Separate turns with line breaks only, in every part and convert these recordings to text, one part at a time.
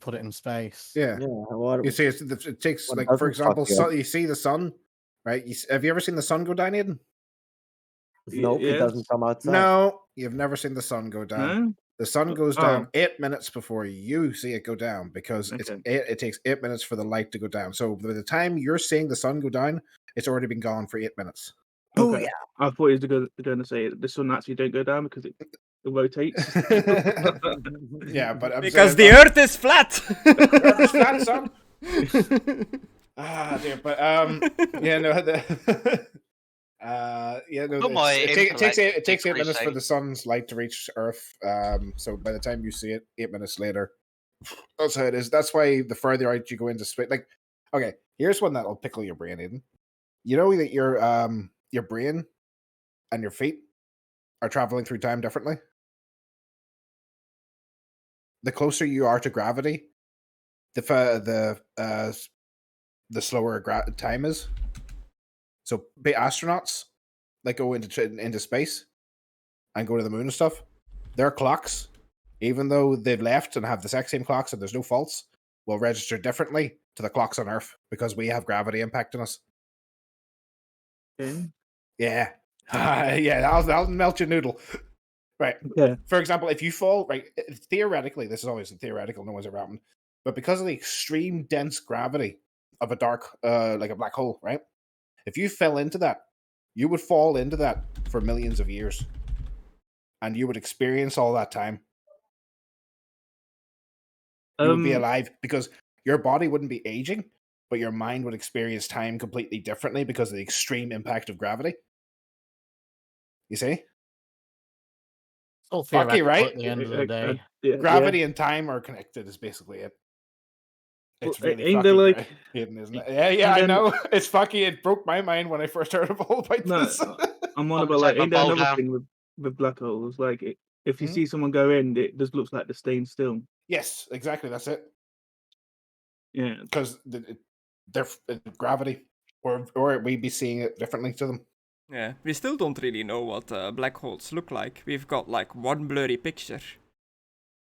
put it in space.
Yeah. You see, it takes, like, for example, you see the sun, right? Have you ever seen the sun go down, Aidan?
Nope, it doesn't come outside.
No, you've never seen the sun go down.
No?
The sun goes down 8 minutes before you see it go down, because it takes 8 minutes for the light to go down. So by the time you're seeing the sun go down, it's already been gone for 8 minutes.
Oh yeah! I thought he was going to say the sun actually don't go down because it rotates.
Yeah, but
because the Earth is flat.
The Earth is flat, son. Dear, but yeah, no, it takes 8 minutes for the sun's light to reach Earth. So by the time you see it, 8 minutes later, that's how it is. That's why the further out you go into space, like, okay, here's one that'll pickle your brain, Aidan. You know that your brain and your feet are traveling through time differently. The closer you are to gravity, the slower time is. So astronauts that go into space and go to the moon and stuff, their clocks, even though they've left and have the exact same clocks and there's no faults, will register differently to the clocks on Earth because we have gravity impacting us.
Okay.
Yeah. Yeah, that'll melt your noodle. Right.
Yeah.
For example, if you fall, right, theoretically, this is always theoretical, no one's ever happened, but because of the extreme dense gravity of a dark, like a black hole, right? If you fell into that, you would fall into that for millions of years. And you would experience all that time. You would be alive because your body wouldn't be aging, but your mind would experience time completely differently because of the extreme impact of gravity. You see?
All theoretical,
right?
at the end of the day.
Gravity and time are connected is basically it. It's really
ain't there like
hidden, isn't it? Yeah, I know. It's fucking. It broke my mind when I first heard about this.
I'm on about like ain't there another thing with black holes? Like if you see someone go in, it just looks like they're staying still.
Yes, exactly. That's it.
Yeah,
because they're gravity, or we'd be seeing it differently to them.
Yeah, we still don't really know what black holes look like. We've got like one blurry picture.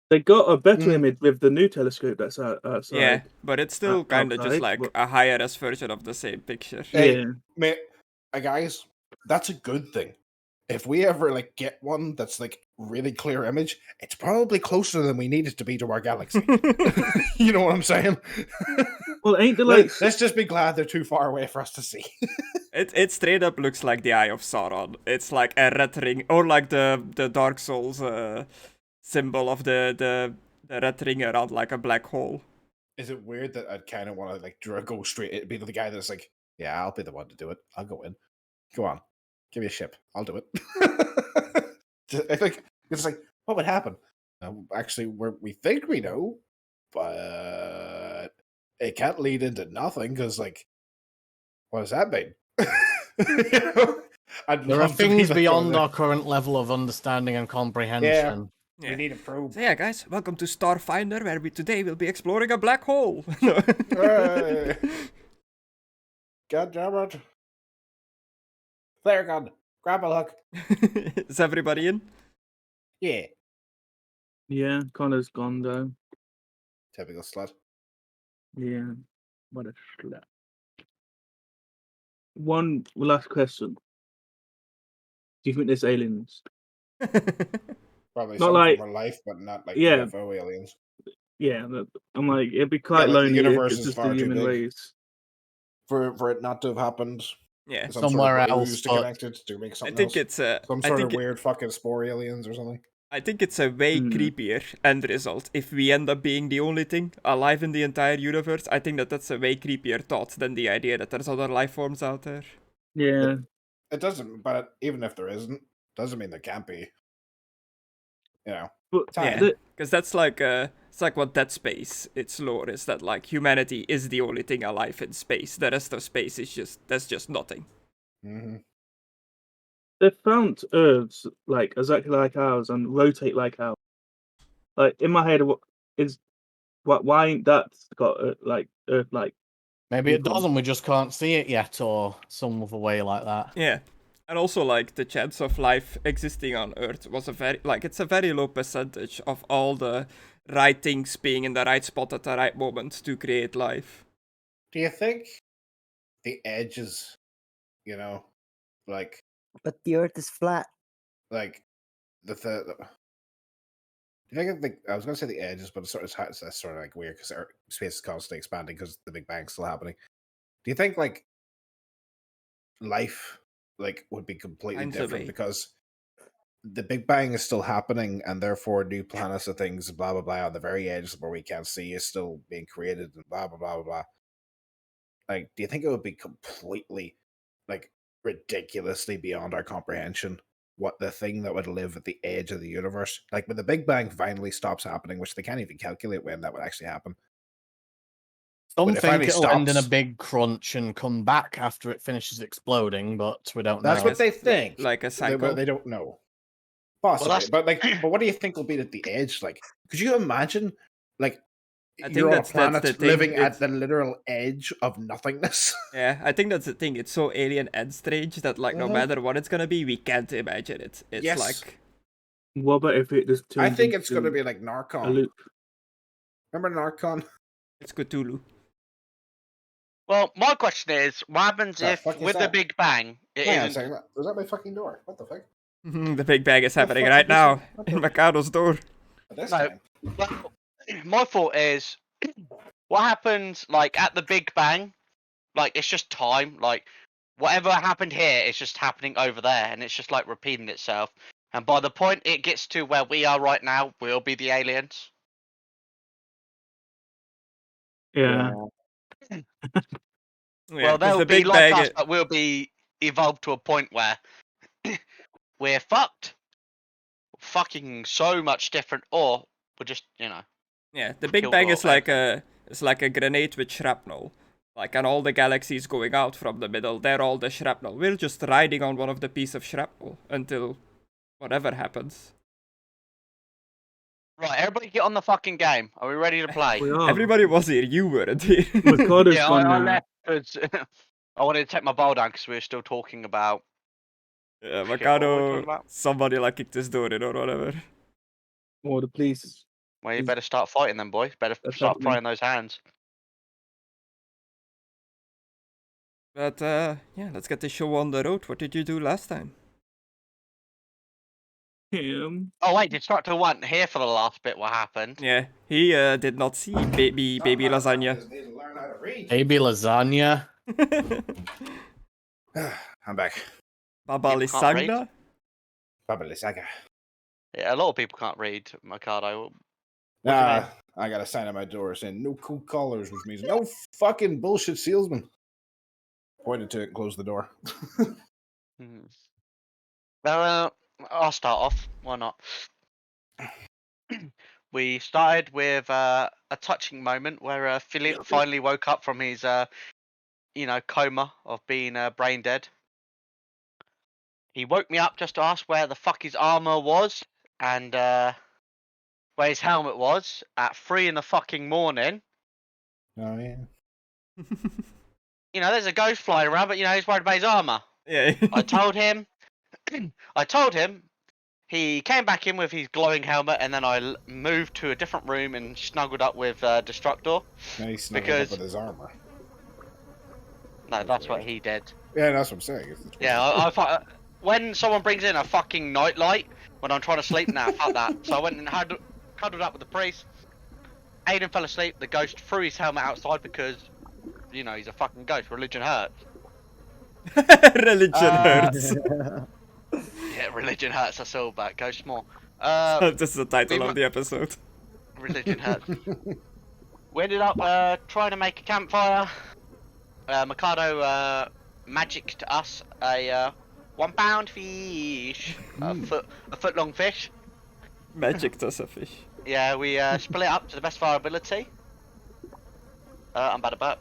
They got a better image with the new telescope that's outside.
Yeah, but it's still kind of just like a higher-res version of the same picture.
Hey, guys, that's a good thing. If we ever like get one that's like really clear image, it's probably closer than we need it to be to our galaxy. You know what I'm saying?
Well, ain't the like?
Let's just be glad they're too far away for us to see.
It straight up looks like the Eye of Sauron. It's like a red ring, or like the Dark Souls symbol of the red ring around like a black hole.
Is it weird that I'd kind of want to like go straight? Be the guy that's like, yeah, I'll be the one to do it. I'll go in. Go on, give me a ship. I'll do it. I think it's like, what would happen? Actually, we think we know, but it can't lead into nothing because, like, what does that mean?
There are things beyond our current level of understanding and comprehension.
Yeah. We need a probe.
So yeah, guys, welcome to Starfinder, where today we'll be exploring a black hole.
Hey. God damn it. Flare gun. Grab a hook.
Is everybody in?
Yeah.
Yeah, Connor's gone though.
Typical slut.
Yeah. What a slut. One last question. Do you think there's aliens?
Probably
not
some
like
from our life, but not like
yeah.
UFO aliens.
Yeah, I'm like, it'd be quite lonely if it's just the human race.
For it not to have happened.
Yeah,
somewhere else.
To connect it to make something
I think
else.
It's
some sort of weird fucking spore aliens or something.
I think it's a way creepier end result if we end up being the only thing alive in the entire universe. I think that's a way creepier thought than the idea that there's other life forms out there.
Yeah,
it doesn't. But even if there isn't, doesn't mean there can't be. You know,
yeah, because that's like it's like what Dead Space its lore is, that like humanity is the only thing alive in space. The rest of space is just nothing.
Mm-hmm.
They found Earths like exactly like ours and rotate like ours. Like in my head, why ain't that got like Earth like?
Maybe it doesn't. We just can't see it yet, or some other way like that.
Yeah. And also, like, the chance of life existing on Earth was it's a very low percentage of all the right things being in the right spot at the right moment to create life.
Do you think the edges, like
But the Earth is flat.
like the do you think I was going to say the edges, but that's sort of like weird because space is constantly expanding because the Big Bang's still happening. Do you think like life would be completely
Finds a
different
way.
because the Big Bang is still happening and therefore new planets and things blah blah blah on the very edge where we can't see is still being created and blah blah blah blah blah. Like, do you think it would be completely ridiculously beyond our comprehension what the thing that would live at the edge of the universe, like when the Big Bang finally stops happening, which they can't even calculate when that would actually happen?
Some
it
think
finally
it'll end in a
stops-
big crunch and come back after it finishes exploding, but we don't know.
That's what they think.
Like a
They,
cycle.
but they don't know. Possibly,
that's-
but but what do you think will be at the edge? Like, could you imagine,
I
you're
think
on a
that's
planet
the thing.
living
It's-
at the literal edge of nothingness?
Yeah, I think that's the thing. It's so alien and strange that no
Mhm.
matter what it's gonna be, we can't imagine it. It's
Yes.
like
What about if it just turns
I think it's going to
into
be like
a
Narcon.
loop?
Remember Narcon?
it's Cthulhu.
Well, my question is, what happens
The
if,
fuck is
with the
that?
Big Bang, it
Hang on a
isn't...
second. Was that my fucking door? What the fuck?
The Big Bang is happening
fuck
right
is this?
now
What
in
the-
Mckadow's door.
This
No.
time.
Well, my thought is, what happens, at the Big Bang, it's just time, whatever happened here is just happening over there, and it's just, repeating itself. And by the point it gets to where we are right now, we'll be the aliens.
Yeah.
Yeah,
Well,
'cause
they'll
the
be
Big
like
Bang.
us, but we'll be evolved to a point where we're fucked. Fucking so much different, or we're just,
Yeah, the Big
killed
Bang
all
is like a grenade with shrapnel. And all the galaxies going out from the middle, they're all the shrapnel. We're just riding on one of the piece of shrapnel until whatever happens.
Right, everybody get on the fucking game. Are we ready to play?
We are.
Everybody was here, you weren't here.
Mckadow's
Yeah,
gone
I
now.
left because I wanted to take my bowl down because we were still talking about.
Yeah,
Shit, what were we talking
Mckadow,
about?
somebody kicked his door in or whatever.
Or the police.
Well, you
Is-
better start fighting then, boys. Better
That's
start
happening.
frying those hands.
But yeah, let's get the show on the road. What did you do last time?
Him.
Oh wait, Destructore wasn't here for the last bit. What happened?
Yeah, he did not see baby lasagna.
Just need to learn how to read.
Baby lasagna.
I'm back.
Baba
You can't read?
lasagna?
Probably Saga.
Yeah, a lot of people can't read Mckadow.
Nah, I got a sign on my door saying no cool colors, which means no fucking bullshit salesman. Pointed to it and closed the door.
Hmm. Well, I'll start off. Why not? We started with a touching moment where Philip finally woke up from his, coma of being brain dead. He woke me up just to ask where the fuck his armor was and where his helmet was at 3 in the fucking morning.
Oh yeah.
There's a ghost flying around, but he's worried about his armor.
Yeah.
I told him. He came back in with his glowing helmet, and then I moved to a different room and snuggled up with Destructor.
Now he's snuggled
Because-
up with his armor.
No, that's what he did.
Yeah, that's what I'm saying.
Yeah, I when someone brings in a fucking nightlight when I'm trying to sleep, nah, fuck that. So I went and cuddled up with the priest. Aidan fell asleep. The ghost threw his helmet outside because, he's a fucking ghost. Religion hurts.
Religion hurts.
Yeah, religion hurts. That's all about ghost more.
This is the title
we
of the episode.
Religion hurts. We ended up trying to make a campfire. Mckadow magicked us a 1 pound fish, a foot long fish.
Magic does a fish.
Yeah, we split it up to the best of our ability. I'm bad at burp.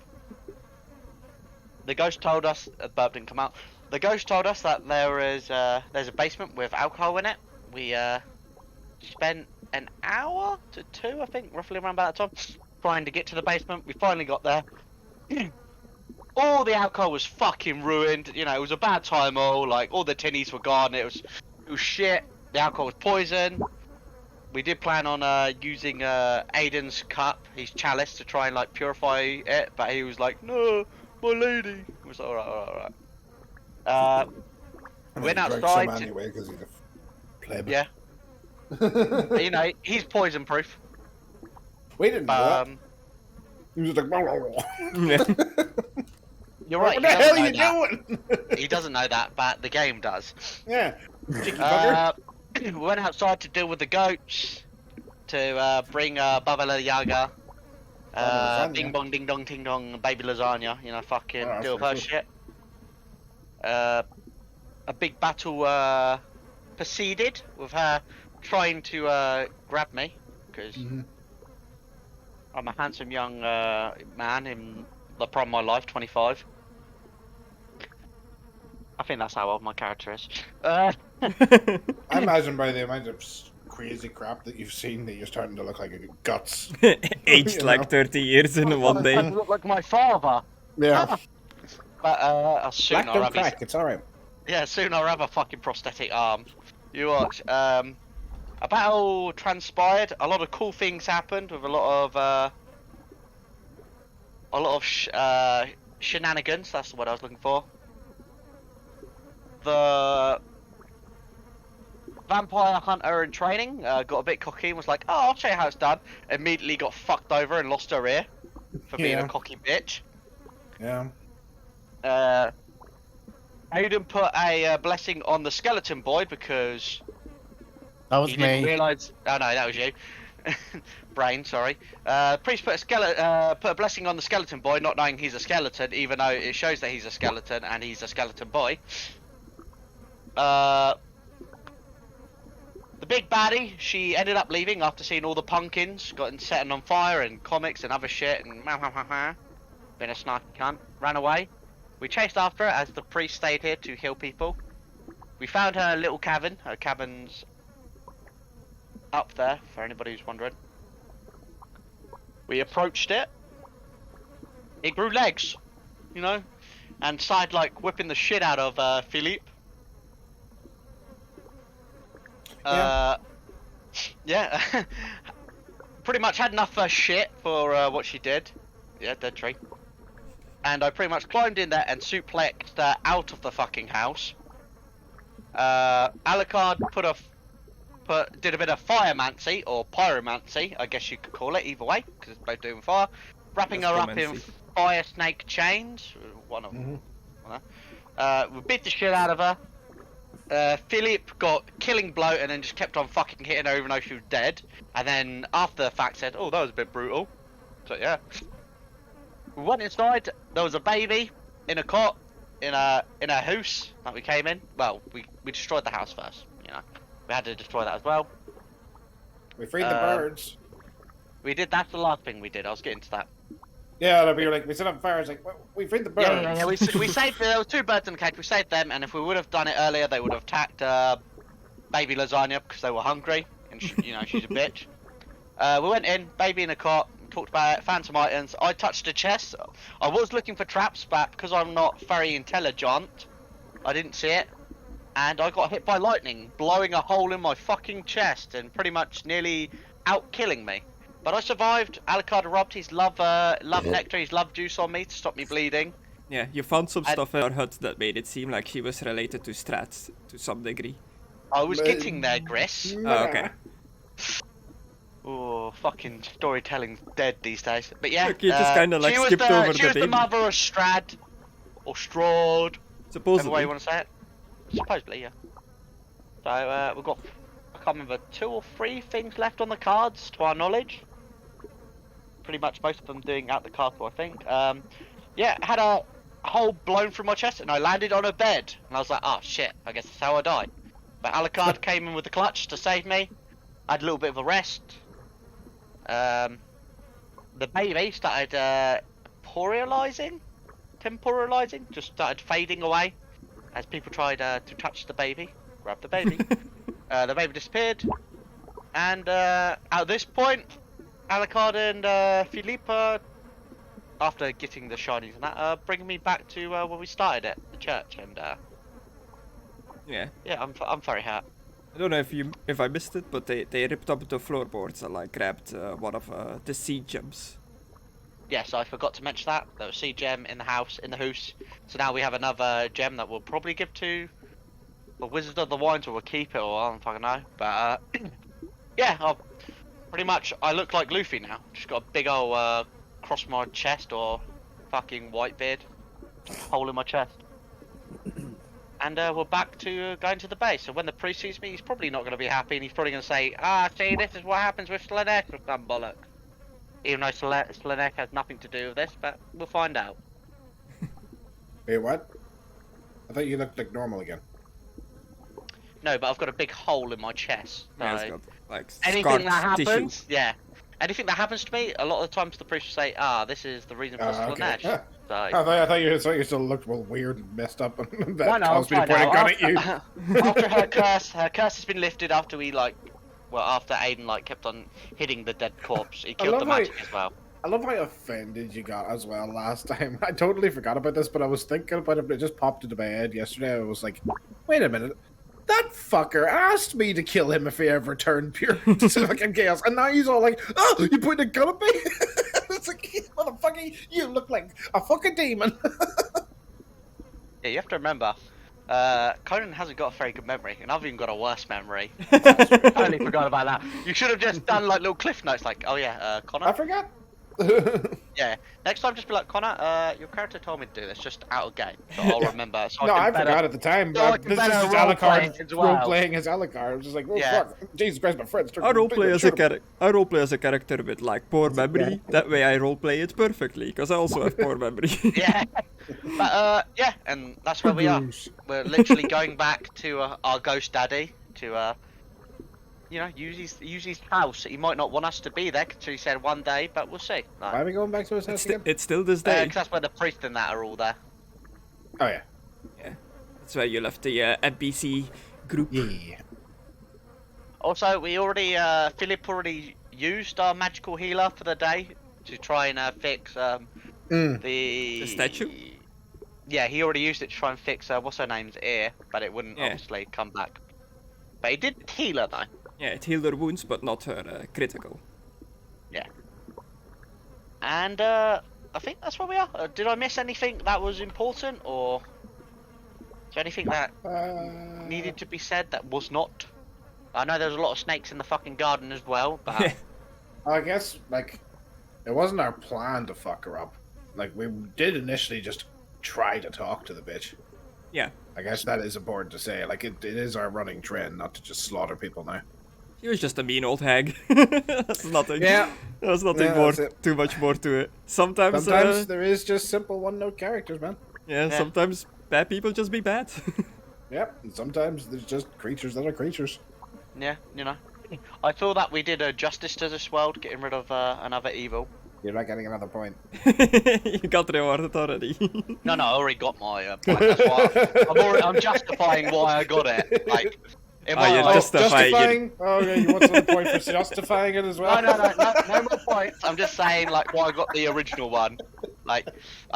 The ghost told us burp didn't come out. The ghost told us that there's a basement with alcohol in it. We spent an hour to 2, I think, roughly around about that time, trying to get to the basement. We finally got there. All the alcohol was fucking ruined. It was a bad time. All the tinnies were gone. It was shit. The alcohol was poison. we did plan on using Aidan's cup, his chalice, to try and like purify it, but he was like, "No, my lady." I was like, all right.
And
Went
he drank
outside.
some anyway because he's a pleb.
Yeah. You know, he's poison proof.
We didn't know that. He was just like,
You're right.
what the hell are you doing?
He doesn't know that, but the game does.
Yeah. Cheeky bugger.
We went outside to deal with the goats, to bring Baba Yaga, Bing Bong Ding Dong Ting Dong, Baby Lasagna, you know, fucking
Oh,
deal with her
cool.
shit. A big battle proceeded with her trying to grab me, because I'm a handsome young man in the prime of my life, 25. I think that's how old my character is.
I imagine by the amount of crazy crap that you've seen that you're starting to look like a guts.
Aged
You
like
know.
30 years in one
I
day.
look like my father.
Yeah.
But soon
Black
I'll
don't
have
crack, it's alright.
yeah, soon I'll have a fucking prosthetic arm. You watch. A battle transpired. A lot of cool things happened with a lot of shenanigans. That's the word I was looking for. The vampire hunter in training got a bit cocky and was like, "Oh, I'll show you how it's done." Immediately got fucked over and lost her ear for being a cocky bitch.
Yeah.
Aidan put a blessing on the skeleton boy because
That was
he
me.
didn't realise. Oh no, that was you. Brain, sorry. Priest put a blessing on the skeleton boy, not knowing he's a skeleton, even though it shows that he's a skeleton and he's a skeleton boy. The big baddie, she ended up leaving after seeing all the pumpkins, got set on fire and comics and other shit, and been a snarky cunt, ran away. We chased after her as the priest stayed here to heal people. We found her little cabin. Her cabin's up there, for anybody who's wondering. We approached it. It grew legs, you know, and started like whipping the shit out of Philippe. Yeah. Pretty much had enough shit for what she did. Yeah, dead tree. And I pretty much climbed in there and suplexed out of the fucking house. Alucard did a bit of firemancy, or pyromancy, I guess you could call it, either way, because it's both doing fire. Wrapping her up in fire snake chains, one of them. We beat the shit out of her. Philippe got killing blow and then just kept on fucking hitting her even though she was dead. And then after the fact said, "Oh, that was a bit brutal." So yeah. We went inside, there was a baby in a cot, in a house that we came in. Well, we destroyed the house first, you know. We had to destroy that as well.
We freed the birds.
We did, that's the last thing we did, I was getting to that.
Yeah, we were like, we set up fires, like, well, we freed the birds.
Yeah, we saved, there were 2 birds in the cage, we saved them, and if we would have done it earlier, they would have attacked baby Lasagna because they were hungry, and you know, she's a bitch. We went in, baby in a cot, talked about it, found some items. I touched a chest. I was looking for traps, but because I'm not very intelligent, I didn't see it. And I got hit by lightning, blowing a hole in my fucking chest and pretty much nearly out-killing me. But I survived. Alucard rubbed his love nectar, his love juice on me to stop me bleeding.
Yeah, you found some stuff in our hut that made it seem like she was related to Strahd to some degree.
I was getting there, Gris.
Oh, okay.
Oh, fucking storytelling's dead these days. But yeah,
Look, you just kind of like
she was
skipped over
she was
the
the
baby.
mother of Strahd, or Strahd, whatever way
Supposedly.
you want to say it. Supposedly, yeah. So we've got, I can't remember, 2 or 3 things left on the cards to our knowledge. Pretty much most of them doing out the card, I think. Yeah, had a hole blown through my chest and I landed on a bed. And I was like, oh shit, I guess that's how I died. But Alucard came in with the clutch to save me. I had a little bit of a rest. The baby started temporalizing, just started fading away as people tried to touch the baby, grab the baby. The baby disappeared, and at this point, Alucard and Philippe, after getting the shinies and that, bringing me back to where we started at the church, and
Yeah.
yeah, I'm very happy.
I don't know if I missed it, but they ripped up the floorboards and like grabbed one of the seed gems.
Yes, I forgot to mention that. There was seed gem in the house, in the house. So now we have another gem that we'll probably give to the Wizard of the Wines, or we'll keep it, or I don't fucking know. But yeah, pretty much I look like Luffy now. Just got a big old cross my chest, or fucking white beard, hole in my chest. And we're back to going to the base. So when the priest sees me, he's probably not going to be happy, and he's probably going to say, see, this is what happens with Slanesh or some bollocks. Even though Slanesh has nothing to do with this, but we'll find out.
Wait, what? I thought you looked like normal again.
No, but I've got a big hole in my chest. So
Yeah, it's got, like,
anything that
scarred tissue.
happens, yeah. Anything that happens to me, a lot of the times the priest will say, this is the reason for Slanesh.
Okay.
So,
I thought you still looked well weird and messed up, and that
no,
caused me to point a gun at you.
After her curse has been lifted, after after Aidan kept on hitting the dead corpse, he killed the magic as well.
I love how offended you got as well last time. I totally forgot about this, but I was thinking about it. It just popped into my head yesterday. I was like, wait a minute. That fucker asked me to kill him if he ever turned pure to fucking chaos. And now he's all like, oh, you pointed a gun at me? It's like, motherfucker, you look like a fucking demon.
Yeah, you have to remember, Conan hasn't got a very good memory, and I've even got a worse memory. Totally forgot about that. You should have just done like little cliff notes, like, oh yeah, Connor.
I forgot.
Yeah, next time just be like, Connor, your character told me to do this, just out of game, so I'll remember. So
No,
I
I forgot at the time.
so I
But
can
this is
better
just
role-play
Alucard
as well.
role-playing as Alucard. I was just like, oh
Yeah.
fuck, Jesus Christ, my friend's
I roleplay as a character with like poor memory. That way I roleplay it perfectly, because I also have poor memory.
Yeah, but yeah, and that's where we are. We're literally going back to our ghost daddy to use his house. He might not want us to be there, because he said one day, but we'll see.
Why are we going back to his house again?
It's still this day.
'Cause that's where the priest and that are all there.
Oh yeah.
Yeah, that's where you left the NPC group.
Yeah.
Also, we already Philip already used our magical healer for the day to try and fix the
statue.
Yeah, he already used it to try and fix what's her name's ear, but it wouldn't
Yeah.
obviously come back. But he did heal her though.
Yeah, it healed her wounds, but not her critical.
Yeah. And I think that's where we are. Did I miss anything that was important, or is there anything that needed to be said that was not? I know there was a lot of snakes in the fucking garden as well, but
I guess, it wasn't our plan to fuck her up. We did initially just try to talk to the bitch.
Yeah.
I guess that is important to say. It is our running trend not to just slaughter people now.
He was just a mean old hag. That's nothing.
Yeah.
There's nothing too much more to it. Sometimes
there is just simple one-note characters, man.
Yeah, sometimes bad people just be bad.
Yep, and sometimes there's just creatures that are creatures.
yeah, I feel that we did a justice to this world, getting rid of another evil.
You're not getting another point.
You got rewarded already.
No, I already got my point. That's why I'm justifying why I got it.
You're justifying it.
Oh, yeah, you want another point for justifying it as well?
No more points. I'm just saying, why I got the original one. I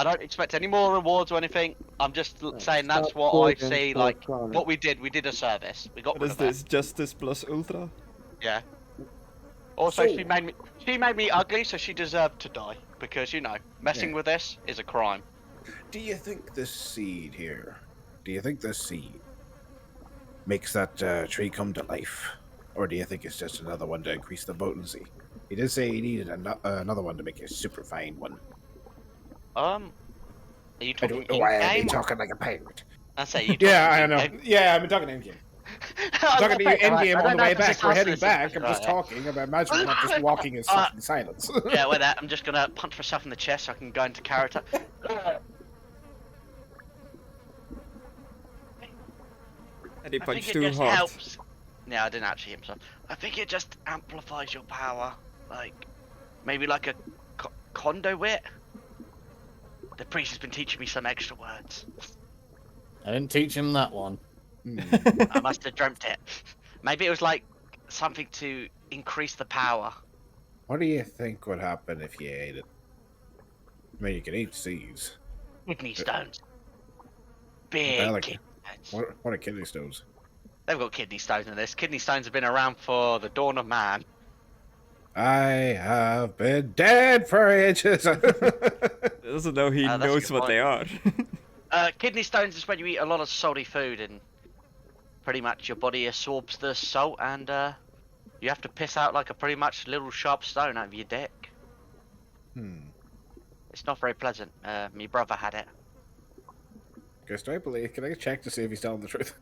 don't expect any more rewards or anything. I'm just saying that's what I see. What we did a service. We got
What
rid
is
of it.
this? Justice plus ultra?
Yeah. Also,
So-
she made me ugly, so she deserved to die. Because messing with this is a crime.
Do you think this seed here, makes that tree come to life? Or do you think it's just another one to increase the potency? He did say he needed another one to make a super fine one.
Are you
I
talking
don't know why I'd be
in-game?
talking like a pirate.
I say you.
Yeah, I
talking
know.
in-game?
Yeah, I've been talking in-game. I'm talking to you in-game on the way back. We're heading back. I'm just talking. But imagine we're not just walking in fucking silence.
Yeah, with that, I'm just gonna punch myself in the chest so I can go into character.
And he
I think
punched
it
too
just
hard.
helps. Yeah, I didn't actually hit myself. I think it just amplifies your power. Maybe like a conduit. The priest has been teaching me some extra words.
I didn't teach him that one.
I must have dreamt it. Maybe it was something to increase the power.
What do you think would happen if you ate it? I mean, you can eat seeds.
Kidney stones. Big
Pelican.
kidney stones.
What are kidney stones?
They've got kidney stones in this. Kidney stones have been around for the dawn of man.
I have been dead for ages.
He doesn't know he
That's a
knows
good
what
point.
they are.
Kidney stones is when you eat a lot of salty food and pretty much your body absorbs the salt and you have to piss out like a pretty much little sharp stone out of your dick. It's not very pleasant. My brother had it.
Guess do I believe? Can I check to see if he's telling the truth?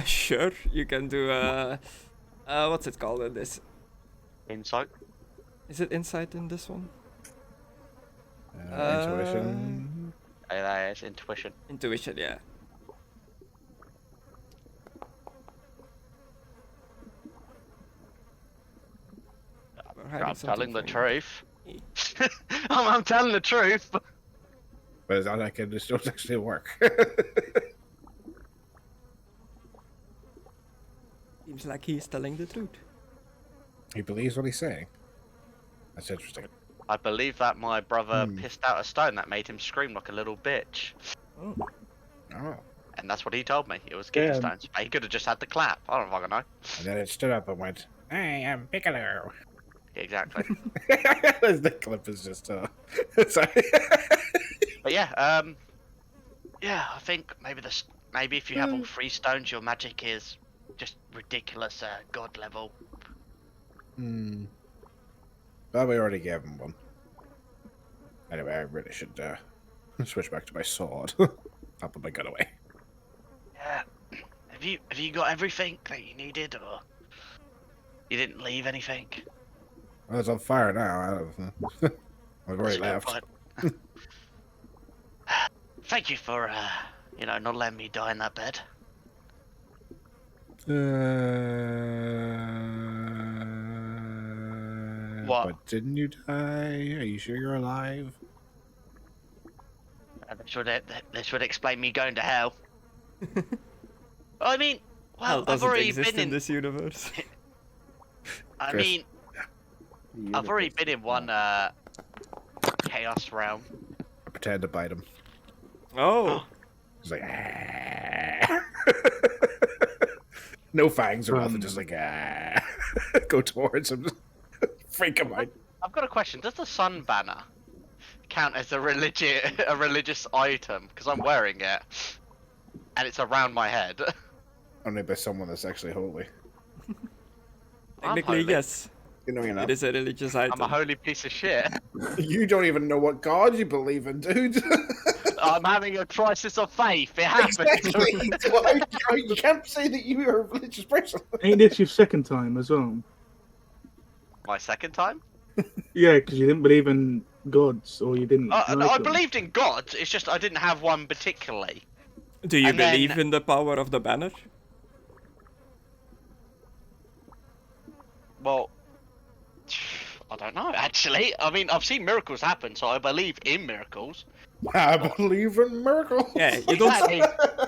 Sure, you can do what's it called in this?
Insight.
Is it insight in this one?
Intuition.
It's intuition.
Intuition, yeah.
I'm telling the truth. I'm telling the truth.
But it's not like it just don't actually work.
Seems like he's telling the truth.
He believes what he's saying. That's interesting.
I believe that my brother pissed out a stone that made him scream like a little bitch.
Oh.
Oh.
And that's what he told me. It was kidney
Damn.
stones. He could have just had the clap. I don't fucking know.
And then it stood up and went, I am Mckadow.
Exactly.
The clip is just, sorry.
But yeah, I think maybe if you have all 3 stones, your magic is just ridiculous, god level.
Well, we already gave him one. Anyway, I really should switch back to my sword. I'll put my gun away.
Yeah. Have you got everything that you needed, or you didn't leave anything?
Well, it's on fire now. I've already left.
Thank you for not letting me die in that bed. What?
But didn't you die? Are you sure you're alive?
This would explain me going to hell. I mean, well,
Hell
I've
doesn't
already
exist
been
in this universe.
I
Chris.
mean, I've already been in one chaos realm.
I pretend to bite him.
Oh.
He's like, no fangs or nothing, just like, go towards him. Freak him out.
I've got a question. Does the sun banner count as a religious item? Because I'm wearing it, and it's around my head.
Only by someone that's actually holy.
Technically,
holy.
yes.
You know you're not.
It is a religious item.
I'm a holy piece of shit.
You don't even know what god you believe in, dude.
I'm having a crisis of faith. It happens.
Exactly. Well, you can't say that you are a religious person.
Ain't this your second time as well?
My second time?
Yeah, because you didn't believe in gods, or you didn't.
No, I
like them.
believed in God. It's just I didn't have one particularly.
Do you
And then-
believe in the power of the banner?
Well, I don't know, actually. I mean, I've seen miracles happen, so I believe in miracles.
I believe in miracles.
Yeah,
Exactly.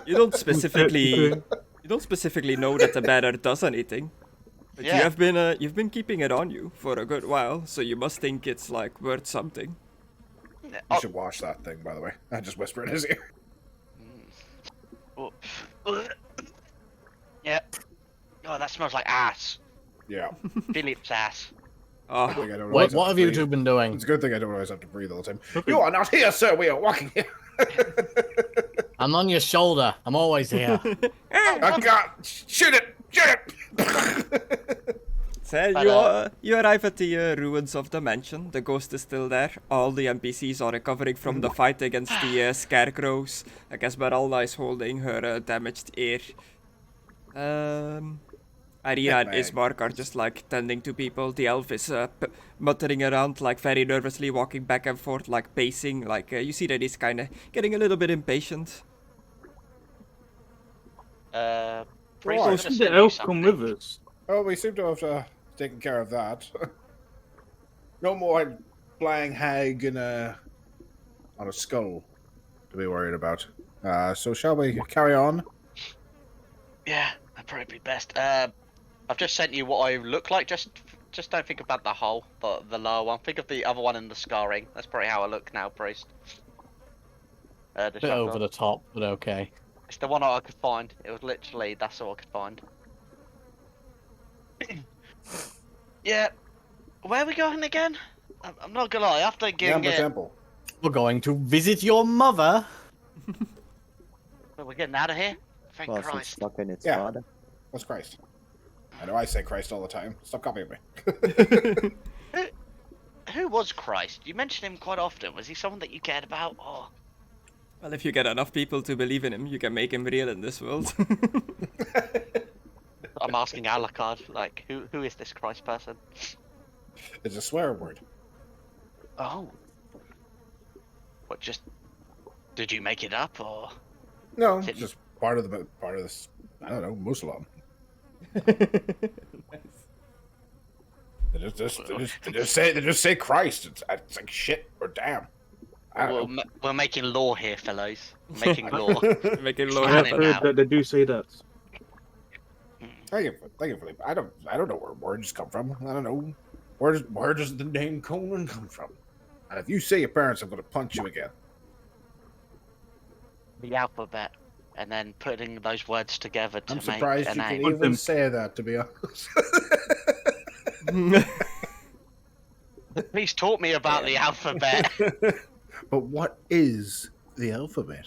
you don't specifically know that the banner does anything. But
Yeah.
you've been keeping it on you for a good while, so you must think it's like worth something.
You should wash that thing, by the way. I just whispered in his ear.
Oh. Yeah. Oh, that smells like ass.
Yeah.
Philip's ass.
Oh,
I think I don't
What,
always
what
to
have you
breathe.
two been doing?
It's a good thing I don't always have to breathe all the time. You are not here, sir. We are walking here.
I'm on your shoulder. I'm always here.
Oh, God. Shoot it. Shoot it.
so
But,
you arrive at the ruins of the mansion. The ghost is still there. All the NPCs are recovering from the fight against the scarecrows. I guess Esmeralda is holding her damaged ear. Irina and
Hitman.
Ismark are just like tending to people. The elf is muttering around, like very nervously, walking back and forth, like pacing. Like you see that he's kind of getting a little bit impatient.
Priest,
Why?
I'm
Oh,
gonna
should
send
the
you
elf come
something.
with us?
Oh, we seem to have taken care of that. No more flying hag on a skull to be worried about. So shall we carry on?
Yeah, that'd probably be best. I've just sent you what I look like. Just don't think about the hole, the lower one. Think of the other one in the scarring. That's probably how I look now, Priest.
Bit over the top, but okay.
It's the one I could find. It was literally that's all I could find. Yeah. Where are we going again? I'm not gonna lie. After getting
Amber
it,
Temple.
We're going to visit your mother.
we're getting out of here. Thank
Well, since
Christ.
stuck in its
Yeah.
father.
What's Christ? I know I say Christ all the time. Stop copying me.
Who was Christ? You mentioned him quite often. Was he someone that you cared about? Or
Well, if you get enough people to believe in him, you can make him real in this world.
I'm asking Alucard, like, who is this Christ person?
It's a swear word.
Oh. What? Just did you make it up, or?
No,
Is it-
it's just part of this. I don't know, Muslim. They just say Christ. It's like shit or damn. I don't know.
We're making law here, fellows. Making law.
Making
I
law
I
have
have
happen.
it
heard
now.
that they do say that.
Thank you, Philippe. I don't know where words come from. I don't know. Where does the name Conan come from? And if you say your parents, I'm gonna punch you again.
The alphabet, and then putting those words together to
I'm
make
surprised
a
you can
name.
even say that, to be honest.
Please taught me about the alphabet.
But what is the alphabet?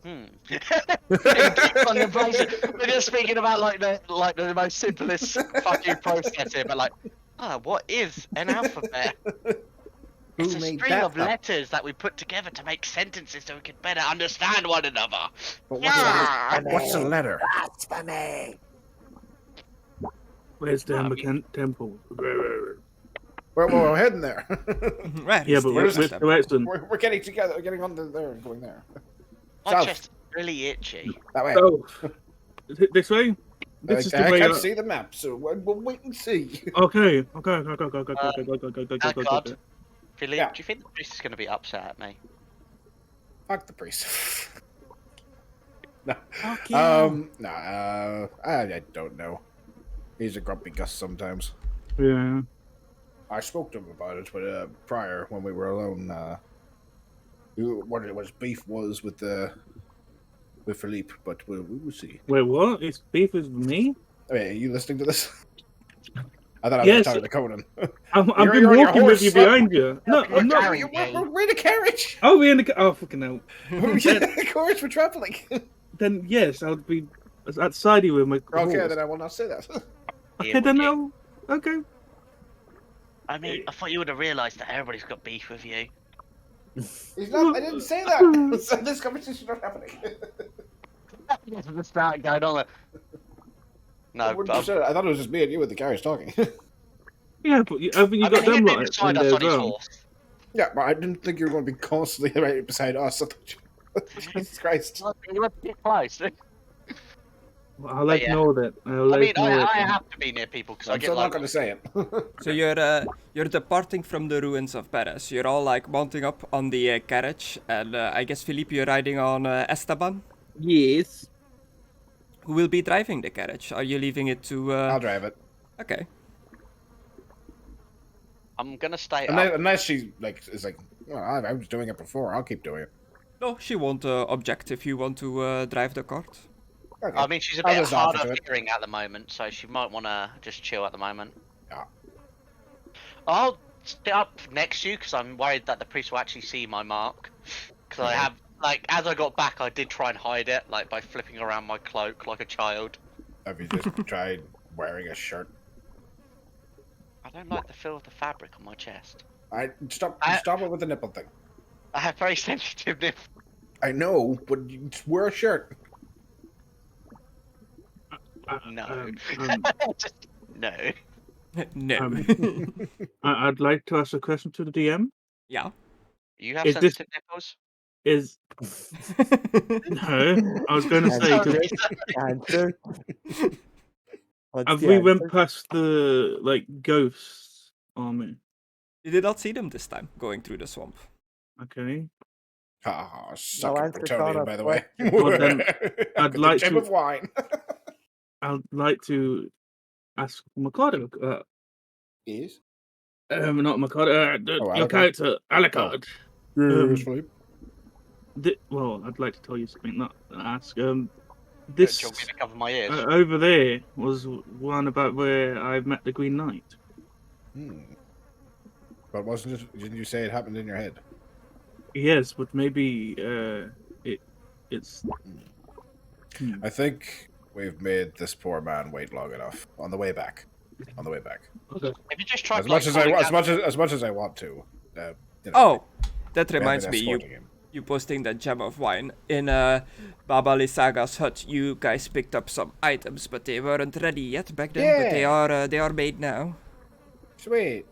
On the basis, we're just speaking about like the most simplest fucking process here, but like, what is an alphabet? It's a
made
string
that
of
up?
letters that we put together to make sentences so we can better understand one another.
But
Yeah.
what's a letter?
Where's the
I
Amber
mean-
Temple?
We're heading there.
Where
Yeah,
is
but
the
where's
other
the
temple?
Western?
we're getting together. We're getting on there and going there.
My
South.
chest is really itchy.
That way.
Oh, this way. This is the
I
way.
can't see the map, so we'll wait and see.
Okay. Go.
God. Philippe,
Yeah.
do you think the priest is going to be upset at me?
Fuck the priest. No.
Fuck you.
I don't know. He's a grumpy Gus sometimes.
Yeah.
I spoke to him about it, but prior when we were alone, what his beef was with Philippe, but we will see.
Wait, what? It's beef with me?
Wait, are you listening to this? I thought I was
Yes.
talking to Conan.
I've
You're
been
on your
walking with
horse,
you
son.
behind you. No, I'm not.
carrying
We're in a carriage.
Oh, we're in the. Oh, fucking hell.
Of course, we're traveling.
Then yes, I'll be outside you with my.
Okay,
horse.
then I will not say that.
Okay, then no. Okay.
I mean, I thought you would have realised that everybody's got beef with you.
He's not. I didn't say that. So this conversation's not happening.
Let's start going on. No,
I wouldn't have said it. I thought it was just me and you with the carriage talking.
Yeah, but I think you got
he
them
had been
right.
beside
in
us
there
on
as
his
well.
horse.
Yeah, but I didn't think you were going to be constantly right beside us. I thought Jesus Christ.
You were pretty close.
I'll let
yeah.
you know that. I'll
I
let
mean,
you know
I
that.
have to be near people because I
I'm
get
still not
like.
going to say it.
So you're departing from the ruins of Paris. You're all like mounting up on the carriage, and I guess Philippe, you're riding on Esteban.
Yes.
Who will be driving the carriage? Are you leaving it to?
I'll drive it.
Okay.
I'm gonna stay
Unless,
up.
unless she is like, well, I was doing it before. I'll keep doing it.
No, she won't object if you want to drive the cart.
Okay.
I mean, she's a
I'll
bit
just offer
hard
to
of
it.
hearing at the moment, so she might want to just chill at the moment.
Yeah.
I'll stay up next to you because I'm worried that the priest will actually see my mark. Because I have, like, as I got back, I did try and hide it, like, by flipping around my cloak like a child.
Have you just tried wearing a shirt?
I don't like the feel of the fabric on my chest.
Stop it with the nipple thing.
I have very sensitive nipples.
I know, but you just wear a shirt.
No. Just, no.
No.
I'd like to ask a question to the DM.
Yeah.
You have
Is this-
sensitive nipples?
Is no? I was going to say, 'cause
Answer. What's
have
the
we
answer?
went past the like ghosts army?
You did not see them this time going through the swamp.
Okay.
Suck
No
at
answer,
Bretonian,
Conna.
by the way.
Well, then, I'd
With
like
a gem
to-
of wine.
I'd like to ask Mckadow.
Yes.
Not Mckadow. Your
Alucard?
character, Alucard.
Yes, Philippe.
Well, I'd like to tell you something, not ask. This
Do you want me to cover my ears?
over there was one about where I met the Green Knight.
But didn't you say it happened in your head?
Yes, but maybe it's.
I think we've made this poor man wait long enough. On the way back.
Okay.
Have you just tried
As much as I want to.
Oh, that
we have
reminds
been
me,
escorting him.
you posting that gem of wine. In Baba Lysaga's hut, you guys picked up some items, but they weren't ready yet back then, but they are made now.
Sweet.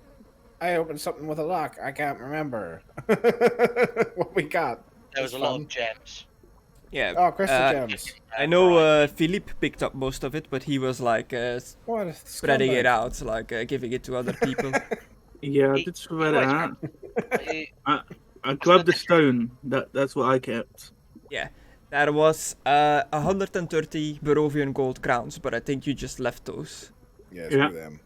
I opened something with a lock. I can't remember what we got.
There was a lot of gems.
Yeah.
Oh, crystal gems.
I know Philippe picked up most of it, but he was like
What a
spreading it
scumbag.
out, like giving it to other people.
Yeah, I did spread it out. I grabbed the stone. That's what I kept.
Yeah. There was 130 Barovian gold crowns, but I think you just left those.
Yeah, screw
Yeah.
them.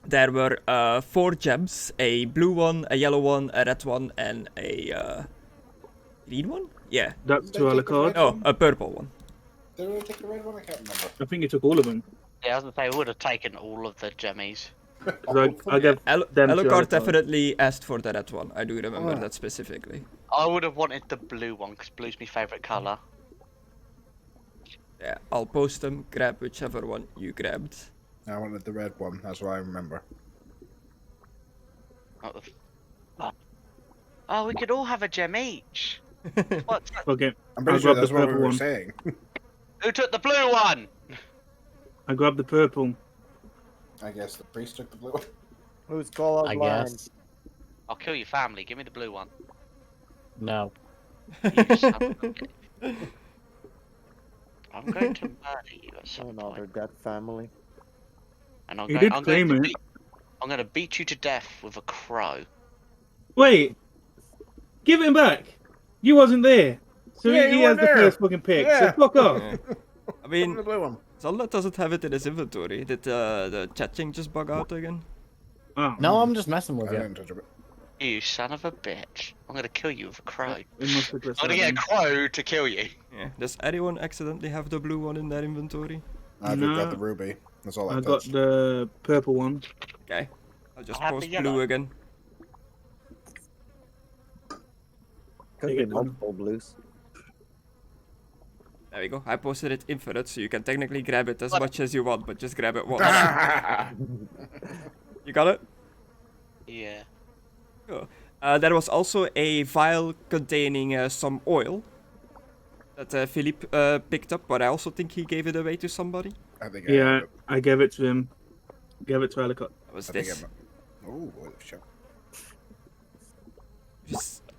There were 4 gems, a blue one, a yellow one, a red one, and a green one? Yeah.
That's
They
to
took the
Alucard.
red
Oh,
one?
a purple one.
Did we take the red one? I can't remember.
I think you took all of them.
Yeah, I was gonna say we would have taken all of the jemmies.
'Cause I gave them to
Alucard
Alucard.
definitely asked for the red one. I do remember
Oh.
that specifically.
I would have wanted the blue one because blue's my favourite colour.
Yeah, I'll post them, grab whichever one you grabbed.
I wanted the red one. That's what I remember.
Not the Oh, we could all have a gem each. What?
Okay,
I'm pretty
I'll
sure
grab
that's
the
what we
purple
were
one.
saying.
Who took the blue one?
I grabbed the purple.
I guess the priest took the blue one.
Who's call out
I
line?
guess.
I'll kill your family. Give me the blue one.
No.
You son of a bitch. I'm going to murder you at some
Another
point.
dead family.
And I'm
He
going,
did claim it.
I'm going to beat you to death with a crow.
Wait, give him back. You wasn't there, so
Yeah,
he
you
has
weren't
the
there.
first fucking pick.
Yeah.
So fuck off.
Yeah. I
Give me
mean,
the blue one.
Zola doesn't have it in his inventory. Did the chatting just bug out again?
Oh,
No, I'm just messing
I
with you.
didn't touch it.
You son of a bitch. I'm going to kill you with a crow.
it must have
I'm
glitched
going to
out
get a crow to kill you.
Yeah. Does anyone accidentally have the blue one in their inventory?
I've just got
No.
the ruby. That's all I
then. I got
touched.
the purple one.
Okay. I'll just
I have the
post
yellow.
blue again.
Could
Take
be
it down.
multiple blues.
There we go. I posted it infinite, so you can technically grab it as much as you want, but just grab it once. You got it?
Yeah.
Cool. There was also a vial containing some oil that Philippe picked up, but I also think he gave it away to somebody.
I think I
Yeah,
have it.
I gave it to him. Gave it to Alucard.
That was
I think
this.
Oh, shit.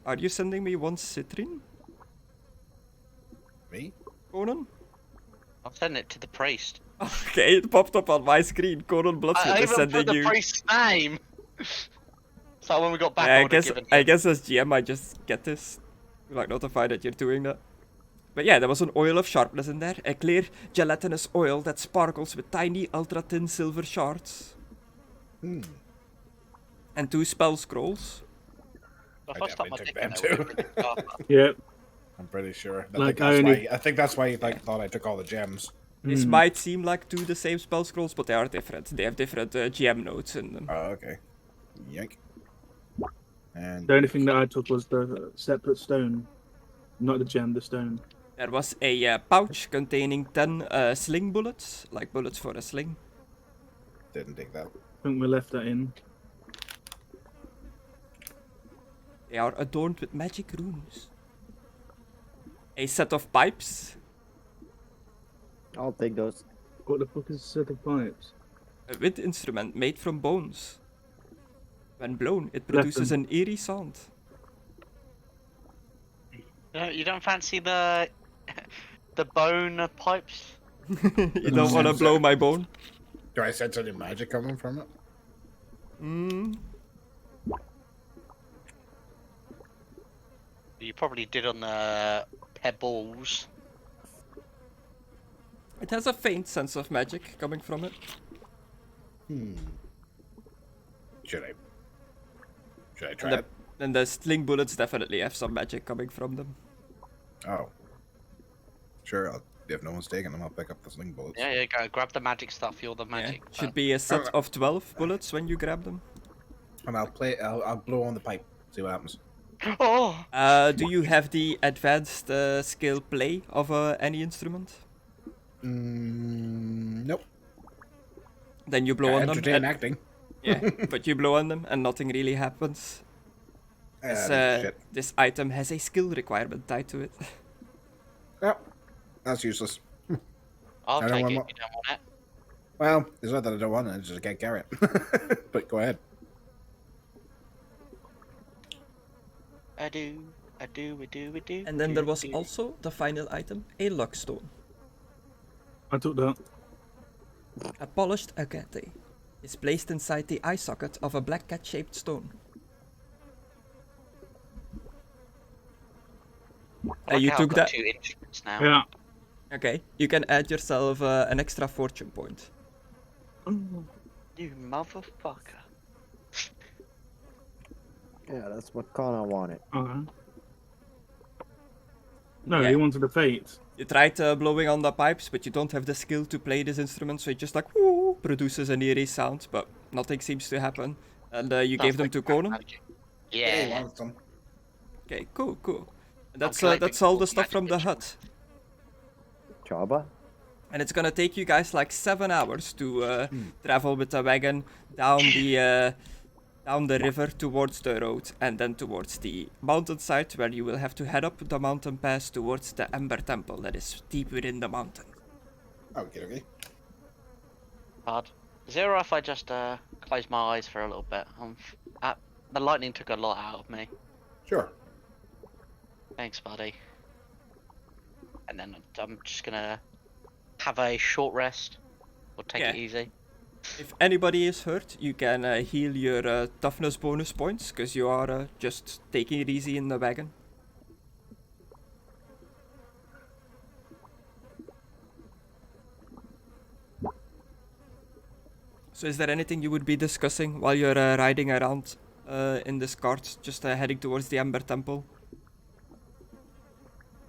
Are you sending me one citrine,
Me?
Conan?
I'll send it to the priest.
Okay, it popped up on my screen. Conan
I
Bloodsmith is
even
sending
put the
you.
priest's name. So when we got back,
Yeah,
I
I
would have
guess
given
I
him.
guess as GM I just get this, like notify that you're doing that. But yeah, there was an oil of sharpness in there, a clear gelatinous oil that sparkles with tiny ultra thin silver shards, and 2 spell scrolls.
If
I
I stuck my
definitely
dick
took
in
them
there, it would've been sharper.
Yeah.
I'm pretty sure.
Like, I
think that's why he thought I took all the gems.
This might seem like 2 the same spell scrolls, but they are different. They have different GM notes in them.
Oh, okay. Yank. And
The only thing that I took was the separate stone. Not the gem, the stone.
There was a pouch containing 10 sling bullets, like bullets for a sling.
didn't dig that.
I think we left that in.
They are adorned with magic runes. A set of pipes,
I'll take those.
What the fuck is a set of pipes?
a wind instrument made from bones. When blown, it produces an eerie sound.
You don't fancy the bone pipes?
You don't want to blow my bone?
Do I sense any magic coming from it?
You probably did on the pebbles.
It has a faint sense of magic coming from it.
Should I try
And
it?
the sling bullets definitely have some magic coming from them.
Oh. Sure, If no one's taking them, I'll pick up the sling bullets.
Yeah, go grab the magic stuff. You're the
Yeah,
magic.
should be a set of 12 bullets when you grab them.
And I'll blow on the pipe. See what happens.
Oh,
Do you have the advanced skill play of any instrument?
Nope.
Then you blow on them.
Entertain
and-
acting.
Yeah, but you blow on them and nothing really happens.
Shit.
This item has a skill requirement tied to it.
Yep. That's useless.
I'll
I don't
take
want
it.
more.
You don't want it.
Well, it's not that I don't want it, I just can't carry it. But go ahead.
I do.
And then there was also the final item, a luckstone.
I took that.
A polished agate is placed inside the eye socket of a black cat-shaped stone. You
I've
took
got
that.
2 instruments now.
Yeah.
Okay, you can add yourself an extra fortune point.
You motherfucker.
Yeah, that's what Conna wanted.
Okay. No,
Yeah.
he wanted the fate.
You tried blowing on the pipes, but you don't have the skill to play this instrument, so it just like whoo, produces an eerie sound, but nothing seems to happen. And you gave them to Conna.
Yeah.
wants them.
Okay, cool. And that's
collecting
all the
all
stuff
magic
from the
instruments.
hut.
Chaba?
And it's gonna take you guys like 7 hours to travel with the wagon down the river towards the road, and then towards the mountainside, where you will have to head up the mountain pass towards the Ember Temple that is deep within the mountain.
Okay.
Hard. Is it alright if I just close my eyes for a little bit? The lightning took a lot out of me.
Sure.
Thanks, buddy. And then I'm just gonna have a short rest. Or take it
Yeah.
easy.
If anybody is hurt, you can heal your toughness bonus points, because you are just taking it easy in the wagon. So is there anything you would be discussing while you're riding around in this cart, just heading towards the Ember Temple?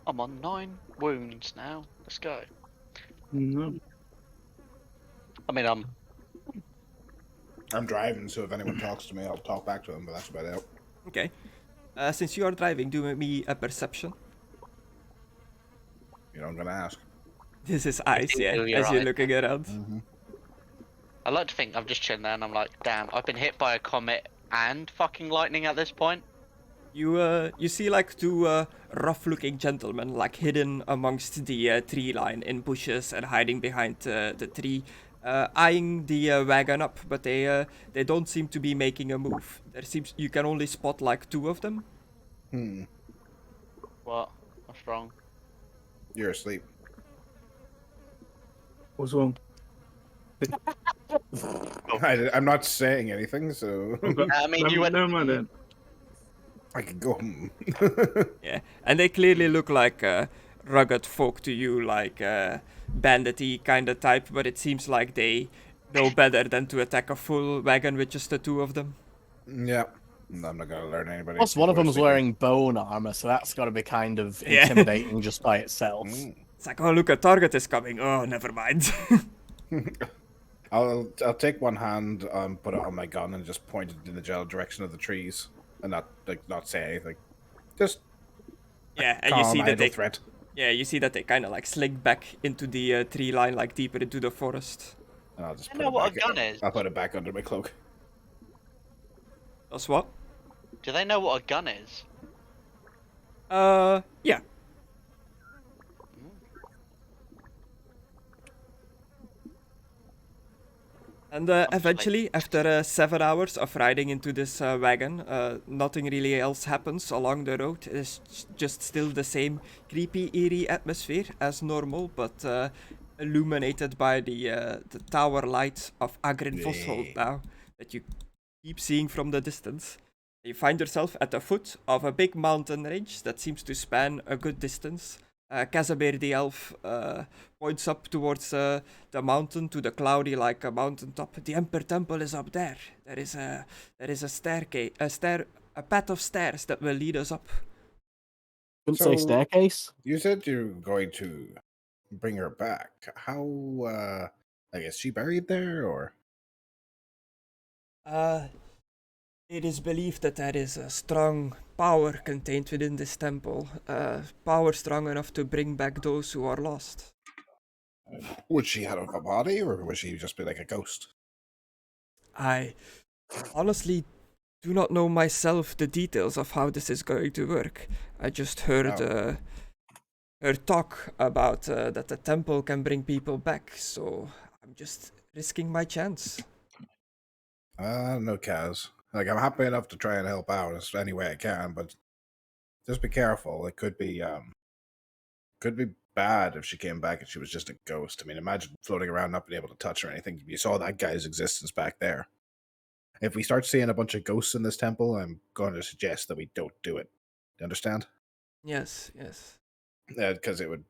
I'm on 9 wounds now. Let's go.
No.
I mean,
I'm driving, so if anyone talks to me, I'll talk back to them, but that's about it.
Okay. Since you are driving, do me a perception.
You know, I'm gonna ask.
This is ice, yeah,
You're
as you're
right.
looking around.
I like to think I'm just chilling there and I'm like, damn, I've been hit by a comet and fucking lightning at this point.
You see like 2 rough-looking gentlemen like hidden amongst the tree line in bushes and hiding behind the tree, eyeing the wagon up, but they don't seem to be making a move. You can only spot like 2 of them.
What? What's wrong?
You're asleep.
What's wrong?
I'm not saying anything, so
I mean, you went.
No, man, then.
I can go home.
Yeah, and they clearly look like rugged folk to you, like bandity kind of type, but it seems like they know better than to attack a full wagon with just the 2 of them.
Yeah. I'm not gonna learn anybody.
Plus, one of
before
them's
sleeping.
wearing bone armor, so that's got to be kind of
Yeah.
intimidating just by itself.
It's like, oh look, a target is coming. Oh, never mind.
I'll take one hand, put it on my gun, and just point it in the general direction of the trees, and not say anything. Just
Yeah, and you see that they
threat.
Yeah, you see that they kind of like slink back into the tree line, like deeper into the forest.
And I'll just
I
put
know
it
what a
back-
gun is.
I'll put it back under my cloak.
That's what?
Do they know what a gun is?
Yeah. And eventually, after 7 hours of riding into this wagon, nothing really else happens along the road. It's just still the same creepy, eerie atmosphere as normal, but illuminated by the tower light of Agrin Voshold now, that you keep seeing from the distance. You find yourself at the foot of a big mountain range that seems to span a good distance. Casimir the elf points up towards the mountain, to the cloudy like a mountaintop. The Emperor Temple is up there. There is a staircase, a path of stairs that will lead us up.
Couldn't say
So-
staircase.
You said you're going to Bring her back. How, I guess she buried there, or?
It is believed that there is a strong power contained within this temple. Power strong enough to bring back those who are lost.
Would she have a body, or would she just be like a ghost?
I honestly do not know myself the details of how this is going to work. I just heard her talk about that the temple can bring people back, so I'm just risking my chance.
No, Kaz. Like, I'm happy enough to try and help out as any way I can, but just be careful. It could be bad if she came back and she was just a ghost. I mean, imagine floating around, not being able to touch or anything. You saw that guy's existence back there. If we start seeing a bunch of ghosts in this temple, I'm going to suggest that we don't do it. Do you understand?
Yes, yes.
Because it would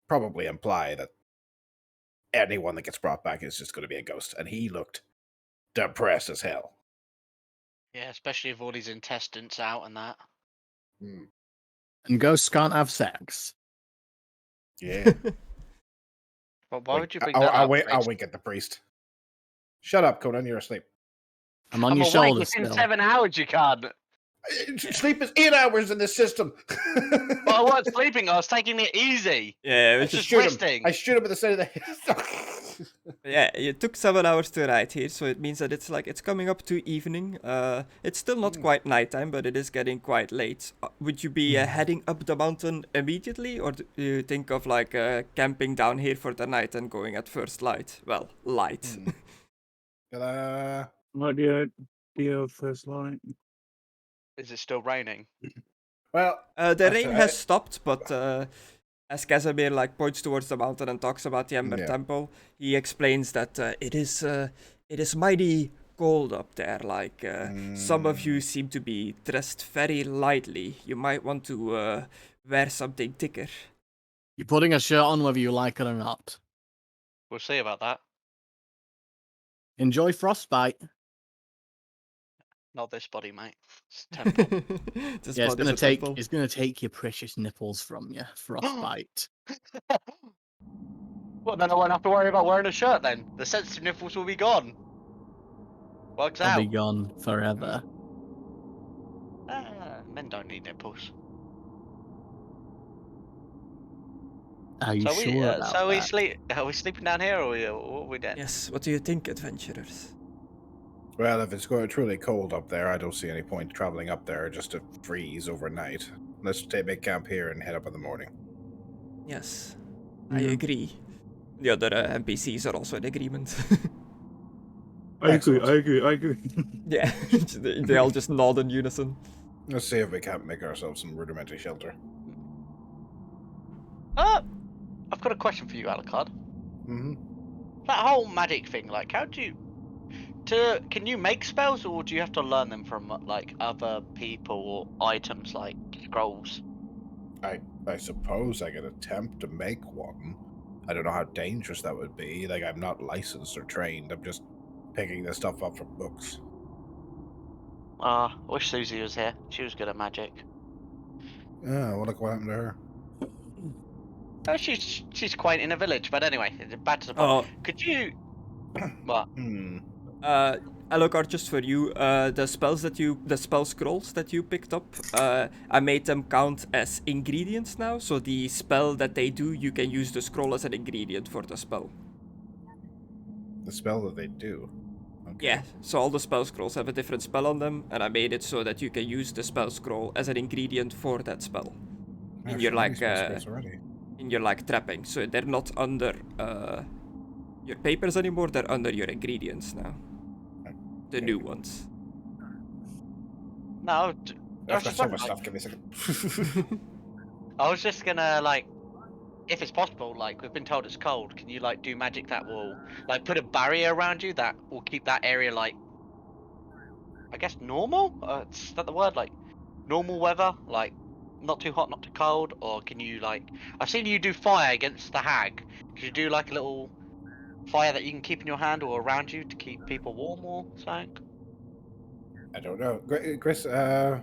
probably imply that anyone that gets brought back is just going to be a ghost. And he looked depressed as hell.
Yeah, especially with all his intestines out and that.
And ghosts can't have sex.
Yeah.
But why
Wait,
would you bring
I'll,
that
I'll
up?
wait. I'll
Grace?
wink at the priest. Shut up, Conan. You're asleep.
I'm on
I'm
your
awake.
shoulders
It's in
still.
7 hours. You can't.
Sleep is 8 hours in this system.
But I wasn't sleeping. I was taking it easy.
Yeah,
I
which
was
is
just resting.
I shoot him at the side of the head.
yeah, it took 7 hours to ride here, so it means that it's coming up to evening. It's still not quite nighttime, but it is getting quite late. Would you be heading up the mountain immediately, or do you think of camping down here for the night and going at first light? Well, light.
Might be the first light.
Is it still raining?
Well,
The rain has stopped, but as Casimir points towards the mountain and talks about the Ember Temple, he explains that it is mighty cold up there. Some of you seem to be dressed very lightly. You might want to wear something thicker.
You're putting a shirt on whether you like it or not.
We'll see about that.
Enjoy frostbite.
Not this body, mate. It's temple.
It's gonna take your precious nipples from you. Frostbite.
Well, then I won't have to worry about wearing a shirt then. The sensitive nipples will be gone. Works
I'll
out.
be gone forever.
Men don't need nipples.
Are you sure about
so
that?
are we sleeping down here, or what are we doing?
Yes, what do you think, adventurers?
Well, if it's going truly cold up there, I don't see any point traveling up there just to freeze overnight. Let's make camp here and head up in the morning.
Yes, I agree. The other NPCs are also in agreement.
I agree.
Yeah, they all just nod in unison.
Let's see if we can't make ourselves some rudimentary shelter.
I've got a question for you, Alucard. That whole magic thing, how do you... Can you make spells, or do you have to learn them from, other people or items, like scrolls?
I suppose I could attempt to make one. I don't know how dangerous that would be. I'm not licensed or trained. I'm just picking this stuff up from books.
I wish Susie was here. She was good at magic.
Yeah, well, look what happened to her.
She's quite in a village, but anyway, back to the point. Could you... What?
Alucard, just for you, the spell scrolls that you picked up, I made them count as ingredients now, so the spell that they do, you can use the scroll as an ingredient for the spell.
The spell that they do? Okay.
Yeah, so all the spell scrolls have a different spell on them, and I made it so that you can use the spell scroll as an ingredient for that spell. In your trapping, so they're not under your papers anymore, they're under your ingredients now. The new ones.
No,
I've got so much stuff, give me a second.
I was just gonna, if it's possible, we've been told it's cold, can you, do magic that will, put a barrier around you that will keep that area, I guess normal? Is that the word? Normal weather? Not too hot, not too cold? Or can you, I've seen you do fire against the hag. Could you do, a little fire that you can keep in your hand or around you to keep people warm or something?
I don't know. Chris, I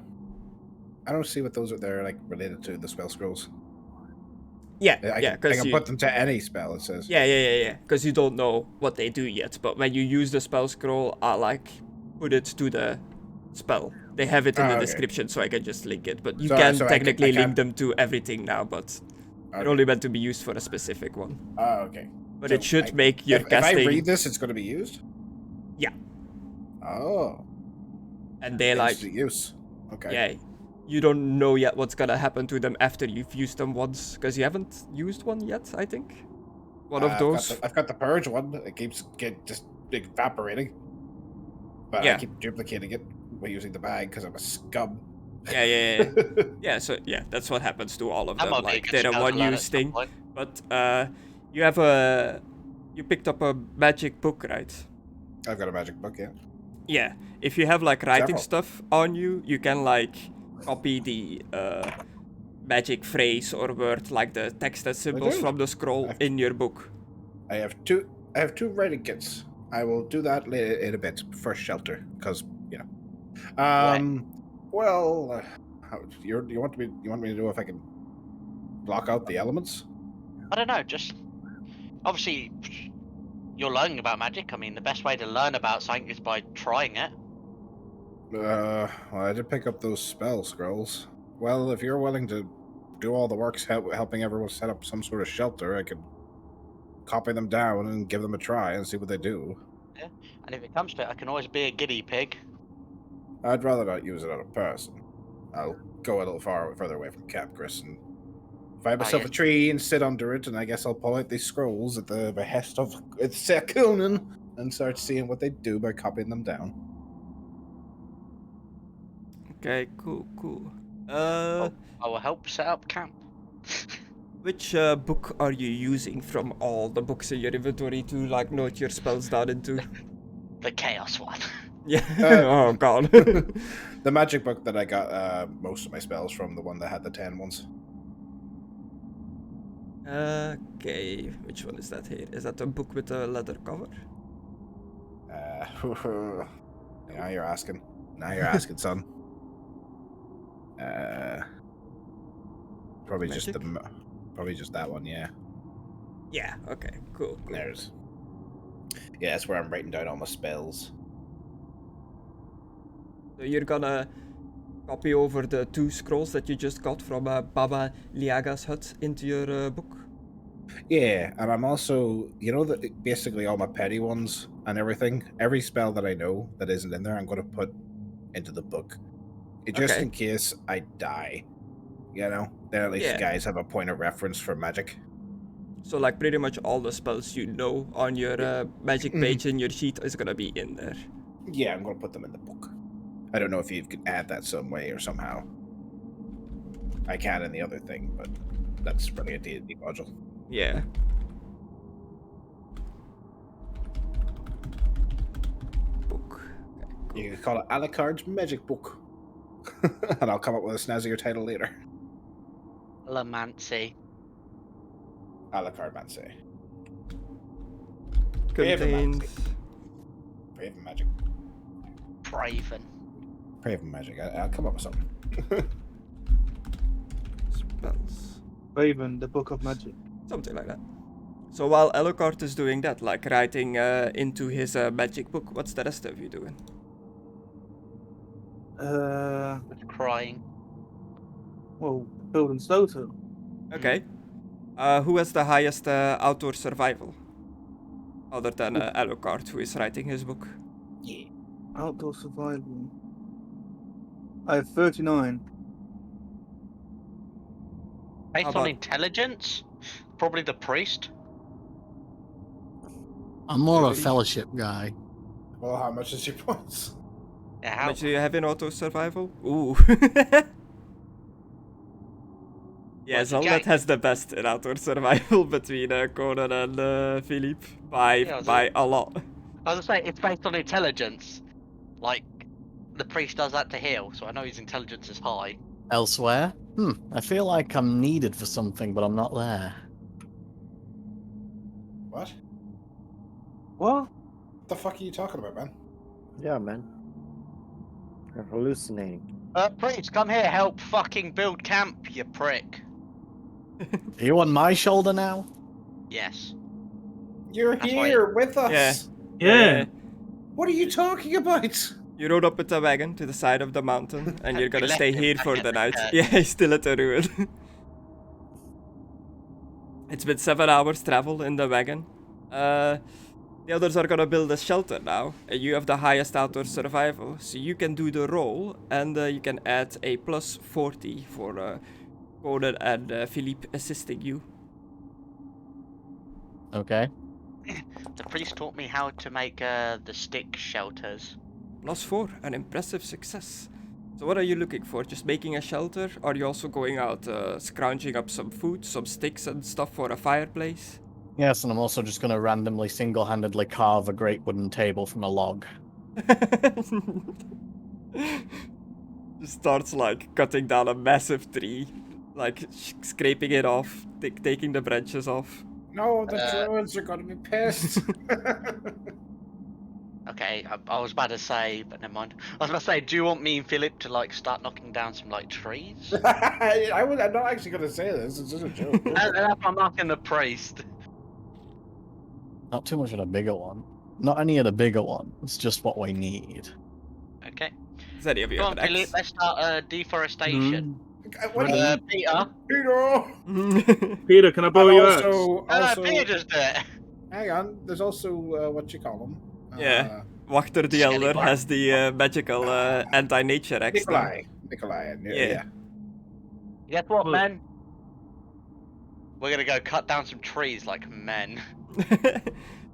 don't see what those are there, related to the spell scrolls.
Yeah,
I
yeah,
can
because
put them to any spell, it says.
yeah, because you don't know what they do yet. But when you use the spell scroll, I like put it to the spell. They have it in the
okay.
description, so I can just link it. But you
So-
can
so I
technically link
can't-
them to everything now, but they're
Okay.
only meant to be used for a specific one.
Oh, okay.
But
So
it should make your
if I
casting.
read this, it's going to be used?
Yeah.
Oh.
And they like,
Instant use. Okay.
yeah, you don't know yet what's gonna happen to them after you've used them once, because you haven't used one yet, I think. One of those.
I've got the purge one. It keeps just evaporating. But
Yeah.
I keep duplicating it by using the bag because I'm a scum.
Yeah. Yeah, so yeah, that's what happens to all of
That
them.
might be a
Like
good
they're a
spell to learn at
one-use
some
thing.
point.
But you picked up a magic book, right?
I've got a magic book, yeah.
Yeah. If you have like writing
Several.
stuff on you, you can like copy the magic phrase or word, like the text and symbols
do.
from the scroll
I've-
in your book.
I have two writing kits. I will do that later in a bit. First shelter, because you know. Well, you want me to do if I can block out the elements?
I don't know, just obviously you're learning about magic. I mean, the best way to learn about something is by trying it.
Well, I did pick up those spell scrolls. Well, if you're willing to do all the work helping everyone set up some sort of shelter, I could copy them down and give them a try and see what they do.
And if it comes to it, I can always be a guinea pig.
I'd rather not use it on a person. I'll go a little further away from Camp Chris and find myself
yeah.
a tree and sit under it, and I guess I'll pull out these scrolls at the behest of Conan and start seeing what they do by copying them down.
Okay, cool.
I will help set up camp.
Which book are you using from all the books in your inventory to like note your spells down into?
The chaos one.
Yeah.
Uh,
Oh god.
The magic book that I got most of my spells from, the one that had the 10 ones.
Okay, which one is that here? Is that the book with the leather cover?
Now you're asking. Now you're asking, son. Probably just that one, yeah.
Yeah. Okay. Cool.
There's. Yeah, that's where I'm writing down all my spells.
So you're gonna copy over the 2 scrolls that you just got from Baba Liaga's hut into your book?
Yeah, and I'm also, basically all my petty ones and everything. Every spell that I know that isn't in there, I'm going to put into the book, just
Okay.
in case I die. Then at least
Yeah.
you guys have a point of reference for magic.
So like pretty much all the spells you know on your magic page in your sheet is gonna be in there.
Yeah, I'm going to put them in the book. I don't know if you can add that some way or somehow. I can in the other thing, but that's really a D&D module.
Yeah. Book. Okay, cool.
You can call it Alucard's Magic Book. And I'll come up with a snazzier title later.
Lamancy.
Alucard Manse.
Contains.
Praven Magic.
Praven.
Praven Magic. I'll come up with something.
Spells.
Raven, the Book of Magic.
Something like that. So while Alucard is doing that, like writing into his magic book, what's the rest of you doing?
Just crying.
Well, building Stoto.
Okay. Who has the highest outdoor survival? Other than Alucard, who is writing his book.
Yeah.
Outdoor survival. I have 39.
Based
How
on
about-
intelligence? Probably the priest.
I'm more a
Really?
fellowship guy.
Well, how much is your points?
Yeah,
How
how?
much do you have in auto survival? Ooh. Yeah,
Well,
Zaldet has the best in outdoor survival between Conan and Philippe
Yeah,
by a lot.
I was gonna say, it's based on intelligence. Like, the priest does that to heal, so I know his intelligence is high.
Elsewhere? I feel like I'm needed for something, but I'm not there.
What?
What?
What the fuck are you talking about, man?
Yeah, man. You're hallucinating.
Priest, come here, help fucking build camp, you prick.
Are you on my shoulder now?
Yes.
You're
That's why-
here with us.
Yeah.
What are you talking about?
You rode up with the wagon to the side of the mountain, and you're gonna
left
stay
him
here
back
for
at
the
the
night.
cat.
Yeah, he's still at the ruin. It's been 7 hours travel in the wagon. The others are gonna build a shelter now. You have the highest outdoor survival, so you can do the roll, and you can add a plus 40 for Conna and Philippe assisting you.
Okay.
The priest taught me how to make the stick shelters.
Plus 4, an impressive success. So what are you looking for? Just making a shelter? Are you also going out scrounging up some food, some sticks and stuff for a fireplace?
Yes, and I'm also just going to randomly single-handedly carve a great wooden table from a log.
Just starts like cutting down a massive tree, like scraping it off, taking the branches off.
No, the druids are going to be pissed.
Okay, I was about to say, but never mind. I was about to say, do you want me and Philip to like start knocking down some like trees?
I'm not actually going to say this. It's just a joke.
That's I'm asking the priest.
Not too much of a bigger one. Not any of the bigger ones, just what we need.
Okay.
Does any of you
Come
have
on,
an
Philip.
axe?
Let's start deforestation.
What
Peter.
Peter!
Peter, can I borrow your axe?
Also,
Peter just do it.
hang on. There's also what you call them.
Yeah. Wachter the Elder
Skelly
has the magical anti-nature axe. now.
Nikolai.
Yeah.
Guess what,
Well-
men? We're gonna go cut down some trees like men.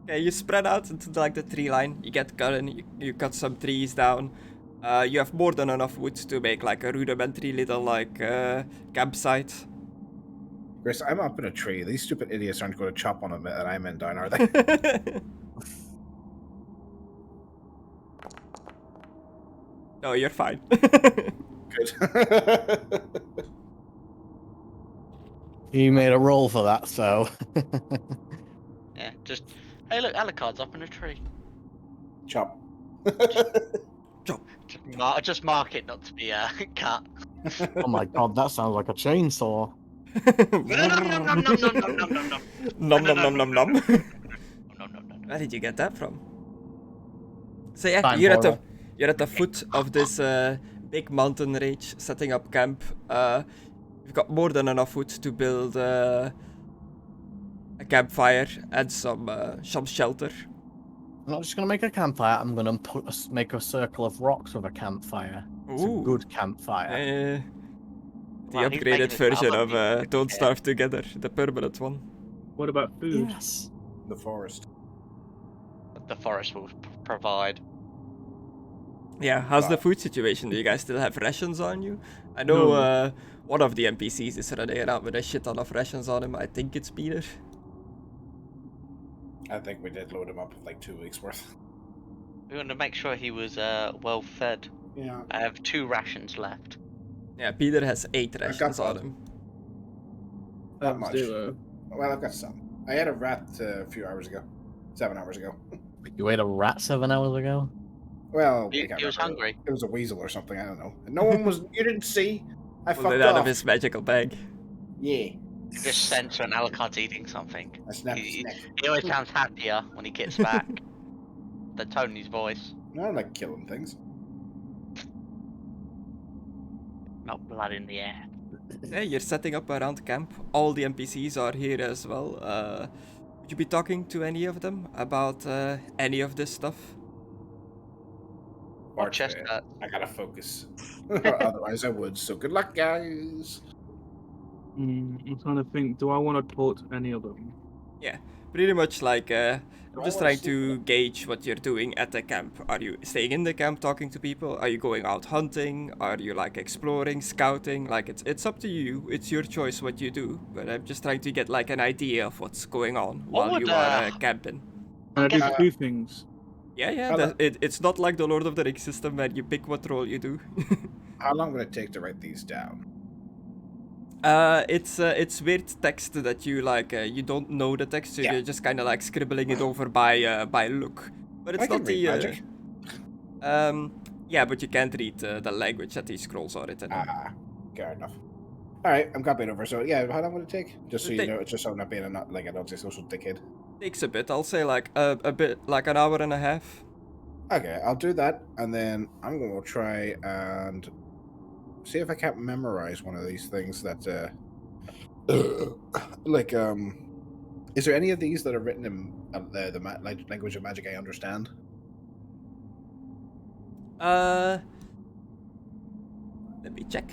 Okay, you spread out into like the tree line. You get going, you cut some trees down. You have more than enough wood to make like a rudimentary little like campsite.
Chris, I'm up in a tree. These stupid idiots aren't going to chop on a bit that I'm in down, are they?
No, you're fine.
Good.
You made a roll for that, so...
Yeah, just hey, look, Alucard's up in a tree.
Chop.
Just mark it not to be cut.
Oh my god, that sounds like a chainsaw.
Nom nom nom nom nom.
No.
Where did you get that from? So yeah,
Time
you're
portal.
at the foot of this big mountain range, setting up camp. You've got more than enough wood to build a campfire and some shelter.
I'm not just gonna make a campfire, I'm gonna make a circle of rocks with a campfire. It's a
Ooh.
good campfire.
The
Wow, he's making
upgraded
it
version
sound
of
like
Don't
yeah.
Starve Together, the permanent one.
What about food?
Yes.
The forest.
The forest will provide.
Yeah, how's the
Wow.
food situation? Do you guys still have rations on you? I know
No.
one of the NPCs is running around with a shit ton of rations on him. I think it's Peter.
I think we did load him up with like 2 weeks worth.
We want to make sure he was well fed.
Yeah.
I have 2 rations left.
Yeah, Peter has 8 rations on
that.
him.
Not much.
0.
Well, I've got some. I had a rat a few hours ago. 7 hours ago.
You ate a rat 7 hours ago?
Well,
He
I can't
was
remember.
hungry.
It was a weasel or something. I don't know. And no one was. You didn't see. I
Pulled
fucked
it out
off.
of his magical bag.
Yeah.
You just sense when Alucard's eating something.
I snapped his
He,
neck.
he always sounds happier when he gets back. The tone in his voice.
I don't like killing things.
Not blood in the air.
Yeah, you're setting up around camp. All the NPCs are here as well. Would you be talking to any of them about any of this stuff?
Bart,
Chestnut.
I gotta focus. Otherwise, I would. So good luck, guys.
I'm trying to think. Do I want to talk to any of them?
Pretty much like, I'm
I
just
wanna
trying
see
to gauge what you're doing at the camp. Are you staying in the camp talking to people? Are you going out hunting? Are you like exploring, scouting? Like it's up to you. It's your choice what you do. But I'm just trying to get like an idea of what's going on while
would,
you are camping.
Can I do
guessing-
2 things?
Yeah,
Hello.
it's not like the Lord of the Rings system where you pick what role you do.
How long would it take to write these down?
It's weird text that you like. You don't know the text, so
Yeah.
you're just kind of like scribbling it over by look. But it's
I can
not
read
the.
magic.
Yeah, but you can't read the language that these scrolls are written in.
Fair enough. All right, I'm copying over. So yeah, how long would it take? Just so you
Take-
know, just so I'm not being an antisocial dickhead.
Takes a bit. I'll say like a bit, like an hour and a half.
Okay, I'll do that, and then I'm going to try and see if I can't memorize one of these things that, like, is there any of these that are written in the language of magic I understand?
Let me check.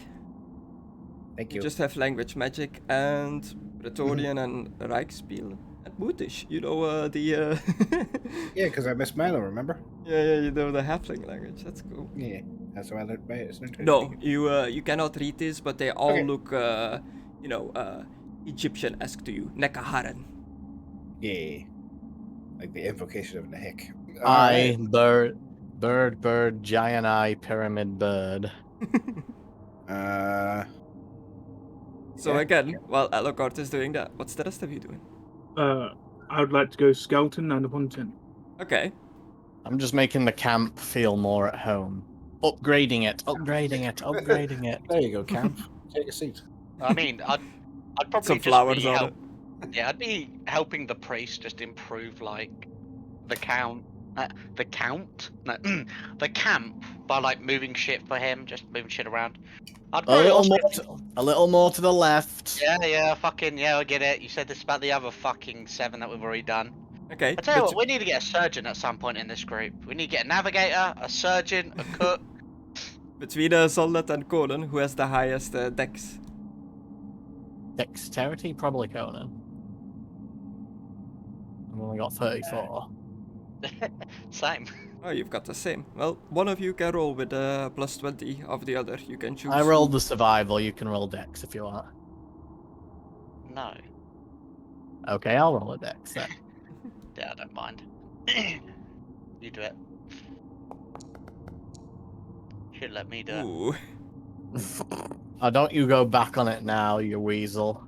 Thank
You
you.
just have language magic and Praetorian and Reichspiel and Mutish. You know the
Yeah, because I missed Milo, remember?
yeah, you know the halfling language. That's cool.
Yeah, that's how I learned it.
No, you cannot read this, but they all
Okay.
look Egyptian-esque to you. Nekaharen.
Yeah, like the invocation of Nahik.
Eye, bird, giant eye, pyramid bird.
So
Yeah.
again, while Alucard is doing that, what's the rest of you doing?
I would like to go scouting and hunting.
Okay.
I'm just making the camp feel more at home. Upgrading it.
There you go, Camp. Take a seat.
I mean, I'd probably
Some
just
flowers
be
on
help. Yeah, I'd be helping the priest just improve like the count, no, the camp by like moving shit for him, just moving shit around. I'd
A
probably
little
also,
more. A little more to the left.
yeah, fucking yeah, I get it. You said this about the other fucking 7 that we've already done.
Okay.
I tell you
but
what, we need to get a surgeon at some point in this group. We need to get a navigator, a surgeon, a cook.
between Solnet and Conan, who has the highest dex?
Dexterity, probably Conan. I've only got 34.
Same.
Oh, you've got the same. Well, one of you can roll with plus 20 of the other. You can choose.
I rolled the survival. You can roll Dex if you want.
No.
Okay, I'll roll a Dex then.
Yeah, I don't mind. You do it. Should let me do it.
Ooh.
Oh, don't you go back on it now, you weasel.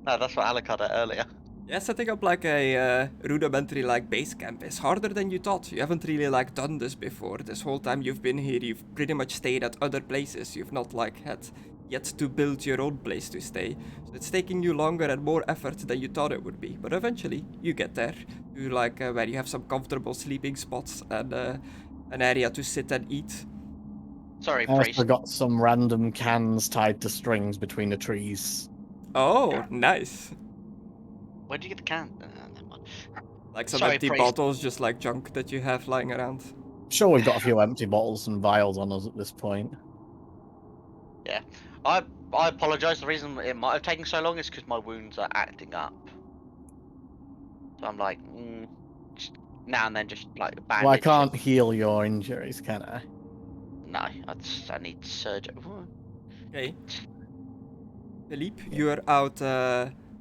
No, that's what Alucard did earlier.
Yeah, setting up like a rudimentary like base camp is harder than you thought. You haven't really like done this before. This whole time you've been here, you've pretty much stayed at other places. You've not like had yet to build your own place to stay. So it's taking you longer and more effort than you thought it would be. But eventually you get there to like where you have some comfortable sleeping spots and an area to sit and eat.
Sorry,
I
priest.
also got some random cans tied to strings between the trees.
Oh, nice.
Where'd you get the can? Never mind.
Like some
Sorry,
empty
priest.
bottles, just like junk that you have lying around.
Sure, we've got a few empty bottles and vials on us at this point.
Yeah. I apologise. The reason it might have taken so long is because my wounds are acting up. So I'm like, just now and then just like bandage.
Well, I can't heal your injuries, can I?
No, I need surgery.
Okay. Philippe, you're out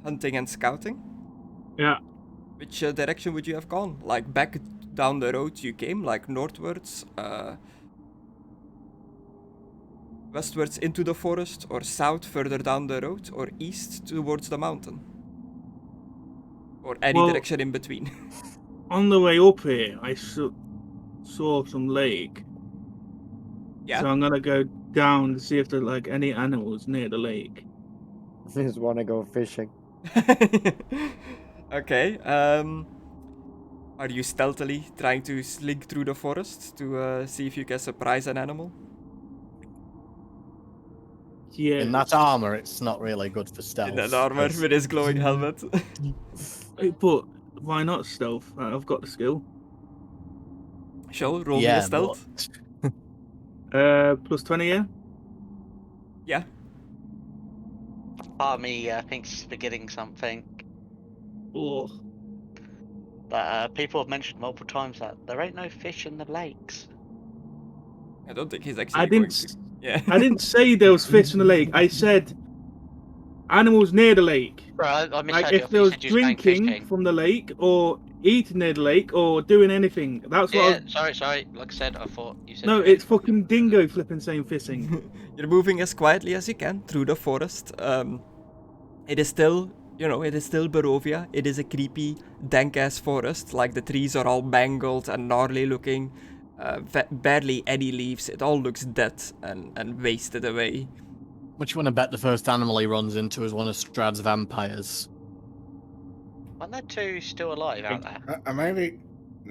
hunting and scouting.
Yeah.
Which direction would you have gone? Like back down the road you came, like northwards, westwards into the forest, or south further down the road, or east towards the mountain? Or any
Well-
direction in between?
On the way up here, I saw some lake.
Yeah.
So I'm gonna go down to see if there's like any animals near the lake.
Just want to go fishing.
Okay, are you stealthily trying to slink through the forest to see if you can surprise an animal?
Yeah.
In that armor, it's not really good for stealth.
In that armor
'cause-
with his glowing helmet.
But why not stealth? I've got the skill.
Sure, roll me
Yeah,
a stealth.
Plus 20, yeah?
Yeah.
Part of me thinks he's forgetting something.
Oh.
But people have mentioned multiple times that there ain't no fish in the lakes.
I don't think he's actually
I
going
didn't.
to. Yeah.
I didn't say there was fish in the lake. I said animals near the lake.
Bro, I misheard
Like
you. I
if
thought
there
you
was
said you was going
drinking
fishing.
from the lake, or eating near the lake, or doing anything. That's what.
Yeah,
I was...
sorry. Like I said, I thought you said.
No,
fishing.
it's fucking dingo flipping saying fishing.
You're moving as quietly as you can through the forest. It is still, it is still Barovia. It is a creepy, dank-ass forest. Like the trees are all mangled and gnarly looking. Barely any leaves. It all looks dead and wasted away.
Which one I bet the first animal he runs into is one of Strahd's vampires.
Aren't there two still alive out there?
I maybe.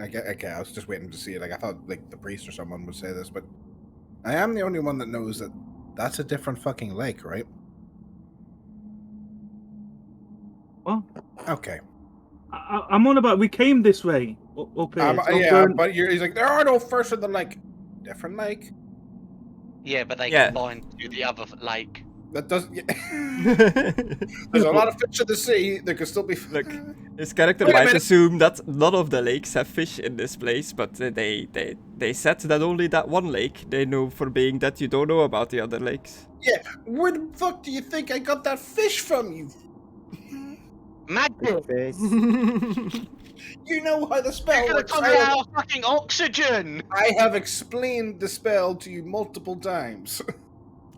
Okay, I was just waiting to see it. Like I thought, like the priest or someone would say this, but I am the only one that knows that that's a different fucking lake, right?
What?
Okay.
I'm on about. We came this way up here. so
Yeah,
going-
but he's like, there are no fish in the lake. Different lake.
Yeah, but they
Yeah.
combine to the other lake.
That doesn't. There's a lot of fish in the sea. There could still be.
Look, his character
Wait a
might
minute.
assume that none of the lakes have fish in this place, but they said that only that one lake they know for being that you don't know about the other lakes.
Yeah, where the fuck do you think I got that fish from? You.
Magic!
Face.
You know how the spell
You're gonna
works.
come out of fucking oxygen!
I have explained the spell to you multiple times.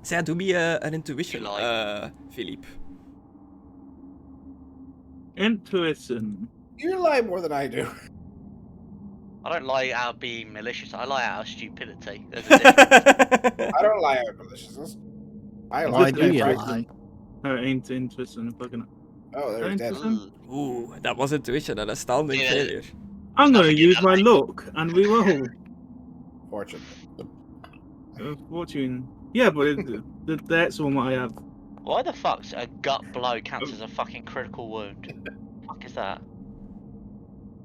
So yeah, do me an intuition,
You lie.
Philippe.
Intuition.
You lie more than I do.
I don't lie out of being malicious, I lie out of stupidity. There's a difference.
I don't lie out of maliciousness. I
Why
lie.
do you
right?
lie?
Oh, ain't interesting. Fucking.
Oh, there's dead.
Interesting.
Ooh, that was intuition, an astounding
Yeah.
failure.
I'm gonna
Nothing
use
in
my
that
luck and reroll.
Fortune.
Fortune. Yeah, but that's the one I have.
Why the fuck's a gut blow counts as a fucking critical wound? Fuck is that?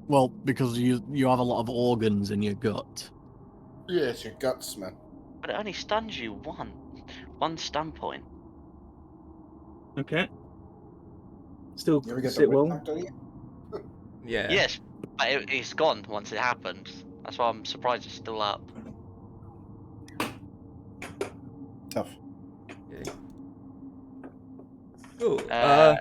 Well, because you have a lot of organs in your gut.
Yes, your guts, man.
But it only stuns you one stun point.
Okay. Still
You ever get the
sit
wind
well.
knocked out of you?
Yeah.
Yes, but it's gone once it happens. That's why I'm surprised it's still up.
Tough.
Okay. Cool.
No,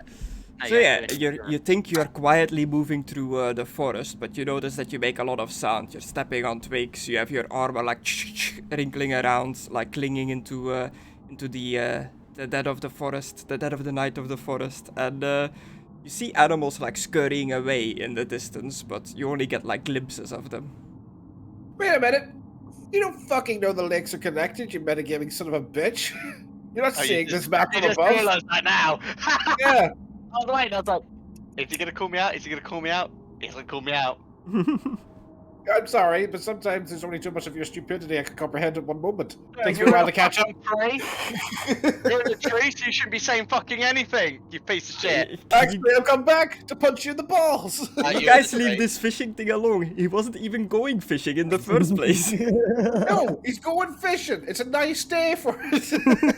So yeah,
finish.
you think you're quietly moving through the forest, but you notice that you make a lot of sound. You're stepping on twigs. You have your armor like wrinkling around, like clinging into the dead of the forest, the dead of the night of the forest, and you see animals like scurrying away in the distance, but you only get like glimpses of them.
Wait a minute. You don't fucking know the lakes are connected, you metagaming son of a bitch. You're not
Oh, you
seeing
just-
this map
You
from
just
above.
realised that now!
Yeah.
I was waiting, I was like, is he gonna call me out? Is he gonna call me out? He's gonna call me out.
I'm sorry, but sometimes there's only too much of your stupidity I can comprehend at one moment. Takes me
You're
a while
in
to catch up.
fucking tree. You're in a tree, so you shouldn't be saying fucking anything, you piece of shit.
Actually, I'll come back to punch you in the balls.
You guys leave this fishing thing alone. He wasn't even going fishing in the first place.
No, he's going fishing. It's a nice day for it.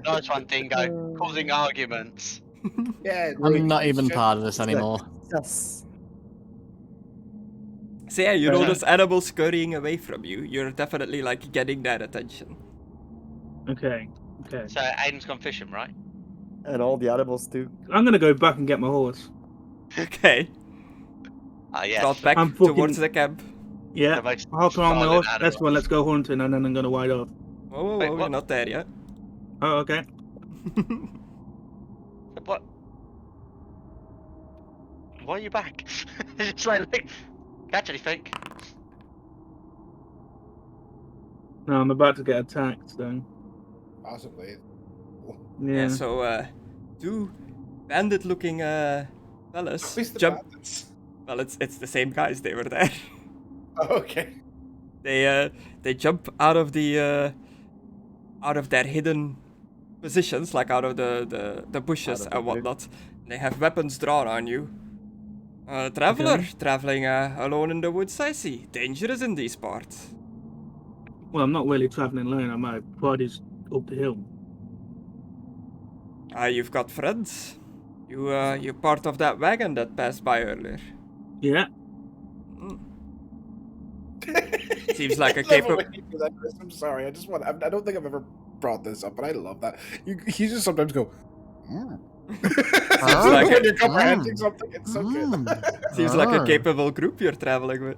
Nice one, Dingo. Causing arguments.
Yeah,
I'm not even part of this anymore.
Yes.
So yeah, you notice animals scurrying away from you. You're definitely like getting their attention.
Okay. Okay.
So Aidan's gone fishing, right?
And all the animals too.
I'm gonna go back and get my horse.
Okay.
Yes.
Trot back
I'm fucking-
towards the camp.
Yeah.
The most
I'll hop on my
violent
horse. That's one. Let's go hunting, and then I'm gonna ride off.
Whoa, whoa,
Wait,
whoa,
what?
you're not there yet.
Oh, okay.
What? Why are you back? It's like, look, catch anything?
No, I'm about to get attacked. Then.
Possibly.
Yeah.
So, two bandit-looking fellas
Who's the
jump.
bandits?
Well, it's the same guys. They were there.
Oh, okay.
They jump out of the out of their hidden positions, like out of the bushes
Out of the
and whatnot. They have weapons drawn on you. Traveler
Okay.
traveling alone in the woods. I see. Dangerous in these parts.
Well, I'm not really traveling alone. My party's up the hill.
You've got friends. You're part of that wagon that passed by earlier.
Yeah.
Seems like a
I love it
capable.
when you do that, Chris. I'm sorry. I don't think I've ever brought this up, but I love that. You just sometimes go. Mm.
like
when
a-
you're comprehending something, it's so good.
Seems like a
Ah.
capable group you're traveling with.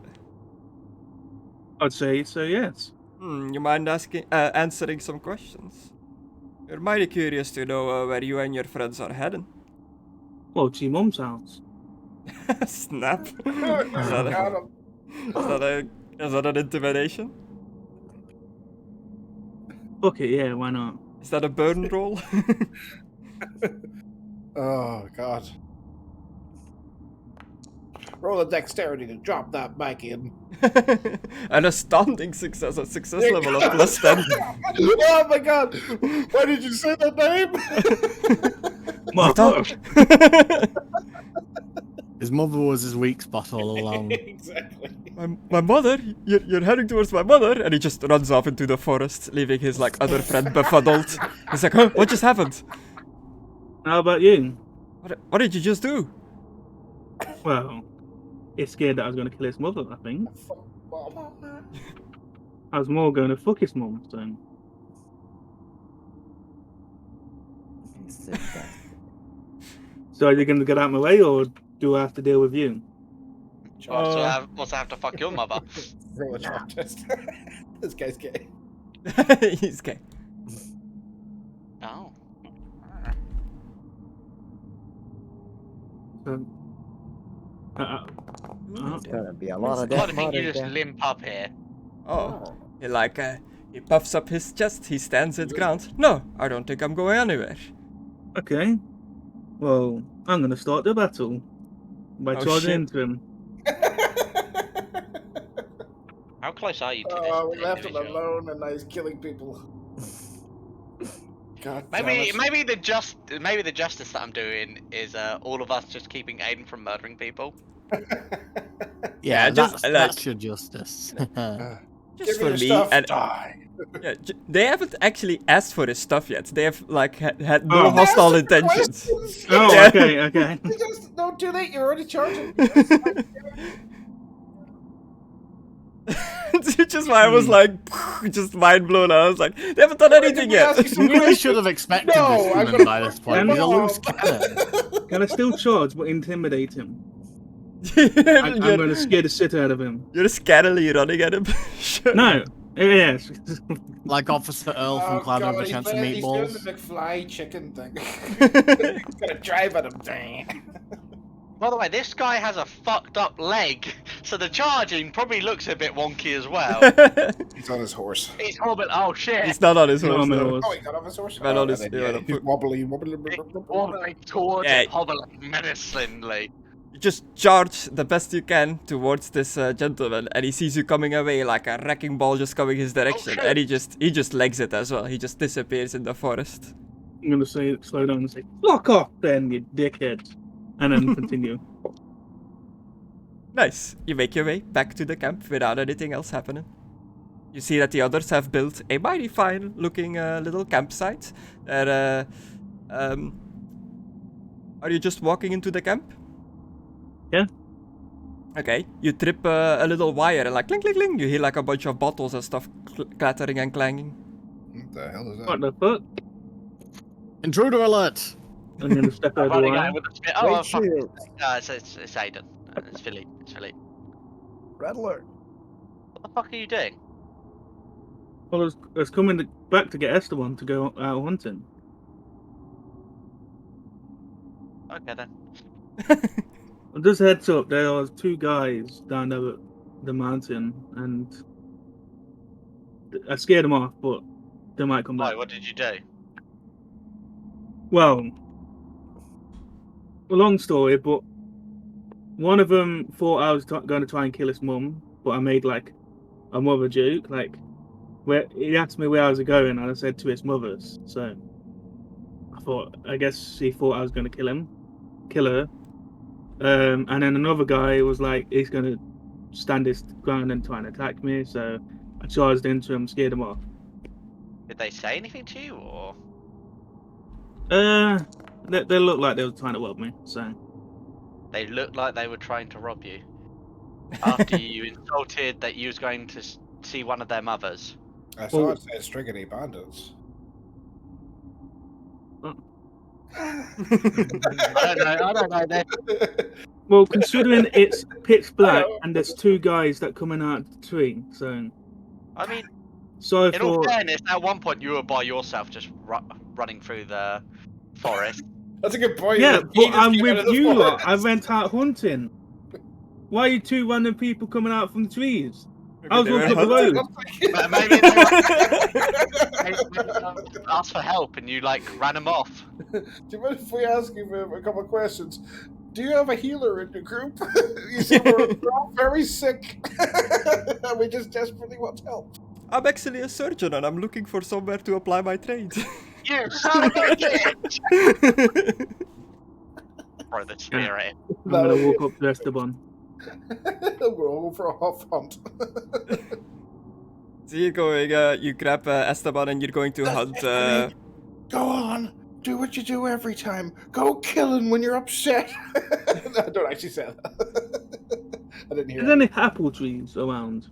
I'd say so. Yes.
You mind answering some questions? We're mighty curious to know where you and your friends are heading.
Well, to your mum's house.
Snap.
Got him.
Is that an intimidation?
Fuck it. Yeah. Why not?
Is that a burn roll?
Oh God. Roll a dexterity to drop that back in.
An astounding success, a success level of +10.
Oh my God! Why did you say that name?
Mother.
His mother was his weak spot all along.
Exactly.
my mother? You're heading towards my mother? And he just runs off into the forest, leaving his like other friend befuddled. He's like, huh? What just happened?
How about you?
What did you just do?
Well, he's scared that I was going to kill his mother, I think. I was more going to fuck his mum, so. So are you going to get out of my way, or do I have to deal with you?
Also, I have to fuck your mother.
Roll a charm test. This guy's gay.
He's gay.
Oh.
It's gonna be a lot of
Why
death.
do you think you
modded
just
there.
limp up here?
Oh. He puffs up his chest, he stands his ground. No, I don't think I'm going anywhere.
Okay. Well, I'm going to start the battle by
Oh,
charging
shit.
into him.
How close are you to this?
Oh, we left him
individual?
alone and now he's killing people. God damn
Maybe
it.
the justice that I'm doing is all of us just keeping Aidan from murdering people.
Yeah,
just,
that's your justice.
Just
Give
for
me
me,
your stuff,
and
die.
yeah, they haven't actually asked for his stuff yet. They have like had no
Oh.
hostile
Ask the
intentions.
questions.
Oh,
Yeah.
okay.
You just, no, too late. You're already charging.
Which is why I was like, just mind blown. I was like, they haven't done anything
Did we ask
yet.
you some
You really
questions?
should have expected
No,
this
I'm
from him
gonna
by this point.
fuck
He's a
him
loose
up.
cannon.
Can I still charge but intimidate him?
you're,
I'm going to scare the shit out of him.
you're scarily running at him. Sure.
No. Yes.
Like Officer Earl from Cloud
God,
Over
he's
Chance of
doing- he's doing
Meatballs.
the McFly chicken thing. He's gonna drive at him.
By the way, this guy has a fucked up leg, so the charging probably looks a bit wonky as well.
He's on his horse.
He's horrible. Oh shit!
He's not on his
Not
horse
on my
though.
horse.
Oh, he got off his horse?
Man on
Oh,
his-
and
yeah,
then,
on a
he's
foot.
wobbly.
Wobbling towards
Yeah.
him, hobbling menacingly.
You just charge the best you can towards this gentleman, and he sees you coming away like a wrecking ball just coming his direction,
shit.
and he just legs it as well. He just disappears in the forest.
I'm going to say, slow down and say, fuck off then, you dickhead. And then continue.
Nice. You make your way back to the camp without anything else happening. You see that the others have built a mighty fine looking little campsite. Are you just walking into the camp?
Yeah.
Okay. You trip a little wire and like clink clink clink. You hear like a bunch of bottles and stuff clattering and clanging.
What the hell is
What
that?
the fuck?
Intruder alert!
I'm going to step
I'm
over the
running
wire.
out with the spit. Oh,
Great
fuck.
shield.
It's Aidan. It's Philippe. It's Philippe.
Red alert.
What the fuck are you doing?
Well, I was coming back to get Esteban to go out hunting.
Okay then.
Just heads up, there are two guys down there at the mountain, and I scared them off, but they might come back.
Why? What did you do?
Well, long story, but one of them thought I was going to try and kill his mum, but I made like a mother joke. Like, where he asked me where I was going, and I said to his mother's. So I guess he thought I was going to kill her. And then another guy was like, he's going to stand his ground and try and attack me. So I charged into him, scared him off.
Did they say anything to you, or
They looked like they were trying to rob me. So
they looked like they were trying to rob you after you insulted that you was going to see one of their mothers?
I saw
Well-
it says Striggity Bandits.
I don't know.
well, considering it's pitch black and there's two guys that coming out of the tree, so
I mean,
so I
in all
thought.
fairness, at one point you were by yourself, just running through the forest.
That's a good point.
Yeah,
He
but
just
I'm
came out
with
of the
you lot.
forest.
I went out hunting. Why are you two random people coming out from the trees? I was
they were
walking up the
hunting.
road.
But maybe they asked for help and you like ran them off.
Do you mind if we ask you a couple of questions? Do you have a healer in the group? You see, we're all very sick. We just desperately want help.
I'm actually a surgeon and I'm looking for somewhere to apply my trade.
You son of a bitch! Throw the spear at him.
I'm gonna walk up to Esteban.
We're all for a hot front.
So you're going, you grab Esteban and you're going to hunt.
Go on. Do what you do every time. Go killing when you're upset. No, I don't actually say that. I didn't hear
Is
that.
there any apple trees around?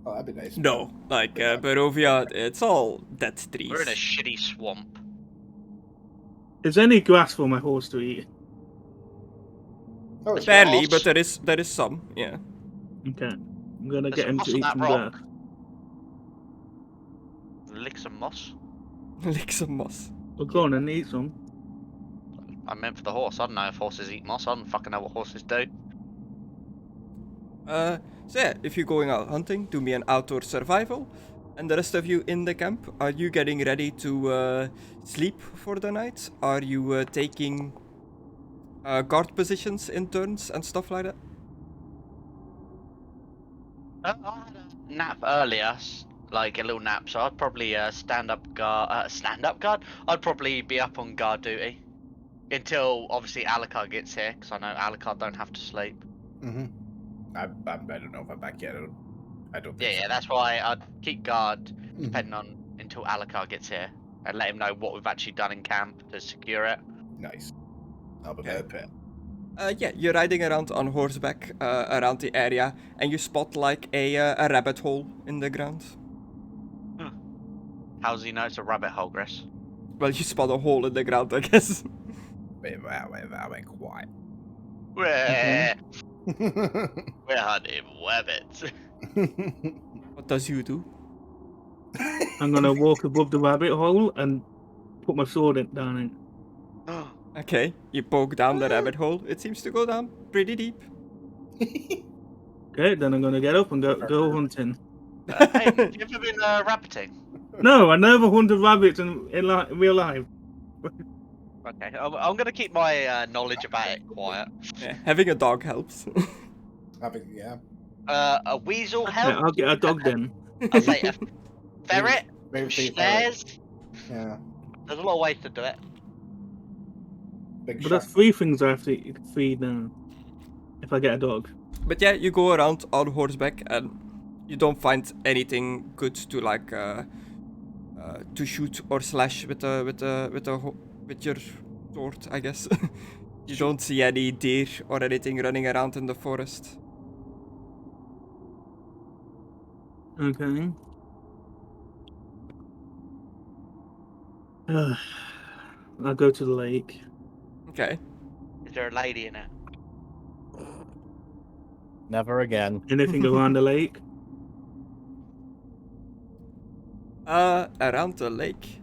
Oh, that'd be nice.
No, like Barovia, it's all dead trees.
We're in a shitty swamp.
Is there any grass for my horse to eat?
Oh, it's
Barely,
Moss.
but there is some. Yeah.
Okay. I'm gonna
There's
get him
moss
to
on
eat
that
some
rock.
grass.
Lick some moss.
Lick some moss.
Well, go on and eat some.
I meant for the horse. I don't know if horses eat moss. I don't fucking know what horses do.
So yeah, if you're going out hunting, do me an outdoor survival. And the rest of you in the camp, are you getting ready to sleep for the night? Are you taking guard positions in turns and stuff like that?
I had a nap earlier, like a little nap. So I'd probably stand up guard. I'd probably be up on guard duty until obviously Alucard gets here, because I know Alucard don't have to sleep.
Mm-hmm. I don't know if I'm back yet. I don't think
Yeah,
so.
that's why I'd keep guard
Mhm.
depending on until Alucard gets here and let him know what we've actually done in camp to secure it.
Nice. I'll be
Okay.
very pet.
Yeah, you're riding around on horseback around the area, and you spot like a rabbit hole in the ground.
How does he know it's a rabbit hole, Chris?
Well, you spot a hole in the ground, I guess.
Wait, quiet.
We're hunting rabbits.
What does you do?
I'm gonna walk above the rabbit hole and put my sword down in.
Okay, you poke down the rabbit hole. It seems to go down pretty deep.
Okay, then I'm gonna get up and go hunting.
Hey, have you ever been rabbiting?
No, I never hunted rabbits in real life.
Okay, I'm gonna keep my knowledge about it quiet.
Yeah, having a dog helps.
Yeah.
A weasel
Yeah,
help.
I'll get a dog then.
I'll say a ferret,
Maybe see a ferret.
snares.
Yeah.
There's a lot of ways to do it.
Big
But that's
shark.
3 things I have to feed now. If I get a dog.
But yeah, you go around on horseback and you don't find anything good to like to shoot or slash with your sword, I guess. You don't see any deer or anything running around in the forest.
Okay. I'll go to the lake.
Okay.
Is there a lady in it?
Never again.
Anything around the lake?
Around the lake.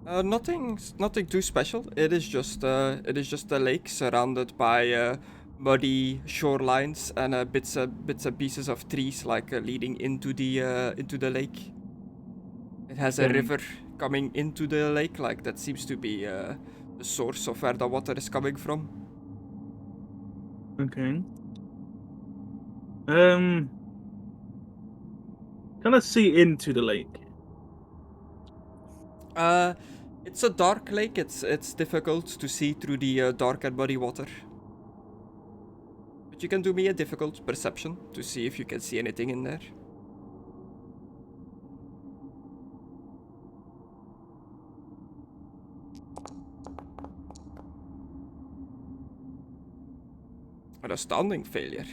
Nothing too special. It is just a lake surrounded by muddy shorelines and bits and pieces of trees like leading into the lake. It has a
Okay.
river coming into the lake, like that seems to be the source of where the water is coming from.
Okay. Can I see into the lake?
It's a dark lake. It's difficult to see through the dark and muddy water. But you can do me a difficult perception to see if you can see anything in there. An astounding failure.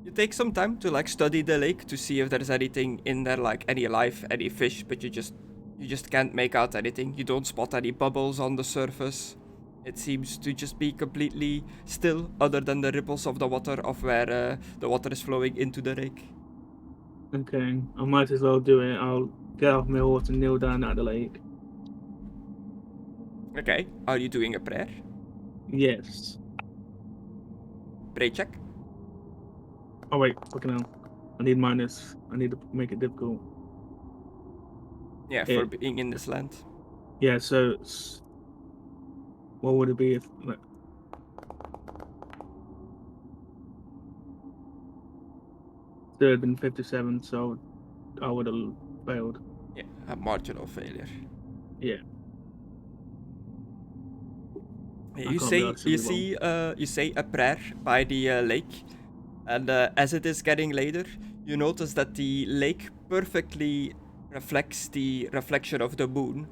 You take some time to like study the lake to see if there's anything in there, like any life, any fish, but you just can't make out anything. You don't spot any bubbles on the surface. It seems to just be completely still, other than the ripples of the water of where the water is flowing into the lake.
Okay, I might as well do it. I'll get off my horse and kneel down at the lake.
Okay, are you doing a prayer?
Yes.
Brave check.
Oh wait, fucking hell. I need minus. I need to make it difficult.
Yeah, for being in this land.
Yeah, so what would it be if like, third and 57? So I would have failed.
Yeah, a marginal failure.
Yeah.
You
can't
say
be asked to be
you say a prayer by the lake, and as it is getting later, you notice that the lake perfectly reflects the reflection of the moon.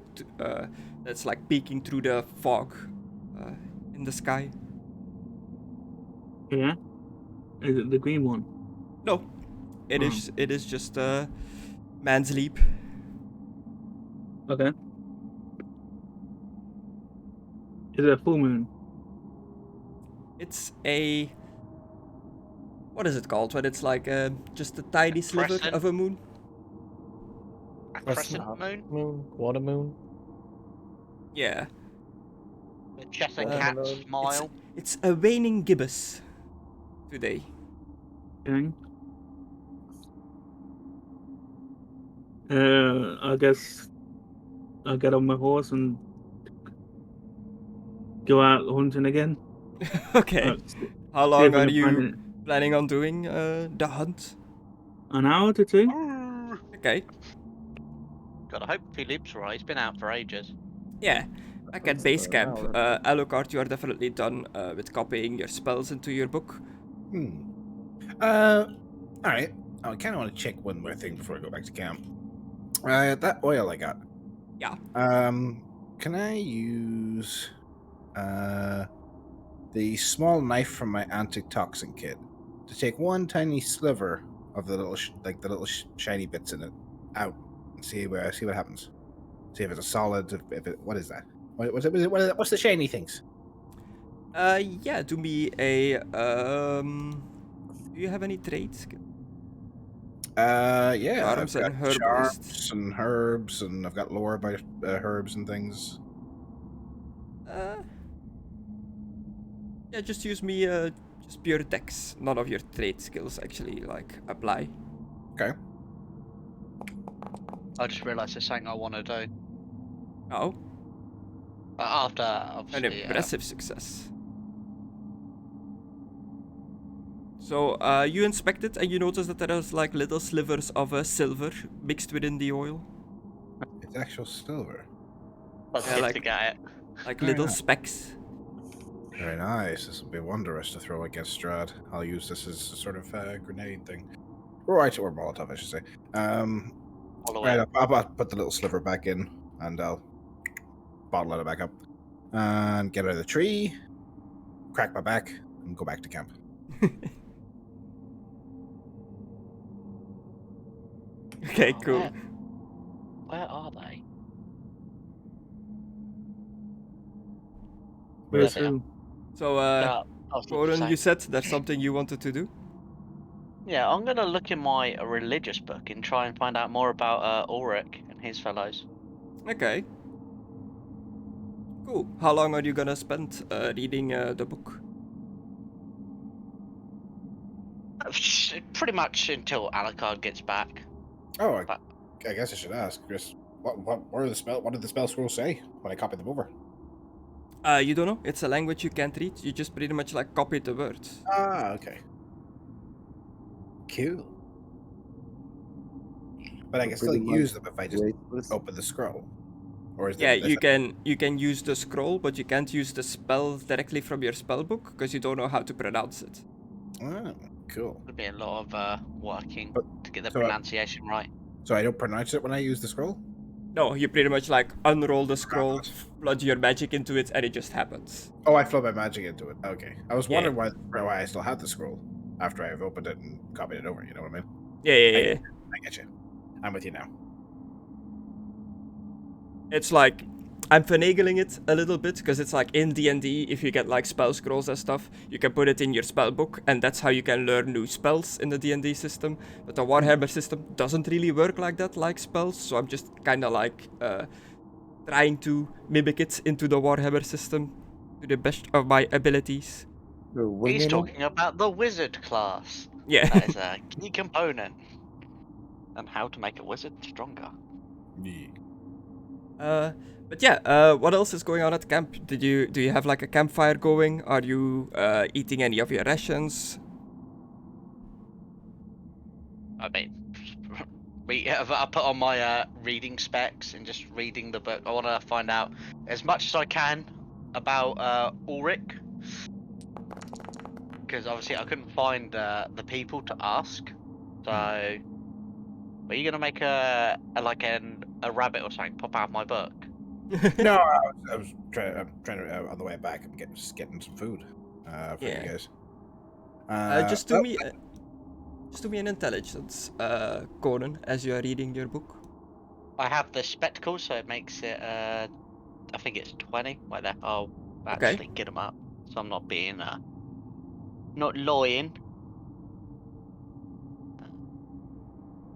That's like peeking through the fog in the sky.
Yeah. Is it the green one?
No, it
Oh.
is. It is just man's leap.
Okay. Is it a full moon?
It's a what is it called when it's like just a tiny sliver
crescent?
of a moon?
A
Crescent
crescent moon?
moon, quarter moon.
Yeah.
The Cheshire
Uh,
cat
it's-
smile.
It's a waning gibbous today.
Okay. I guess I'll get on my horse and go out hunting again.
Okay.
See
How
if
long
I
are
can
you
find it.
planning on doing the hunt?
An hour to two?
Okay.
God, I hope Philippe's right. He's been out for ages.
Yeah. Back at
That's
base
an
camp,
hour.
Alucard, you are definitely done with copying your spells into your book.
Alright. I kind of want to check one more thing before I go back to camp. That oil I got.
Yeah.
Can I use the small knife from my antitoxin kit to take one tiny sliver of the little shiny bits in it out and see what happens? See if it's a solid. If it, what is that? What's the shiny things?
Yeah, do me a do you have any traits?
Yeah,
Charms
I've
and
got
herbalist.
charms and herbs, and I've got lore by herbs and things.
Yeah, just use me just pure dex. None of your trait skills actually like apply.
Okay.
I just realised there's something I want to do.
Oh,
After,
an
obviously,
impressive success. So you inspect it and you notice that there is like little slivers of silver mixed within the oil,
It's actual silver.
let's
yeah, like-
investigate it.
like
Very
little
nice.
specks.
Very nice. This will be wondrous to throw against Strahd. I'll use this as a sort of grenade thing. Or Molotov, I should say.
Follow
Right,
it.
I'll put the little sliver back in, and I'll bottle it back up. And get out of the tree, crack my back, and go back to camp.
Okay,
Oh,
cool.
Where are they?
Where's
they are.
who?
So
I was looking
Goran,
the
you
same.
said there's something you wanted to do?
Yeah, I'm gonna look in my religious book and try and find out more about Ulrich and his fellows.
Okay. Cool. How long are you gonna spend reading the book?
Pretty much until Alucard gets back.
Oh, I
But-
guess I should ask, Chris. What did the spell scroll say when I copied them over?
You don't know. It's a language you can't read. You just pretty much like copy the words.
Ah, okay. Cool. But I can still
Pretty much
use them if I just
Wait, what is
open the scroll. Or is
Yeah,
there,
you can use the scroll, but you can't use the spell directly from your spell book because you don't know how to pronounce it.
Oh, cool.
There'll be a lot of working
But-
to get the
so,
pronunciation right.
So I don't pronounce it when I use the scroll?
No, you pretty much like unroll the scroll, flood your magic into it, and it just happens.
Oh, I flow my magic into it. Okay. I was
Yeah.
wondering why I still had the scroll after I've opened it and copied it over, you know what I mean?
Yeah.
I get you. I'm with you now.
It's like I'm finagling it a little bit because it's like in D&D, if you get like spell scrolls and stuff, you can put it in your spell book, and that's how you can learn new spells in the D&D system. But the Warhammer system doesn't really work like that, like spells. So I'm just kind of like trying to mimic it into the Warhammer system to the best of my abilities.
He's talking about the wizard class.
Yeah.
That is a key component. And how to make a wizard stronger.
Yeah.
But yeah, what else is going on at camp? Do you have like a campfire going? Are you eating any of your rations?
I mean, I put on my reading specs and just reading the book. I want to find out as much as I can about Ulrich, because obviously I couldn't find the people to ask. So, are you gonna make a rabbit or something pop out of my book?
No, I was trying. I'm trying to on the way back. I'm getting some food for
Yeah.
you guys.
Just do me an intelligence, Conan, as you are reading your book.
I have the spectacles, so it makes it. I think it's 20. Wait there. I'll
Okay.
actually get them up, so I'm not being not lying.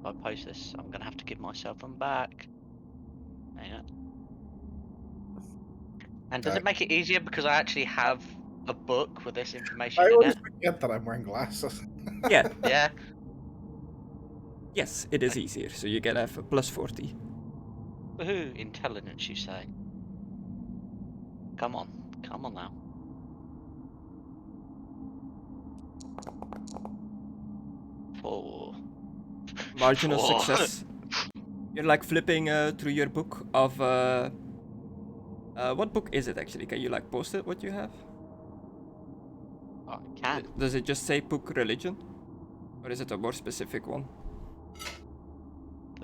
If I post this, I'm gonna have to give myself them back. Hang on. And does it make it easier because I actually have a book with this information
I
in
always
it?
forget that I'm wearing glasses.
Yeah.
Yeah.
Yes, it is easier, so you can have a plus 40.
Woohoo! Intelligence, you say? Come on now. Four.
Margin of
Four.
success. You're like flipping through your book of what book is it actually? Can you like post it what you have?
I can.
Does it just say book religion? Or is it a more specific one?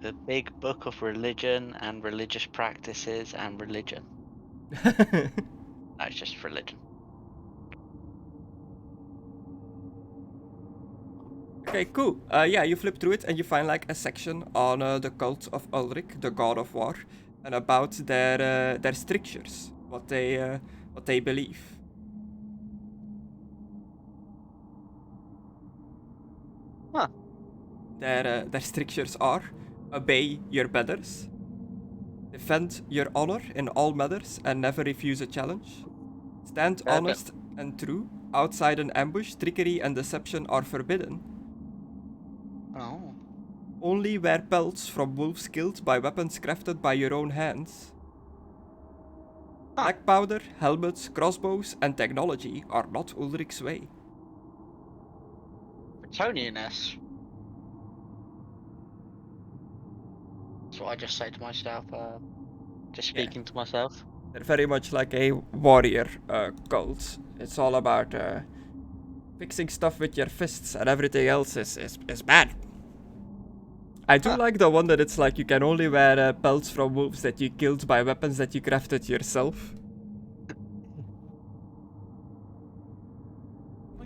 The big book of religion and religious practices and religion. No, it's just religion.
Okay, cool. Yeah, you flip through it and you find like a section on the cult of Ulrich, the god of war, and about their strictures, what they believe.
Huh.
Their strictures are: obey your betters, defend your honor in all matters and never refuse a challenge, stand honest and true. Outside an ambush, trickery and deception are forbidden.
Oh.
Only wear pelts from wolves killed by weapons crafted by your own hands. Black powder, helmets, crossbows, and technology are not Ulrich's way.
Bretonianness. That's what I just say to myself. Just speaking to myself.
They're very much like a warrior cult. It's all about fixing stuff with your fists, and everything else is bad. I do like the one that it's like you can only wear pelts from wolves that you killed by weapons that you crafted yourself.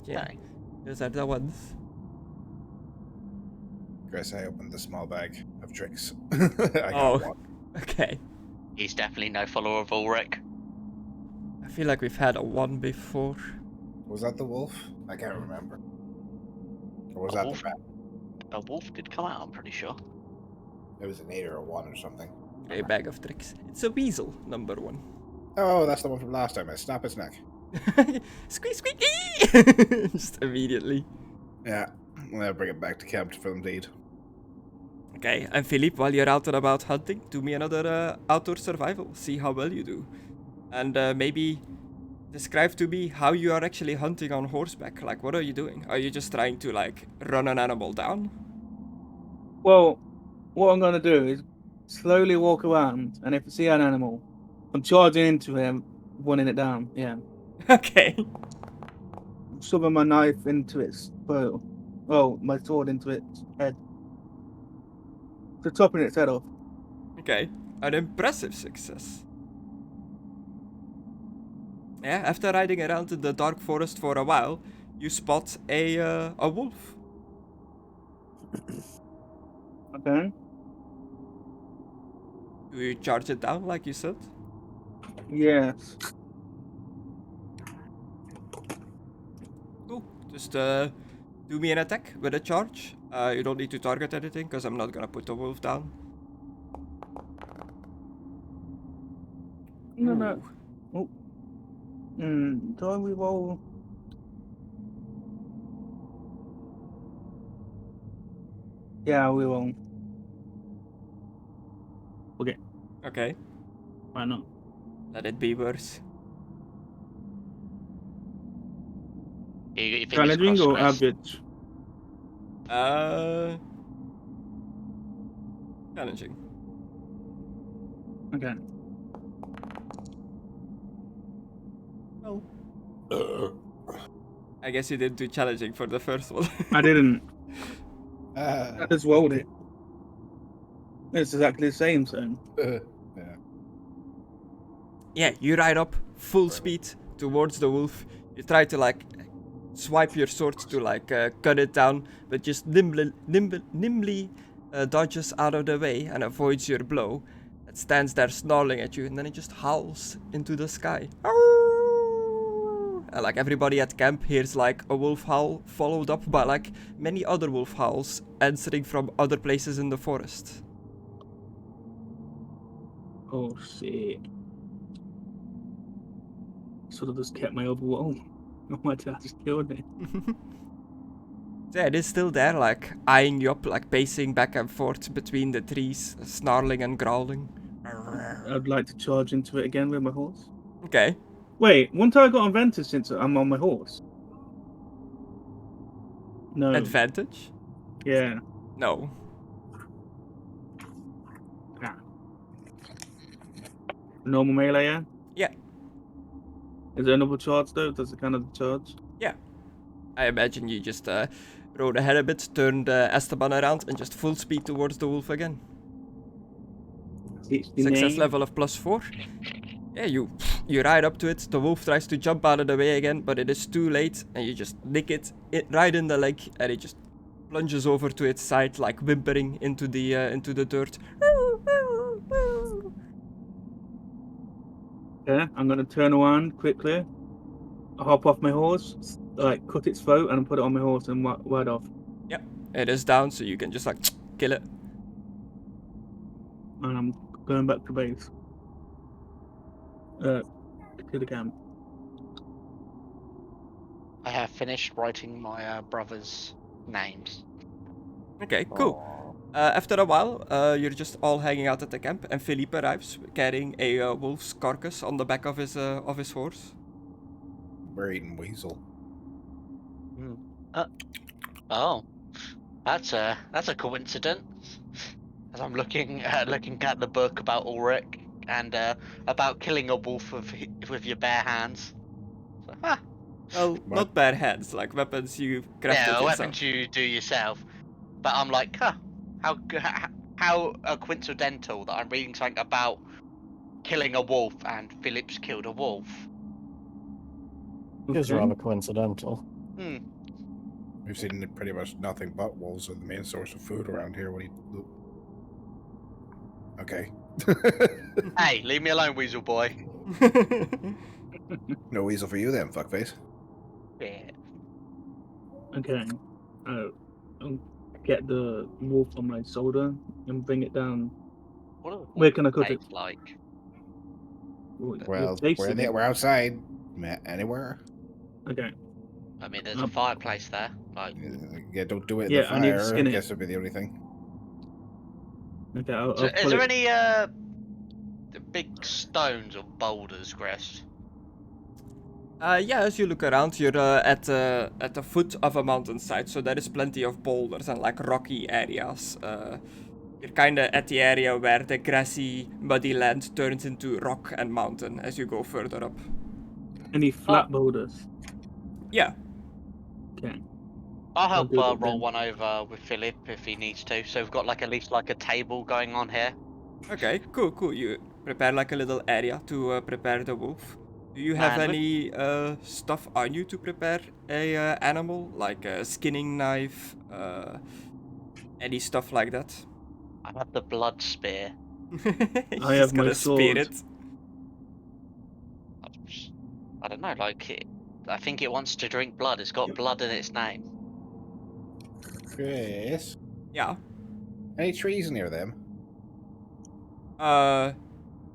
Yeah, those are the ones.
Chris, I opened the small bag of tricks. I got one.
Okay.
He's definitely no follower of Ulrich.
I feel like we've had a 1 before.
Was that the wolf? I can't remember. Or was that
wolf?
the rat?
A wolf did come out, I'm pretty sure.
It was an 8 or a 1 or something.
A bag of tricks. It's a weasel, number 1.
Oh, that's the one from last time. I snap its neck.
Squeak, squeak, just immediately.
Yeah, I'll bring it back to camp for them to eat.
Okay, and Philippe, while you're out and about hunting, do me another outdoor survival. See how well you do. And maybe describe to me how you are actually hunting on horseback. Like, what are you doing? Are you just trying to, like, run an animal down?
Well, what I'm going to do is slowly walk around, and if I see an animal, I'm charging into him, running it down. Yeah.
Okay.
Shoving my knife into its throat. Oh, my sword into its head. So chopping its head off.
Okay. An impressive success. Yeah, after riding around in the dark forest for a while, you spot a wolf.
Okay.
Do you charge it down like you said?
Yes.
Cool. Just do me an attack with a charge. You don't need to target anything because I'm not gonna put the wolf down.
No. Oh. Do I reroll? Yeah, we will.
Okay,
Why not?
let it be worse.
You got your fingers
Challenging
crossed,
or
Chris.
average?
Challenging.
Okay.
Well, I guess you didn't do challenging for the first one.
I didn't. I just rolled it. It's exactly the same, so.
Yeah, you ride up full speed towards the wolf. You try to like swipe your sword to like cut it down, but just nimbly dodges out of the way and avoids your blow. It stands there snarling at you, and then it just howls into the sky. And like everybody at camp hears like a wolf howl, followed up by like many other wolf howls answering from other places in the forest.
Oh shit. Should have just kept my other wall. Oh my god, just killed me.
So yeah, it is still there, like eyeing you up, like pacing back and forth between the trees, snarling and growling.
I'd like to charge into it again with my horse.
Okay.
Wait, won't I got advantage since I'm on my horse? No.
Advantage?
Yeah.
No.
Ah. Normal melee, yeah?
Yeah.
Is there another charge though? Does it kind of charge?
Yeah. I imagine you just rode ahead a bit, turned Esteban around, and just full speed towards the wolf again. Success level of +4. Yeah, you ride up to it. The wolf tries to jump out of the way again, but it is too late, and you just nick it right in the leg, and it just plunges over to its side, like whimpering into the dirt.
Yeah, I'm gonna turn around quickly, hop off my horse, like cut its throat, and put it on my horse and ride off.
Yep, it is down, so you can just like kill it.
And I'm going back to base. To the camp.
I have finished writing my brother's names.
Okay, cool. After a while, you're just all hanging out at the camp, and Philippe arrives carrying a wolf's carcass on the back of his horse.
We're eating weasel.
Oh, that's a coincidence. As I'm looking at the book about Ulrich and about killing a wolf with your bare hands. So,
Well,
What?
not bare hands, like weapons you crafted
yeah,
yourself.
weapons you do yourself. But I'm like, how coincidental that I'm reading something about killing a wolf and Philip's killed a wolf.
It is
Okay.
rather coincidental.
Hmm.
We've seen pretty much nothing but wolves are the main source of food around here. What do you... Okay.
Hey, leave me alone, Weasel Boy.
No weasel for you then, fuckface.
Yeah.
Okay. I'll get the wolf on my shoulder and bring it down.
What do
Where can I cut it?
taste like?
Ooh,
Well,
tasted it.
we're outside. Anywhere.
Okay.
I mean, there's a fireplace there. Like,
Yeah, don't do it in
Yeah,
the
I need to
fire. I
skin it.
guess would be the only thing.
Okay, I'll
so
pull
is there
it.
any big stones or boulders, Grest?
Yeah, as you look around, you're at the foot of a mountainside, so there is plenty of boulders and like rocky areas. You're kind of at the area where the grassy, muddy land turns into rock and mountain as you go further up.
Any flat boulders?
Yeah.
Okay.
I'll help
do that
roll
then.
one over with Philip if he needs to. So we've got like at least like a table going on here.
Okay, cool. You prepare like a little area to prepare the wolf. Do you have
Man,
any stuff on you to prepare a animal, like a skinning knife, any stuff like that?
I have the blood spear.
He's
I
just
have my
gonna spear
sword.
it.
I don't know. I think it wants to drink blood. It's got blood in its name.
Chris,
Yeah.
any trees near them?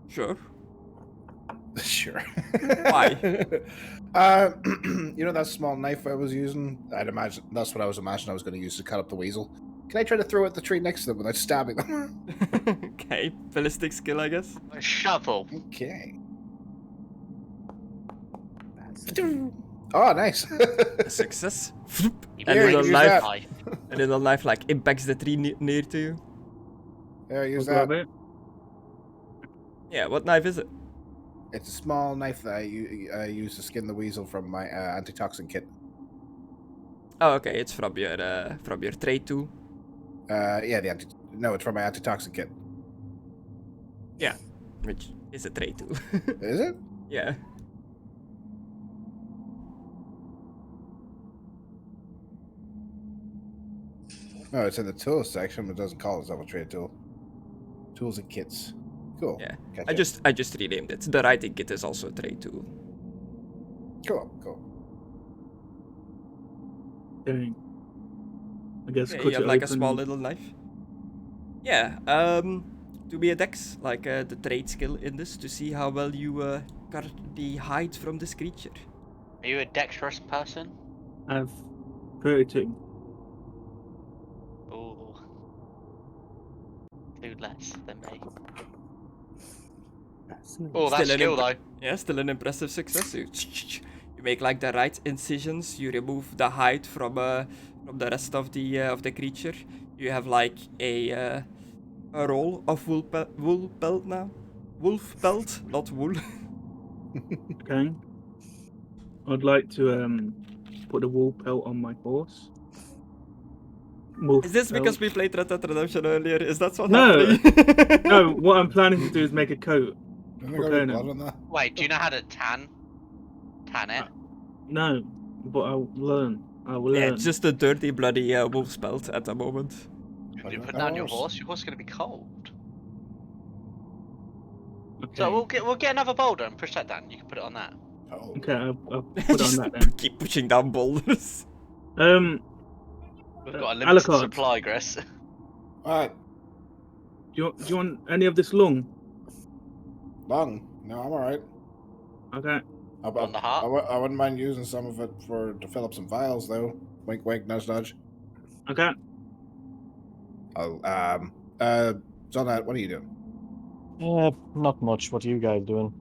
Sure.
Sure.
Why?
You know that small knife I was using? I'd imagine that's what I was imagining I was going to use to cut up the weasel. Can I try to throw at the tree next to them without stabbing them?
Okay, ballistic skill, I guess.
A shovel.
Okay.
That's
Oh, nice.
A success.
You
And
Here,
little
use
knife,
that.
a little knife like impacts the tree near to you.
There, use
We'll grab
that.
it.
Yeah, what knife is it?
It's a small knife that I use to skin the weasel from my antitoxin kit.
Oh, okay, it's from your trade tool.
Yeah, no, it's from my antitoxin kit.
Yeah, which is a trade tool.
Is it?
Yeah.
No, it's in the tools section, but it doesn't call itself a trade tool. Tools and kits. Cool.
Yeah.
Gotcha.
I just renamed it. The writing kit is also a trade tool.
Cool.
Dang. I guess
Yeah,
cut
you have
it
like a
open.
small little knife. Yeah. To be a dex, like the trade skill in this, to see how well you cut the hide from this creature.
Are you a dexterous person?
I have 32.
Ooh. 2 less than me. Oh, that's
Still an
skill though.
Yeah, still an impressive success. You make like the right incisions. You remove the hide from the rest of the creature. You have like a roll of wool pelt now. Wolf pelt, not wool.
Okay. I'd like to put a wool pelt on my horse. Wolf
Is this because
pelt.
we played Red Dead Redemption earlier? Is that what
No.
happening?
No, what I'm planning to do is make a coat.
Isn't
For
there gonna be
Conna.
blood on that?
Wait, do you know how to tan it?
No, but I'll learn. I will
Yeah,
learn.
it's just a dirty, bloody wolf's pelt at the moment.
You
Like
put
a
down your
horse.
horse gonna be cold.
Okay.
So we'll get another boulder and push that down. You can put it on that.
Oh.
Okay, I'll put it on
Just
that then.
keep pushing down boulders.
We've got a
a la
limited
carte.
supply, Chris.
Alright,
Do you want any of this lung?
long. No, I'm alright.
Okay.
On the heart?
I wouldn't mind using some of it to fill up some vials, though. Wink, wink, nudge, nudge.
Okay.
I'll, Zonat, what are you doing?
Not much. What are you guys doing?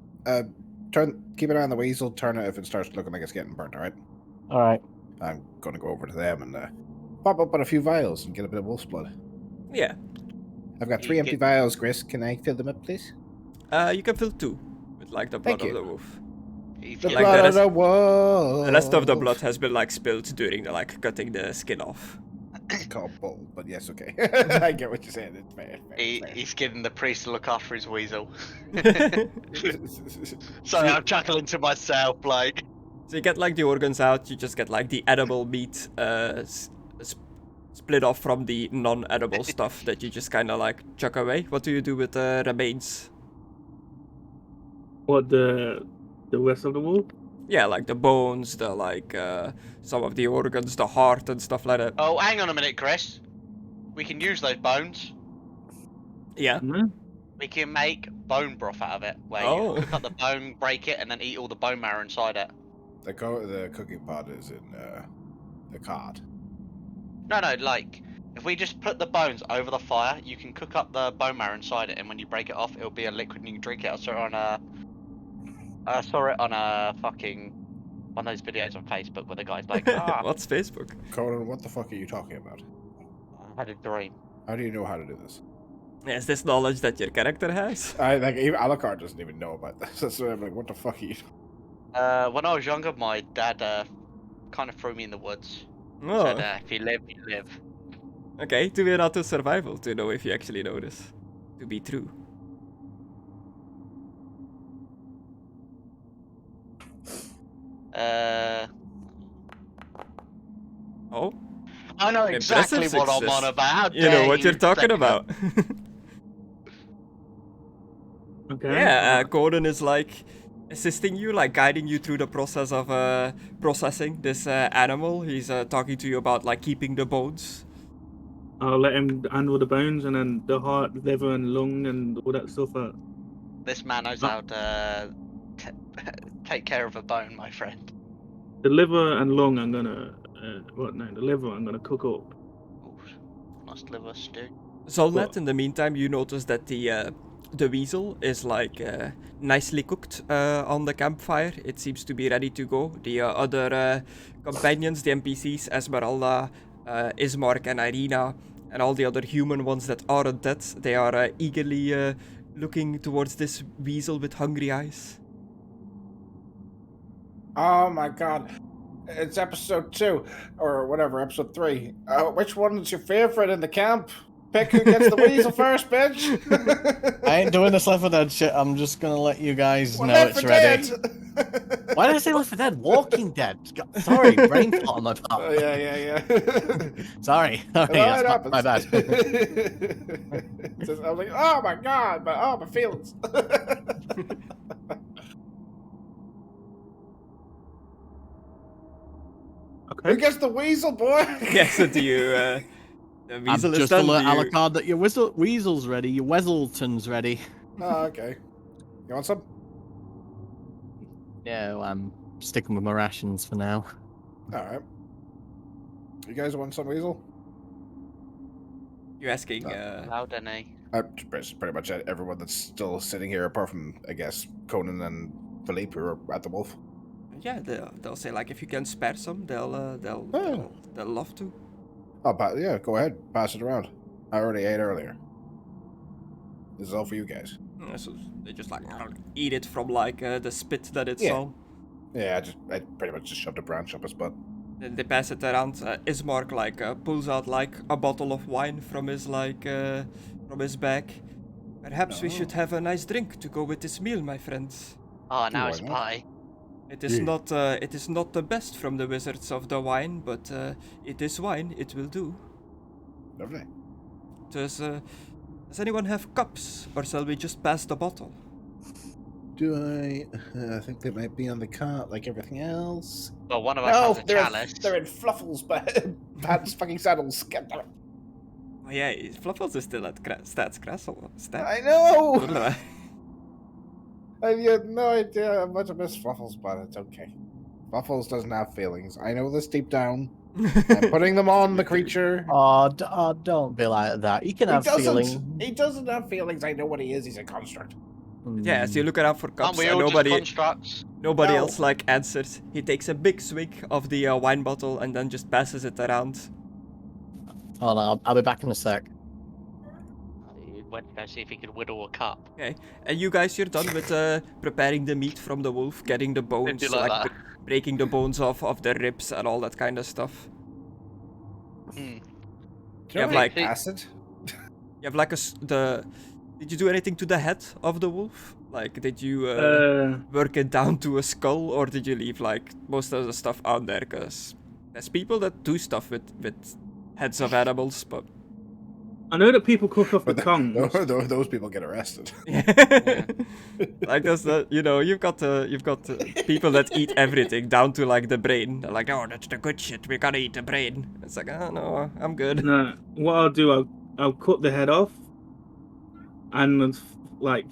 Keep an eye on the weasel, turn it if it starts looking like it's getting burnt, alright?
Alright.
I'm gonna go over to them and pop up on a few vials and get a bit of wolf's blood.
Yeah.
I've got
You
3 empty
get-
vials, Chris. Can I fill them up, please?
You can fill 2 with like the blood
Thank
of
you.
the wolf.
If
The
you-
Like
blood
the
of
rest-
the wolf!
The rest of the blood has been like spilled during the like cutting the skin off.
Called bull, but yes, okay. I get what you're saying. It's fair.
He's getting the priest to look after his weasel.
fair.
Sorry, I'm chuckling to myself, like.
So you get like the organs out, you just get like the edible meat split off from the non-edible stuff that you just kind of like chuck away. What do you do with the remains?
What, the rest of the wolf?
Yeah, like the bones, the like some of the organs, the heart and stuff like that.
Oh, hang on a minute, Chris. We can use those bones.
Yeah.
No?
We can make bone broth out of it, where
Oh.
you cook up the bone, break it, and then eat all the bone marrow inside it.
The cooking pot is in the cart.
No, like, if we just put the bones over the fire, you can cook up the bone marrow inside it, and when you break it off, it'll be a liquid and you can drink it. I saw it on a fucking one of those videos on Facebook where the guy's like,
What's Facebook?
Conan, what the fuck are you talking about?
I had a dream.
How do you know how to do this?
Is this knowledge that your character has?
Even Alucard doesn't even know about this. That's why I'm like, what the fuck are you?
When I was younger, my dad kind of threw me in the woods.
Oh,
Said, if you live, you live.
okay. To be an auto survival to know if you actually know this to be true. Oh,
I know
Impressive
exactly what I'm
success.
on about. How
you know
dare
what
you
you're talking
say
about.
Okay.
Yeah, Gordon is like assisting you, like guiding you through the process of processing this animal. He's talking to you about like keeping the bones.
I'll let him handle the bones and then the heart, liver, and lung and all that stuff out.
This man knows how to take care of a bone, my friend.
The liver and lung I'm gonna, the liver I'm gonna cook up.
nice liver stew.
Zolnet, in the meantime, you notice that the weasel is like nicely cooked on the campfire. It seems to be ready to go. The other companions, the NPCs, Esmeralda, Ismark, and Irina, and all the other human ones that aren't dead, they are eagerly looking towards this weasel with hungry eyes.
Oh my god. It's episode 2, or whatever, episode 3. Which one is your favorite in the camp? Pick who gets the weasel first, bitch!
I ain't doing this Left 4 Dead shit. I'm just gonna let you guys know
Left
it's
4
ready.
Dead!
Why did I say Left 4 Dead? Walking Dead. Sorry, brain fart on my part.
Oh, yeah.
Sorry,
No,
that's
it
my bad.
I was like, oh my god, my feelings.
Okay.
Who gets the weasel, boy?
Yes, do you? The
I'm
weasel is
just
done.
alert
Do you-
Alucard that your weasel's ready, your Weselton's ready.
Oh, okay. You want some?
No, I'm sticking with my rations for now.
Alright. You guys want some weasel?
You're asking.
Loud any.
Pretty much everyone that's still sitting here, apart from, I guess, Conan and Philippe, who are at the wolf.
Yeah, they'll say like if you can spare some, they'll love to.
Oh, yeah, go ahead. Pass it around. I already ate earlier. This is all for you guys.
So they just like eat it from like the spit that it's
Yeah.
on.
Yeah, I pretty much just shoved a branch up his butt.
Then they pass it around. Ismark like pulls out like a bottle of wine from his from his bag. Perhaps we should have a nice drink to go with this meal, my friends.
Oh, now
Why
it's
not?
pie.
It is not the best from the wizards of the wine, but it is wine. It will do.
Lovely.
Does anyone have cups, or shall we just pass the bottle?
Do I think they might be on the cart like everything else?
Well, one of us has a chalice.
they're in Fluffles' pants fucking saddles. Get them.
Oh yeah, Fluffles is still at Stats Castle.
I know! I had no idea how much I miss Fluffles, but it's okay. Fluffles doesn't have feelings. I know this deep down. I'm putting them on the creature.
Oh, don't be like that. You can have feelings.
He doesn't have feelings. I know what he is. He's a construct.
Yeah, so you look around for
Aren't
cups,
we
and
all just constructs?
nobody
No.
else like answers. He takes a big swig of the wine bottle and then just passes it around.
Hold on, I'll be back in a sec.
He went to go see if he could whittle a cup.
Okay, and you guys, you're done with preparing the meat from the wolf, getting the bones,
do like that.
breaking the bones off of the ribs and all that kind of stuff.
Hmm.
Do
You have like
acid?
you have like Did you do anything to the head of the wolf? Like, did you work it down to a skull, or did you leave like most of the stuff out there? Cause there's people that do stuff with heads of animals, but
I know that people cook off the tongue.
Those people get arrested.
like that's the you've got people that eat everything down to like the brain. They're like, oh, that's the good shit. We gotta eat the brain. It's like, oh no, I'm good.
No, what I'll do, I'll cut the head off, and like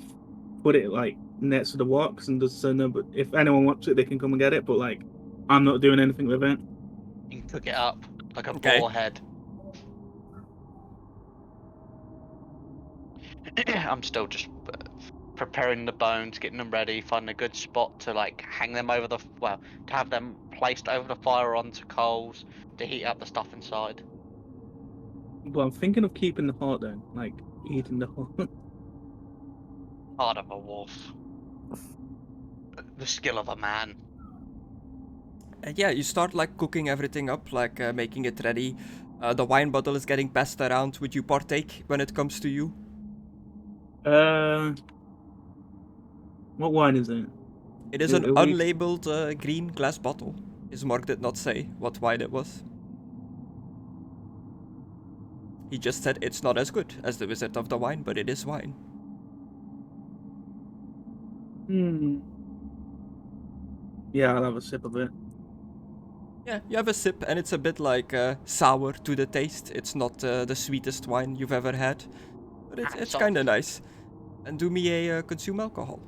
put it like next to the walks, and just so no. But if anyone wants it, they can come and get it. But like, I'm not doing anything with it.
You can cook it up like a
Okay.
boar head. I'm still just preparing the bones, getting them ready, finding a good spot to like hang them over to have them placed over the fire onto coals to heat up the stuff inside.
But I'm thinking of keeping the heart though, like eating the heart.
Heart of a wolf. The skill of a man.
Yeah, you start like cooking everything up, like making it ready. The wine bottle is getting passed around. Would you partake when it comes to you?
What wine is it?
It is an unlabeled green glass bottle. Ismark did not say what wine it was. He just said it's not as good as the Wizard of the Wine, but it is wine.
Yeah, I'll have a sip of it.
Yeah, you have a sip, and it's a bit like sour to the taste. It's not the sweetest wine you've ever had, but it's kind of nice. And do me a consume alcohol.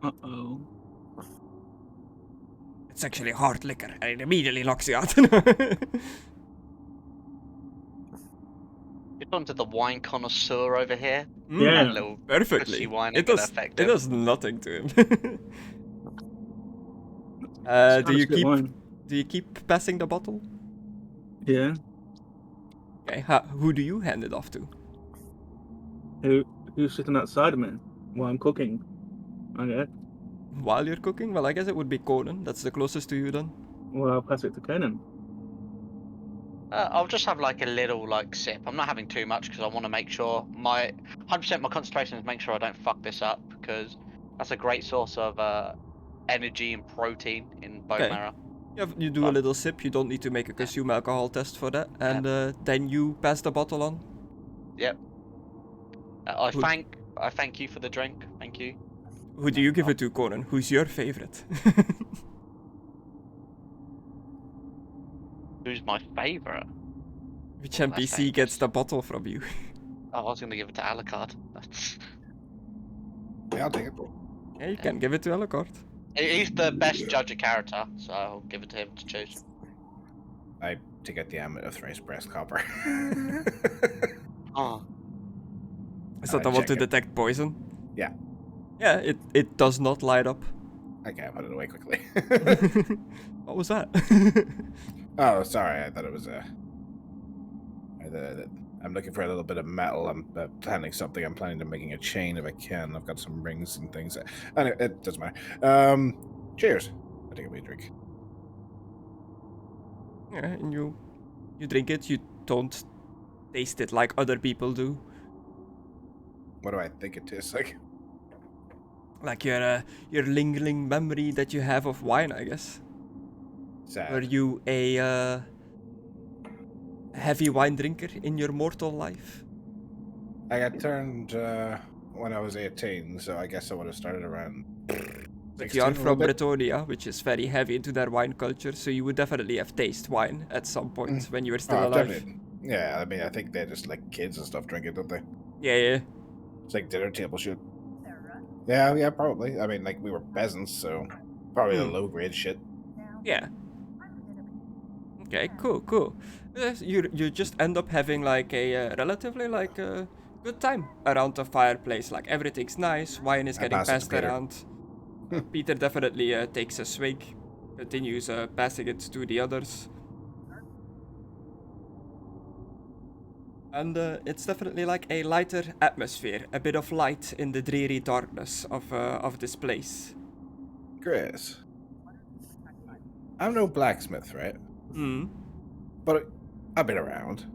Uh-oh.
It's actually hard liquor, and it immediately knocks you out.
You're talking to the wine connoisseur over here.
Yeah.
That little
Perfectly.
pussy wine
It
ain't gonna
does.
affect
It
him.
does nothing to him.
It's
Do you
kinda sweet
keep?
wine.
Do you keep passing the bottle?
Yeah.
Okay. Who do you hand it off to?
Who's sitting outside of me while I'm cooking? Okay.
While you're cooking? Well, I guess it would be Conan. That's the closest to you then.
Well, I'll pass it to Conan.
I'll just have like a little like sip. I'm not having too much because I want to make sure my 100% my concentration is make sure I don't fuck this up because that's a great source of energy and protein in bone
Okay.
marrow.
You do a little sip. You don't need to make a consume alcohol test for that, and then you pass the bottle on.
Yep. I
Good.
thank you for the drink. Thank you.
Who do you give it to, Conan? Who's your favorite?
Who's my favorite?
Which
That's
NPC
dangerous.
gets the bottle from you?
Oh, I was gonna give it to Alucard.
Yeah, I'll take it.
Yeah, you can give it to Alucard.
He's the best judge of character, so I'll give it to him to choose.
I take out the amulet of thrice breast copper.
Oh,
Is that the one
check
to
it.
detect poison?
Yeah.
Yeah, it does not light up.
Okay, I put it away quickly.
What was that?
Oh, sorry. I thought it was I'm looking for a little bit of metal. I'm planning something. I'm planning to making a chain if I can. I've got some rings and things. Anyway, it doesn't matter. Cheers. I take a wee drink.
Yeah, and you drink it. You don't taste it like other people do.
What do I think it tastes like?
Like your lingering memory that you have of wine, I guess.
Sad.
Were you a heavy wine drinker in your mortal life?
I got turned when I was 18, so I guess I would have started around.
But you are
16 a
from
little bit.
Bretonia, which is very heavy into their wine culture, so you would definitely have tasted wine at some point when you were still
Oh,
alive.
definitely. Yeah, I mean, I think they just like kids and stuff drink it, don't they?
Yeah.
It's like dinner table shit. Yeah, probably. I mean, like we were peasants, so probably the low grade shit.
Yeah. Okay, cool. You just end up having like a relatively like good time around the fireplace. Like everything's nice, wine is
I
getting
pass it to
passed
Peter.
around. Peter definitely takes a swig, continues passing it to the others. And it's definitely like a lighter atmosphere, a bit of light in the dreary darkness of this place.
Chris, I'm no blacksmith, right? But I've been around,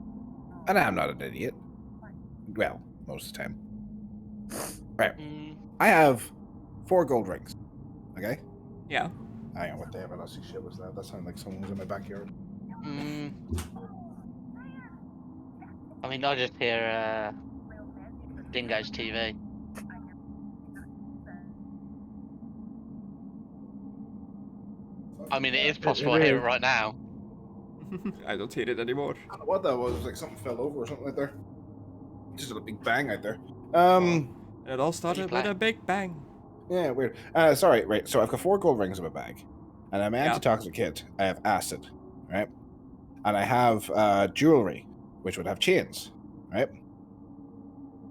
and I'm not an idiot. Well, most of the time. Right. I have 4 gold rings. Okay?
Yeah.
Hang on, what the everlasting shit was that? That sounded like someone was in my backyard.
I mean, I just hear Dingo's TV. I mean, it is possible I hear it right now.
I don't hear it anymore.
I don't know what that was. It was like something fell over or something like there. Just a big bang out there.
It all started with a big bang.
Yeah, weird. Sorry, right. So I've got 4 gold rings in my bag, and I'm an antitoxic kit. I have acid, right? And I have jewelry, which would have chains, right?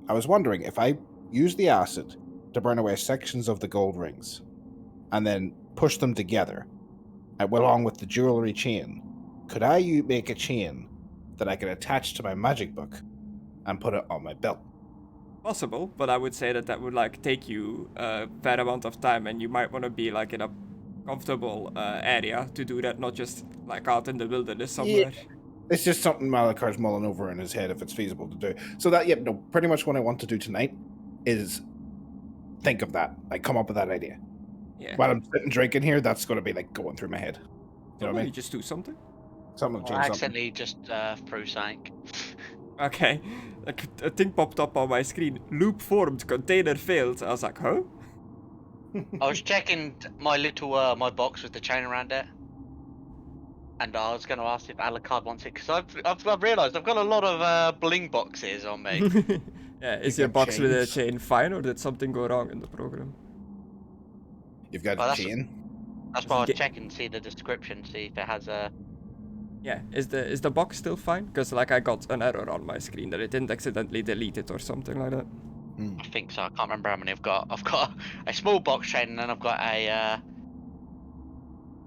I was wondering if I use the acid to burn away sections of the gold rings, and then push them together, along with the jewelry chain, could I make a chain that I could attach to my magic book and put it on my belt?
Possible, but I would say that would like take you a fair amount of time, and you might want to be like in a comfortable area to do that, not just like out in the wilderness somewhere.
Yeah. It's just something Malakar's mulling over in his head if it's feasible to do. So that, yeah, no, pretty much what I want to do tonight is think of that, like come up with that idea.
Yeah.
While I'm sitting drinking here, that's going to be like going through my head. You know what I mean?
You just do something.
Something to
I
change something.
accidentally just threw something.
Okay, like a thing popped up on my screen. Loop formed, container failed. I was like, huh?
I was checking my little my box with the chain around it, and I was going to ask if Alucard wants it because I've realised I've got a lot of bling boxes on me.
Yeah, is
You've
your
got
box with a
chains.
chain fine, or did something go wrong in the program?
You've got
Well,
a
that's-
chain.
That's why I was
Get-
checking, see the description, see if it has a.
Yeah, is the box still fine? Because like I got an error on my screen that it didn't accidentally delete it or something like that.
Hmm.
I think so. I can't remember how many I've got. I've got a small box chain, and then I've got a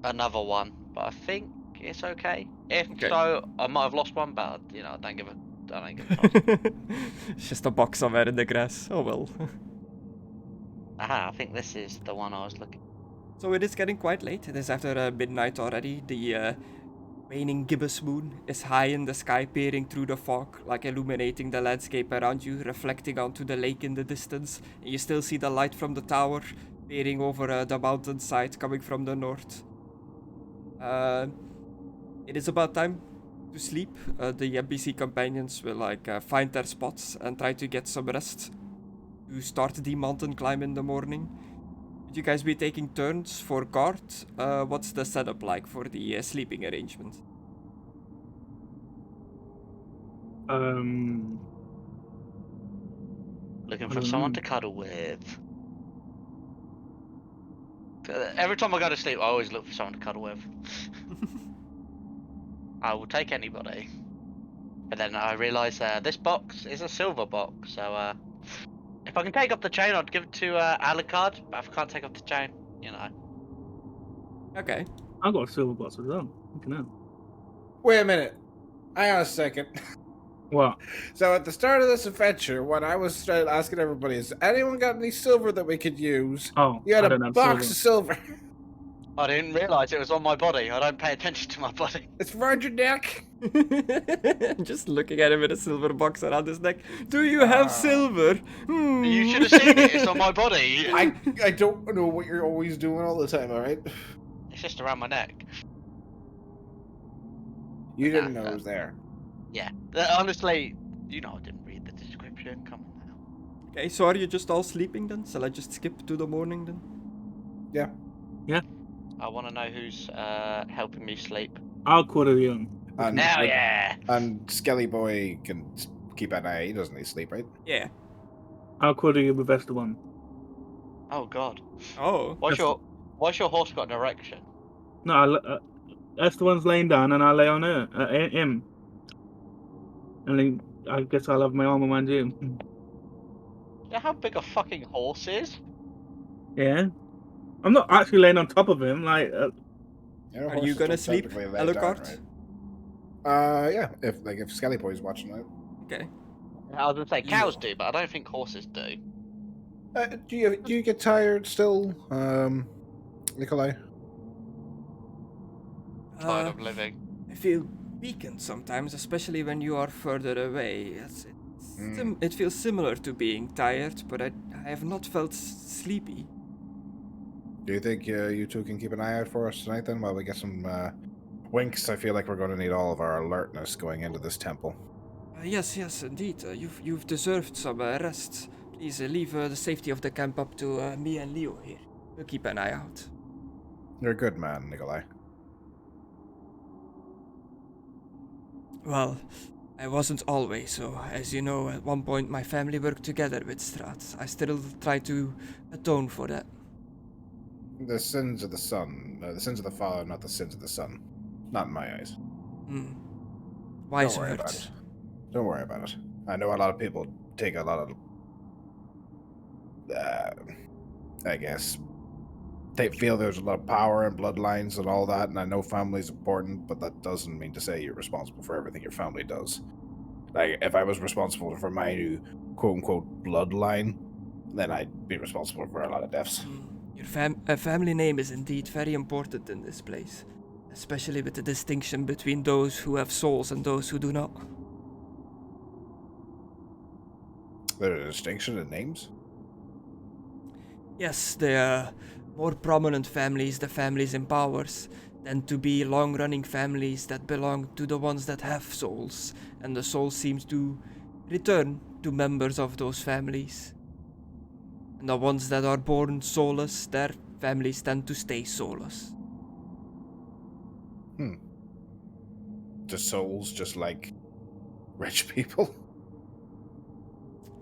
another one. But I think it's okay. If
Okay.
so, I might have lost one, but you know, I don't give a toss.
It's just a box somewhere in the grass. Oh well.
Aha, I think this is the one I was looking.
So it is getting quite late. It is after midnight already. The waning gibbous moon is high in the sky, peering through the fog, like illuminating the landscape around you, reflecting onto the lake in the distance. And you still see the light from the tower, peering over the mountainside, coming from the north. It is about time to sleep. The NPC companions will find their spots and try to get some rest to start the mountain climb in the morning. Would you guys be taking turns for guard? What's the setup like for the sleeping arrangement?
Looking
I
for
don't
someone
know.
to cuddle with. Every time I go to sleep, I always look for someone to cuddle with. I will take anybody. But then I realise this box is a silver box, so if I can take up the chain, I'd give it to Alucard. But if I can't take up the chain, you know.
Okay.
I got a silver box as well. Fucking hell.
Wait a minute. Hang on a second.
What?
So at the start of this adventure, when I was asking everybody, "Has anyone got any silver that we could use?"
Oh,
You had
I
a
don't have
box
silver.
of silver.
I didn't realise it was on my body. I don't pay attention to my body.
It's around your neck.
Just looking at him with a silver box around his neck. Do you have silver? Hmm.
You should have seen it. It's on my body.
I don't know what you're always doing all the time. All right.
It's just around my neck.
You didn't know it was there.
Yeah. Honestly, you know I didn't read the description. Come on now.
Okay, so are you just all sleeping then? Shall I just skip to the morning then?
Yeah.
I want to know who's helping me sleep.
I'll quarter you.
And,
Hell yeah!
And Skelly Boy can keep an eye. He doesn't need sleep, right?
Yeah.
I'll quarter you with Esteban.
Oh god.
Oh.
What's your horse got direction?
No, Esteban's laying down and I lay on her, him. And then I guess I'll have my arm around you.
You know how big a fucking horse is?
Yeah. I'm not actually laying on top of him, like...
Your
Are you
horses
gonna
don't
sleep,
technically lay down,
Alucard?
right? Yeah. If Skelly Boy's watching it.
Okay.
I was gonna say cows do, but I don't think horses do.
Do you get tired still, Nikolai?
Tired of living.
I feel weakened sometimes, especially when you are further away. It feels similar to being tired, but I have not felt sleepy.
Do you think you two can keep an eye out for us tonight then while we get some winks? I feel like we're going to need all of our alertness going into this temple.
Yes, indeed. You've deserved some rest. Please leave the safety of the camp up to me and Leo here. We'll keep an eye out.
You're a good man, Nikolai.
Well, I wasn't always, so as you know, at one point my family worked together with Strahd. I still try to atone for that.
The sins of the son, the sins of the father, not the sins of the son. Not in my eyes.
Wise
Don't worry about
words.
it. Don't worry about it. I know a lot of people take a lot of, I guess, they feel there's a lot of power in bloodlines and all that, and I know family's important, but that doesn't mean to say you're responsible for everything your family does. Like, if I was responsible for my new quote-unquote bloodline, then I'd be responsible for a lot of deaths.
Your family name is indeed very important in this place, especially with the distinction between those who have souls and those who do not.
There's a distinction in names?
Yes, the more prominent families, the families in powers, tend to be long-running families that belong to the ones that have souls, and the soul seems to return to members of those families. And the ones that are born soulless, their families tend to stay soulless.
Do souls just like rich people?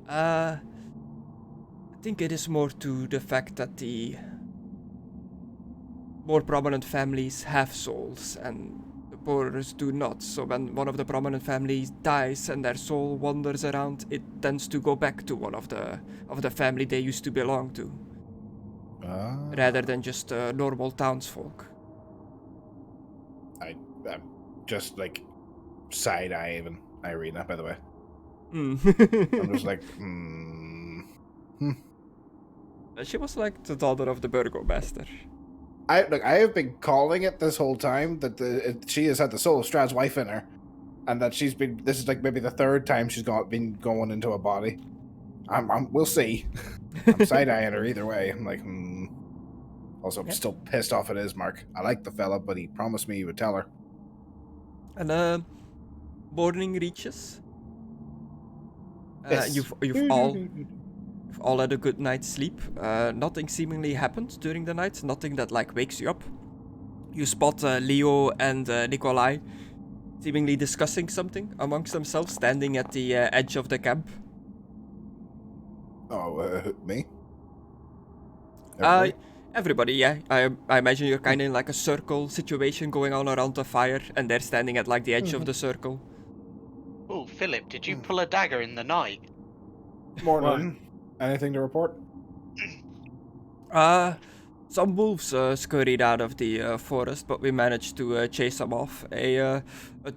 I think it is more to the fact that the more prominent families have souls, and the borers do not. So when one of the prominent families dies and their soul wanders around, it tends to go back to one of the family they used to belong to, rather than just normal townsfolk.
I'm just like side-eyeing Irina, by the way. I'm just like,
She was like the daughter of the burgomaster.
I have been calling it this whole time that she has had the soul of Strahd's wife in her, and that she's been. This is like maybe the third time she's been going into a body. We'll see. I'm side-eyeing her either way. I'm like, Also, I'm still pissed off at Ismark. I like the fella, but he promised me he would tell her.
And morning reaches.
Yes.
You've all had a good night's sleep. Nothing seemingly happened during the night. Nothing that like wakes you up. You spot Leo and Nikolai seemingly discussing something amongst themselves, standing at the edge of the camp.
Oh, me?
Everybody, yeah. I imagine you're kind of in like a circle situation going on around the fire, and they're standing at like the edge of the circle.
Oh, Philip, did you pull a dagger in the night?
Morning. Anything to report?
Some wolves scurried out of the forest, but we managed to chase them off. A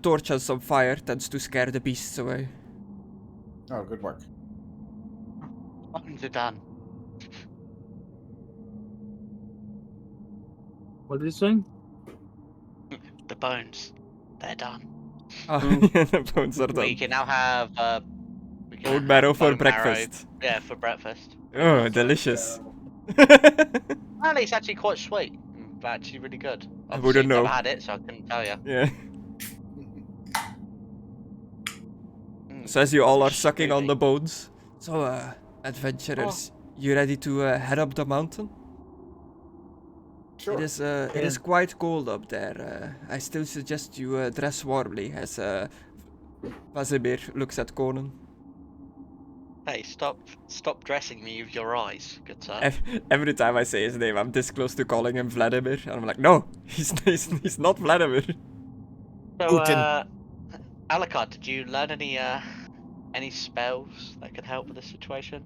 torch and some fire tends to scare the beasts away.
Oh, good work.
Bones are done.
What did you say?
The bones, they're done.
Oh, yeah, the bones are done.
We can now have
Bone marrow for
bone marrow,
breakfast.
Yeah, for breakfast.
Oh, delicious.
Apparently, it's actually quite sweet. Actually, really good.
I wouldn't know.
I've never had it, so I couldn't tell you.
Yeah. So as you all are sucking on the bones, so adventurers, you ready to head up the mountain?
Sure.
It is quite cold up there. I still suggest you dress warmly, as Vazimir looks at Conan.
Hey, stop dressing me with your eyes, good sir.
Every time I say his name, I'm this close to calling him Vladimir, and I'm like, no, he's not Vladimir.
So, Alucard, did you learn any spells that could help with this situation?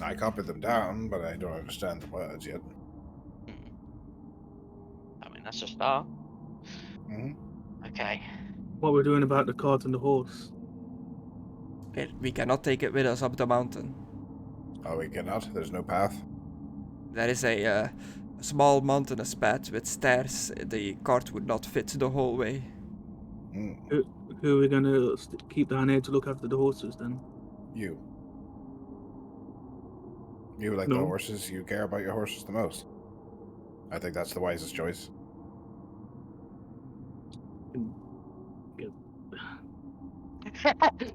I copied them down, but I don't understand the words yet.
I mean, that's a start. Okay.
What we're doing about the cart and the horse?
We cannot take it with us up the mountain.
Oh, we cannot? There's no path?
There is a small mountainous path with stairs. The cart would not fit the whole way.
Who are we going to keep down here to look after the horses then?
You. You like the horses. You care about your horses the most. I think that's the wisest choice.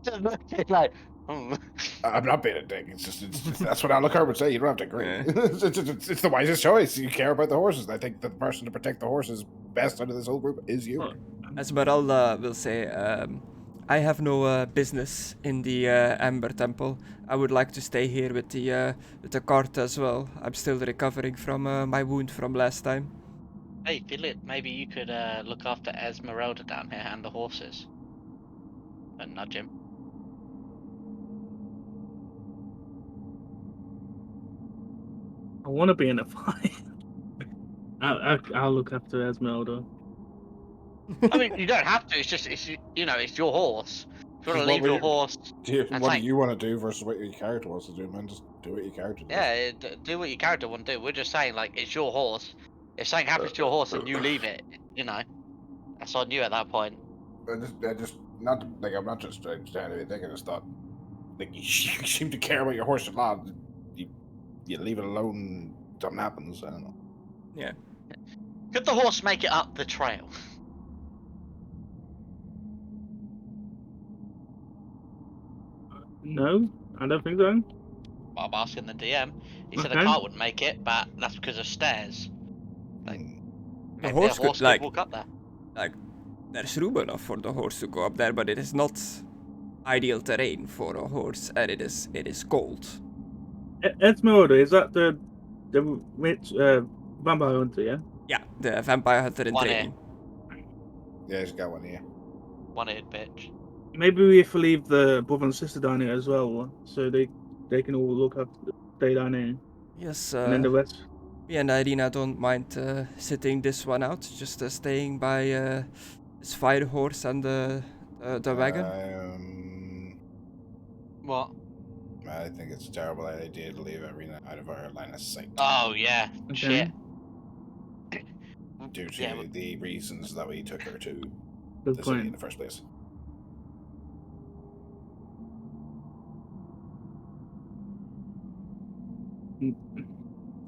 Just looking like,
I'm not being a dick. It's just that's what Alucard would say. You don't have to agree.
Yeah.
It's the wisest choice. You care about the horses. I think the person to protect the horses best out of this whole group is you.
Esmeralda will say, I have no business in the Amber Temple. I would like to stay here with the cart as well. I'm still recovering from my wound from last time.
hey, Philip, maybe you could look after Esmeralda down here and the horses. And nudge him.
I want to be in a fight. I'll look after Esmeralda.
I mean, you don't have to. It's just, it's your horse. If you want to leave your horse,
What do you want to do versus what your character wants to do, man? Just do what your character does.
yeah, do what your character want to do. We're just saying, like, it's your horse. If something happens to your horse and you leave it, that's on you at that point.
I just not like I'm not just trying to be a dick. I just thought, like, you seem to care about your horse a lot. You leave it alone, something happens. I don't know.
Yeah.
Could the horse make it up the trail?
No, I don't think so.
Well, I'm asking the DM. He said
Okay.
a cart wouldn't make it, but that's because of stairs. Like,
The
maybe
horse
a
could, like,
walk up there.
there's room enough for the horse to go up there, but it is not ideal terrain for a horse, and it is cold.
Esmeralda, is that the witch vampire hunter? Yeah.
Yeah, the vampire hunter in
One
training.
Yeah, he's got one here.
One-eared bitch.
Maybe we have to leave the brother and sister down here as well, so they can all look after, stay down here,
Yes,
and then the rest.
me and Irina don't mind sitting this one out, just staying by his fire horse and the wagon.
What?
I think it's a terrible idea to leave Arena out of our line of sight.
Oh yeah.
Okay.
Shit.
Due to
Yeah,
the reasons that we took her to
Good
the city in
point.
the first place.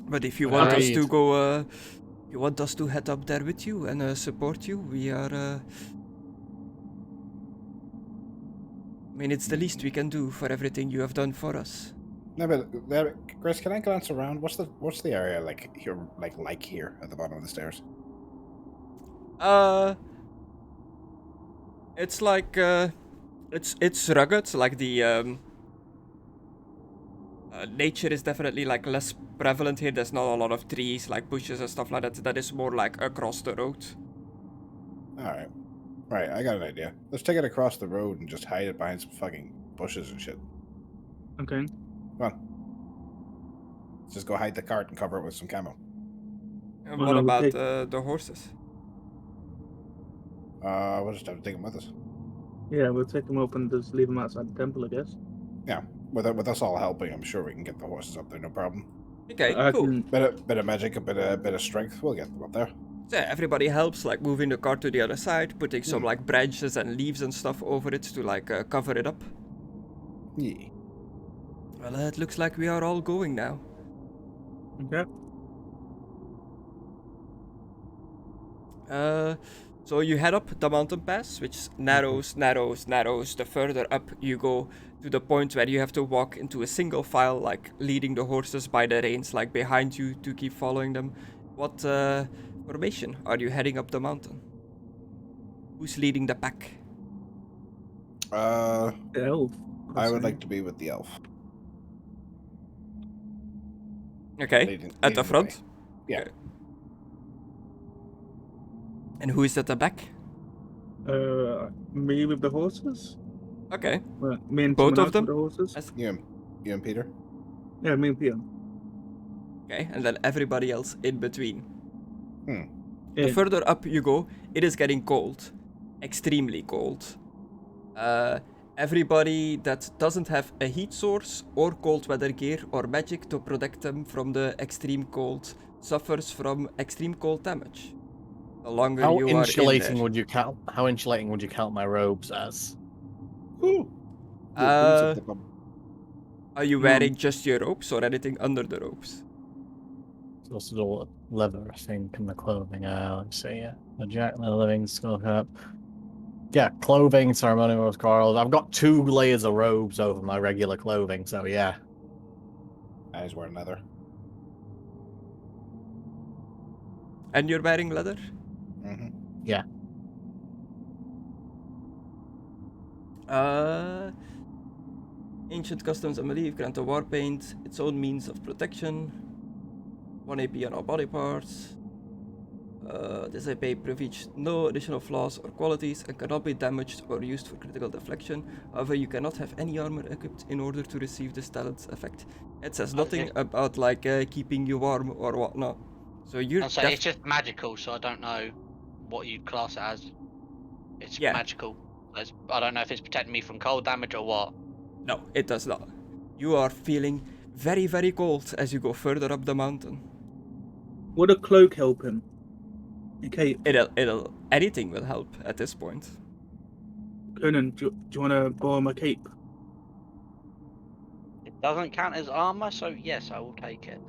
But if you want us to
Agreed.
go, you want us to head up there with you and support you, we are. I mean, it's the least we can do for everything you have done for us.
No, but Chris, can I glance around? What's the area like here? Like here at the bottom of the stairs?
It's like it's rugged. Like the nature is definitely like less prevalent here. There's not a lot of trees, like bushes and stuff like that. That is more like across the road.
All right, I got an idea. Let's take it across the road and just hide it behind some fucking bushes and shit.
Okay.
Come on. Let's just go hide the cart and cover it with some camo.
And
Well,
what
no, we
about
take-
the horses?
We'll just have to take them with us.
Yeah, we'll take them up and just leave them outside the temple, I guess.
Yeah, with us all helping, I'm sure we can get the horses up there, no problem.
Okay,
I
cool.
can-
Bit of magic, a bit of strength, we'll get them up there.
So yeah, everybody helps, like moving the cart to the other side, putting some like branches and leaves and stuff over it to like cover it up.
Yeah.
Well, it looks like we are all going now.
Okay.
So you head up the mountain pass, which narrows the further up you go to the point where you have to walk into a single file, like leading the horses by the reins, like behind you to keep following them. What formation are you heading up the mountain? Who's leading the pack?
The
elf.
I would like to be with the elf.
Okay,
Leading
at the front?
way. Yeah.
Okay. And who is at the back?
Me with the horses.
Okay.
Well, me and
Both
someone
of
else
them?
with the horses.
As-
You and Peter?
Yeah, me and Peter.
Okay, and then everybody else in between.
Yeah.
The further up you go, it is getting cold. Extremely cold. Everybody that doesn't have a heat source or cold weather gear or magic to protect them from the extreme cold suffers from extreme cold damage. The longer
How
you are in
insulating
there.
would you count? How insulating would you count my robes as?
Ooh.
Are you wearing just your ropes or anything under the ropes?
It's also the leather, I think, and the clothing. Let's see, yeah. The jacket, the living skull cap. Yeah, clothing, ceremonial rose corals. I've got 2 layers of robes over my regular clothing, so yeah.
I was wearing leather.
And you're wearing leather?
Mm-hmm.
Yeah.
Ancient customs and belief grant a war paint its own means of protection. 1 AP on all body parts. This AP provides no additional flaws or qualities and cannot be damaged or used for critical deflection. However, you cannot have any armor equipped in order to receive this talent's effect. It says nothing about like keeping you warm or whatnot. So you're
So it's just magical, so I don't know what you'd class it as. It's
Yeah.
magical. I don't know if it's protecting me from cold damage or what.
No, it does not. You are feeling very, very cold as you go further up the mountain.
Would a cloak help him? A cape.
Anything will help at this point.
Conan, do you want to borrow my cape?
It doesn't count as armor, so yes, I will take it.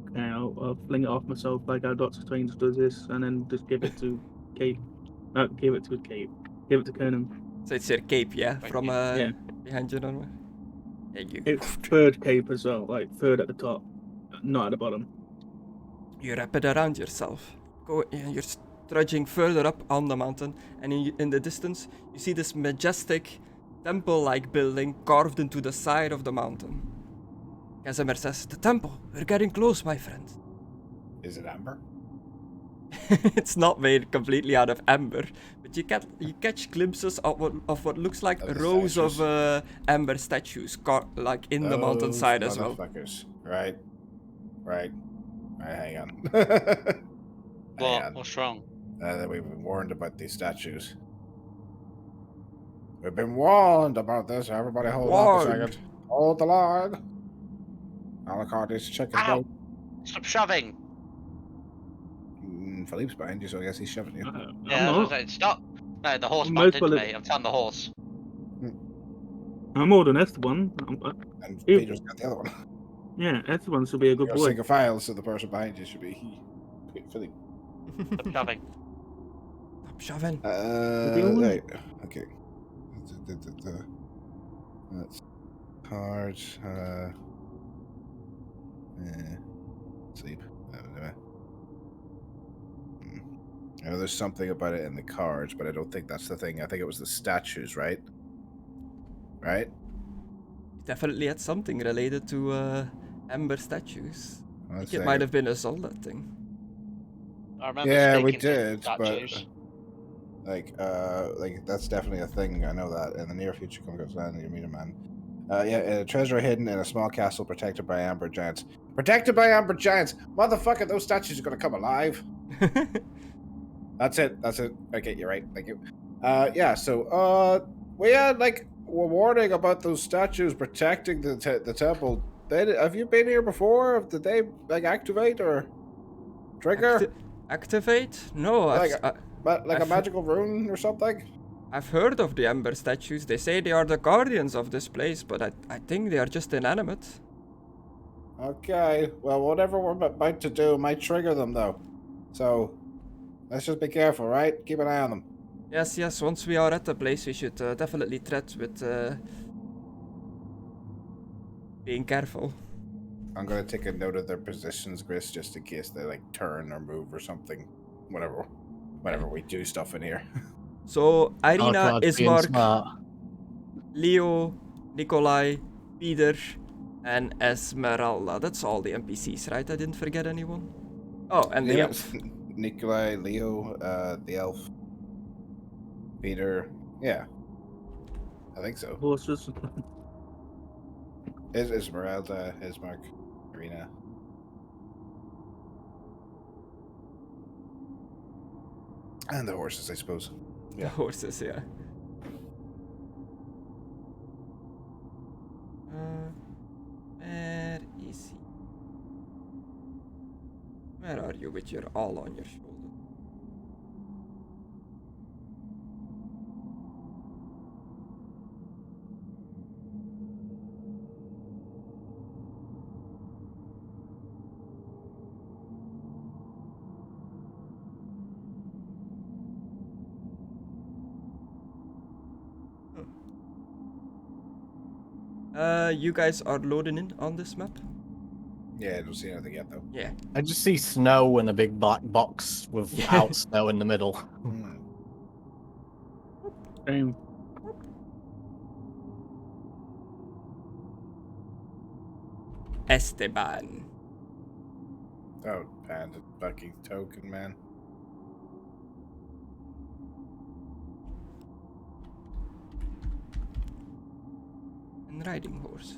Okay, I'll fling it off myself like how Doctor Strange does this, and then just give it to Cape. Give it to Cape. Give it to Conan.
So it's your cape, yeah,
Thank
from
you.
Yeah.
behind your armor. Yeah, you.
It's third cape as well, like third at the top, not at the bottom.
You wrap it around yourself. You're trudging further up on the mountain, and in the distance, you see this majestic temple-like building carved into the side of the mountain. Casimir says, "The temple! We're getting close, my friend."
Is it amber?
It's not made completely out of amber, but you catch glimpses of what looks like
Of the
rows
statues.
of amber statues, like in the mountainside as well.
Motherfuckers. Right. Hang on.
What?
on.
What's wrong?
That we've been warned about these statues. We've been warned about this. Everybody hold on a
Warned.
second. Hold the line. Alucard needs to check his
Ow!
boat.
Stop shoving!
Philippe's behind you, so I guess he's shoving you.
Yeah,
I'm
I was
not.
saying, stop! No, the horse
I'm
bumped
most
into
bullet-
me. I'm telling the horse.
I'm more than Esteban.
And
Ew.
Peter's got the other one.
Yeah, Esteban should be a good
You're
boy.
single file, so the person behind you should be Philippe.
Stop shoving.
Stop shoving.
doing?
Right. Okay. That's cards. Sleep. I know there's something about it in the cards, but I don't think that's the thing. I think it was the statues, right? Right?
Definitely had something related to amber statues. I
Let's
think it
say-
might have been a Zelda thing.
I remember
Yeah, we
speaking to
did, but
statues.
like that's definitely a thing. I know that in the near future, come goes down, you meet a man. A treasure hidden in a small castle protected by amber giants. Protected by amber giants, motherfucker! Those statues are gonna come alive. That's it. Okay, you're right. Thank you. Yeah. So, we had like a warning about those statues protecting the temple. Have you been here before? Did they like activate or trigger?
Activate? No,
Like
I've,
But like a
I've-
magical rune or something?
I've heard of the amber statues. They say they are the guardians of this place, but I think they are just inanimate.
Okay. Well, whatever we're about to do might trigger them, though. So, let's just be careful, right? Keep an eye on them.
Yes, once we are at the place, we should definitely tread with being careful.
I'm gonna take a note of their positions, Chris, just in case they like turn or move or something. Whenever we do stuff in here.
So, Irina,
Alucard's being
Ismark,
smart.
Leo, Nikolai, Peter, and Esmeralda. That's all the NPCs, right? I didn't forget anyone. Oh, and the elf.
Nikolai, Leo, the elf, Peter. Yeah, I think so.
Horses.
Is Esmeralda, Ismark, Irina. And the horses, I suppose.
The horses, yeah. Where is he? Where are you with your all on your shoulder? You guys are loading in on this map?
Yeah, I don't see anything yet, though.
Yeah.
I just see snow in a big black box without snow in the middle.
Same.
Esteban.
Oh, panda fucking token, man.
And riding horse.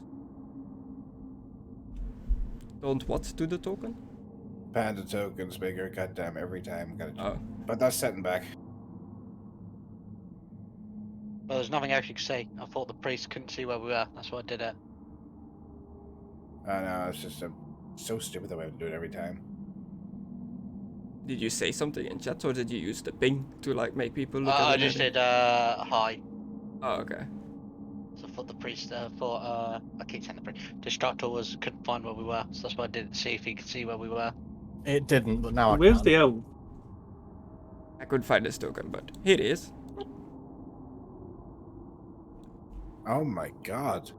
Don't what to the token?
Panda tokens bigger, goddamn, every time.
Oh.
But that's setting back.
Well, there's nothing else you could see. I thought the priest couldn't see where we were. That's why I did it.
I know, it's just so stupid that we have to do it every time.
Did you say something in chat or did you use the ping to like make people look at
I
the
just
heading?
did hi.
Oh, okay.
So I thought the priest I keep saying the priest. Destructore couldn't find where we were. So that's why I did it to see if he could see where we were.
It didn't, but now I
Where's
can.
the elf?
I couldn't find this token, but here it is.
Oh my god.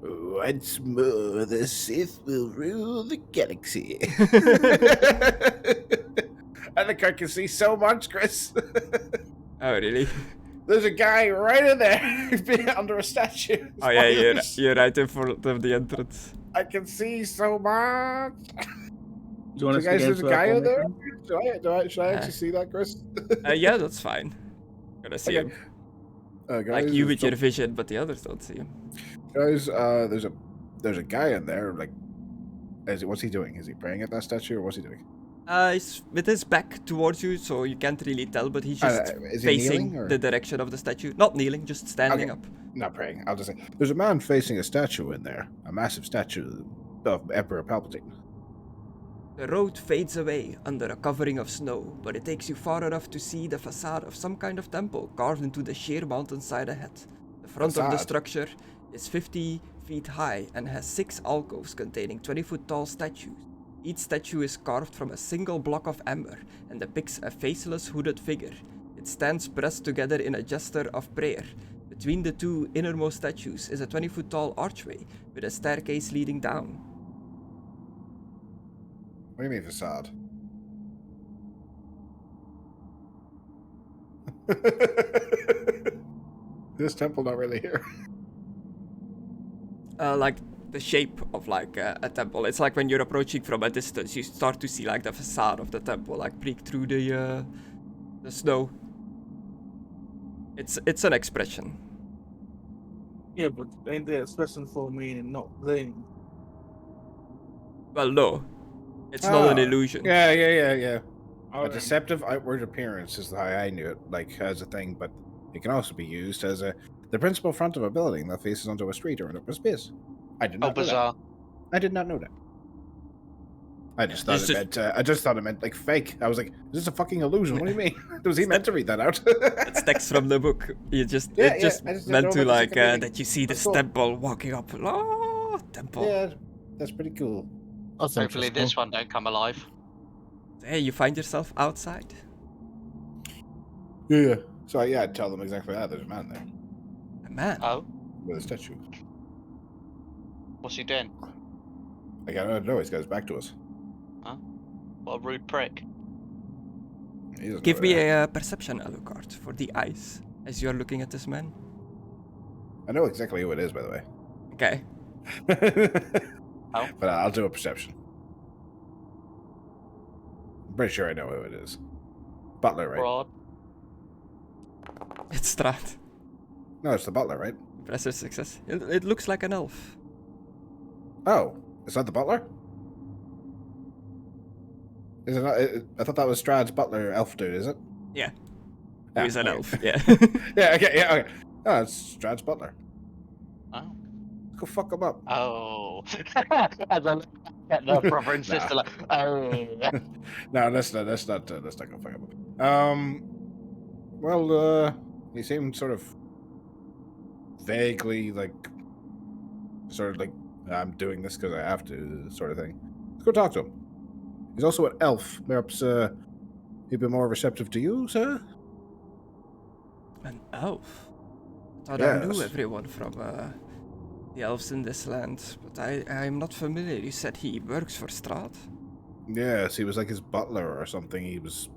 Once more, the Sith will rule the galaxy. I think I can see so much, Chris.
Oh, really?
There's a guy right in there under a statue.
Oh yeah, you're right in front of the entrance.
I can see so much.
Do you want
So
us
guys,
to
there's a guy out there. Should I
Uh,
actually see that, Chris?
Yeah, that's fine. Gonna see
Okay.
him.
Guys,
Like you
there's
with your vision, but the others don't see him.
guys, there's a guy in there. Like, what's he doing? Is he praying at that statue, or what's he doing?
He's with his back towards you, so you can't really tell, but he's just
Is he kneeling,
facing
or?
the direction of the statue. Not kneeling, just standing
Okay.
up.
Not praying. I'll just say there's a man facing a statue in there, a massive statue of Emperor Palpatine.
The road fades away under a covering of snow, but it takes you far enough to see the facade of some kind of temple carved into the sheer mountainside ahead. The front of the
Facade?
structure is 50 feet high and has 6 alcoves containing 20-foot tall statues. Each statue is carved from a single block of amber and depicts a faceless hooded figure. It stands pressed together in a gesture of prayer. Between the two innermost statues is a 20-foot tall archway with a staircase leading down.
What do you mean facade? This temple not really here.
Like the shape of like a temple. It's like when you're approaching from a distance, you start to see like the facade of the temple, like peek through the snow. It's an expression.
Yeah, but ain't the expression for meaning not playing?
Well, no, it's not an
Ah,
illusion.
Yeah. A
Alright.
deceptive outward appearance is how I knew it, like as a thing, but it can also be used as the principal front of a building that faces onto a street or an open space. I did
Oh,
not know that.
bizarre.
I did not know that. I just thought
This
it
is-
meant. I just thought it meant like fake. I was like, "Is this a fucking illusion? What do you mean? Was he meant to read that out?"
It's text from the book. You just
Yeah,
it just
I just didn't
meant
know
to
about the
like
second reading.
that you see this
That's cool.
temple walking up. Oh, temple.
Yeah, that's pretty cool.
That's
Hopefully
interesting.
this one don't come alive.
Hey, you find yourself outside.
Yeah. So yeah, I'd tell them exactly that. There's a man there
A man.
Oh,
with a statue.
what's he doing?
Like I don't know. He's got his back to us.
What a rude prick.
He doesn't
Give
know
me
we're
a perception Alucard for the eyes as you're looking at this man.
there. I know exactly who it is, by the way.
Okay.
Oh.
But I'll do a perception. I'm pretty sure I know who it is. Butler, right?
Broad.
It's Strahd.
No, it's the butler, right?
Impressive success. It looks like an elf.
Oh, is that the butler? Is it not? I thought that was Strahd's butler elf dude, is it?
Yeah.
Ah,
He's an
okay.
elf. Yeah.
Yeah, okay. Oh, it's Strahd's butler.
Oh.
Let's go fuck him up.
Oh. As I look at the brother and sister, like, oh.
No, let's not go fuck him up. Well, he seemed sort of vaguely like, I'm doing this because I have to, sort of thing. Let's go talk to him. He's also an elf. Perhaps he'd be more receptive to you, sir?
An elf? I thought I knew
Yes.
everyone from the elves in this land, but I'm not familiar. You said he works for Strahd?
Yes, he was like his butler or something. He was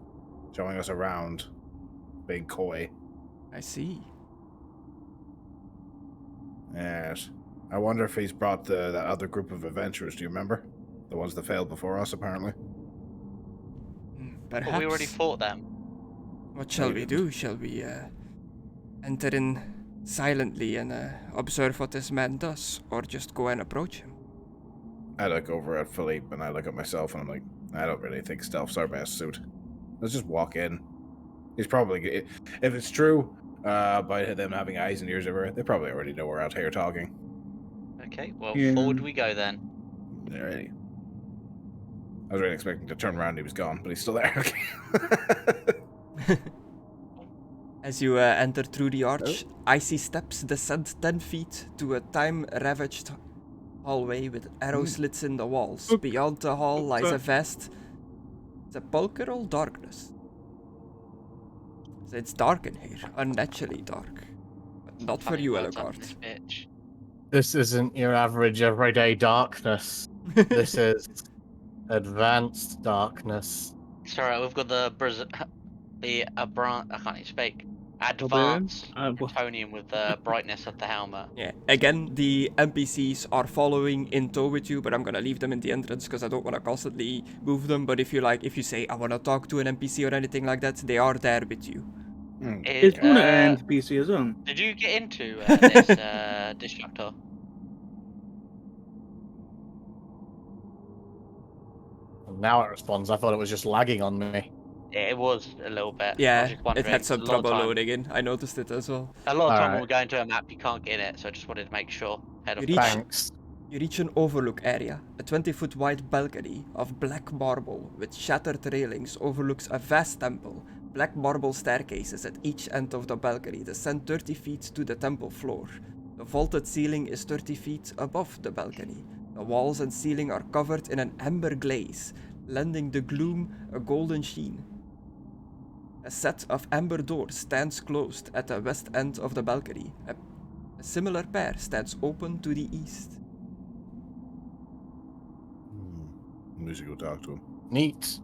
showing us around, being coy.
I see.
Yes. I wonder if he's brought that other group of adventurers. Do you remember? The ones that failed before us, apparently.
Perhaps.
But we already fought them.
What shall we do? Shall we enter in silently and observe what this man does, or just go and approach him?
I look over at Philippe and I look at myself and I'm like, I don't really think stealth's our best suit. Let's just walk in. He's probably, if it's true, by them having eyes and ears everywhere, they probably already know we're out here talking.
Okay, well,
Yeah.
forward we go then.
Alrighty. I was really expecting to turn around and he was gone, but he's still there. Okay.
As you enter through the arch, icy steps descend 10 feet to a time-ravaged hallway with arrow slits in the walls. Beyond the hall lies a vast, sepulchral darkness. So it's dark in here, unnaturally dark. But not for
Funny
you,
words out of
Alucard.
this bitch.
This isn't your average everyday darkness. This is advanced darkness.
Sorry, we've got the I can't even speak. advanced
Well,
plutonium with the brightness of the helmet.
Yeah, again, the NPCs are following in tow with you, but I'm gonna leave them in the entrance because I don't want to constantly move them. But if you say I want to talk to an NPC or anything like that, they are there with you.
It's Conna and PC as well.
Did you get into this Destructore?
Now it responds. I thought it was just lagging on me.
It was a little bit. I was
Yeah,
just
it
wondering,
had some
'cause a lot of
trouble
time-
loading in. I noticed it as well.
A lot of time when
Alright.
we go into a map, you can't get in it, so I just wanted to make sure. Ahead of
You reach-
time.
Thanks.
You reach an overlook area. A 20-foot wide balcony of black marble with shattered railings overlooks a vast temple. Black marble staircases at each end of the balcony descend 30 feet to the temple floor. The vaulted ceiling is 30 feet above the balcony. The walls and ceiling are covered in an amber glaze, lending the gloom a golden sheen. A set of amber doors stands closed at the west end of the balcony. A similar pair stands open to the east.
Music will talk to him.
Neat.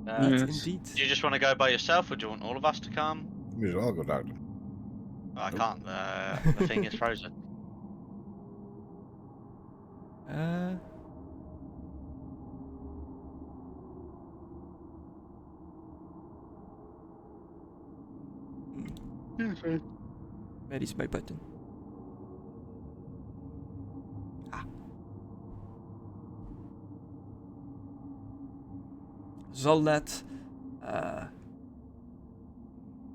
Neat
Yes.
indeed.
Do you just want to go by yourself, or do you want all of us to come?
Music, I'll go talk to him.
I
Nope.
can't. The thing is frozen.
Where is my button? Zoldat,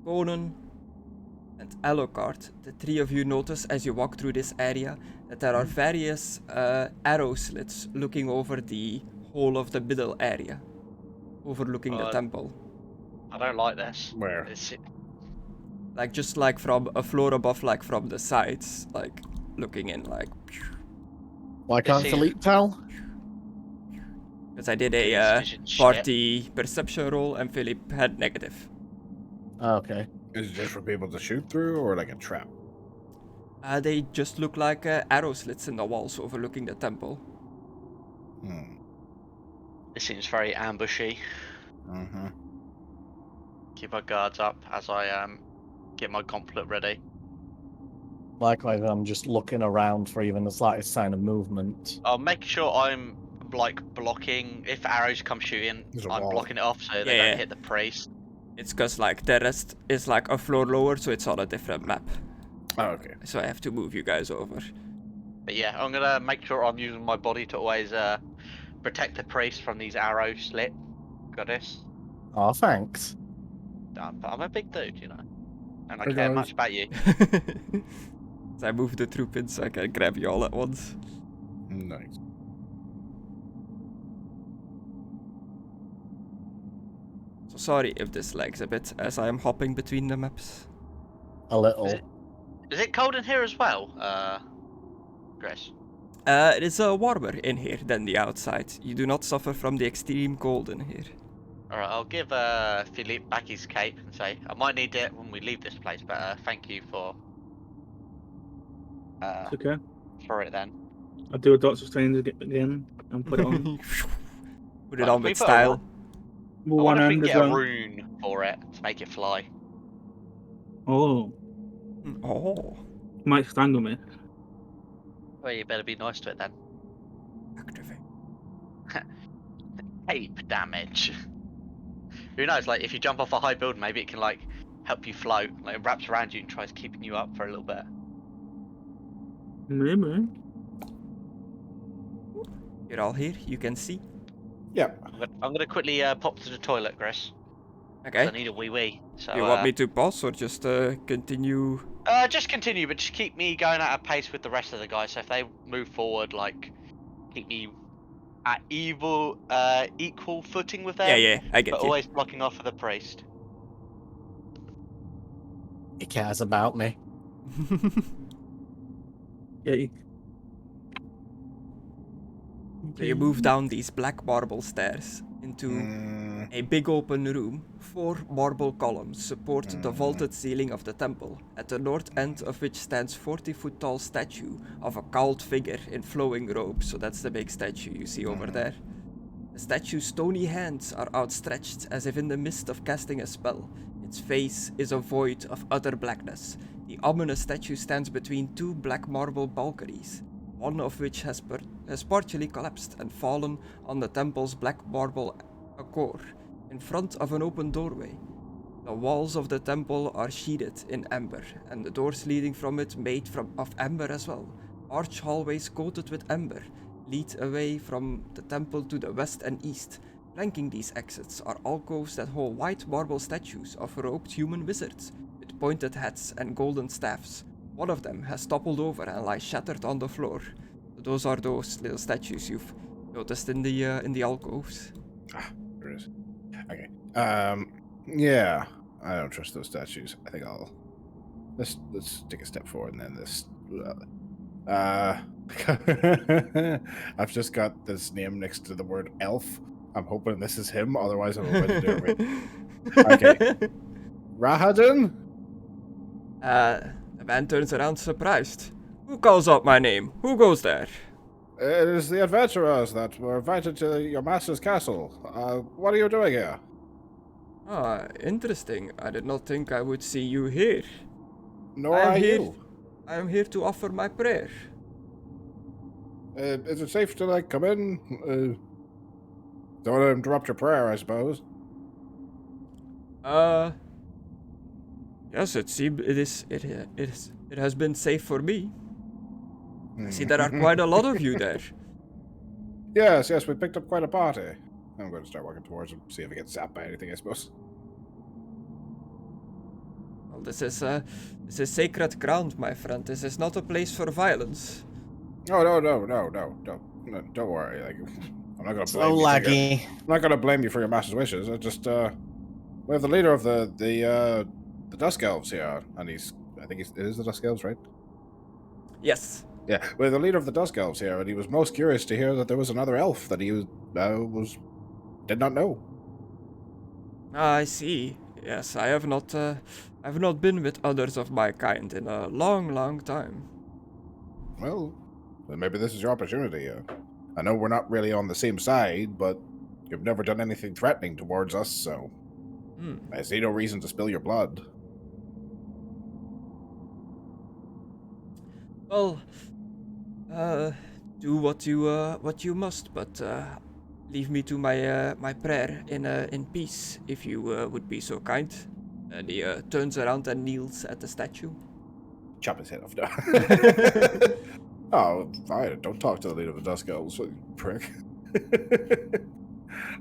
Conan, and Alucard, the three of you notice as you walk through this area that there are various arrow slits looking over the whole of the middle area, overlooking the temple.
I don't like this.
Where?
Like just like from a floor above, like from the sides, like looking in, like.
Why can't
see-
Philippe tell?
Because I did
It's
a
vision shit.
party perception roll and Philip had negative.
Okay.
Is it just for people to shoot through or like a trap?
They just look like arrow slits in the walls overlooking the temple.
Hmm.
This seems very ambushy.
Mm-hmm.
Keep our guards up as I get my gauntlet ready.
Likewise, I'm just looking around for even the slightest sign of movement.
I'll make sure I'm like blocking. If arrows come shooting,
There's a
I'm
wall.
blocking it off so they
Yeah.
don't hit the priest.
It's because like the rest is like a floor lower, so it's on a different map.
Oh, okay.
So I have to move you guys over.
But yeah, I'm gonna make sure I'm using my body to always protect the priest from these arrow slit. Got this.
Oh, thanks.
But I'm a big dude, you know, and I
Hey,
care
guys.
much about you.
So I move the troop in so I can grab you all at once.
Nice.
So sorry if this lags a bit as I am hopping between the maps.
A little.
Is it cold in here as well, Chris?
It is warmer in here than the outside. You do not suffer from the extreme cold in here.
Alright, I'll give Philippe back his cape and say I might need it when we leave this place, but thank you for
It's okay.
for it then.
I'll do a Doctor Strange again and put it on.
Put it
Well,
on
we
with
put a
style.
I
One
wonder if we
hand
can
as
get a
well.
rune for it to make it fly.
Oh,
Oh,
might strangle me.
Well, you better be nice to it then.
activate.
Cape damage. Who knows? Like, if you jump off a high building, maybe it can like help you float. Like, it wraps around you and tries keeping you up for a little bit.
Maybe.
You're all here. You can see.
Yep.
I'm gonna quickly pop to the toilet, Chris. 'Cause I
Okay.
need a wee wee. So
You want me to pause or just continue?
just continue, but just keep me going at a pace with the rest of the guys. So if they move forward, like keep me at equal footing with them.
Yeah, I get
But
you.
always blocking off for the priest.
He cares about me.
Yeah.
So you move down these black marble stairs into a big open room. 4 marble columns support the vaulted ceiling of the temple, at the north end of which stands 40-foot tall statue of a cowled figure in flowing robes. So that's the big statue you see over there. The statue's stony hands are outstretched as if in the midst of casting a spell. Its face is a void of utter blackness. The ominous statue stands between two black marble balconies, one of which has partially collapsed and fallen on the temple's black marble core, in front of an open doorway. The walls of the temple are sheeted in amber, and the doors leading from it made of amber as well. Arch hallways coated with amber lead away from the temple to the west and east. Flanking these exits are alcoves that hold white marble statues of robed human wizards, with pointed hats and golden staffs. One of them has toppled over and lies shattered on the floor. Those are those little statues you've noticed in the alcoves.
Ah, there it is. Okay. Yeah. I don't trust those statues. I think I'll let's take a step forward and then this. I've just got this name next to the word elf. I'm hoping this is him, otherwise I'm about to do it. Okay. Rahadin?
The man turns around surprised. Who calls out my name? Who goes there?
It is the adventurers that were invited to your master's castle. What are you doing here?
Ah, interesting. I did not think I would see you here.
Nor are you.
I am here to offer my prayer.
Is it safe to, come in? Don't want to interrupt your prayer, I suppose.
Yes, it has been safe for me. I see there are quite a lot of you there.
Yes, we picked up quite a party. I'm going to start walking towards him, see if he gets zapped by anything, I suppose.
Well, this is sacred ground, my friend. This is not a place for violence.
Oh, no, don't worry. I'm not going to blame
So
you.
laggy.
I'm not going to blame you for your master's wishes. I just, we have the leader of the Dusk Elves here, and it is the Dusk Elves, right?
Yes.
Yeah, we have the leader of the Dusk Elves here, and he was most curious to hear that there was another elf that he did not know.
Ah, I see. Yes, I have not been with others of my kind in a long, long time.
Well, then maybe this is your opportunity. I know we're not really on the same side, but you've never done anything threatening towards us, so I see no reason to spill your blood.
Well, do what you must, but leave me to my prayer in peace, if you would be so kind. And he turns around and kneels at the statue.
Chop his head off now. Oh, fine. Don't talk to the leader of the Dusk Elves, you prick.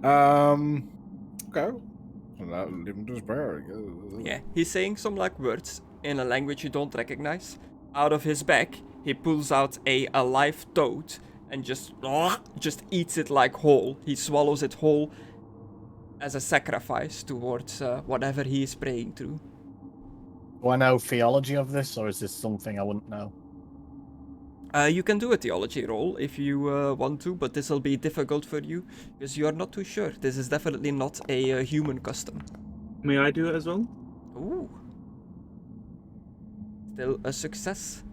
Okay. Leave him to his prayer.
Yeah, he's saying some words in a language you don't recognize. Out of his bag, he pulls out a live toad and just eats it whole. He swallows it whole as a sacrifice towards whatever he is praying to.
Do I know theology of this, or is this something I wouldn't know?
You can do a theology roll if you want to, but this will be difficult for you because you are not too sure. This is definitely not a human custom.
May I do it as well?
Ooh. Still a success.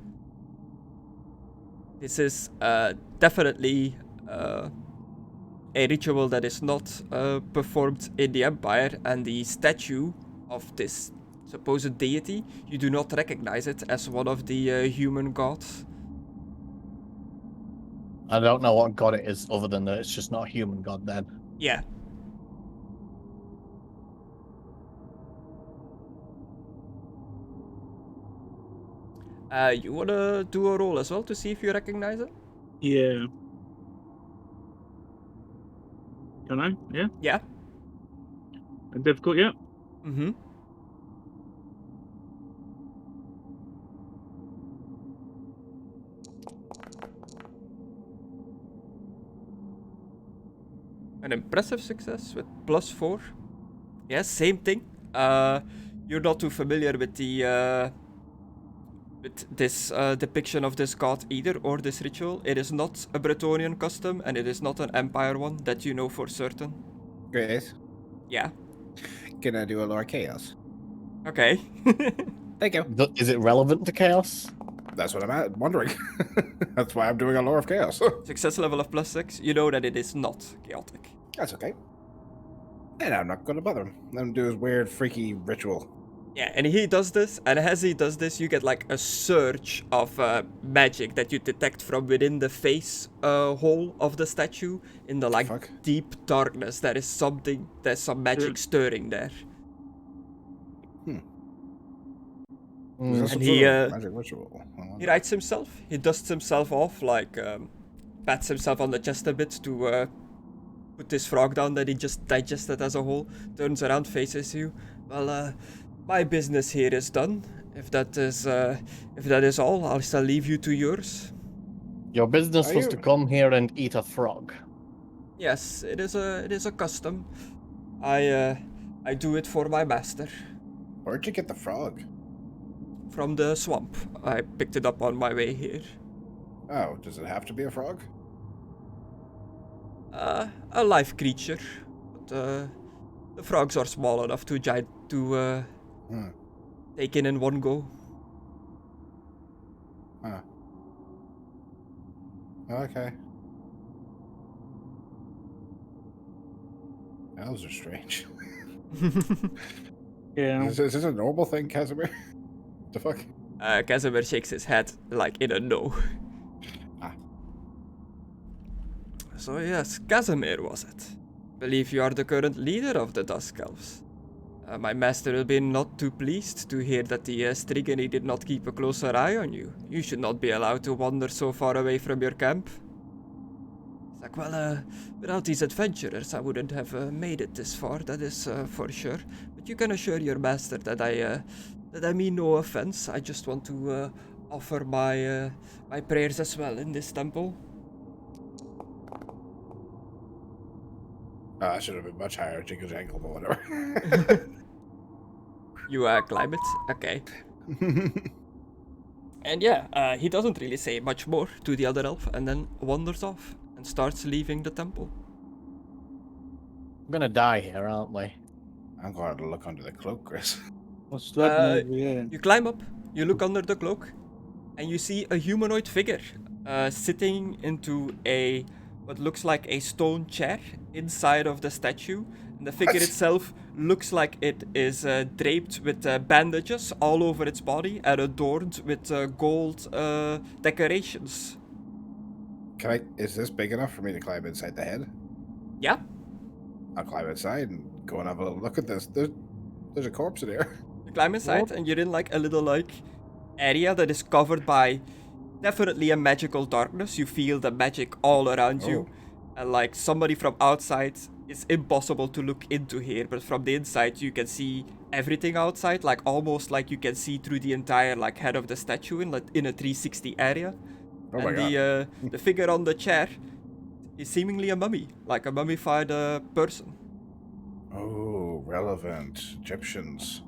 This is definitely a ritual that is not performed in the Empire, and the statue of this supposed deity, you do not recognize it as one of the human gods.
I don't know what god it is other than that it's just not a human god then.
Yeah. You wanna do a roll as well to see if you recognize it?
Yeah. Can I? Yeah?
Yeah.
Difficult, yeah?
Mm-hmm. An impressive success with +4. Yes, same thing. You're not too familiar with the with this depiction of this god either, or this ritual. It is not a Bretonnian custom, and it is not an Empire one that you know for certain.
Great.
Yeah.
Can I do a Lore Chaos?
Okay.
Thank you.
Is it relevant to chaos?
That's what I'm wondering. That's why I'm doing a Lore of Chaos.
Success level of +6. You know that it is not chaotic.
That's okay. And I'm not going to bother him. Let him do his weird, freaky ritual.
Yeah, and he does this, and as he does this, you get like a surge of magic that you detect from within the face hole of the statue in the like
Fuck.
deep darkness. There's some magic stirring there.
Is that some
he,
sort of magic ritual?
He writes himself, he dusts himself off, like pats himself on the chest a bit to put this frog down that he just digested as a whole, turns around, faces you. Well, my business here is done. If that is all, I shall leave you to yours.
Your business was to come here and eat a frog.
Yes, it is a custom. I do it for my master.
Where'd you get the frog?
From the swamp. I picked it up on my way here.
Oh, does it have to be a frog?
A live creature, but the frogs are small enough to take in one go.
Huh. Okay. Elves are strange.
Yeah.
Is this a normal thing, Casimir? The fuck?
Casimir shakes his head like in a no. So yes, Casimir was it. Believe you are the current leader of the Dusk Elves. My master will be not too pleased to hear that the Strigany did not keep a closer eye on you. You should not be allowed to wander so far away from your camp. It's like, well, without these adventurers, I wouldn't have made it this far, that is for sure. But you can assure your master that I mean no offense. I just want to offer my prayers as well in this temple.
I should have been much higher, Jingle Jangle, but whatever.
You climb it? Okay. And yeah, he doesn't really say much more to the other elf and then wanders off and starts leaving the temple.
We're gonna die here, aren't we?
I'm going to look under the cloak, Chris.
What's that? Yeah.
You climb up, you look under the cloak, and you see a humanoid figure sitting into what looks like a stone chair inside of the statue. And the figure itself looks like it is draped with bandages all over its body and adorned with gold decorations.
Is this big enough for me to climb inside the head?
Yeah.
I'll climb inside and go and have a look at this. There's a corpse in here.
You climb inside and you're in like a little like area that is covered by definitely a magical darkness. You feel the magic all around you. And like somebody from outside, it's impossible to look into here, but from the inside you can see everything outside, like almost like you can see through the entire like head of the statue in a 360 area.
Oh my
God. The figure on the chair is seemingly a mummy, like a mummified person.
Oh, relevant. Egyptians.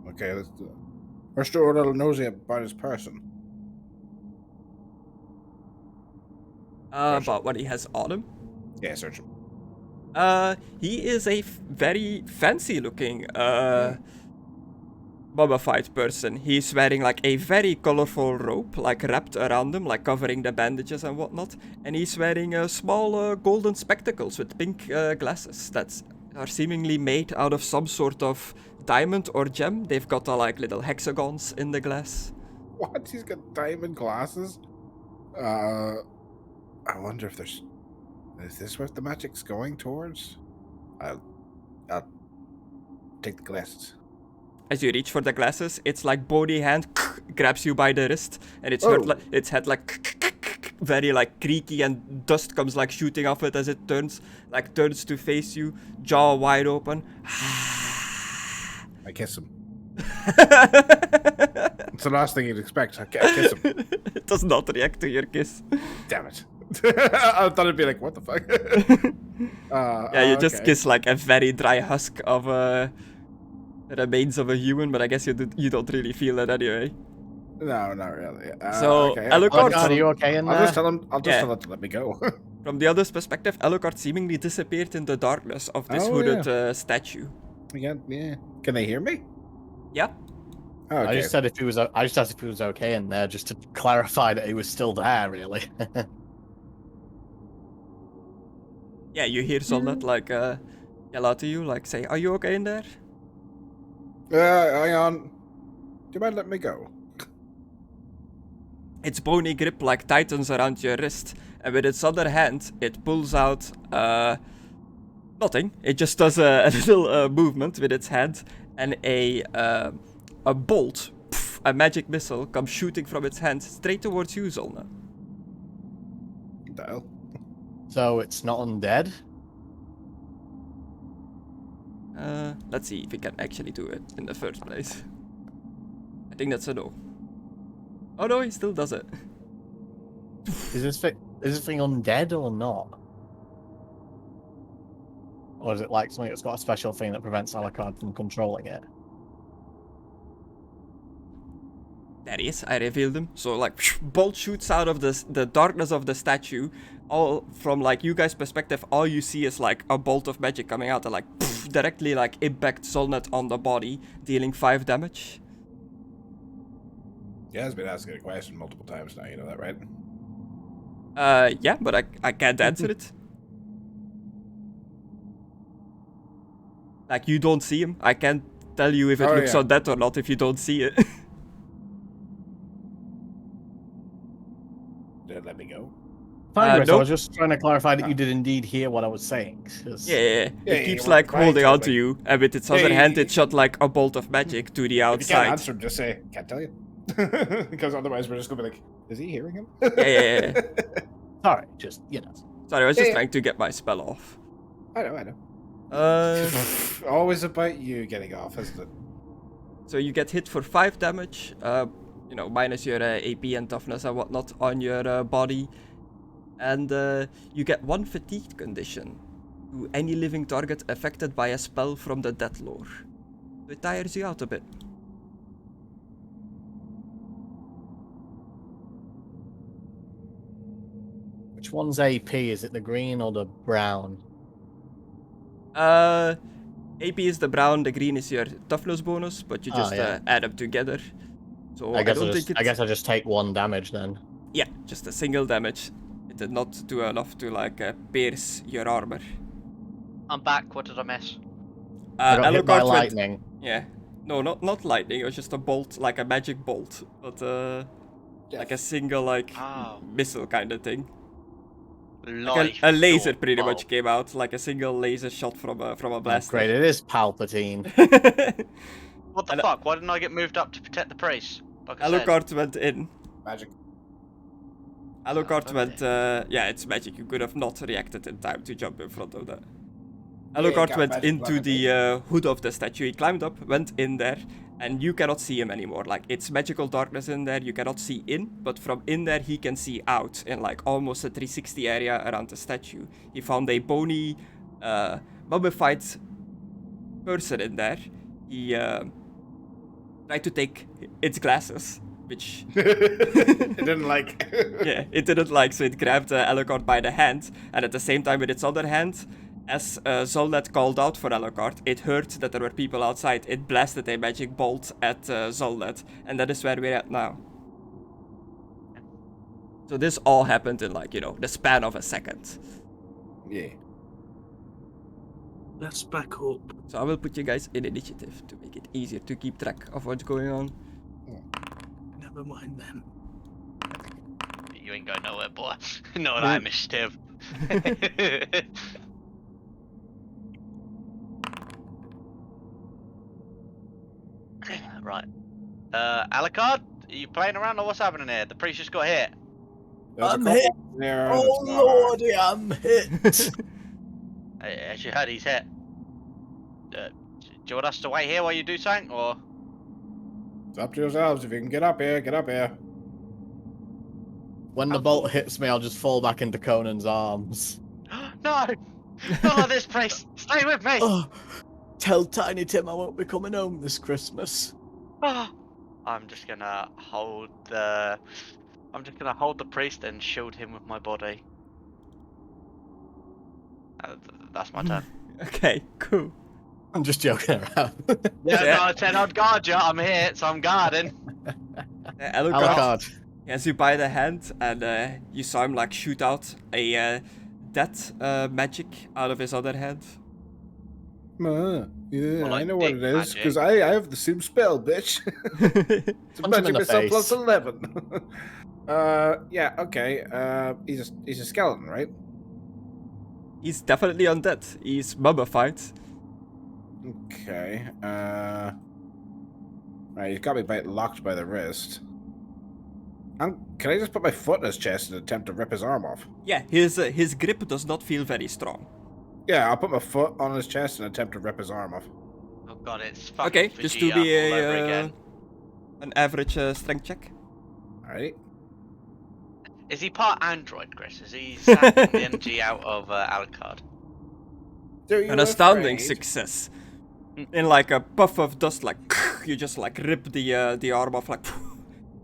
Okay, we're still a little nosy about his person.
About what he has on him?
Yeah, search him.
He is a very fancy looking mummified person. He's wearing like a very colorful robe, like wrapped around him, like covering the bandages and whatnot. And he's wearing small golden spectacles with pink glasses that are seemingly made out of some sort of diamond or gem. They've got like little hexagons in the glass.
What? He's got diamond glasses? I wonder if there's... Is this what the magic's going towards? I'll take the glasses.
As you reach for the glasses, it's like bony hand grabs you by the wrist, and its head like very like creaky, and dust comes like shooting off it as it turns to face you, jaw wide open.
I kiss him. It's the last thing you'd expect. I kiss him.
It does not react to your kiss.
Damn it. I thought it'd be like, what the fuck?
You just kiss like a very dry husk of remains of a human, but I guess you don't really feel it anyway.
No, not really.
So,
okay.
Alucard,
are you okay in there?
I'll just tell him to let me go.
From the other's perspective, Alucard seemingly disappeared in the darkness of this hooded statue.
Yeah. Can they hear me?
Yeah.
Oh, okay.
I just said if he was okay in there, just to clarify that he was still there, really.
Yeah, you hear Solnit like, yell out to you, like say, "Are you okay in there?"
Hang on. Do you mind letting me go?
Its bony grip like tightens around your wrist, and with its other hand, it pulls out nothing. It just does a little movement with its hand, and a bolt, a magic missile, comes shooting from its hand straight towards you, Zolna.
What the hell?
So it's not undead?
Let's see if we can actually do it in the first place. I think that's a no. Oh no, he still does it.
Is this thing undead or not? Or is it like something that's got a special thing that prevents Alucard from controlling it?
There he is, I revealed him. So like, bolt shoots out of the darkness of the statue. All from like you guys' perspective, all you see is like a bolt of magic coming out and like directly like impact Zolnet on the body, dealing 5 damage.
Yeah, has been asking a question multiple times now, you know that, right?
Yeah, but I can't answer it. Like, you don't see him. I can't tell you if it looks undead or not if you don't see it.
Did it let me go?
Fine, Chris, I
nope.
was just trying to clarify that you did indeed hear what I was saying.
Yeah. It keeps
we're
like
trying
holding
to,
on to
like-
you, and with its other hand, it shot like a bolt of magic to the
If you can't
outside.
answer him, just say, can't tell you. Because otherwise we're just going to be like, is he hearing him?
Yeah.
Sorry, just, you know.
Sorry, I was just trying to get my spell off.
I know. Always about you getting off, isn't it?
So you get hit for 5 damage, minus your AP and toughness and whatnot on your body. And you get 1 fatigue condition to any living target affected by a spell from the Death Lore. So it tires you out a bit.
Which one's AP? Is it the green or the brown?
AP is the brown, the green is your toughness bonus, but you just add them together. So I
guess I just take 1 damage then.
Yeah, just a single damage. It did not do enough to like pierce your armor.
I'm back. What did I miss?
I got hit by
Alucard
lightning.
Yeah. No, not lightning. It was just a bolt, like a magic bolt, but like a single missile kind of thing. Like a laser pretty much came out, like a single laser shot from a blaster.
Great, it is Palpatine.
What the fuck? Why didn't I get moved up to protect the priest? Like I said.
Alucard went in.
Magic.
Alucard went, it's magic. You could have not reacted in time to jump in front of that. Alucard went into the hood of the statue. He climbed up, went in there, and you cannot see him anymore. Like, it's magical darkness in there. You cannot see in, but from in there he can see out in like almost a 360 area around the statue. He found a bony, mummified person in there. He tried to take its glasses, which
it didn't like.
Yeah, it didn't like, so it grabbed Alucard by the hand, and at the same time with its other hand, as Zolnet called out for Alucard, it heard that there were people outside. It blasted a magic bolt at Zolnet, and that is where we're at now. So this all happened in the span of a second.
Yeah.
Let's back up.
So I will put you guys in initiative to make it easier to keep track of what's going on.
Never mind then.
You ain't going nowhere, boy. Not I missed him. Right. Alucard, are you playing around or what's happening here? The priest just got hit.
I'm hit! Oh lordy, I'm hit!
As you heard, he's hit. Do you want us to wait here while you do something, or?
It's up to yourselves. If you can get up here, get up here.
When the bolt hits me, I'll just fall back into Conan's arms.
No! Not like this, priest! Stay with me!
Oh, tell Tiny Tim I won't be coming home this Christmas.
I'm just gonna hold the priest and shield him with my body. That's my turn.
Okay, cool.
I'm just joking around.
Yeah, no, I said I'd guard you. I'm here, so I'm guarding.
Alucard.
He has you by the hand, and you saw him shoot out a death magic out of his other hand.
Yeah,
Or, like,
I know what
dick
it is, because
magic.
I have the same spell, bitch. It's
Punch him in
magic
the
missile
face.
plus 11. Yeah, okay. He's a skeleton, right?
He's definitely undead. He's mummified.
Okay. Right, he's got me locked by the wrist. Can I just put my foot in his chest and attempt to rip his arm off?
Yeah, his grip does not feel very strong.
Yeah, I'll put my foot on his chest and attempt to rip his arm off.
Oh god, it's fucking
Okay, just do
Vegeta
me
all over again.
an average strength check.
Alright.
Is he part android, Chris? Is he sapping the energy out of Alucard?
An astounding success. In like a puff of dust, like you just like rip the arm off, like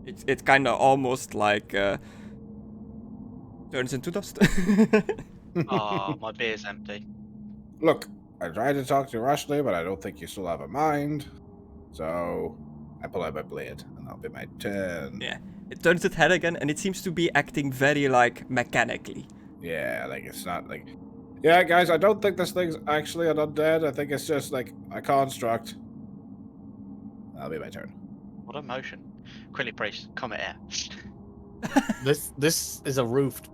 it kind of almost like turns into dust.
Oh, my beer's empty.
Look, I tried to talk to you rationally, but I don't think you still have a mind. So, I pull out my blade, and that'll be my turn.
Yeah, it turns its head again, and it seems to be acting very like mechanically.
Yeah, like it's not like... Yeah, guys, I don't think this thing's actually an undead. I think it's just like a construct. That'll be my turn.
What emotion. Quickly, priest, comment here.
This is a roofed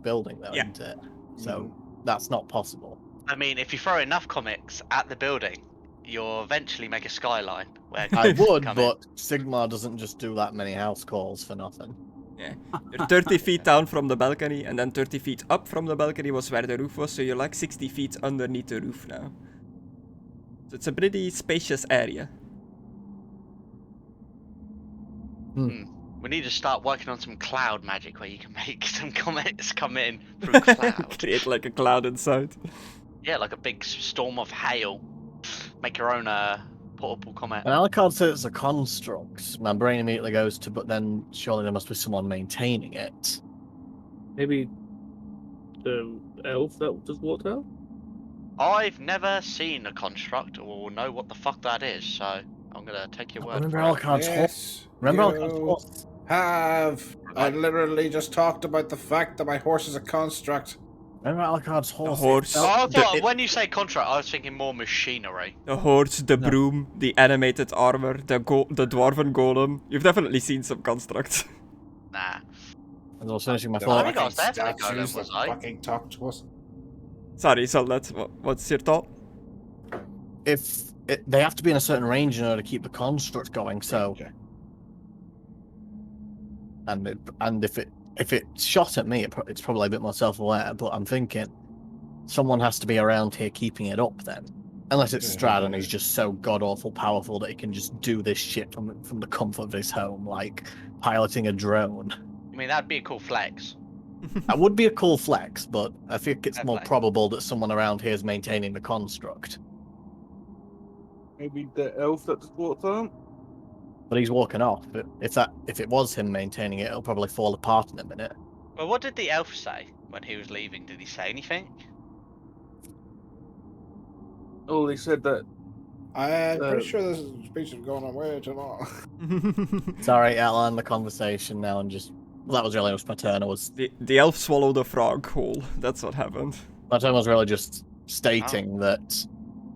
building though,
Yeah.
isn't it? So that's not possible.
I mean, if you throw enough comics at the building, you'll eventually make a skyline where
I
comics
would,
come in.
but Sigmar doesn't just do that many house calls for nothing.
Yeah, you're 30 feet down from the balcony, and then 30 feet up from the balcony was where the roof was, so you're like 60 feet underneath the roof now. So it's a pretty spacious area.
We need to start working on some cloud magic where you can make some comics come in through cloud.
Create like a cloud inside.
Yeah, like a big storm of hail. Make your own portable comet.
When Alucard says it's a construct, my brain immediately goes to, but then surely there must be someone maintaining it.
Maybe the elf that just walked out?
I've never seen a construct or know what the fuck that is, so I'm gonna take your word
Remember
for it.
Alucard's horse? Remember Alucard's horse?
I literally just talked about the fact that my horse is a construct.
Remember Alucard's horse?
horse.
It
Oh, I
felt-
thought, when you say contract, I was thinking more machinery.
The horse, the broom, the animated armor, the dwarven golem. You've definitely seen some constructs.
Nah.
As I was finishing my
The
thought,
I think I was there for the
statues
golem,
that
was I?
fucking talk to us.
Sorry, Solnet, what's your thought?
they have to be in a certain range in order to keep the construct going. So,
Okay.
and if it shot at me, it's probably a bit more self-aware. But I'm thinking someone has to be around here keeping it up then. Unless it's Strahd and he's just so god-awful powerful that he can just do this shit from the comfort of his home, like piloting a drone.
I mean, that'd be a cool flex.
That would be a cool flex, but I think it's more
Definitely.
probable that someone around here is maintaining the construct.
Maybe the elf that just walked out?
But he's walking off. But if it was him maintaining it, it'll probably fall apart in a minute.
Well, what did the elf say when he was leaving? Did he say anything?
Oh, they said that.
I'm pretty sure this speech is going on way too long.
Sorry, outline the conversation now and just... Well, that was really just my turn.
The elf swallowed a frog whole. That's what happened.
My turn was really just stating that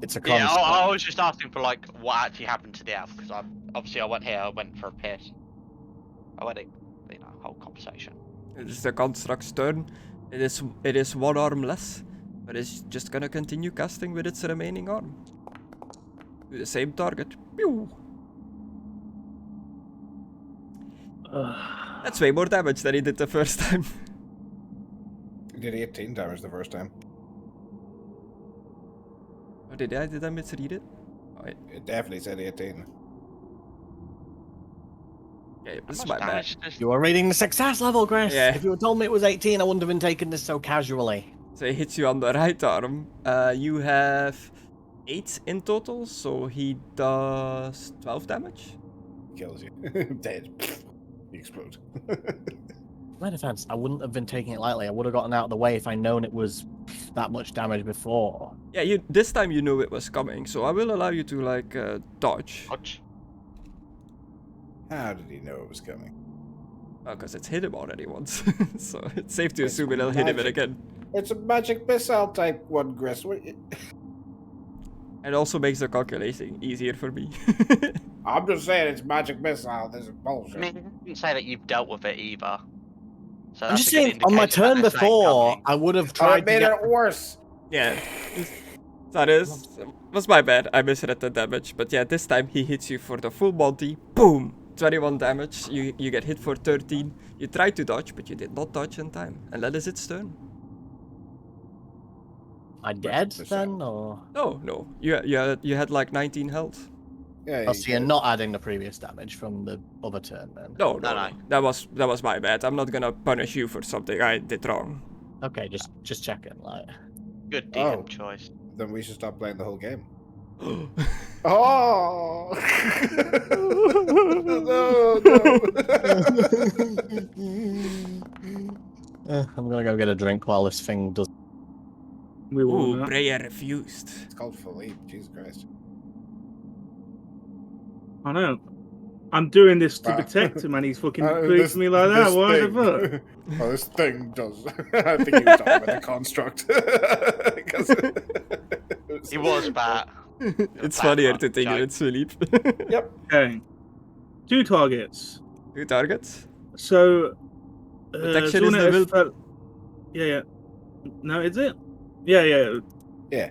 it's a
Yeah,
construct.
I was just asking for like what actually happened to the elf because I went here. I went for a piss. I went, whole conversation.
It is the construct's turn. It is one arm less, but it's just gonna continue casting with its remaining arm. To the same target. Pew! That's way more damage than he did the first time.
He did 18 damage the first time.
Oh, did I misread it? Oh,
It definitely said 18.
yeah,
How
this is
much
my bad.
damage does-
You were reading the success level, Chris.
Yeah.
If you had told me it was 18, I wouldn't have been taking this so casually.
So he hits you on the right arm. You have 8 in total, so he does 12 damage.
Kills you. Dead. You explode.
My defense, I wouldn't have been taking it lightly. I would have gotten out of the way if I'd known it was that much damage before.
Yeah, this time you knew it was coming, so I will allow you to like dodge.
Dodge.
How did he know it was coming?
Because it's hit him already once, so it's safe to
It's
assume it'll hit him
magic.
again.
It's a magic missile type one, Chris.
It also makes the calculating easier for me.
I'm just saying it's magic missile. This is bullshit.
I mean, you didn't say that you've dealt with it either. So
I'm
that's
just
a good
saying, on my
indication that
turn
they're saying
before,
coming.
I would have
Oh,
tried
it made
to get...
it worse.
Yeah. That was my bad. I misread the damage. But yeah, this time he hits you for the full Monty. Boom! 21 damage. You get hit for 13. You tried to dodge, but you did not dodge in time. And that is its turn.
Am I dead then, or...?
No. You had like 19 health.
Yeah,
Oh, so you're not adding the previous damage from the other turn then?
No.
No.
That was my bad. I'm not gonna punish you for something I did wrong.
Okay, just checking, like...
Good DM
Oh.
choice.
Then we should stop playing the whole game. Oh! no.
I'm gonna go get a drink while this thing does...
We will
Ooh,
not.
Breya refused.
It's called Philippe. Jesus Christ.
I know. I'm doing this to
Wow.
protect him, and he's fucking
This-
treating me like that.
this
Why the
thing-
fuck?
Oh, this thing does. I think he was talking about the construct. 'Cause
He was bad.
It's
Bad
funnier
luck,
to think
joke.
it's Philippe.
Yep.
Okay. 2 targets.
2 targets.
So.
Protection is
Zona
the will-
felt- Yeah. No, is it? Yeah.
Yeah.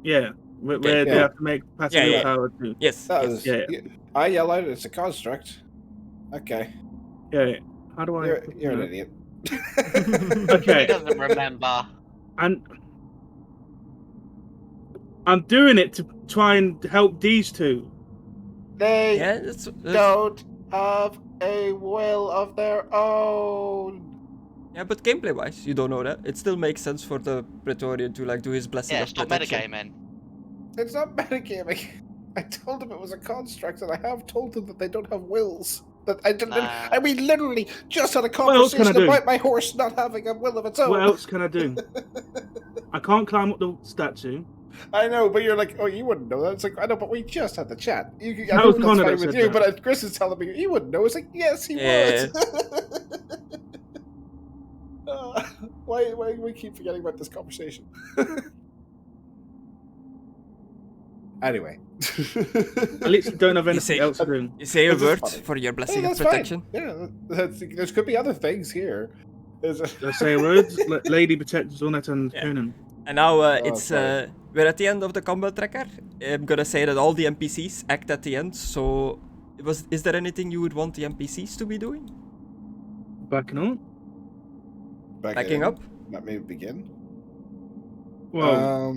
Yeah. Where
Okay.
they
Yeah.
have to make passive
Yeah.
willpower too.
Yes.
That
yes.
was.
Yeah.
I yell out. It's a construct. Okay.
Yeah. How do I?
You're an idiot.
He
Okay.
doesn't remember.
And I'm doing it to try and help these two.
They
Yeah, that's
don't have a will of their own.
yeah, but gameplay-wise, you don't know that. It still makes sense for the Praetorian to like do his blessing
Yeah,
of
stop
protection.
metagaming.
It's not metagaming. I told them it was a construct, and I have told them that they don't have wills. That I didn't.
Nah.
And we literally just had a
What else can I
conversation
do?
about my horse not having a will of its own.
What else can I do? I can't climb up the statue.
I know, but you're like, oh, you wouldn't know that. It's like, I know, but we just had the chat. I
That
know
was
that's
Conna
fine
that
with
said
you,
that.
but Chris is telling me he wouldn't know. It's like, yes, he
Yeah.
would. Why we keep forgetting about this conversation? Anyway.
I literally don't have
You
anything
say-
else to do.
You say a
This is
word
funny.
for your blessing
Yeah,
of
that's
protection.
fine. Yeah, there could be other things here.
Let's say words. Lady protect Zonet and
Yeah.
Conan.
And now
Oh,
it's
sorry.
we're at the end of the combat tracker. I'm gonna say that all the NPCs act at the end. So, is there anything you would want the NPCs to be doing?
Backing up.
Backing up?
Let me begin.
Well,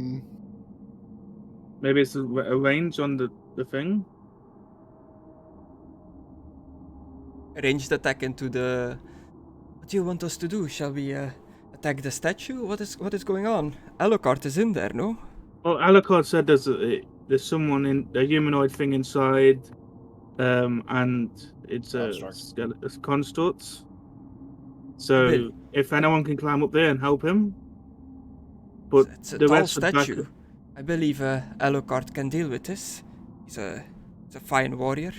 maybe it's a range on the thing.
Ranged attack into the. What do you want us to do? Shall we attack the statue? What is going on? Alucard is in there, no?
Well, Alucard said there's someone in a humanoid thing inside, and it's a construct. So
Bill.
if anyone can climb up there and help him, but
It's a
the
tall
rest would back
statue. I believe Alucard can deal with this. He's a fine warrior.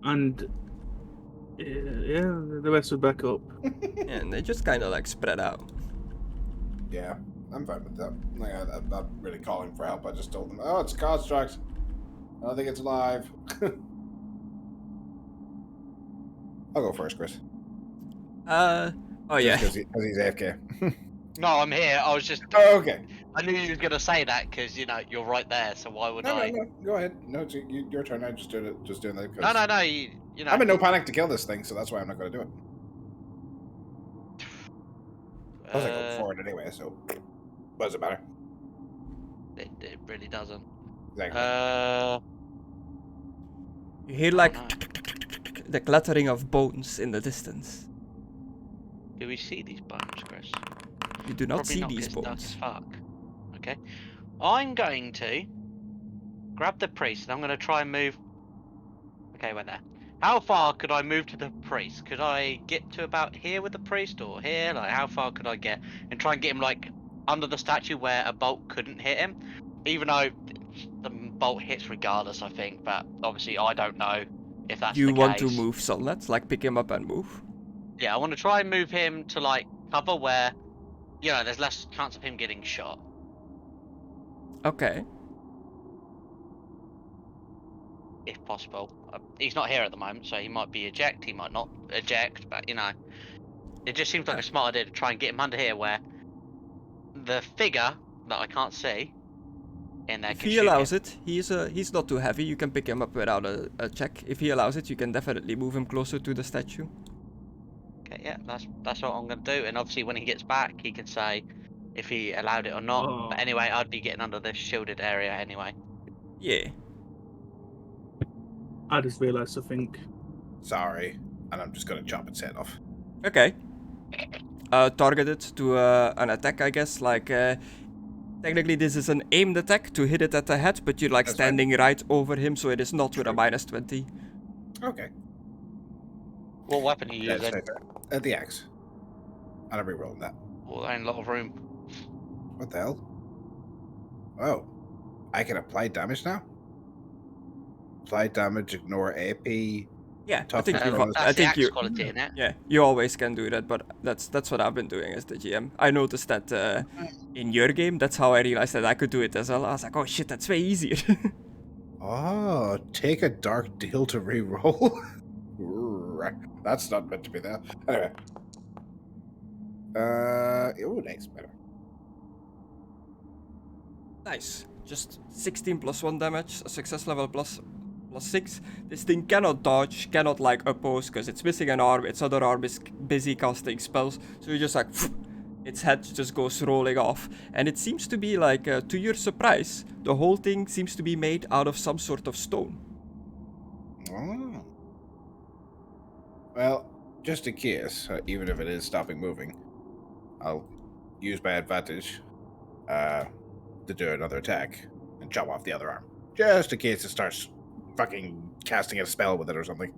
and yeah, the rest would back up.
And they just kind of like spread out.
Yeah, I'm fine with that. Like, I'm not really calling for help. I just told them, oh, it's a construct. I don't think it's alive. I'll go first, Chris.
Oh yeah.
Because he's AFK.
No, I'm here. I was just.
Oh, okay.
I knew you were gonna say that because you're right there. So why would I?
No. Go ahead. No, it's your turn. I'm just doing it. Just doing that. 'cause
No. You know.
I'm in no panic to kill this thing, so that's why I'm not going to do it. I was going for it anyway, so what does it matter?
It really doesn't.
Exactly.
You hear like
no.
the clattering of bones in the distance.
Do we see these bones, Chris?
You do not
Probably
see
not, 'cause
these
it's dark
bones.
as fuck. Okay. I'm going to grab the priest and I'm going to try and move. Okay, wait there. How far could I move to the priest? Could I get to about here with the priest or here? Like, how far could I get and try and get him like under the statue where a bolt couldn't hit him? Even though the bolt hits regardless, I think. But obviously, I don't know if that's
You
the
want
case.
to move Sunlet, like pick him up and move.
Yeah, I want to try and move him to like cover where, there's less chance of him getting shot.
Okay.
if possible. He's not here at the moment, so he might be eject, he might not eject, but you know, it just seems like a smart idea to try and get him under here where the figure that I can't see in there
If
can
he
shoot
allows
him.
it, he's not too heavy. You can pick him up without a check. If he allows it, you can definitely move him closer to the statue.
Okay, yeah, that's what I'm gonna do. And obviously, when he gets back, he can say if he allowed it or not.
Oh.
But anyway, I'd be getting under this shielded area anyway.
Yeah.
I just realised something.
Sorry. And I'm just gonna chop its head off.
Okay. Target it to an attack, I guess. Like, technically this is an aimed attack to hit it at the head, but you're like
That's
standing right over him, so it is not with a -20.
Okay.
What weapon are you
That's
using?
fair. The axe. And I'm rerolling that.
Well, there ain't a lot of room.
What the hell? Oh. I can apply damage now? Apply damage, ignore AP.
Yeah, I
Tough
think
as
you.
nails.
That's
I
the
think
axe
you.
quality in it.
Yeah, you always can do that, but that's what I've been doing as the GM. I noticed that in your game, that's how I realized that I could do it as well. I was like, oh shit, that's way easier.
Oh, take a dark deal to reroll. That's not meant to be there. Anyway. Oh, nice, better.
Nice. Just 16 plus 1 damage, a success level plus 6. This thing cannot dodge, cannot like oppose, because it's missing an arm, its other arm is busy casting spells, so you just like, its head just goes rolling off. And it seems to be like, to your surprise, the whole thing seems to be made out of some sort of stone.
Oh. Well, just in case, even if it is stopping moving, I'll use my advantage to do another attack and chop off the other arm. Just in case it starts fucking casting a spell with it or something.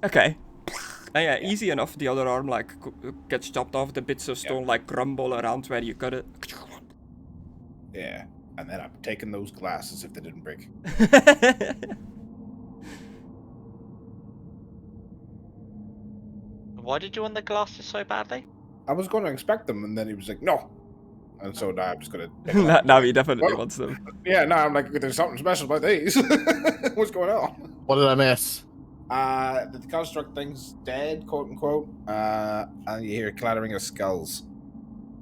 Okay. Yeah, easy enough. The other arm like gets chopped off. The bits of stone like crumble around where you cut it.
Yeah. And then I'm taking those glasses if they didn't break.
Why did you want the glasses so badly?
I was going to expect them, and then he was like, no. And so now I'm just going to...
Now he definitely wants them.
Yeah, now I'm like, there's something special about these. What's going on?
What did I miss?
The construct thing's dead, quote unquote. And you hear clattering of skulls.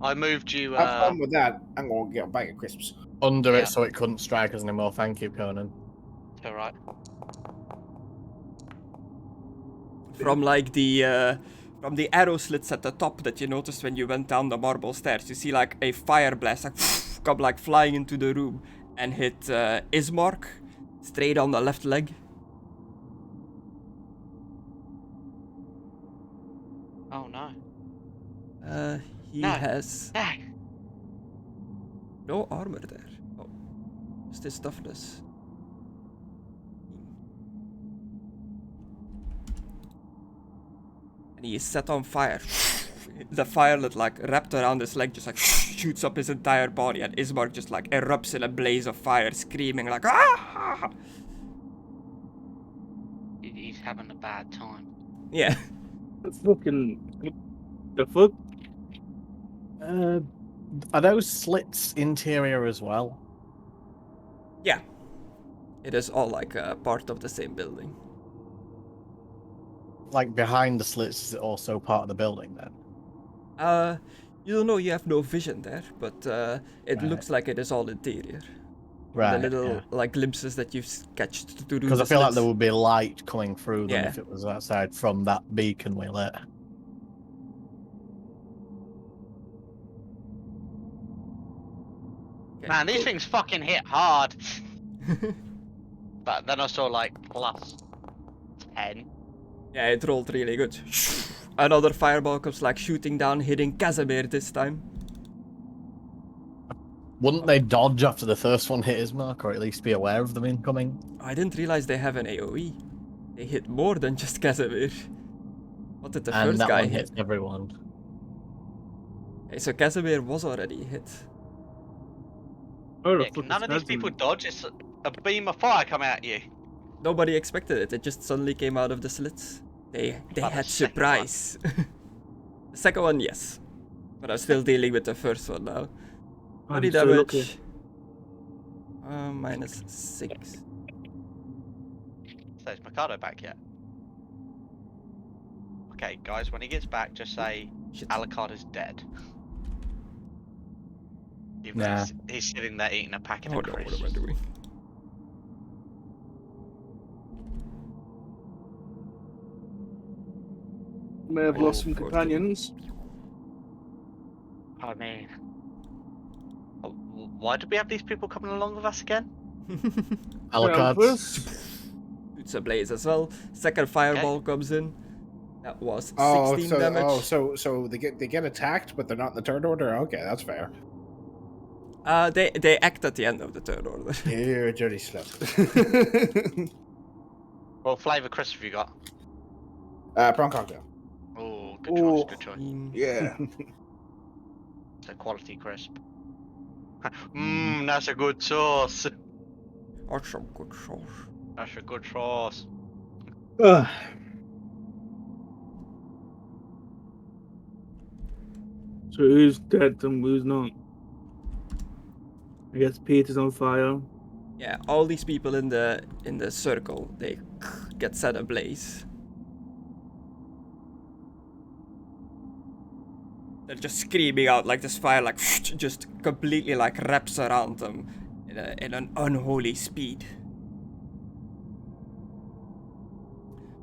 I moved you.
Have fun with that. I'm going to get a bag of crisps.
Under
Yeah.
it so it couldn't strike us anymore. Thank you, Conan.
It's all right.
From like the from the arrow slits at the top that you noticed when you went down the marble stairs, you see like a fire blast like come like flying into the room and hit Ismark straight on the left leg.
Oh no.
He
No.
has
No.
no armor there. Oh, just his toughness. And he is set on fire. The fire that like wrapped around his leg just like shoots up his entire body, and Ismark just like erupts in a blaze of fire, screaming like ah!
He's having a bad time.
Yeah.
The fuck?
Are those slits interior as well?
Yeah. It is all like part of the same building.
Like behind the slits, is it also part of the building then?
You don't know, you have no vision there, but it
Right.
looks like it is all interior.
Right.
The little like glimpses that you've sketched to do.
Because I feel like there would be light coming through them
Yeah.
if it was outside from that beacon we lit.
Okay,
Man, these
cool.
things fucking hit hard. But then I saw like plus 10.
Yeah, it rolled really good. Another fireball comes like shooting down, hitting Casimir this time.
Wouldn't they dodge after the first one hit Ismark, or at least be aware of them incoming?
I didn't realize they have an AoE. They hit more than just Casimir. What did the
And
first
that
guy
one
hit?
hits everyone.
Okay, so Casimir was already hit.
Oh, the
Yeah,
fuck
none
is
of these
happening?
people dodge. It's a beam of fire coming at you.
Nobody expected it. It just suddenly came out of the slits. They
About the
had
second one.
surprise. The second one, yes. But I'm still dealing with the first one now. Body
I'm so lucky.
damage. -6.
So is Mckadow back yet? Okay, guys, when he gets back, just say
Shit.
Alucard is dead. Even
Nah.
he's sitting there eating a packet
Oh
of
no, what
crisps.
am I doing?
May have lost some
40.
companions.
I mean, why did we have these people coming along with us again?
Alucards.
Elvis.
It's ablaze as well. Second fireball comes in. That was 16
so
damage.
so they get attacked, but they're not in the turn order. Okay, that's fair.
They act at the end of the turn order.
You're a dirty slut.
What flavour crisp have you got?
Prawn cocktail.
Oh, good choice,
Ooh.
good choice.
Yeah.
It's a quality crisp. Mmm, that's a good sauce.
Or some good sauce.
That's a good sauce.
Ugh. So who's dead and who's not? I guess Peter's on fire.
Yeah, all these people in the circle, they get set ablaze. They're just screaming out like this fire, like just completely like wraps around them in an unholy speed.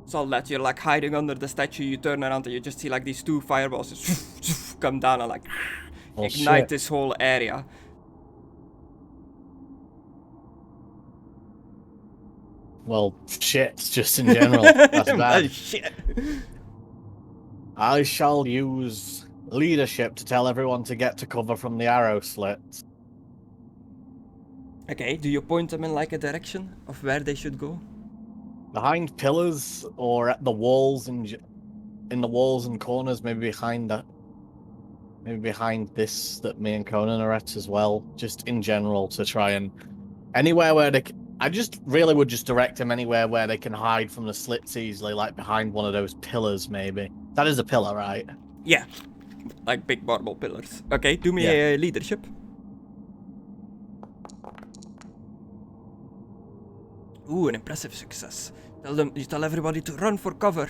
So that you're like hiding under the statue, you turn around and you just see like these two fireballs just come down and like
Oh,
ignite
shit.
this whole area.
Well, shit, just in general. That's
Oh,
bad.
shit.
I shall use leadership to tell everyone to get to cover from the arrow slits.
Okay, do you point them in like a direction of where they should go?
Behind pillars or at the walls in the walls and corners, maybe behind that. Maybe behind this that me and Conan are at as well. Just in general to try and anywhere where they. I just really would just direct them anywhere where they can hide from the slits easily, like behind one of those pillars, maybe. That is a pillar, right?
Yeah, like big marble pillars. Okay, do me
Yeah.
a leadership. Ooh, an impressive success. You tell everybody to run for cover,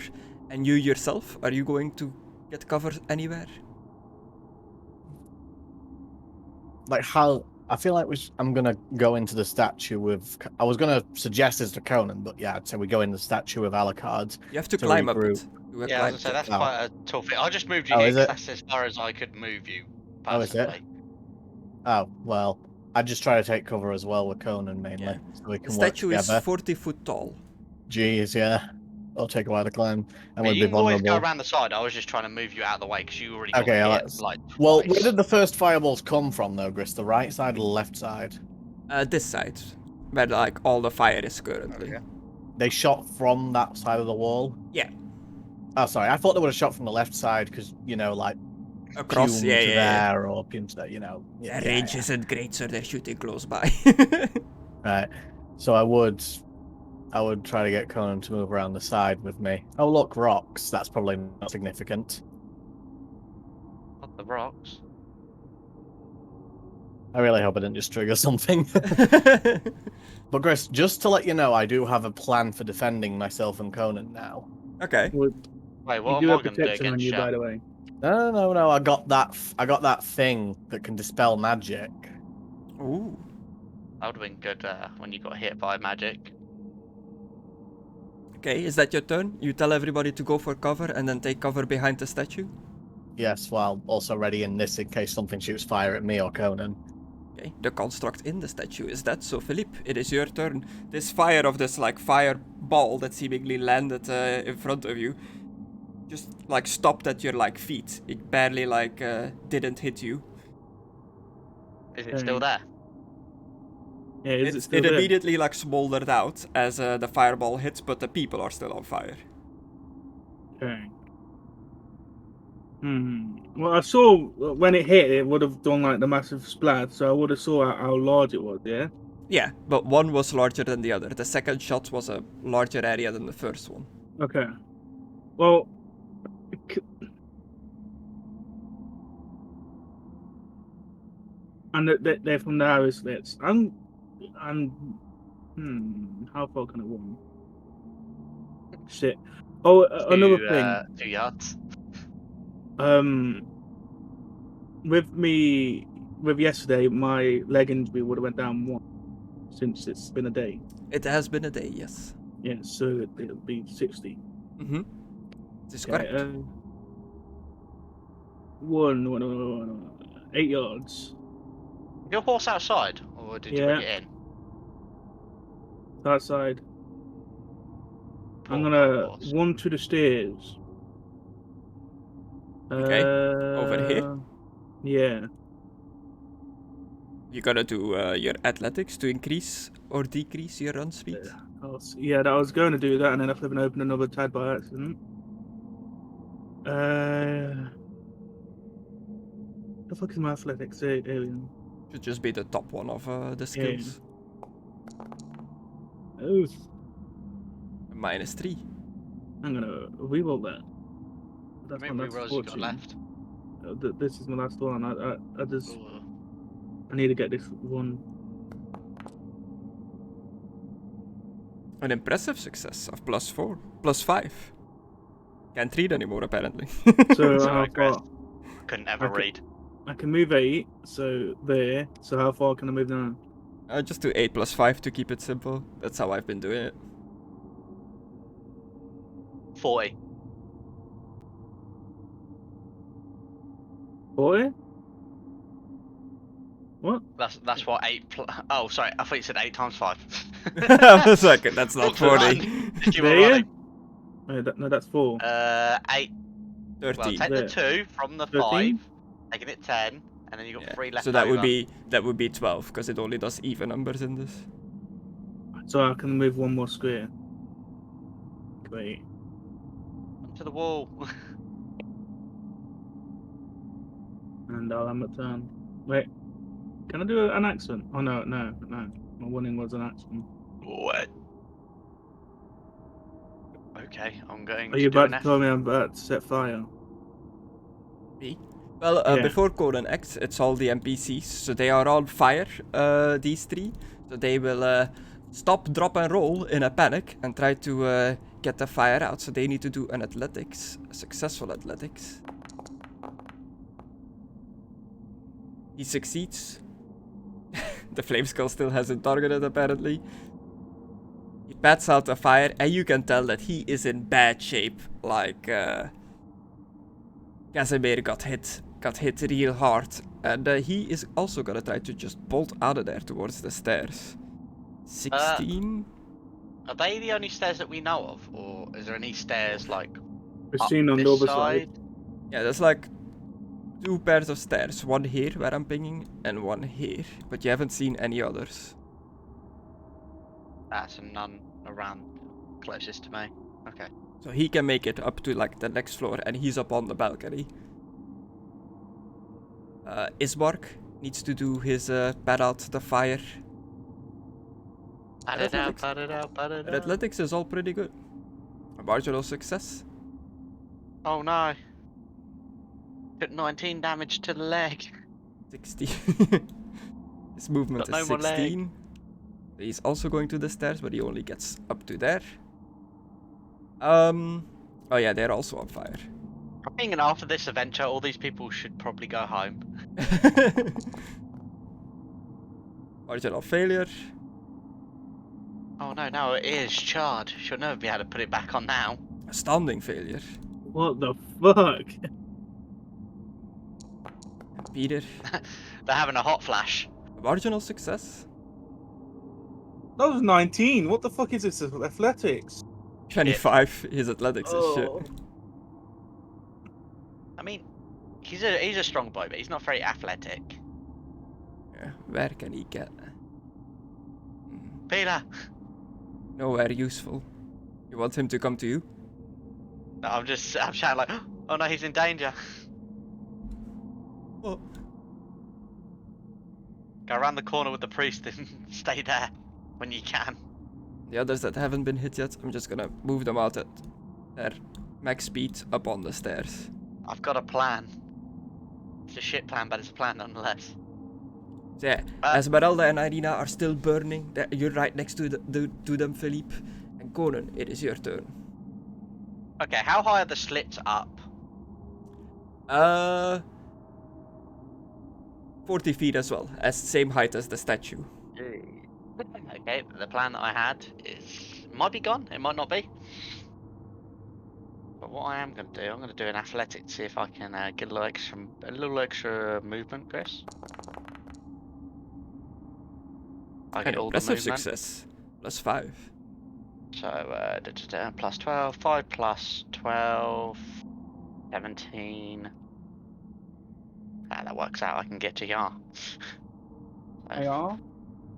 and you yourself, are you going to get cover anywhere?
Like how I feel like I'm gonna go into the statue with. I was gonna suggest this to Conan, but yeah, I'd say we go in the statue with Alucards.
You have to
To
climb up
regroup.
it. Do a
Yeah, I
climb
was gonna say
check.
that's quite a tall thing. I just moved you
Oh,
here
is
because
it?
that's as far as I could move you
Oh, is it?
personally.
Oh well, I just try to take cover as well with Conan mainly,
Yeah.
so we
The
can work
statue is
together.
40 foot tall.
Jeez, yeah. It'll take a while to climb, and
Yeah,
we'd
you
be
can always go
vulnerable.
around the side. I was just trying to move you out of the way because you already got
Okay,
hit
let's.
like
Well,
twice.
where did the first fireballs come from, though, Gris? The right side or the left side?
This side, where like all the fire is currently.
Okay.
They shot from that side of the wall?
Yeah.
Oh, sorry. I thought they would have shot from the left side because, like,
Across,
Pume
yeah,
to
yeah.
there or Pume to there, Yeah,
The range isn't great, so they're shooting close by.
Right. So I would try to get Conan to move around the side with me. Oh, look, rocks. That's probably not significant.
Not the rocks.
I really hope I didn't just trigger something. But Gris, just to let you know, I do have a plan for defending myself and Conan now.
Okay.
Well,
Wait,
you
what
do
am I
have
going to do
protection on
against
you,
Shell?
by the way.
No. I got that thing that can dispel magic.
Ooh.
That would have been good when you got hit by magic.
Okay, is that your turn? You tell everybody to go for cover and then take cover behind the statue?
Yes, while also ready in this in case something shoots fire at me or Conan.
Okay, the construct in the statue is that. So, Philippe, it is your turn. This fire of this, like, fireball that seemingly landed in front of you just, like, stopped at your, like, feet. It barely, like, didn't hit you.
Is it still there?
Yeah, is it still
It
there?
immediately, like, smoldered out as the fireball hits, but the people are still on fire.
Okay. Well, I saw when it hit, it would have done like the massive splat, so I would have saw how large it was. Yeah.
Yeah, but one was larger than the other. The second shot was a larger area than the first one.
Okay. Well. And they're from the Harris slits. How far can I run? Shit. Oh, another
Two,
thing.
2 yards.
With yesterday, my leg injury would have went down 1 since it's been a day.
It has been a day, yes.
Yeah, so it'll be 60.
Mm-hmm. This is
Okay,
correct.
8 yards.
Your horse outside, or did you bring
Yeah.
it in?
Outside. I'm
Poor
gonna
horse.
1 to the stairs.
Okay, over here?
Yeah.
You gotta do your athletics to increase or decrease your run speed.
I was going to do that, and then I flipped and opened another tab by accident. The fuck is my athletics? Alien.
Should just be the top one of the skills.
Oh,
-3.
I'm gonna reroll that.
How
That's
many
my last
rerolls you got
14.
left?
This is my last one. I just
Ooh.
I need to get this one.
An impressive success of +4, +5. Can't read anymore apparently.
So
So
how
aggressive.
far?
Couldn't ever
Okay.
read.
I can move 8. So there. So how far can I move now?
Just do 8 +5 to keep it simple. That's how I've been doing it.
40.
40? What?
That's what 8. Oh, sorry. I thought you said 8 times 5.
I was like, that's not
Look for
40.
that. You were
There you
running.
No, that's 4.
8. Well,
13.
take
There.
the 2 from the
13?
5, making it 10, and then you got
Yeah.
3 left
So that
over.
would be 12 because it only does even numbers in this.
So I can move 1 more square. Great.
To the wall.
And I'll have my turn. Wait. Can I do an accent? Oh no. My warning was an accent.
What? Okay, I'm going
Are
to
you
do
about
an
to
F.
tell me I'm about to set fire?
Me? Well,
Yeah.
before Conan acts, it's all the NPCs, so they are on fire, these 3. So they will stop, drop, and roll in a panic and try to get the fire out. So they need to do an athletics, a successful athletics. He succeeds. The flame skull still hasn't targeted, apparently. He pats out the fire, and you can tell that he is in bad shape. Like, Casimir got hit real hard. And he is also gonna try to just bolt out of there towards the stairs. 16?
Are they the only stairs that we know of, or is there any stairs like
We've
up
seen on the
this
other side.
Yeah, there's like 2 pairs of stairs. One here where I'm pinging, and one here. But you haven't seen any others.
That's none around closest to me. Okay.
So he can make it up to like the next floor, and he's up on the balcony. Ismark needs to do his pat out the fire.
Pat it out, pat it out, pat it
But
out.
athletics is all pretty good. A marginal success.
Oh no. Took 19 damage to the leg.
16. His movement
Got
is
no more leg.
16. He's also going to the stairs, but he only gets up to there. Oh yeah, they're also on fire.
I'm thinking after this adventure, all these people should probably go home.
Marginal failure.
Oh no, now it is charred. She'll never be able to put it back on now.
Astounding failure.
What the fuck?
And Peter.
They're having a hot flash.
A marginal success.
That was 19. What the fuck is this? Athletics?
25. His athletics is shit.
Oh.
I mean, he's a strong boy, but he's not very athletic.
Yeah, where can he get?
Peter!
Nowhere useful. You want him to come to you?
I'm shouting like, oh no, he's in danger.
Oh.
Go around the corner with the priest and stay there when you can.
The others that haven't been hit yet, I'm just gonna move them out at their max speed up on the stairs.
I've got a plan. It's a shit plan, but it's a plan nonetheless.
So yeah, Esmeralda and Irina are still burning. You're right next to them, Philippe. And Conan, it is your turn.
Okay, how high are the slits up?
40 feet as well, as same height as the statue.
Okay, the plan that I had might be gone. It might not be. But what I am going to do, I'm going to do an athletic to see if I can get a little extra movement, Chris. I
An
get all the
impressive
movement.
success. +5.
So, plus 12, 5 plus 12, 17. That works out. I can get to Yar.
Yeah.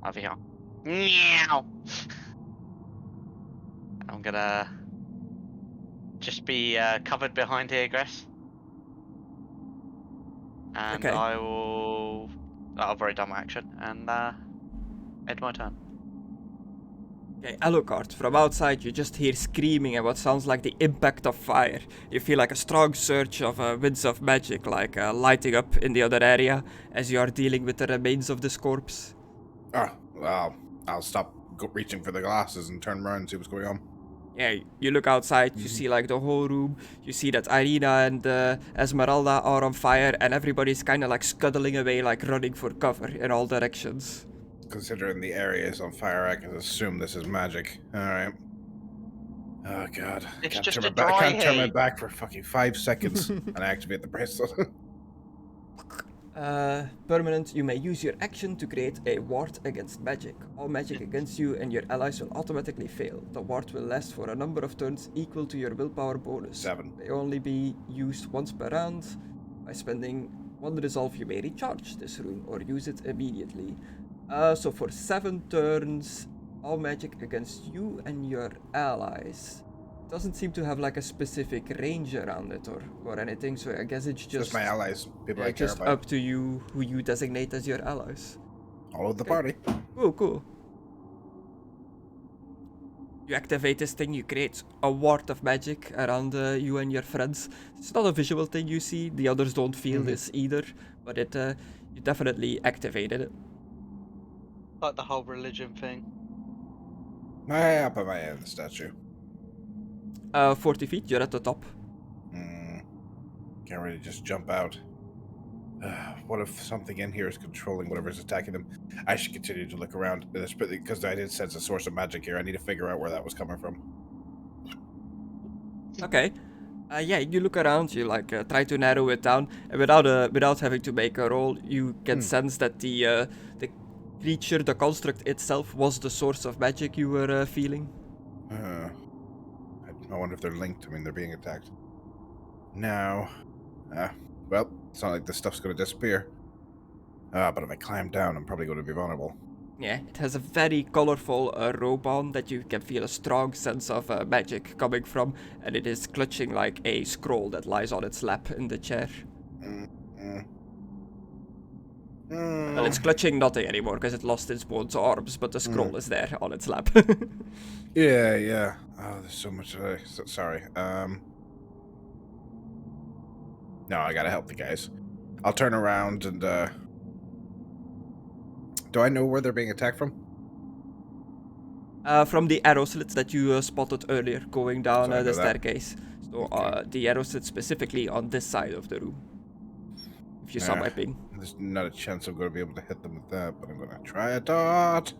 Over here. Meow. I'm gonna just be covered behind here, Gress. And
Okay.
I will. I've already done my action, and end my turn.
Okay, Alucard, from outside you just hear screaming and what sounds like the impact of fire. You feel like a strong surge of winds of magic, like lighting up in the other area as you are dealing with the remains of this corpse.
Oh, well, I'll stop reaching for the glasses and turn around and see what's going on.
Yeah, you look outside, you see like the whole room, you see that Irina and Esmeralda are on fire and everybody's kind of like scuttling away, like running for cover in all directions.
Considering the area is on fire, I can assume this is magic. Alright. Oh god.
It's
Can't
just
turn
a
my back-
dry
can't turn my
heat.
back for fucking 5 seconds and activate the bracelet.
Permanent, you may use your action to create a ward against magic. All magic against you and your allies will automatically fail. The ward will last for a number of turns equal to your willpower bonus.
7.
May only be used once per round. By spending 1 resolve, you may recharge this rune or use it immediately. So for 7 turns, all magic against you and your allies. Doesn't seem to have like a specific range around it or anything, so I guess it's just
my allies. People I care
just
about.
up to you who you designate as your allies.
All of the party.
Cool. You activate this thing, you create a ward of magic around you and your friends. It's not a visual thing you see, the others don't feel this either, but you definitely activated it.
Like the whole religion thing.
I put my hand in the statue.
40 feet, you're at the top.
Can't really just jump out. What if something in here is controlling whatever's attacking them? I should continue to look around, because I did sense a source of magic here. I need to figure out where that was coming from.
Okay. Yeah, you look around, you like try to narrow it down, and without having to make a roll, you can sense that the creature, the construct itself, was the source of magic you were feeling.
I wonder if they're linked. I mean, they're being attacked. Now, well, it's not like this stuff's going to disappear. But if I climb down, I'm probably going to be vulnerable.
Yeah, it has a very colorful robe on that you can feel a strong sense of magic coming from, and it is clutching like a scroll that lies on its lap in the chair. Well, it's clutching nothing anymore because it lost its both arms, but the scroll is there on its lap.
Yeah. Oh, there's so much. Sorry. No, I gotta help the guys. I'll turn around and, do I know where they're being attacked from?
From the arrow slits that you spotted earlier going down
So I know
the
that.
staircase. So the arrow slits specifically on this side of the room. If you saw my ping.
There's not a chance I'm going to be able to hit them with that, but I'm going to try a dart.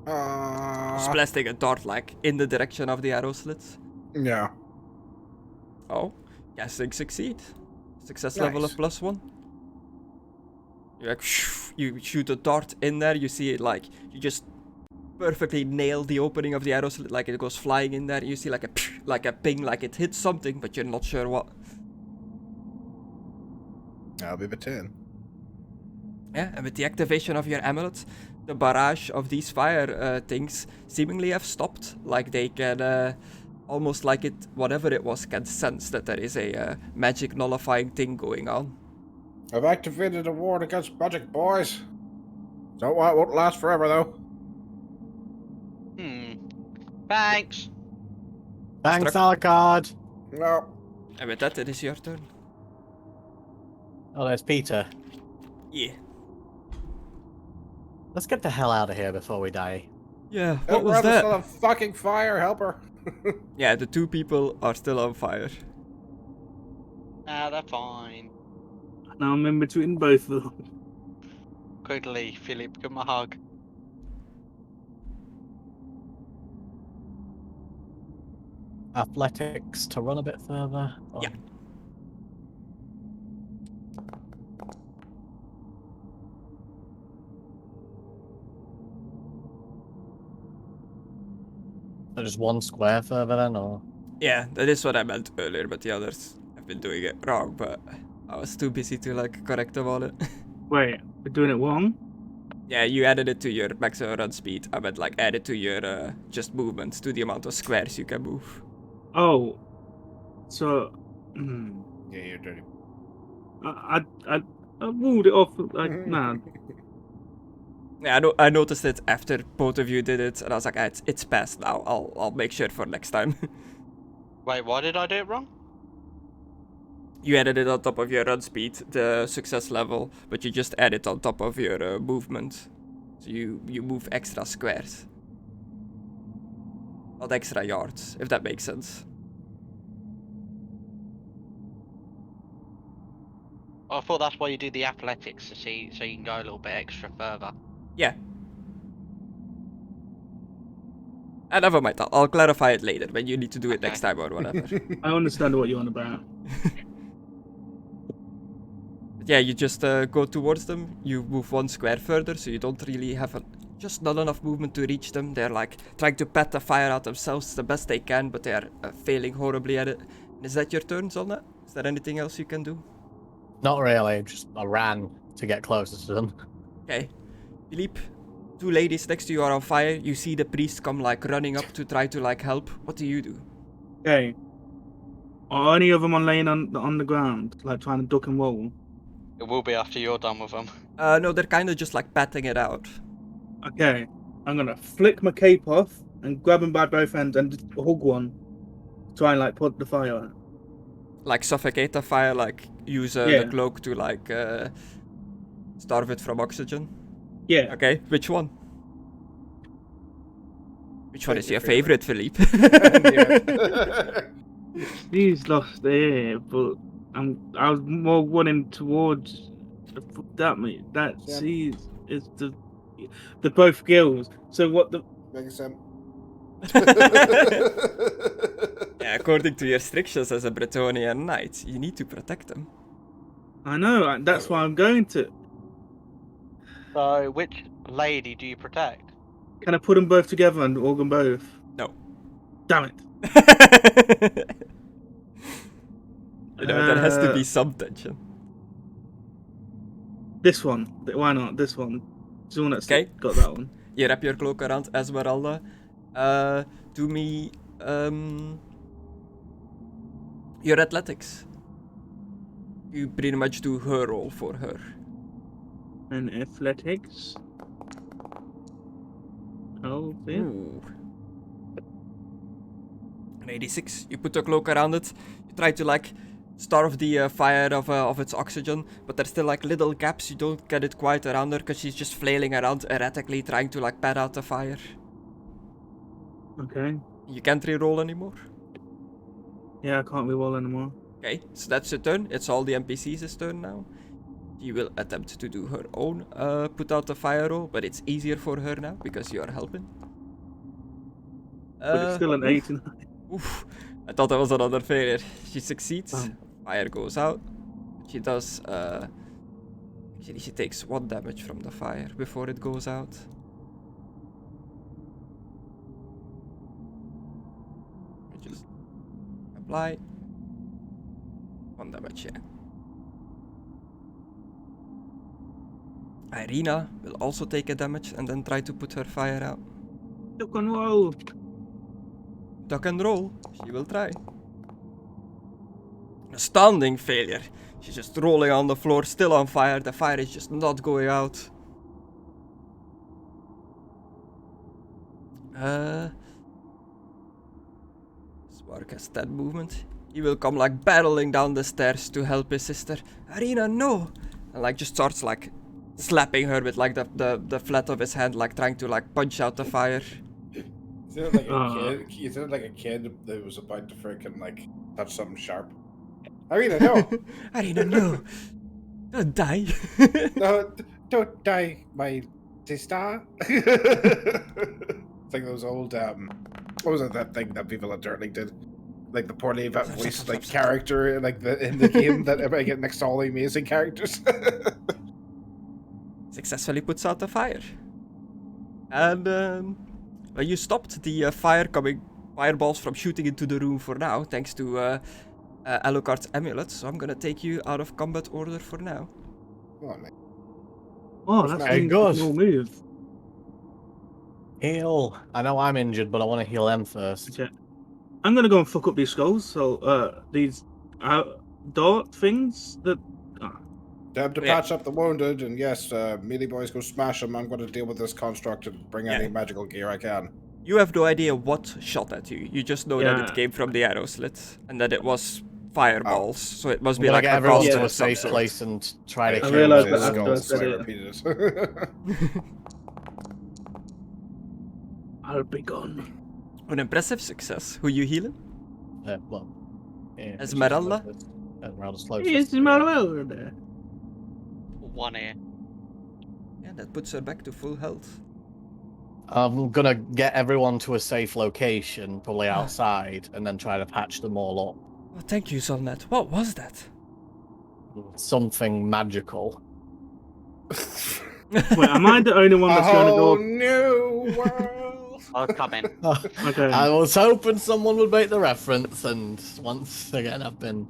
Just blasting a dart like in the direction of the arrow slits.
Yeah.
Oh, casting succeed. Success level of +1. You like you shoot a dart in there. You see it like you just perfectly nail the opening of the arrow slit, like it goes flying in there. You see like a ping, like it hits something, but you're not sure what.
I'll be the 10.
Yeah, and with the activation of your amulet, the barrage of these fire things seemingly have stopped. Like they can, almost like it, whatever it was, can sense that there is a magic nullifying thing going on.
I've activated a ward against magic, boys. Don't want it won't last forever, though.
Thanks.
Thanks, Alucard.
No.
And with that, it is your turn.
Oh, there's Peter.
Yeah.
Let's get the hell out of here before we die.
Yeah, what was that?
Still on fucking fire, help her.
Yeah, the 2 people are still on fire.
Ah, they're fine.
Now I'm in between both of them.
Quickly, Philip, give him a hug.
Athletics to run a bit further.
Yeah.
So just 1 square further then, or?
Yeah, that is what I meant earlier, but the others have been doing it wrong, but I was too busy to like correct them on it.
Wait, we're doing it wrong?
Yeah, you added it to your maximum run speed. I meant like add it to your just movement, to the amount of squares you can move.
Oh, so
Yeah, you're dirty.
I ruled it off like nah.
Yeah, I noticed it after both of you did it, and I was like, it's past now. I'll make sure for next time.
Wait, why did I do it wrong?
You added it on top of your run speed, the success level, but you just add it on top of your movement. So you move extra squares. Not extra yards, if that makes sense.
I thought that's why you do the athletics, to see, so you can go a little bit extra further.
Yeah. Never mind, I'll clarify it later when you need to do it next time or whatever.
I understand what you're on about.
Yeah, you just go towards them, you move 1 square further, so you don't really have just not enough movement to reach them. They're like trying to pat the fire out themselves the best they can, but they are failing horribly at it. Is that your turn, Zolna? Is there anything else you can do?
Not really, just I ran to get closer to them.
Okay. Philippe, 2 ladies next to you are on fire. You see the priest come like running up to try to like help. What do you do?
Okay. Are any of them laying on the ground, like trying to duck and roll?
It will be after you're done with them.
No, they're kind of just like patting it out.
Okay. I'm gonna flick my cape off and grab him by both ends and just hug one. Try and like put the fire out.
Like suffocate the fire, like use
Yeah.
the cloak to like starve it from oxygen.
Yeah.
Okay, which one? Which one is your favorite, Philippe?
He's lost there, but I was more running towards that mate. That
Yeah.
sees is the both girls. So what the
Make some.
Yeah, according to your strictures as a Bretonian knight, you need to protect them.
I know, that's why I'm going to.
So, which lady do you protect?
Can I put them both together and org them both?
No.
Damn it.
You know, there has to be some tension.
This one. Why not? This one. Zornet's
Okay.
got that one.
You wrap your cloak around Esmeralda. Do me your athletics. You pretty much do her role for her.
And athletics. Oh, yeah.
Ooh. An 86. You put the cloak around it. You try to like starve the fire of its oxygen, but there's still like little gaps. You don't get it quite around her because she's just flailing around erratically, trying to like pat out the fire.
Okay.
You can't re-roll anymore.
Yeah, I can't reroll anymore.
Okay, so that's your turn. It's all the NPCs' turn now. She will attempt to do her own put out the fire roll, but it's easier for her now because you are helping.
But it's still an 89.
Oof. I thought that was another failure. She succeeds.
Oh.
Fire goes out. She does. Actually, she takes 1 damage from the fire before it goes out. Just apply. 1 damage, yeah. Irina will also take a damage and then try to put her fire out.
Duck and roll.
Duck and roll. She will try. Astounding failure. She's just rolling on the floor, still on fire. The fire is just not going out. Spark has 10 movement. He will come like barreling down the stairs to help his sister. Irina, no! And like just starts like slapping her with like the flat of his hand, like trying to like punch out the fire.
sounded like a
Uh.
kid. You sounded like a kid that was about to freaking like touch something sharp. Irina, no,
Arena, no. Don't die.
no, don't die, my sister. It's like those old what was it, that thing that people at Dirtling did? Like the poorly voiced like character like in the game that everybody get next to all the amazing characters.
Successfully puts out the fire. And well, you stopped the fireballs from shooting into the room for now, thanks to Alucard's amulet. So I'm gonna take you out of combat order for now.
Oh, man.
Oh, that's
Very
a
good.
cool move.
Heal. I know I'm injured, but I want to heal them first.
Okay. I'm gonna go and fuck up these skulls. So, these dart things that.
Time to
Yeah.
patch up the wounded, and yes, melee boys go smash them. I'm going to deal with this construct and bring any
Yeah.
magical gear I can.
You have no idea what shot at you. You just know that it
Yeah.
came from the arrow slit, and that it was fireballs. So it must
I'm
be
gonna
like
get
a
everyone
ghost
to
of
a
some
safe
sort.
place and try to
I
kill
realised
those
that after I
skulls.
said
so I
it.
repeated it.
I'll be gone.
An impressive success. Who you healing?
Well, yeah,
Esmeralda?
Esmeralda's close.
It's Manuel there.
One ear.
Yeah, that puts her back to full health.
I'm gonna get everyone to a safe location, probably outside, and then try to patch them all up.
Oh, thank you, Solnet. What was that?
Something magical.
Wait, am I the only one
A
that's going to
whole
go?
new world.
I'll come in.
Okay.
I was hoping someone would make the reference, and once again, I've been.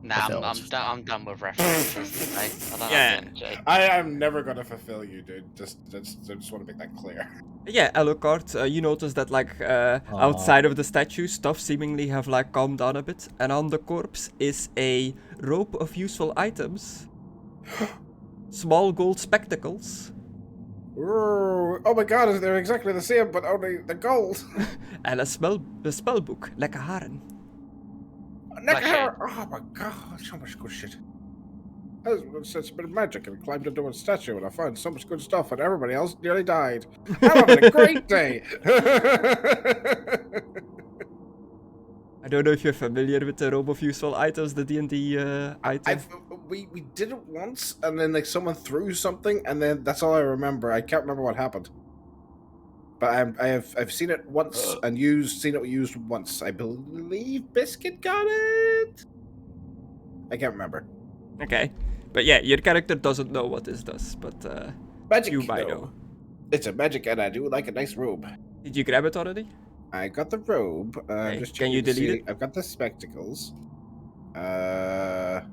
Nah,
felt.
I'm done with references. I don't
Yeah.
have the energy.
I am never going to fulfill you, dude. I just want to make that clear.
Yeah, Alucard, you notice that like outside of the statue, stuff seemingly have like calmed down a bit, and on the corpse is a rope of useful items. Small gold spectacles.
Ooh, oh my god, they're exactly the same, but only the gold.
And a spell book, like a Haren.
Oh my god, so much good shit. That's a bit of magic, and I climbed into a statue and I found so much good stuff, and everybody else nearly died. I'm having a great day.
I don't know if you're familiar with the rope of useful items, the D&D item.
We did it once, and then like someone threw something, and then that's all I remember. I can't remember what happened. But I've seen it once and seen it used once. I believe Biscuit got it. I can't remember.
Okay. But yeah, your character doesn't know what this does, but
Magic.
you might
no.
know.
It's a magic, and I do like a nice robe.
Did you grab it already?
I got the robe.
Okay,
Just
can you
checking to
delete
see.
it?
I've got the spectacles. And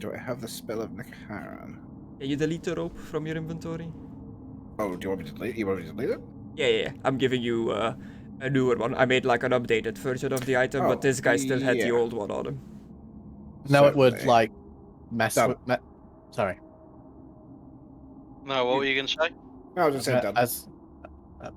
do I have the spell of Mckadow?
Can you delete the rope from your inventory?
Oh, do you want me to delete? You want me to delete it?
Yeah. I'm giving you a newer one. I made like an updated version of the item, but
Oh,
this guy still had the
yeah.
old one on him.
No, it would
Certainly.
like mess
Done.
with. Sorry.
No, what were you gonna say?
No, I was just saying done.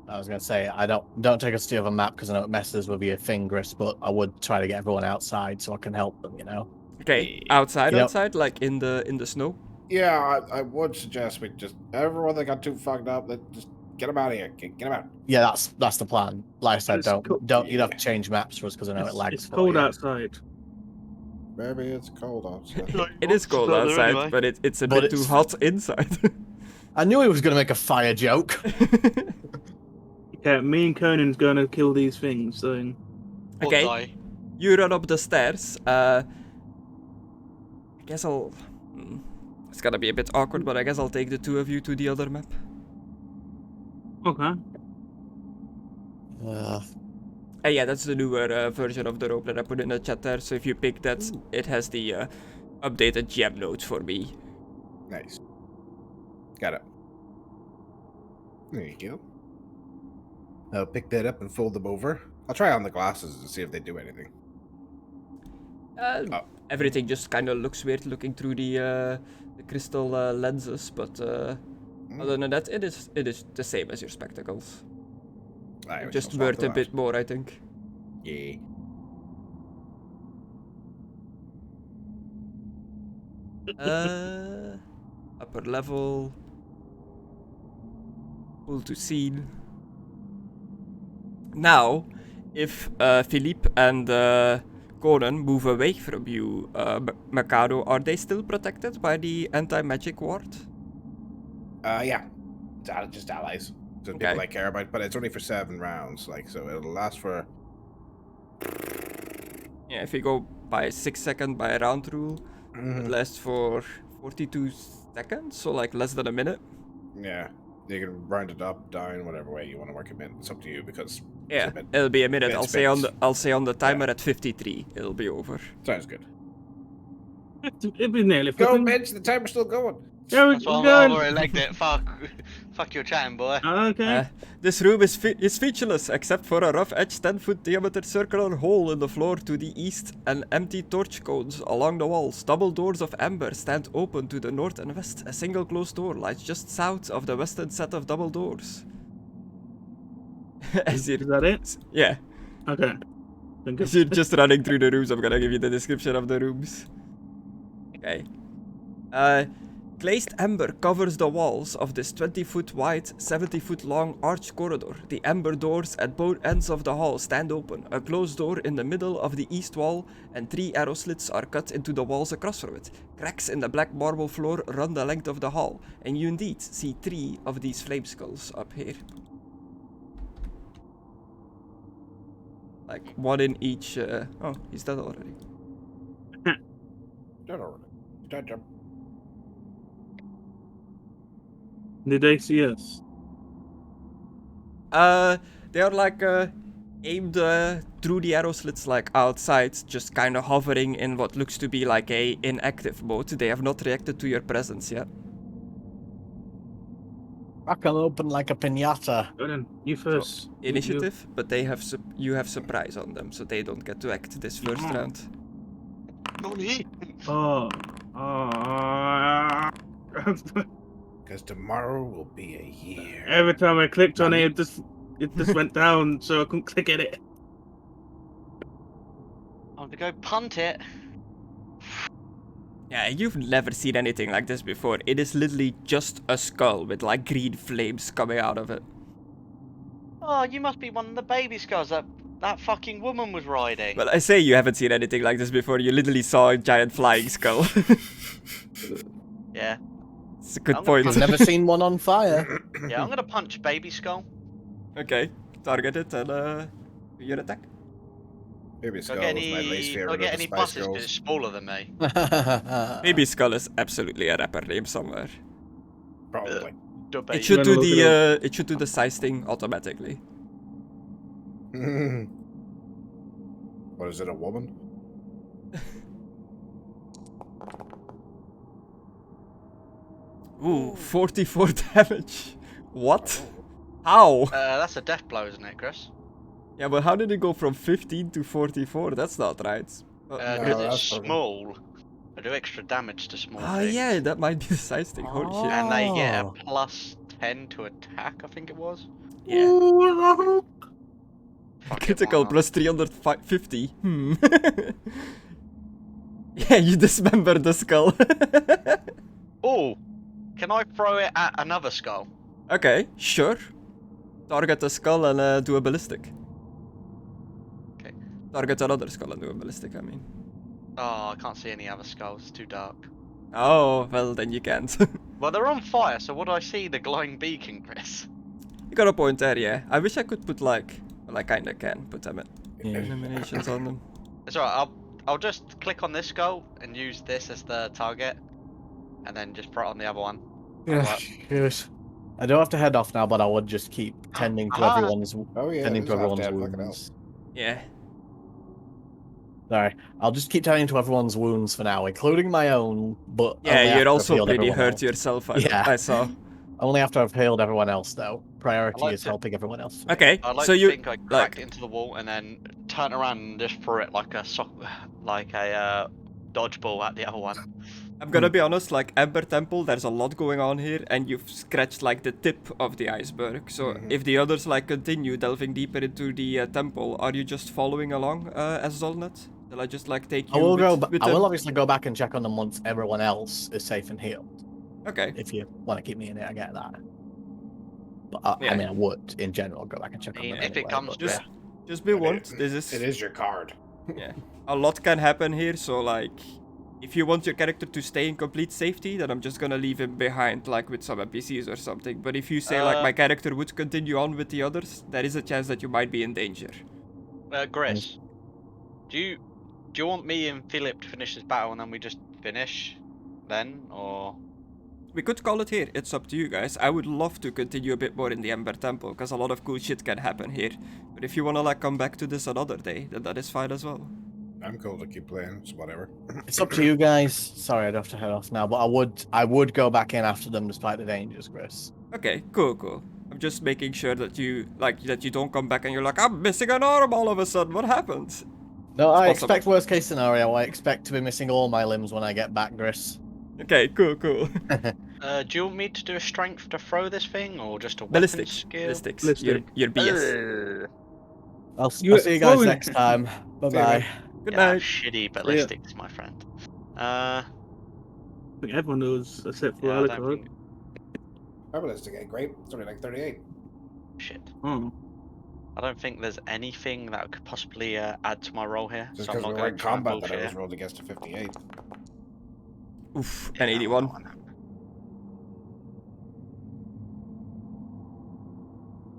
I was gonna say I don't take us to the other map because I know it messes with your fingers, but I would try to get everyone outside so I can help them. You know.
Okay, outside,
You know-
outside, like in the snow.
Yeah, I would suggest we just everyone that got too fucked up, just get them out of here. Get them out.
Yeah, that's the plan. Like I said,
It's cool.
don't you don't have to change maps for us because I know it lags.
It's
for
cold
you.
outside.
Maybe it's cold outside.
It is cold
Well, there
outside,
anyway.
but it's a
But
bit too
it's-
hot inside.
I knew he was gonna make a fire joke.
Yeah, me and Conan's going to kill these things. So
Or
Okay.
die.
You run up the stairs. I guess I'll. It's gonna be a bit awkward, but I guess I'll take the two of you to the other map.
okay.
Yeah, that's the newer version of the rope that I put in the chat there. So if you pick that, it has the updated gem notes for me.
Nice. Got it. There you go. I'll pick that up and fold them over. I'll try on the glasses and see if they do anything. Oh.
Everything just kind of looks weird looking through the crystal lenses, but other than that, it is the same as your spectacles.
I was
Just
swap
worth
them
a
out.
bit more, I think.
Yeah.
Upper level. Full to scene. Now, if Philippe and Conan move away from you, Mckadow, are they still protected by the anti-magic ward?
Yeah. Just allies. Just
Okay.
people I care about, but it's only for 7 rounds, like, so it'll last for...
Yeah, if you go by 6 second by round rule, it lasts for 42 seconds, so like less than a minute.
Yeah. You can round it up, down, whatever way you want to work it in. It's up to you, because...
Yeah,
it's a bit-
it'll be a minute.
it's
I'll say on the timer
Yeah.
at 53, it'll be over.
Sounds good.
It'd be nearly
Go,
flipping.
Mitch! The timer's still going!
Yeah, we're
That's why I've
going.
already legged it. Fuck your chatting, boy.
Okay.
This room is featureless except for a rough edged 10-foot diameter circular hole in the floor to the east and empty torch cones along the walls. Double doors of amber stand open to the north and west. A single closed door lies just south of the western set of double doors. As
Is
you're,
that it?
yeah,
Okay. Then good.
as you're just running through the rooms, I'm gonna give you the description of the rooms. Okay. Glazed amber covers the walls of this 20-foot wide, 70-foot long arched corridor. The amber doors at both ends of the hall stand open. A closed door in the middle of the east wall and 3 arrow slits are cut into the walls across from it. Cracks in the black marble floor run the length of the hall, and you indeed see 3 of these flame skulls up here. Like, one in each... Oh, he's dead already.
Did they see us?
They are like aimed through the arrow slits, like outside, just kind of hovering in what looks to be like a inactive mode. They have not reacted to your presence yet.
I can open like a pinata.
Go then. You first. You-
Initiative, but they have you have surprise on them, so they don't get to act this first round.
Money.
Oh. Oh.
Because tomorrow will be a year.
Every time I clicked on it, it just went down, so I couldn't click at it.
I'm gonna go punt it.
Yeah, you've never seen anything like this before. It is literally just a skull with like green flames coming out of it.
Oh, you must be one of the baby skulls that fucking woman was riding.
Well, I say you haven't seen anything like this before. You literally saw a giant flying skull.
Yeah.
It's a good
I'm
point.
I've never seen one on fire.
Yeah, I'm gonna punch baby skull.
Okay, target it and do your attack.
Baby
Do
skull
I get
was my least
any? Do
favorite
I get
of the
any
Spice
buses because
Girls.
it's smaller than me?
Baby Skull is absolutely a rapper name somewhere.
Probably.
It should do
look
the it should do the size thing automatically.
What is it, a woman?
Ooh, 44 damage. What? How?
That's a death blow, isn't it, Chris?
Yeah, but how did it go from 15 to 44? That's not right.
Because
No,
it's
that's probably-
small. I do extra damage to small
Ah,
things.
yeah, that might be the size thing. Holy shit.
And they get a
Oh.
plus 10 to attack, I think it was.
Yeah.
Fuck it,
Critical
why not?
plus 350. Yeah, you dismember the skull.
Oh, can I throw it at another skull?
Okay, sure. Target the skull and do a ballistic.
Okay.
Target another skull and do a ballistic, I mean.
Oh, I can't see any other skulls. It's too dark.
Oh, well, then you can't.
Well, they're on fire, so what do I see? The glowing beacon, Chris.
You got a point there, yeah. I wish I could put like... Well, I kinda can put them
Yeah.
illuminations on them.
It's alright, I'll just click on this skull and use this as the target. And then just put it on the other one.
Yeah, yes. I don't have to head off now, but I would just keep tending to
Ah.
everyone's
Oh yeah,
tending
it
to
was half
everyone's
dead, fucking hell.
wounds.
Yeah.
Sorry, I'll just keep tending to everyone's wounds for now, including my own. But only
Yeah,
after
you're
I've
also
healed
pretty
everyone
hurt
else.
yourself,
Yeah.
I saw.
Only after I've healed everyone else, though. Priority
I like
is
to-
helping everyone else.
Okay,
I like
so
to
you...
think I cracked into the wall and then turn around and just threw it like a dodgeball at the other one.
I'm gonna be honest, like, Ember Temple, there's a lot going on here, and you've scratched, like, the tip of the iceberg. So if the others, like, continue delving deeper into the temple, are you just following along as Zolnut? Will I just, like, take you
I will
with,
go.
with
I
them?
will obviously go back and check on them once everyone else is safe and healed.
Okay.
If you want to keep me in it, I get that. But I
Yeah.
mean, I would in general go back and check on them
If it
anyway,
comes
but
to
yeah.
it.
Just be
But
warned.
it
This is
is your card.
a lot can happen here. So like, if you want your character to stay in complete safety, then I'm just gonna leave him behind, like with some NPCs or something. But if you say like my character would continue on with the others, there is a chance that you might be in danger.
Gris, do you want me and Philip to finish this battle and then we just finish then, or?
We could call it here. It's up to you guys. I would love to continue a bit more in the Ember Temple, because a lot of cool shit can happen here. But if you wanna like come back to this another day, then that is fine as well.
I'm cool to keep playing. It's whatever.
It's up to you guys. Sorry, I'd have to head off now, but I would go back in after them despite the dangers, Chris.
Okay, cool. I'm just making sure that you don't come back and you're like, I'm missing an arm all of a sudden. What happened?
No, I
possible.
expect worst case scenario. I expect to be missing all my limbs when I get back, Gris.
Okay, cool.
Do you want me to do a strength to throw this thing, or just a weapon
Ballistics.
skill?
Ballistics.
Ballistic.
Your BS.
I'll see you guys
throwing-
next time. Bye bye.
Good
Yeah,
night.
shitty ballistics, my friend.
I think everyone knows except for
Yeah, I don't
Alucard.
think...
My ballistic ain't great. It's only like 38.
Shit.
Oh.
I don't think there's anything that could possibly add to my roll here.
Just
so I'm
because
not
we were
going
in
to try and
combat that I
bullshit.
was rolled against a 58.
Oof,
Yeah,
an 81.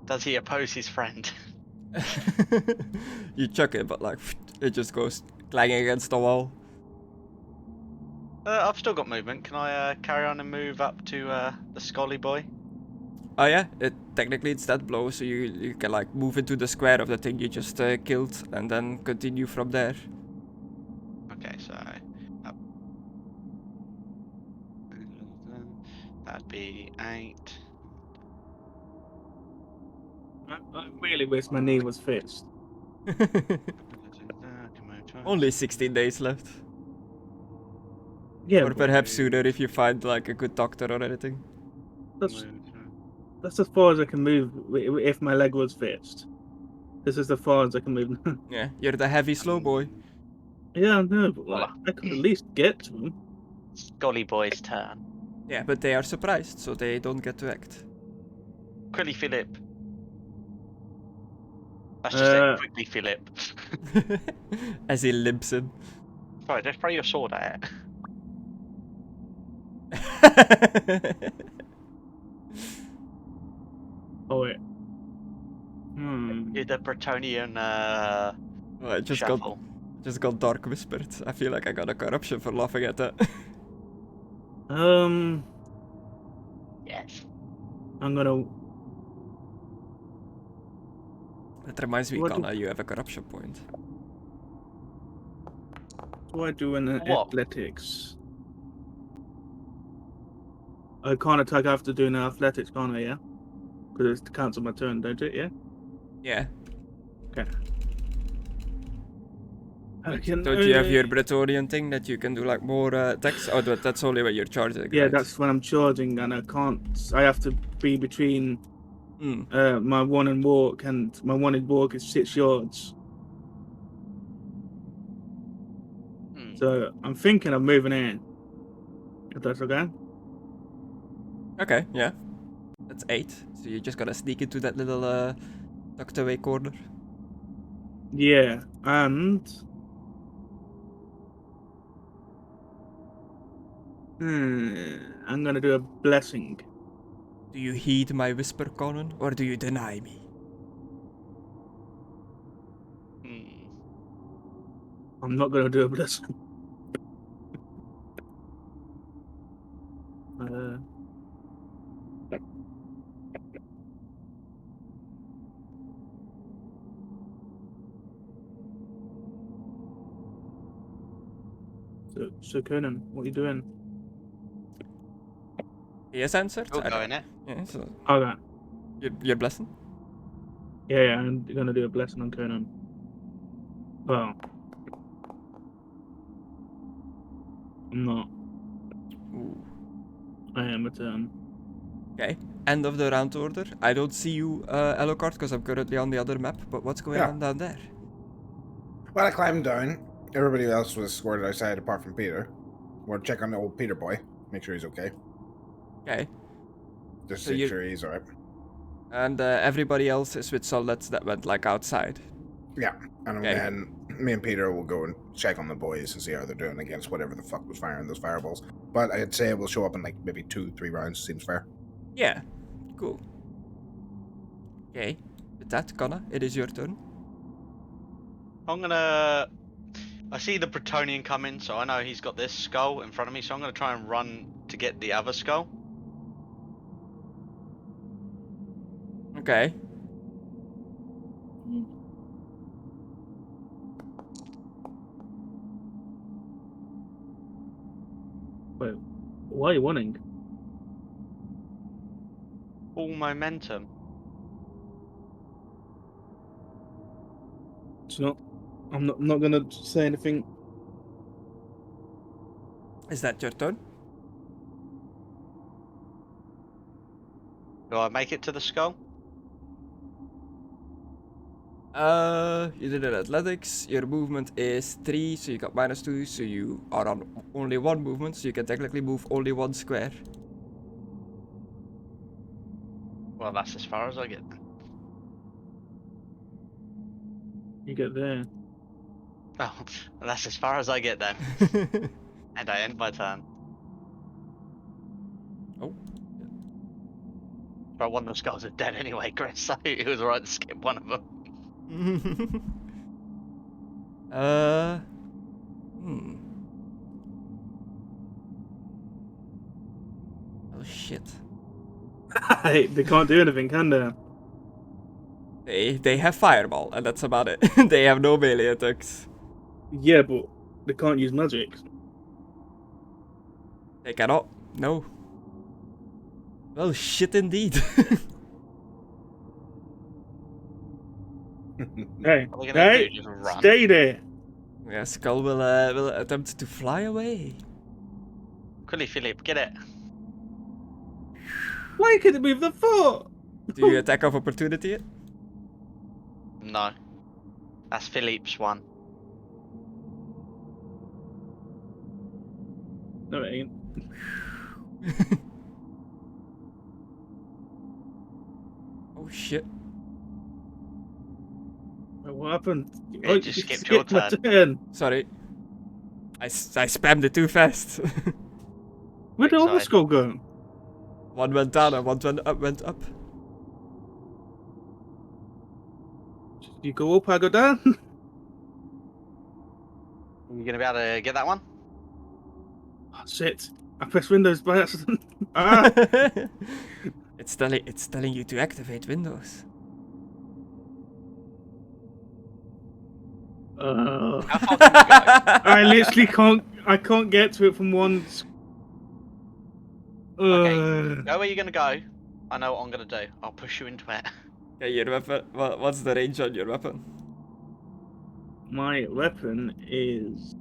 Does he oppose his friend?
You chuck it, but like it just goes clanging against the wall.
I've still got movement. Can I carry on and move up to the Scully boy?
Oh yeah, technically it's that blow, so you can like move into the square of the thing you just killed and then continue from there.
Okay, so that'd be 8.
I really wish my knee was fixed.
Only 16 days left.
Yeah,
Or
but
perhaps sooner if you find like a good doctor or anything.
that's as far as I can move if my leg was fixed. This is as far as I can move.
Yeah, you're the heavy slow boy.
Yeah, I know, but like, I could at least get to him.
Scully boy's turn.
Yeah, but they are surprised, so they don't get to act.
Quickly, Philip. Let's just say quickly, Philip.
As he limps in.
Sorry, just throw your sword at it.
Oh wait.
Did the Bretonian
Oh, I
shuffle?
just got Dark whispered. I feel like I got a corruption for laughing at that.
Yes.
I'm gonna.
That reminds me,
What
Conna, you have a corruption point.
What do I do in
What?
athletics? I can't attack after doing athletics, can't I? Yeah, because it counts on my turn, don't it? Yeah.
Yeah.
Okay. I can
Don't you have
only-
your Bretonian thing that you can do like more attacks? Oh, that's only when you're charging.
Yeah,
right?
that's when I'm charging, and I can't. I have to be between
Mm.
my one and walk, and my one and walk is 6 yards. So I'm thinking of moving in. If that's okay.
Okay, yeah. That's 8. So you just gotta sneak into that little tucked away corner.
Yeah, and I'm gonna do a blessing.
Do you heed my whisper, Conan, or do you deny me?
I'm not gonna do a blessing. So Conan, what are you doing?
He has answered.
Still
I don't-
going it.
Yeah, so
Okay.
you're blessing.
Yeah, I'm gonna do a blessing on Conan. Well, I'm not.
Ooh.
I am a turn.
Okay. End of the round order. I don't see you, Alucard, because I'm currently on the other map. But what's going on down there?
Well, I climbed down. Everybody else was squared outside apart from Peter. We'll check on the old Peter boy. Make sure he's okay.
Okay.
Just
So
make
you-
sure he's alright.
And everybody else is with solids that went like outside.
Yeah, and
Okay.
then me and Peter will go and check on the boys and see how they're doing against whatever the fuck was firing those fireballs. But I'd say we'll show up in like maybe 2-3 rounds. Seems fair.
Yeah, cool. Okay, with that, Conna, it is your turn.
I see the Bretonian coming, so I know he's got this skull in front of me, so I'm gonna try and run to get the other skull.
Okay.
Wait, why are you winning?
All momentum.
It's not. I'm not gonna say anything.
Is that your turn?
Do I make it to the skull?
You did it athletics. Your movement is 3, so you got -2, so you are on only 1 movement, so you can technically move only 1 square.
Well, that's as far as I get.
You get there.
Oh, that's as far as I get then. And I end my turn.
Oh.
But one of the skulls are dead anyway, Chris, so it was alright to skip one of them.
Oh shit.
Hey, they can't do anything, can they?
They have fireball, and that's about it. They have no melee attacks.
Yeah, but they can't use magic.
They cannot. No. Well, shit indeed.
Hey,
What are we gonna
hey,
do? Just run?
stay there.
Yeah, Skull will attempt to fly away.
Quickly, Philippe, get it.
Why could it move the foot?
Do you attack of opportunity it?
No. That's Philippe's one.
No, it ain't.
Oh shit.
Wait, what happened?
It just
you
skipped your
my
turn.
turn.
Sorry. I spammed it too fast.
Where did all the
Sorry.
skull go?
One went down and one went up.
You go up, I go down.
You gonna be able to get that one?
Oh, shit. I pressed Windows by accident. Ah!
It's telling you to activate Windows.
How far can you go?
I literally can't get to it from one.
Okay. Go where you're gonna go. I know what I'm gonna do. I'll push you into it.
Okay, your weapon. What's the range on your weapon?
My weapon is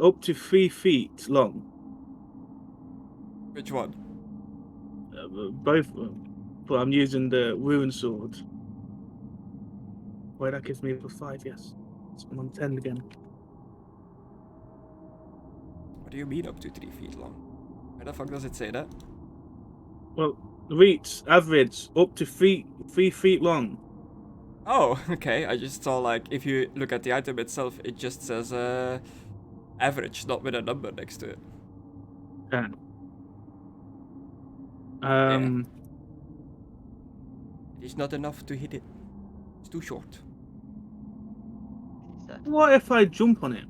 up to 3 feet long.
Which one?
Both of them. But I'm using the ruin sword. Wait, that gives me a +5, yes. So I'm on 10 again.
What do you mean up to 3 feet long? Where the fuck does it say that?
Well, reach, average, up to 3 feet long.
Oh, okay. I just saw like if you look at the item itself, it just says average, not with a number next to it.
Yeah.
It is not enough to hit it. It's too short.
What if I jump on it?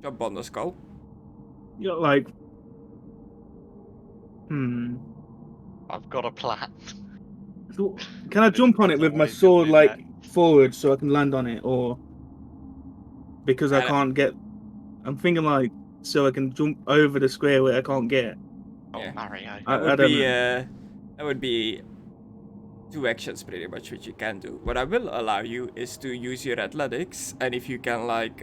Jump on the skull.
You're like,
I've got a plan.
So, can I jump on it with my
Always
sword
do
like
that.
forward so I can land on it, or because I
Uh,
can't get? I'm thinking like so I can jump over the square where I can't get.
Oh,
Yeah.
Mario.
That would
I don't
be
know.
that would be 2 actions pretty much which you can do. What I will allow you is to use your athletics, and if you can like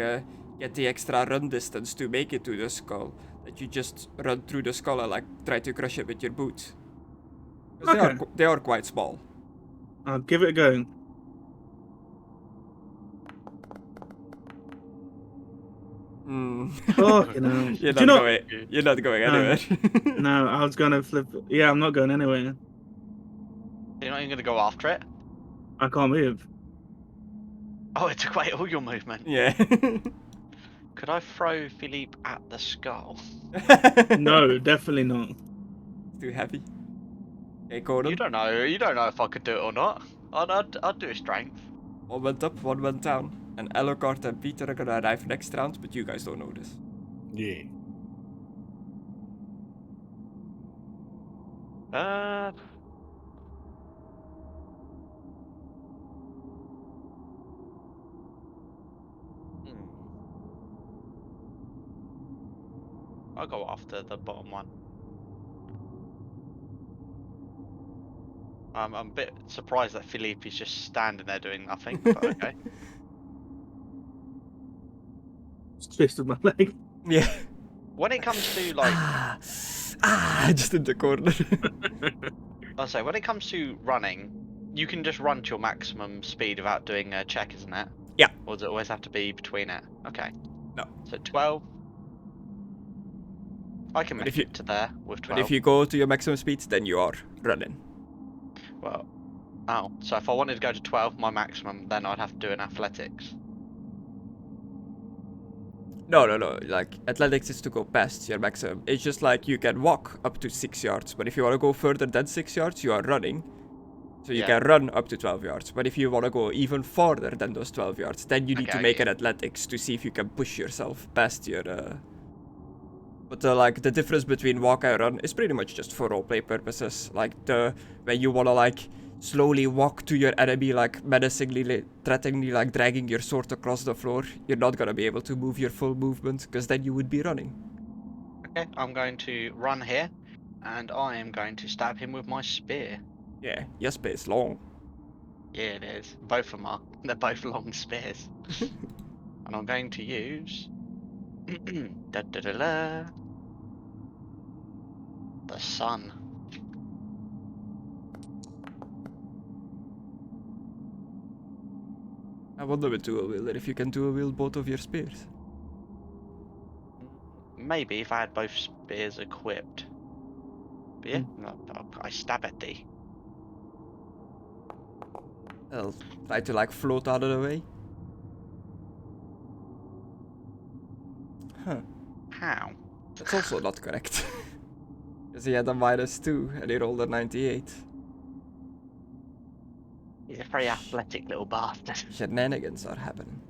get the extra run distance to make it to the skull, that you just run through the skull and like try to crush it with your boots. 'Cause
Okay.
they are quite small.
I'll give it a go. Fucking hell.
You're
Do
not
you know-
going. You're not going
No.
anywhere.
No, I was gonna flip. Yeah, I'm not going anywhere.
You're not even gonna go after it.
I can't move.
Oh, it took away all your movement.
Yeah.
Could I throw Philippe at the skull?
No, definitely not.
Too heavy. Okay, Gordon.
You don't know. You don't know if I could do it or not. I'd do a strength.
One went up, one went down. And Alucard and Peter are gonna arrive next round, but you guys don't know this.
Yeah.
I'll go after the bottom one. I'm a bit surprised that Philippe is just standing there doing nothing, but okay.
Just twisted my leg.
Yeah.
When it comes to like,
Just in the corner.
I'll say when it comes to running, you can just run to your maximum speed without doing a check, isn't it?
Yeah.
Or does it always have to be between it? Okay.
No.
So 12. I can
But
make
if you-
it to there with 12.
But if you go to your maximum speed, then you are running.
Well, oh, so if I wanted to go to 12, my maximum, then I'd have to do an athletics.
No. Like, athletics is to go past your maximum. It's just like you can walk up to 6 yards, but if you want to go further than 6 yards, you are running. So you
Yeah.
can run up to 12 yards. But if you want to go even farther than those 12 yards, then you need
Okay,
to make
okay.
an athletics to see if you can push yourself past your. But like the difference between walk and run is pretty much just for roleplay purposes. Like when you wanna like slowly walk to your enemy, like menacingly, threateningly, like dragging your sword across the floor, you're not gonna be able to move your full movement because then you would be running.
Okay, I'm going to run here, and I am going to stab him with my spear.
Yeah, your space long.
Yeah, it is. Both of them are. They're both long spears. And I'm going to use da, da, da, da. The sun.
I wonder with dual wielder if you can dual wield both of your spears.
Maybe if I had both spears equipped. But yeah, I stab at thee.
I'll try to like float out of the way. Huh.
How?
That's also not correct. Because he had a -2 and he rolled a 98.
He's a very athletic little bastard.
Shenanigans are happening.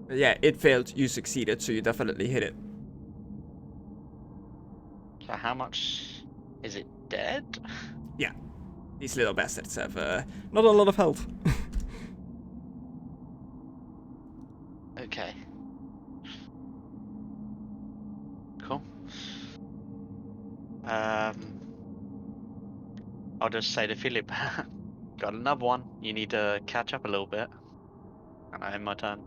But yeah, it failed, you succeeded, so you definitely hit it.
So how much is it dead?
These little bastards have not a lot of health.
Okay. Cool. I'll just say to Philip, got another one. You need to catch up a little bit. And I end my turn.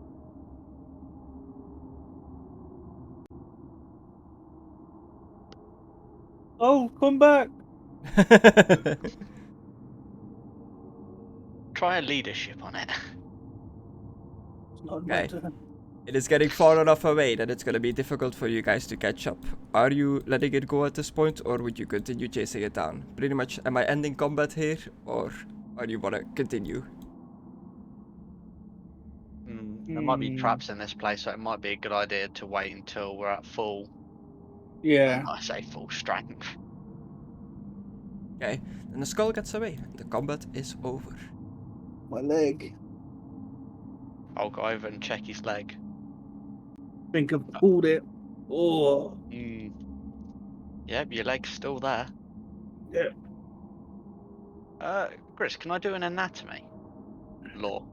Oh, come back!
Try a leadership on it.
It's not
Okay.
my turn.
It is getting far enough away that it's gonna be difficult for you guys to catch up. Are you letting it go at this point, or would you continue chasing it down? Pretty much, am I ending combat here, or you wanna continue?
There might be traps in this place, so it might be a good idea to wait until we're at full.
Yeah.
I say full strength.
Okay, and the skull gets away. The combat is over.
My leg.
I'll go over and check his leg.
Think I've pulled it. Oh.
Yep, your leg's still there.
Yeah.
Chris, can I do an anatomy? Law.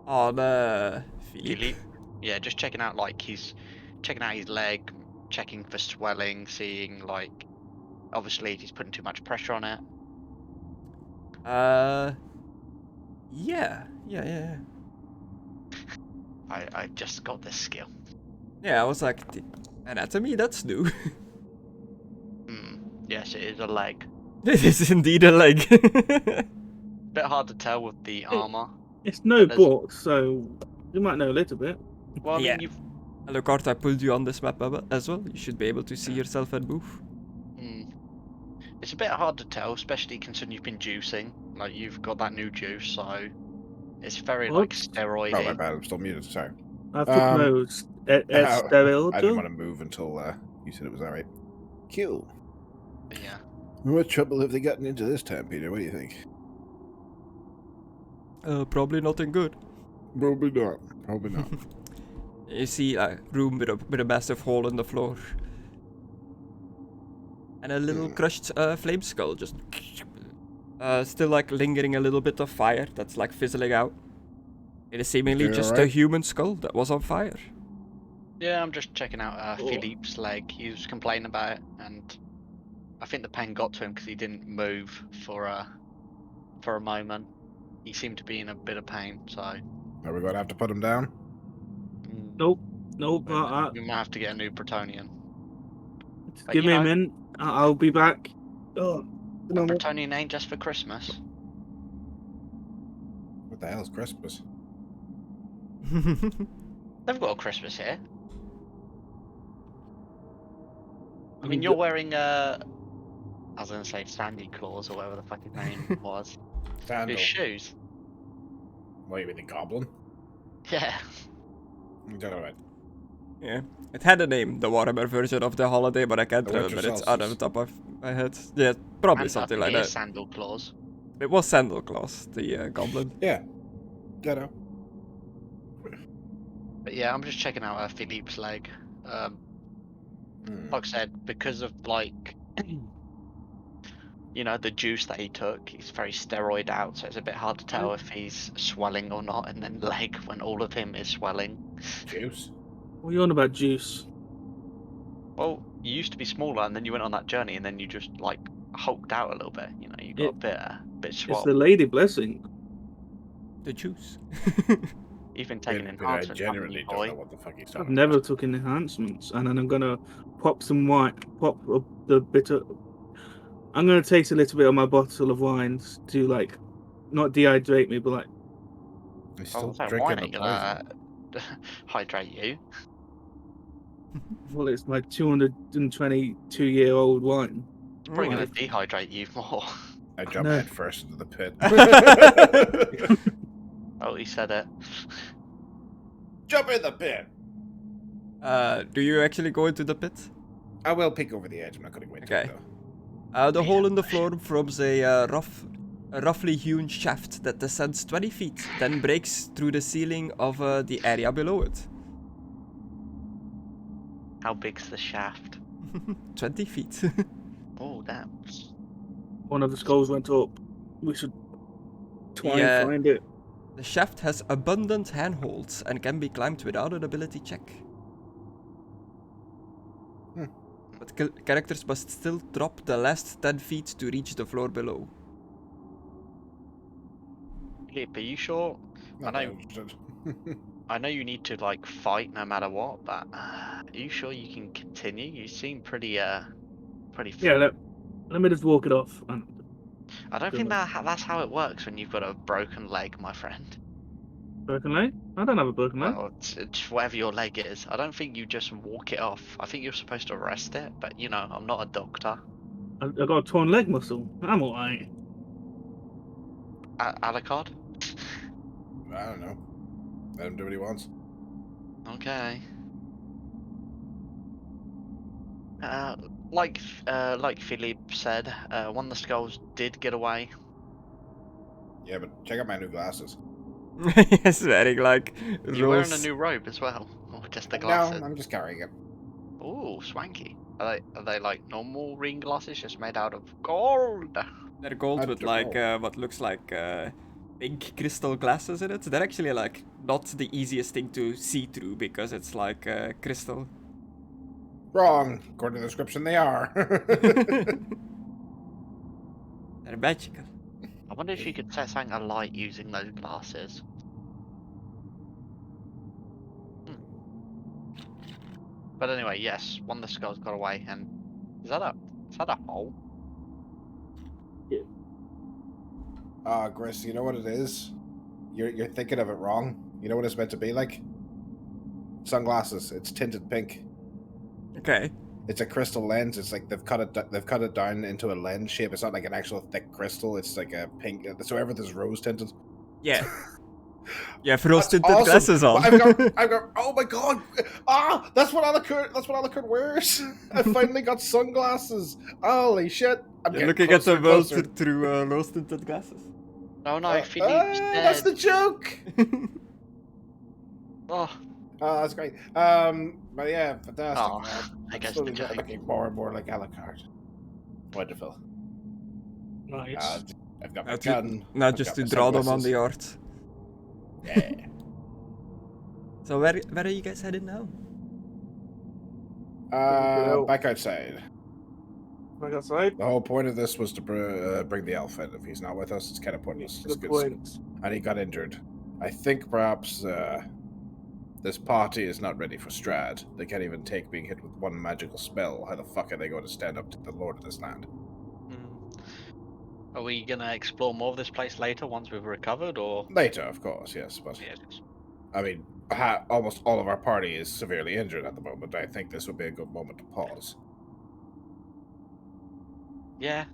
On Philippe.
Philippe? Yeah, just checking out like checking out his leg, checking for swelling, seeing like obviously if he's putting too much pressure on it.
Yeah.
I just got this skill.
Yeah, I was like, anatomy, that's new.
Yes, it is a leg.
It is indeed a leg.
Bit hard to tell with the armor.
It's no
But there's-
book, so you might know a little bit.
Well, I
Yeah.
mean, you've.
Alucard, I pulled you on this map as well. You should be able to see yourself and move.
It's a bit hard to tell, especially considering you've been juicing. Like, you've got that new juice, so it's very like
Oops.
Oh, my
steroidy.
bad. I'm still muted. Sorry.
I took
Um,
notes.
I
Sterile.
didn't want to move until you said it was all right. Cool.
But yeah.
What trouble have they gotten into this time, Peter? What do you think?
Probably nothing good.
Probably not. Probably not.
You see a room with a massive hole in the floor. And a little crushed flame skull just... still like lingering a little bit of fire that's like fizzling out. It is seemingly
You
just a
alright?
human skull that was on fire.
Yeah, I'm just checking out Philippe's leg. He was complaining about it, and I think the pain got to him because he didn't move for a moment. He seemed to be in a bit of pain, so
Are we going to have to put him down?
Nope.
we might have to get a new Bretonian. But
Give
you
me a
know-
minute. I'll be back. Oh,
A
no,
Bretonian ain't just for Christmas.
What the hell is Christmas?
They've got a Christmas here. I mean, you're wearing I was gonna say Sandy Claus or whatever the fucking name was.
Sandal.
His shoes.
What, you mean the goblin?
Yeah.
I don't know it.
Yeah. It had a name, the Warhammer version of the holiday, but I can't
The Winter
remember it out of the top of my head. Yeah, probably
And
something
I
like
think it
that.
is Sandal Claus.
It was Sandal Claus, the goblin.
Yeah. Get out.
But yeah, I'm just checking out Philippe's leg. Like I said, because of like, you know, the juice that he took, he's very steroid out, so it's a bit hard to tell if he's swelling or not. And then leg when all of him is swelling.
Juice.
What are you on about, juice?
Well, you used to be smaller, and then you went on that journey, and then you just like hulked out a little bit. You know, you got a bit
It's
swole.
the lady blessing.
The juice.
You've been taking
I
enhancements, haven't
genuinely
you,
don't
boy?
know what the fuck he's
I've
talking
never
about.
took in enhancements, and then I'm gonna pop some wine. Pop up the bit of. I'm gonna taste a little bit of my bottle of wines to like, not dehydrate me, but like.
He's
Oh,
still
that
drinking
wine
the
ain't
poison.
gonna hydrate you.
Well, it's my 222-year-old wine.
Probably gonna
Right.
dehydrate you more.
I jumped
No.
head first into the pit.
Oh, he said it.
Jump in the pit!
Do you actually go into the pit?
I will peek over the edge. I'm not going to go into
Okay.
it, though.
The hole in the floor forms a roughly hewn shaft that descends 20 feet, then breaks through the ceiling of the area below it.
How big's the shaft?
20 feet.
Oh, damn.
One of the skulls went up. We should try
Yeah.
and find it.
The shaft has abundant handholds and can be climbed without an ability check. But characters must still drop the last 10 feet to reach the floor below.
Philippe, are you sure?
Not
I
that
know-
interested.
I know you need to like fight no matter what, but are you sure you can continue? You seem pretty
Yeah, let me just walk it off.
I don't think that's how it works when you've got a broken leg, my friend.
Broken leg? I don't have a broken leg.
Well, it's whatever your leg is. I don't think you just walk it off. I think you're supposed to rest it, but you know, I'm not a doctor.
I got a torn leg muscle. I'm alright.
Alucard?
I don't know. Let him do what he wants.
Okay. Like Philippe said, one of the skulls did get away.
Yeah, but check out my new glasses.
Yes, wearing like
You're wearing a
rose.
new robe as well, or just the
No,
glasses?
I'm just carrying it.
Ooh, swanky. Are they like normal reading glasses, just made out of gold?
They're gold
I
with
don't
like
know.
what looks like pink crystal glasses in it. They're actually like not the easiest thing to see through because it's like crystal.
Wrong. According to the description, they are.
They're magical.
I wonder if you could set something alight using those glasses. But anyway, yes, one of the skulls got away, and is that a hole?
Chris, you know what it is? you're thinking of it wrong. You know what it's meant to be like? Sunglasses. It's tinted pink.
Okay.
It's a crystal lens. It's like they've cut it down into a lens shape. It's not like an actual thick crystal. It's like a pink. So everything's rose tinted.
Yeah. You have rose tinted
awesome.
glasses on.
I've got. Oh my god! Ah, that's what Alucard wears. I finally got sunglasses. Holy shit!
You're looking at the world through rose tinted glasses.
No, Philippe's dead.
That's the joke.
Oh,
That's great. But yeah, fantastic.
Oh, I guess
slowly
the joke.
looking more and more like Alucard. Wonderful.
Nice.
I've got my
Not
gun.
Not
I've
just
got
to
my
draw them on
sunglasses.
the art.
Yeah.
So where are you guys headed now?
Back outside.
Back outside.
The whole point of this was to bring the elf in. If he's not with us, it's kind of pointless. It's
Good point.
And he got injured. I think perhaps this party is not ready for Strahd. They can't even take being hit with one magical spell. How the fuck are they going to stand up to the lord of this land?
Are we gonna explore more of this place later once we've recovered, or?
Later, of course, yes. But
Yes.
I mean, almost all of our party is severely injured at the moment. I think this would be a good moment to pause.
Yeah,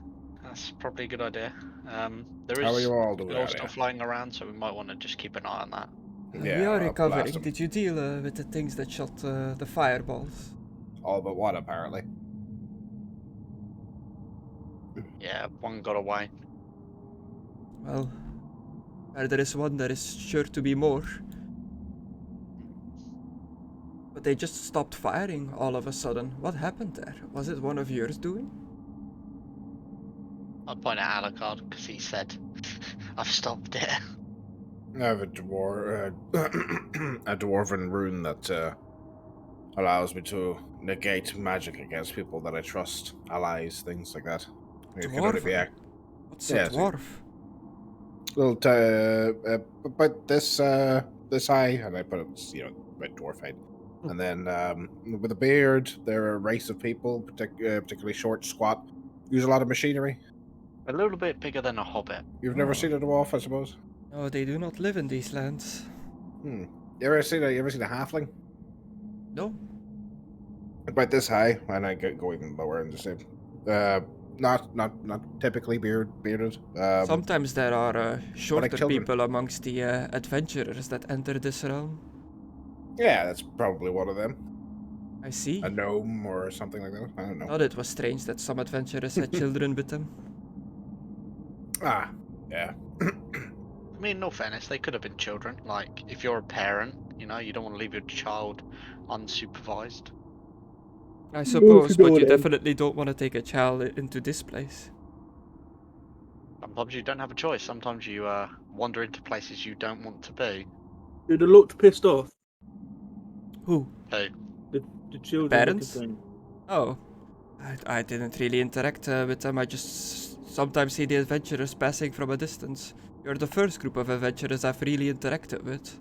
that's probably a good idea. There
How are
is
you all doing
still
out
stuff
here?
flying around, so we might want to just keep an eye on that.
Yeah,
we are
I'll blast
recovering.
'em.
Did you deal with the things that shot the fireballs?
All but one, apparently.
Yeah, one got away.
Well, where there is one, there is sure to be more. But they just stopped firing all of a sudden. What happened there? Was it one of yours doing?
I'll point at Alucard because he said, "I've stopped it."
I have a dwarven rune that allows me to negate magic against people that I trust, allies, things like that. It can only be
Dwarven? What's
Yeah,
a dwarf?
little but this high, and I put it, red dwarf height. And then with a beard, they're a race of people, particularly short, squat, use a lot of machinery.
A little bit bigger than a hobbit.
You've never
Oh.
seen a dwarf, I suppose.
No, they do not live in these lands.
You ever seen a halfling?
No.
About this high, and I go even lower in the same. Not typically bearded.
Sometimes there are shorter
children.
people amongst the adventurers that enter this realm.
Yeah, that's probably one of them.
I see.
A gnome or something like that. I don't know.
Thought it was strange that some adventurers had children with them.
Yeah.
I mean, no fairness, they could have been children. Like, if you're a parent, you don't want to leave your child unsupervised.
I suppose, but you
then.
definitely don't want to take a child into this place.
Sometimes you don't have a choice. Sometimes you wander into places you don't want to be.
Dude, they looked pissed off.
Who?
So,
The children.
Parents?
looking thing.
Oh. I didn't really interact with them. I just sometimes see the adventurers passing from a distance. You're the first group of adventurers I've really interacted with.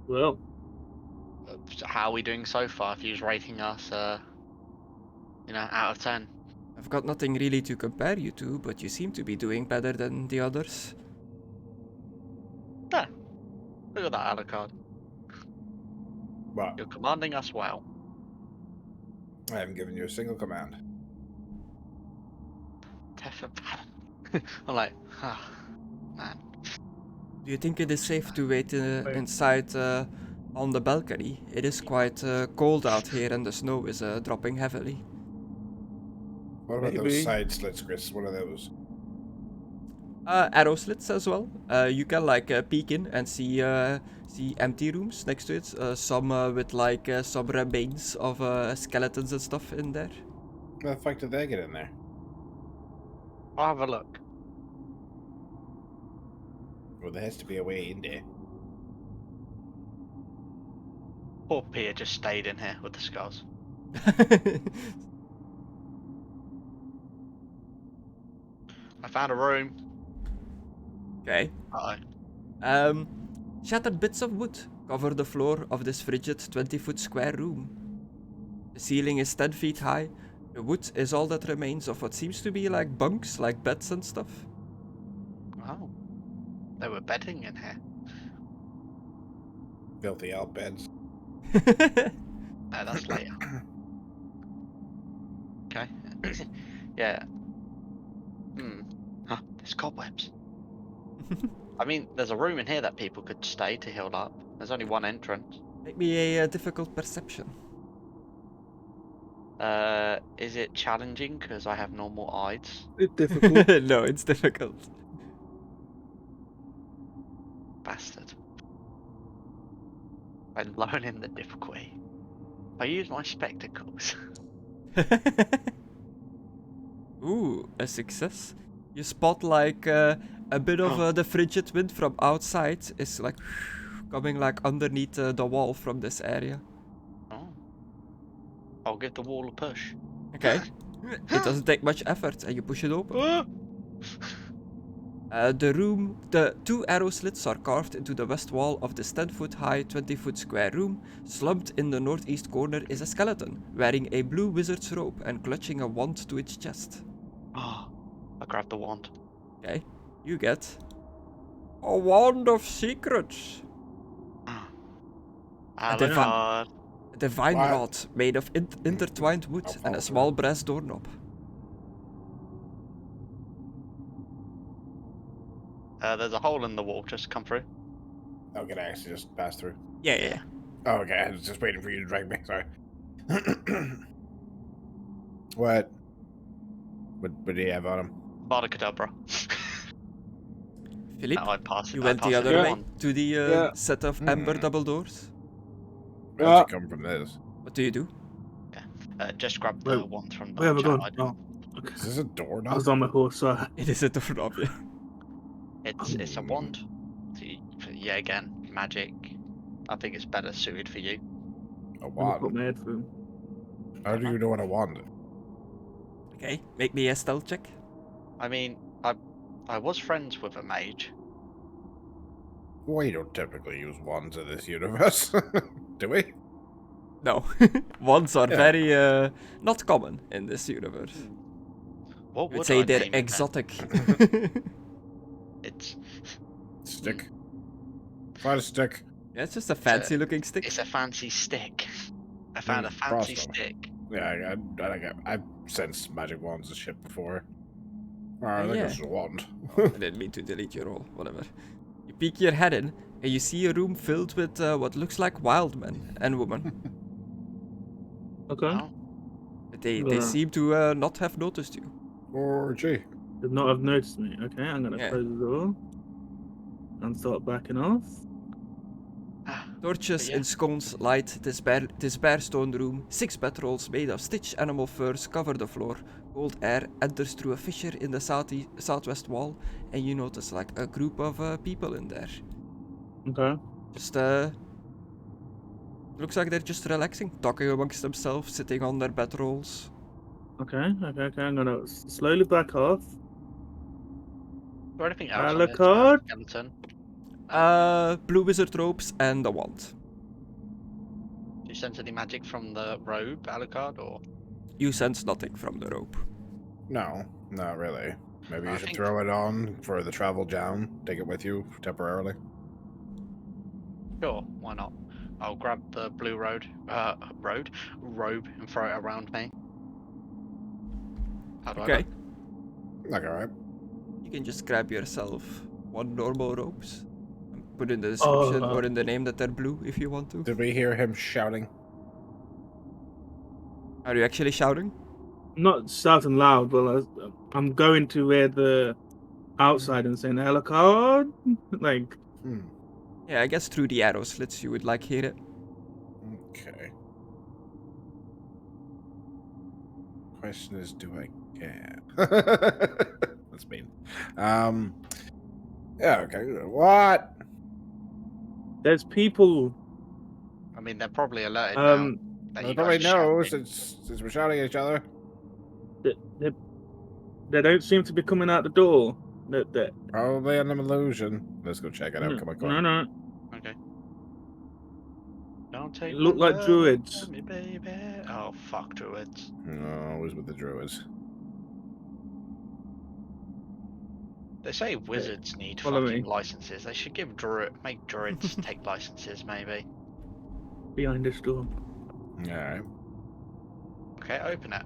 Well,
how are we doing so far? If you're rating us, out of 10.
I've got nothing really to compare you to, but you seem to be doing better than the others.
Yeah. Look at that, Alucard.
But
You're commanding us well.
I haven't given you a single command.
I'm like, man.
Do you think it is safe to wait inside on the balcony? It is quite cold out here and the snow is dropping heavily.
What about
Maybe.
those side slits, Chris? What are those?
Arrow slits as well. You can peek in and see empty rooms next to it. Some with some remains of skeletons and stuff in there.
How the fuck did they get in there?
I'll have a look.
Well, there has to be a way in there.
Poor Pia just stayed in here with the skulls. I found a room.
Okay.
Uh-oh.
Shattered bits of wood cover the floor of this frigid 20-foot square room. The ceiling is 10 feet high. The wood is all that remains of what seems to be like bunks, like beds and stuff.
Oh. They were bedding in here.
Filthy out beds.
No, that's later. Okay. Yeah. Huh, there's cobwebs. I mean, there's a room in here that people could stay to heal up. There's only one entrance.
Make me a difficult perception.
Is it challenging because I have normal eyes?
It's difficult.
No, it's difficult.
Bastard. I'm learning the difficulty. I use my spectacles.
Ooh, a success. You spot like a bit of the frigid wind from outside is like coming like underneath the wall from this area.
Oh. I'll give the wall a push.
Okay. It doesn't take much effort and you push it open. The 2 arrow slits are carved into the west wall of this 10-foot high, 20-foot square room. Slumped in the northeast corner is a skeleton, wearing a blue wizard's robe and clutching a wand to its chest.
Oh, I grabbed the wand.
Okay, you get a wand of secrets.
Alucard.
A divine
What?
rod made of intertwined wood and a small brass doorknob.
There's a hole in the wall, just come through.
Oh, can I actually just pass through?
Yeah.
Oh, okay. I was just waiting for you to drag me. Sorry. What? What do you have on him?
Barda
Philippe,
No, I passed it.
you
I
went the
passed it
other
to
way
one.
to the
Yeah.
set of amber double doors.
How'd you come from this?
What do you do?
Just grab the
Wait,
one from the
Where have I
chat.
gone? Oh, okay.
Is this a door
I
knob?
was on my horse, sorry.
It is a doorknob, yeah.
It's a wand. Yeah, again, magic. I think it's better suited for you.
A
Let me put
wand?
my headphone.
How do you know what a wand is?
Okay, make me a stealth check.
I mean, I was friends with a mage.
We don't typically use wands in this universe. Do we?
No, wands are
Yeah.
very not common in this universe.
What
I would
would
say
I
they're
name it then?
exotic.
It's
Stick. Find a stick.
Yeah, it's just a fancy looking stick.
it's a fancy stick. I found a
Mm,
fancy
crossbow.
stick.
Yeah, I've sensed magic wands and shit before. I think
Yeah.
it's a wand.
I didn't mean to delete your roll, whatever. You peek your head in, and you see a room filled with what looks like wild men and women.
Okay.
Oh,
But they
Yeah.
seem to not have noticed you.
Or gee.
Did not have noticed me. Okay, I'm gonna
Yeah.
close the door and start backing off.
Torches
Yeah.
and scones light this bare stone room. 6 bedrolls made of stitched animal furs cover the floor. Cold air enters through a fissure in the southwest wall, and you notice like a group of people in there.
Okay.
Just looks like they're just relaxing, talking amongst themselves, sitting on their bedrolls.
Okay. I'm gonna slowly back off.
is there anything else on this
Alucard?
skeleton?
Blue wizard robes and a wand.
Do you sense any magic from the robe, Alucard, or?
You sense nothing from the rope.
No, not really. Maybe
I
you should
think-
throw it on for the travel down. Take it with you temporarily.
Sure, why not? I'll grab the blue robe and throw it around me. How do I
Okay,
look?
Like, alright.
you can just grab yourself one normal ropes. And put in the description or in the name that they're blue if you want to.
Did we hear him shouting?
Are you actually shouting?
Not shouting loud, but I'm going to where the outside and saying Alucard. Like,
Yeah, I guess through the arrow slits you would like hear it.
Okay. Question is, do I care? That's mean. Yeah, okay. What?
there's people.
I mean, they're probably alerted now. That
They
you
probably
guys are
know
shouting.
since we're shouting at each other.
They don't seem to be coming out the door. That
Probably an illusion. Let's go check it out. Come on,
no.
Okay. Don't take
They look
my
like
love
druids.
from me, baby. Oh, fuck druids.
No, always with the druids.
They say wizards need
Follow
fucking
me.
licenses. They should make druids take licenses, maybe.
Behind this door.
Alright.
Okay, open it.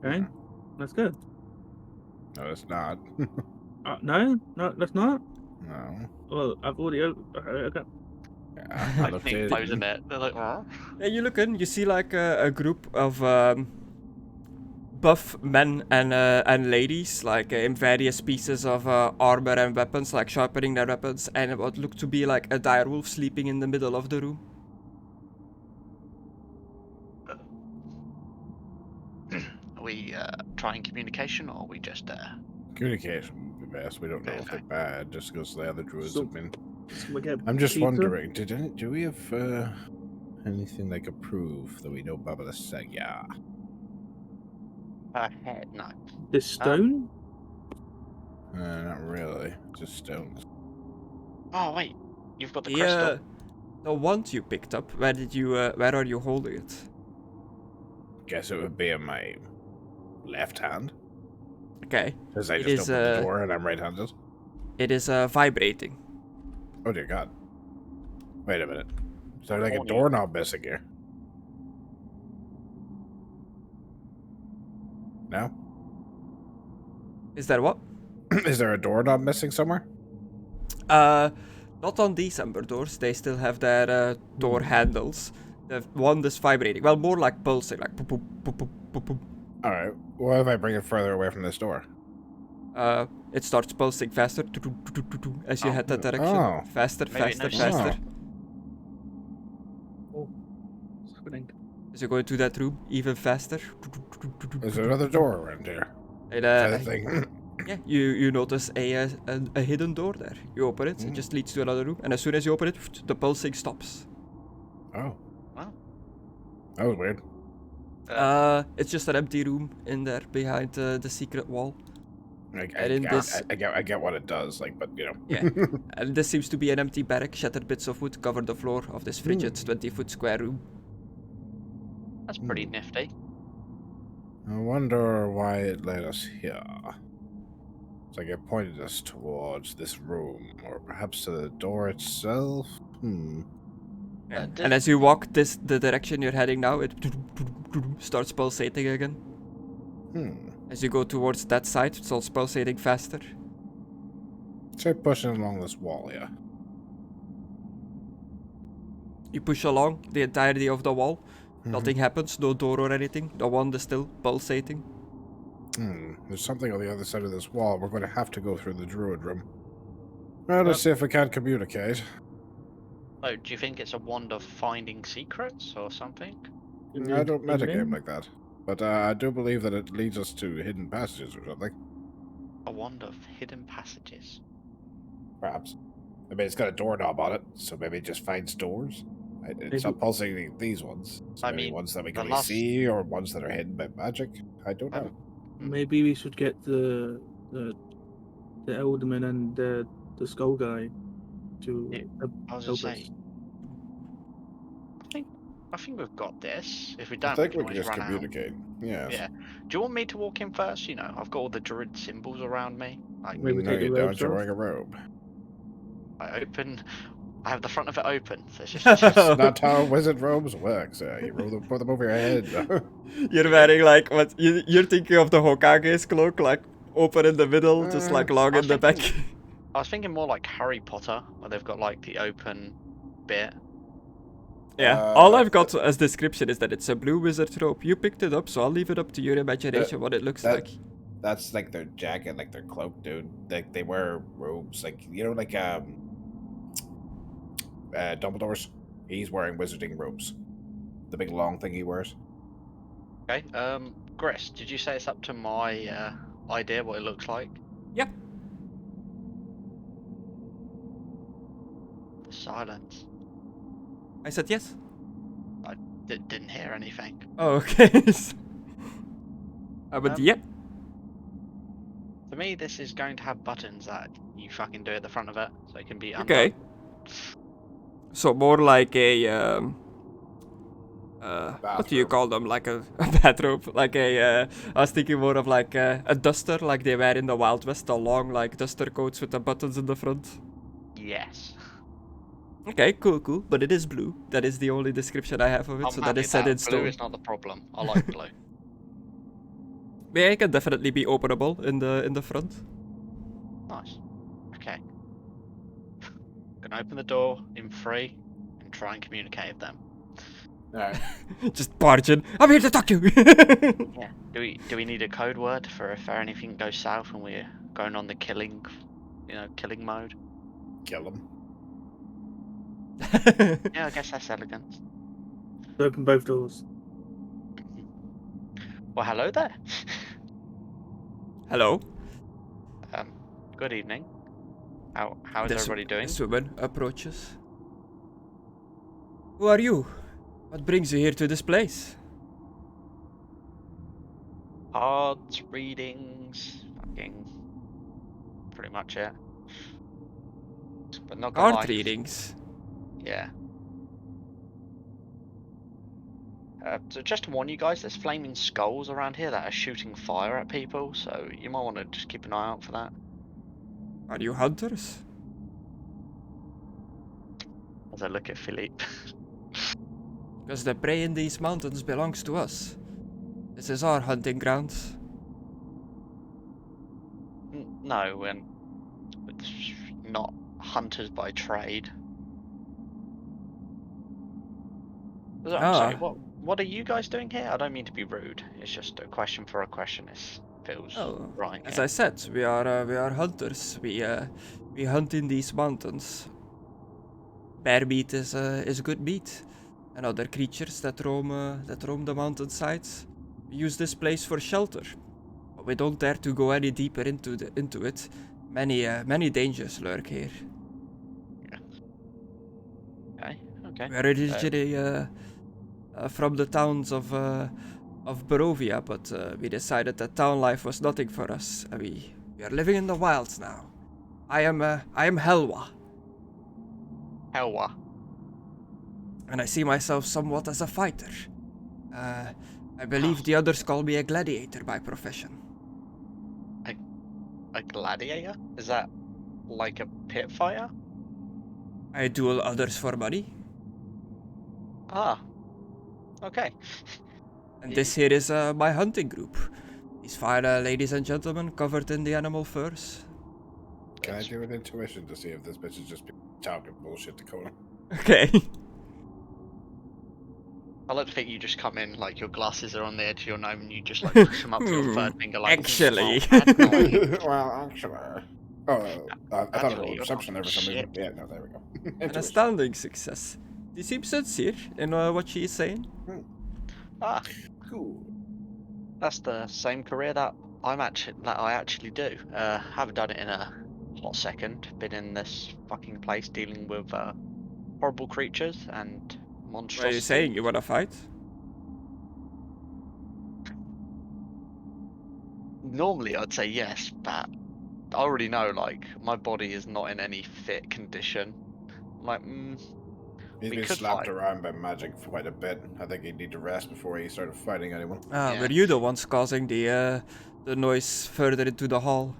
Okay, that's good.
No, it's not.
No, that's not.
No.
Well, I've already. Okay.
Yeah, I looked
Keep
in.
closing it. They're like, oh.
Yeah, you look in, you see like a group of buff men and ladies, like in various pieces of armor and weapons, like sharpening their weapons, and what looked to be like a direwolf sleeping in the middle of the room.
Are we trying communication, or are we just
Communication would be best. We don't know if they're bad, just because the other druids
So-
have been.
Spaghetti
I'm just
pizza?
wondering, do we have anything like a proof that we know Baba the Sega?
head? No.
This stone?
Not really. Just stones.
Oh wait, you've got the crystal.
The wand you picked up, where are you holding it?
Guess it would be in my left hand.
Okay,
Because I
It
just
is,
opened the door and I'm right-handed.
it is vibrating.
Oh dear God. Wait a minute. Is there like a
Morning.
doorknob missing here? No?
Is that what?
Is there a doorknob missing somewhere?
Not on these amber doors. They still have their door handles. The wand is vibrating. Well, more like pulsing, like boop, boop, boop, boop, boop, boop.
Alright. What if I bring it further away from this door?
It starts pulsing faster as you head that direction.
Oh.
Faster,
Maybe
faster,
no
faster.
What's happening?
As you go into that room, even faster.
Is there another door around here?
And,
Other thing.
yeah, you notice a hidden door there. You open it, it just leads to another room, and as soon as you open it, the pulsing stops.
Oh.
Wow.
That was weird.
It's just an empty room in there behind the secret wall. And in this-
I get what it does, like, but you know.
Yeah. And this seems to be an empty barrack. Shattered bits of wood cover the floor of this frigid 20-foot square room.
That's pretty nifty.
I wonder why it led us here. It's like it pointed us towards this room, or perhaps to the door itself.
Yeah. And as you walk the direction you're heading now, it starts pulsating again. As you go towards that side, it starts pulsating faster.
Try pushing along this wall, yeah.
You push along the entirety of the wall. Nothing happens, no door or anything. The wand is still pulsating.
There's something on the other side of this wall. We're going to have to go through the druid room. Well, let's see if we can communicate.
Oh, do you think it's a wand of finding secrets or something?
I don't metagame like that. But I do believe that it leads us to hidden passages or something.
A wand of hidden passages.
Perhaps. I mean, it's got a doorknob on it, so maybe it just finds doors. It's not pulsating these ones. So
I
maybe
mean,
ones that we
the
can
last-
see, or ones that are hidden by magic. I don't know.
Maybe we should get the alderman and the skull guy to
Yeah, I was
help
gonna
us.
say. I think we've got this. If we
I
don't,
think
we
we
can
can
always
just
run out.
communicate. Yes.
Yeah. Do you want me to walk in first? You know, I've got all the druid symbols around me. Like,
Maybe
No,
take the
you don't.
robes
You're
off.
wearing a robe.
I have the front of it open. So it's just,
That's not how wizard robes work, sir. You put them over your head.
You're wearing like what? You're thinking of the Hokage's cloak, like open in the middle, just like long
I
in
was
the back.
thinking- I was thinking more like Harry Potter, where they've got like the open bit.
Yeah, all I've got as description is that it's a blue wizard robe. You picked it up, so I'll leave it up to your imagination what it looks like.
That's like their jacket, like their cloak, dude. Like they wear robes, like you know, like Dumbledore's. He's wearing wizarding robes. The big long thing he wears.
Okay. Gris, did you say it's up to my idea what it looks like?
Yep.
The silence.
I said yes.
Didn't hear anything.
Oh, okay. But yep.
To me, this is going to have buttons that you fucking do at the front of it, so it can be
Okay.
undone.
So more like a what do you call them? Like a bathrobe? Like I was thinking more of like a duster, like they wear in the Wild West, the long like duster coats with the buttons in the front.
Yes.
Okay, cool. But it is blue. That is the only description I have of it,
I'm
so that
happy
is set in
Blue
stone.
is not the problem. I like blue.
Yeah, it can definitely be openable in the front.
Nice. Okay. Gonna open the door in 3 and try and communicate with them.
Alright.
Just barge in. I'm here to talk to you.
Yeah. Do we need a code word for if anything goes south and we're going on the killing mode?
Kill him.
Yeah, I guess that's elegant.
Open both doors.
Well, hello there.
Hello.
Good evening. How is everybody doing?
This woman approaches. Who are you? What brings you here to this place?
Cards, readings, fucking pretty much it. But not gonna lie.
Card readings.
Yeah. So just to warn you guys, there's flaming skulls around here that are shooting fire at people, so you might want to just keep an eye out for that.
Are you hunters?
As I look at Philippe.
Because the prey in these mountains belongs to us. This is our hunting grounds.
No, we're not hunters by trade. I'm sorry, what are you guys doing here? I don't mean to be rude. It's just a question for a question. It feels right.
As I said, we are hunters. We hunt in these mountains. Bear meat is good meat, and other creatures that roam the mountainsides. We use this place for shelter, but we don't dare to go any deeper into it. Many dangers lurk here.
Okay.
We are originally from the towns of Barovia, but we decided that town life was nothing for us. We are living in the wilds now. I am Helwa.
Helwa.
And I see myself somewhat as a fighter. I believe the others call me a gladiator by profession.
A gladiator? Is that like a pit fighter?
I duel others for money.
Ah. Okay.
And this here is my hunting group. These fine ladies and gentlemen covered in the animal furs.
Can I do an intuition to see if this bitch is just talking bullshit to Conna?
Okay.
I like to think you just come in, like your glasses are on the edge of your nose and you just like push them up to your third finger like
Actually.
Well, actually. Oh, I thought it
Actually,
was
you're
reception
not
there for some reason.
shit.
Yeah, no, there we go.
An
Intuition.
astounding success. You seem sincere in what she is saying.
Ah,
Cool.
that's the same career that I actually do. Haven't done it in a hot second. Been in this fucking place dealing with horrible creatures and monstrosities.
What are you saying? You wanna fight?
Normally I'd say yes, but I already know like my body is not in any fit condition. Like,
He's
we
been
could
slapped
fight.
around by magic for quite a bit. I think he'd need to rest before he started fighting anyone.
Yeah.
Were you the ones causing the noise further into the hall?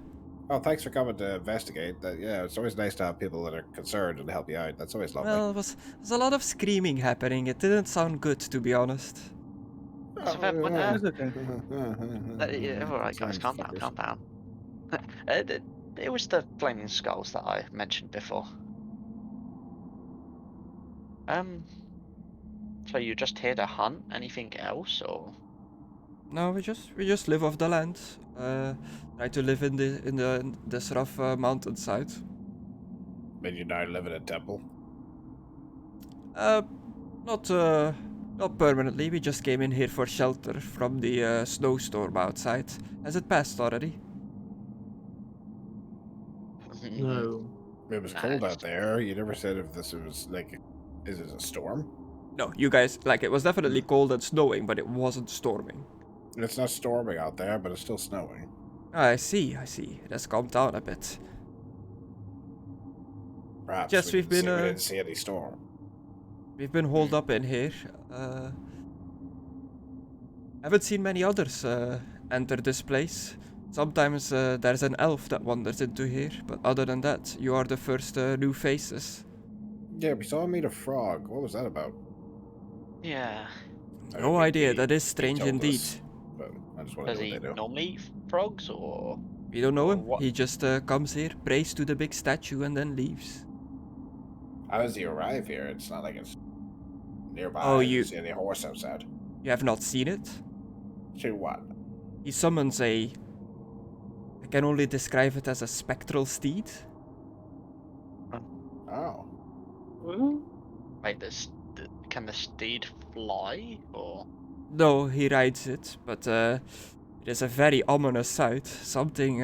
Oh, thanks for coming to investigate. Yeah, it's always nice to have people that are concerned and help you out. That's always lovely.
Well, was a lot of screaming happening. It didn't sound good, to be honest.
That's a fair point,
It's okay.
Yeah, alright guys, calm down, calm down. It was the flaming skulls that I mentioned before. So you're just here to hunt? Anything else, or?
No, we just live off the land. Try to live in this rough mountainside.
Then you now live in a temple.
Not permanently. We just came in here for shelter from the snowstorm outside. Has it passed already?
No.
It was cold out there. You never said if this was like, is it a storm?
No, you guys, like, it was definitely cold and snowing, but it wasn't storming.
It's not storming out there, but it's still snowing.
I see. It has calmed down a bit.
Perhaps
Yes,
we
we've been,
we didn't see any storm.
We've been holed up in here. haven't seen many others enter this place. Sometimes there's an elf that wanders into here, but other than that, you are the first new faces.
Yeah, we saw him meet a frog. What was that about?
Yeah.
No idea, that is strange
told
indeed.
us, but I just want to
Does
know
he
what they do.
normally eat frogs or?
We don't know
Or
him,
what?
he just comes here, prays to the big statue and then leaves.
How does he arrive here? It's not like it's nearby.
Oh,
I
you-
didn't see any horse outside.
You have not seen it?
To what?
He summons I can only describe it as a spectral steed.
Oh.
Well,
Wait, can the steed fly or?
No, he rides it, but it is a very ominous sight. Something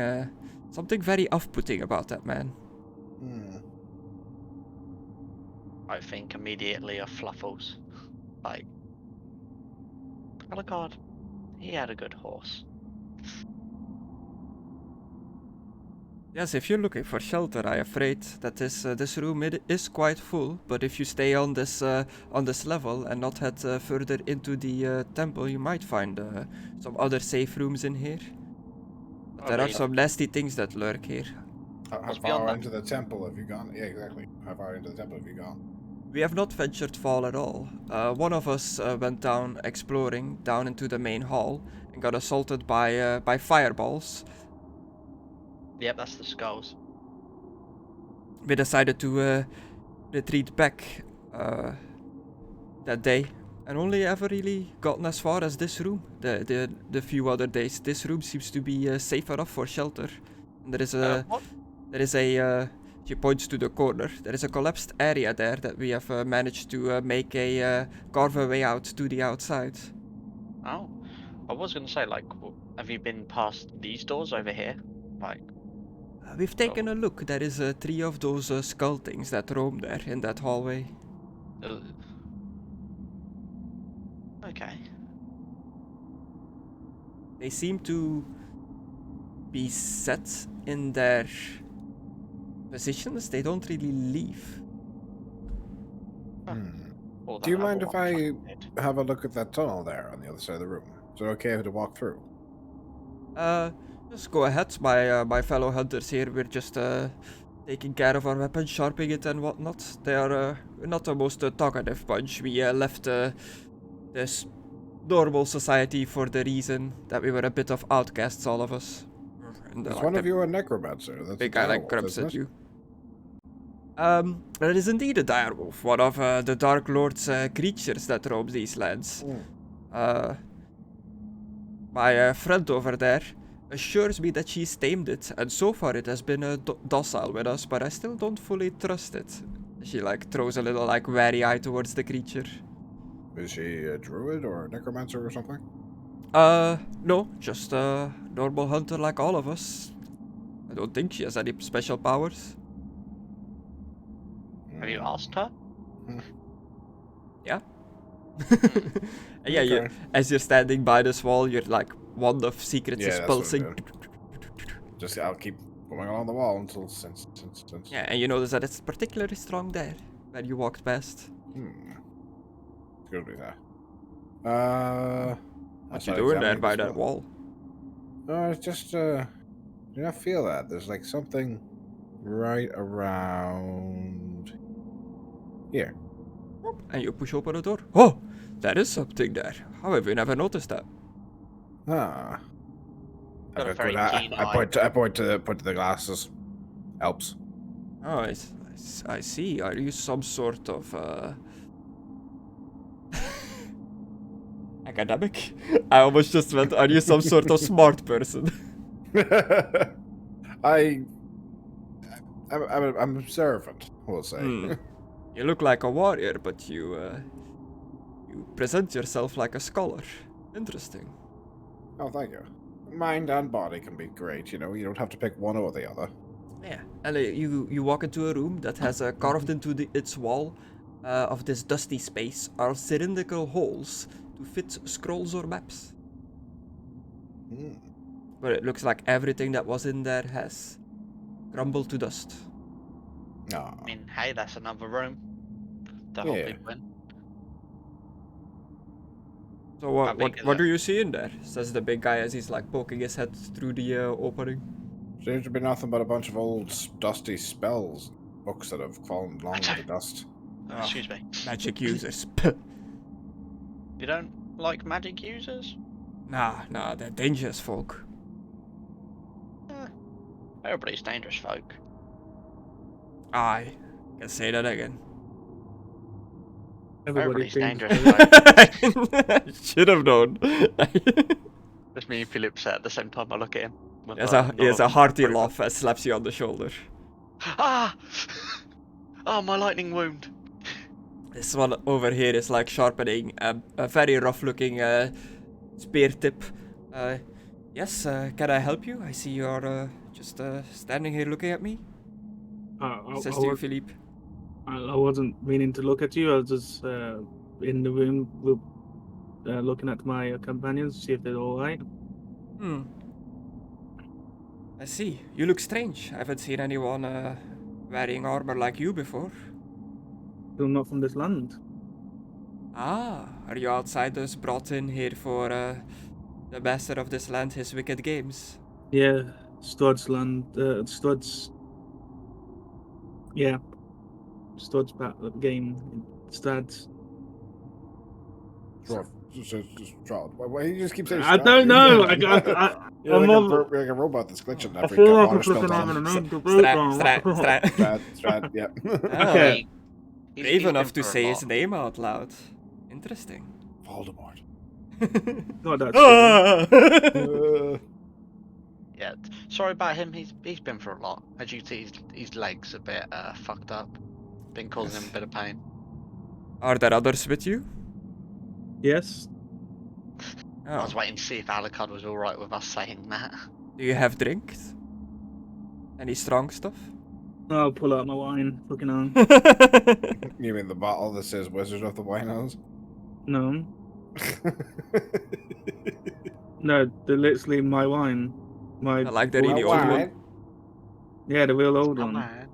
very off-putting about that man.
Hmm.
I think immediately of Fluffles. Like, oh god, he had a good horse.
Yes, if you're looking for shelter, I'm afraid that this room is quite full. But if you stay on this level and not head further into the temple, you might find some other safe rooms in here. But there are
mean-
some nasty things that lurk here.
How
What's beyond
far
that?
into the temple have you gone? Yeah, exactly. How far into the temple have you gone?
We have not ventured far at all. One of us went down exploring down into the main hall and got assaulted by fireballs.
Yep, that's the skulls.
We decided to retreat back that day, and only ever really gotten as far as this room. The few other days, this room seems to be safe enough for shelter. And there is
What?
she points to the corner. There is a collapsed area there that we have managed to make a carve a way out to the outside.
Oh, I was gonna say, like, have you been past these doors over here? Like,
We've taken a look. There is 3 of those skull things that roam there in that hallway.
ugh. Okay.
They seem to be set in their positions. They don't really leave.
Hmm.
Well,
Do you
then
mind
will
if
walk
I
ahead.
have a look at that tunnel there on the other side of the room? Is it okay to walk through?
Just go ahead. My fellow hunters here, we're just taking care of our weapons, sharpening it and whatnot. They are not the most talkative bunch. We left this normal society for the reason that we were a bit of outcasts, all of us. And,
Is
like
one
the
of you a necromancer? That's
big
a
guy like
direwolf,
grumps
isn't
at
it?
you. It is indeed a direwolf, one of the Dark Lord's creatures that roam these lands.
Hmm.
My friend over there assures me that she's tamed it, and so far it has been docile with us, but I still don't fully trust it. She like throws a little like wary eye towards the creature.
Is she a druid or a necromancer or something?
No, just a normal hunter like all of us. I don't think she has any special powers.
Have you asked her?
Yeah. Yeah,
Okay.
as you're standing by this wall, your like wand of secrets
Yeah,
is
that's what I'm
pulsing.
doing. Just I'll keep going along the wall until since.
Yeah, and you notice that it's particularly strong there, when you walked past.
Could be that.
What
that's
you
not
doing there
examining
by
this
that wall?
No, it's just do you not feel that? There's like something right around here.
And you push open the door. Oh, there is something there. How have you never noticed that?
Ah.
Got a very
I
keen
point
eye.
to the glasses. Helps.
Oh, I see. Are you some sort of academic? I almost just went, are you some sort of smart person?
I'm observant, we'll say.
Hmm. You look like a warrior, but you present yourself like a scholar. Interesting.
Oh, thank you. Mind and body can be great, you know. You don't have to pick one or the other.
Yeah, and you walk into a room that has carved into its wall of this dusty space are cylindrical holes to fit scrolls or maps.
Hmm.
But it looks like everything that was in there has crumbled to dust.
Ah.
I mean, hey, that's another room. The whole
Yeah.
big win.
So
How big is
what
it?
do you see in there? Says the big guy as he's like poking his head through the opening.
Seems to be nothing but a bunch of old dusty spells, books that have fallen long in the dust.
Oh, excuse me.
Magic users.
You don't like magic users?
Nah, they're dangerous folk.
Everybody's dangerous folk.
Aye, can say that again.
Everybody's
thinks-
dangerous folk.
Should have known.
Just me and Philip say at the same time I look at him.
He has a hearty laugh and slaps you on the shoulder.
Ah! Oh, my lightning wound.
This one over here is like sharpening a very rough-looking spear tip. Yes, can I help you? I see you're just standing here looking at me. Says to you, Philippe.
I wasn't meaning to look at you. I was just in the room looking at my companions, see if they're all right.
I see. You look strange. I haven't seen anyone wearing armor like you before.
Still not from this land.
Ah, are you outsiders brought in here for the master of this land, his wicked games?
Yeah, Strahd's land. Strahd's. Yeah, Strahd's game. Strahd's.
Strahd. Why do you just keep saying
I
Strahd?
don't know.
You're like a robot that's glitching
I
after
feel
you got
like
water
I'm
spilled
flipping
on
having a
him.
name to
Strahd, yeah.
Okay.
Brave enough to
been for a
say his
lot.
name out loud. Interesting.
Voldemort.
Not that.
Yeah, sorry about him. He's been for a lot. As you see, his legs a bit fucked up. Been causing him a bit of pain.
Are there others with you?
Yes.
I was
Oh.
waiting to see if Alucard was all right with us saying that.
Do you have drinks? Any strong stuff?
I'll pull out my wine. Fucking hell.
You mean the bottle that says Wizard of the Winos?
No. No, they're literally my wine. My
I like the really old one.
Yeah, the real old
Oh
one.
man,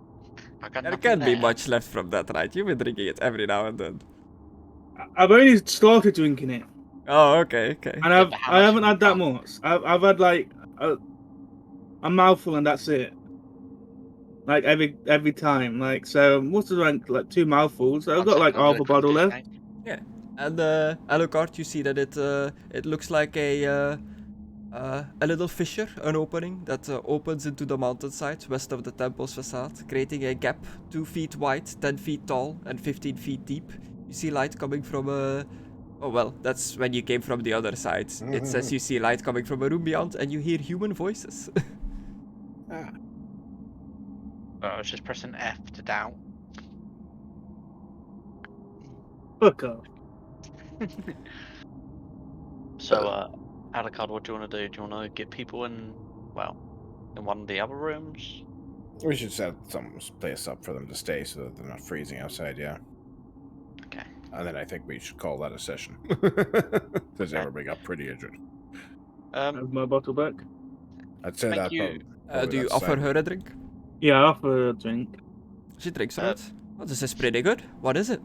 I got
There
nothing
can't be
there.
much left from that, right? You've been drinking it every now and then.
I've only started drinking it,
Oh, okay.
and
Yeah, but how
I
much
haven't
have
had that
you
much. I've had like a mouthful, and that's it. Like every time, like so. Must have drank like 2 mouthfuls. So I've got like half a bottle left.
And Alucard, you see that it looks like a little fissure, an opening that opens into the mountainside west of the temple's facade, creating a gap 2 feet wide, 10 feet tall, and 15 feet deep. You see light coming from a... Oh well, that's when you came from the other side. It says you see light coming from a room beyond, and you hear human voices.
I was just pressing F to doubt.
Fuck off.
So, Alucard, what do you want to do? Do you want to get people in one of the other rooms?
We should set some place up for them to stay so that they're not freezing outside, yeah.
Okay.
And then I think we should call that a session. Because everybody got pretty injured.
Have my bottle back.
I'd say
Thank
that.
you.
probably
Do you
that's
offer
fine.
her a drink?
Yeah, I offer a drink.
She drinks it. Oh, this is pretty good. What is it?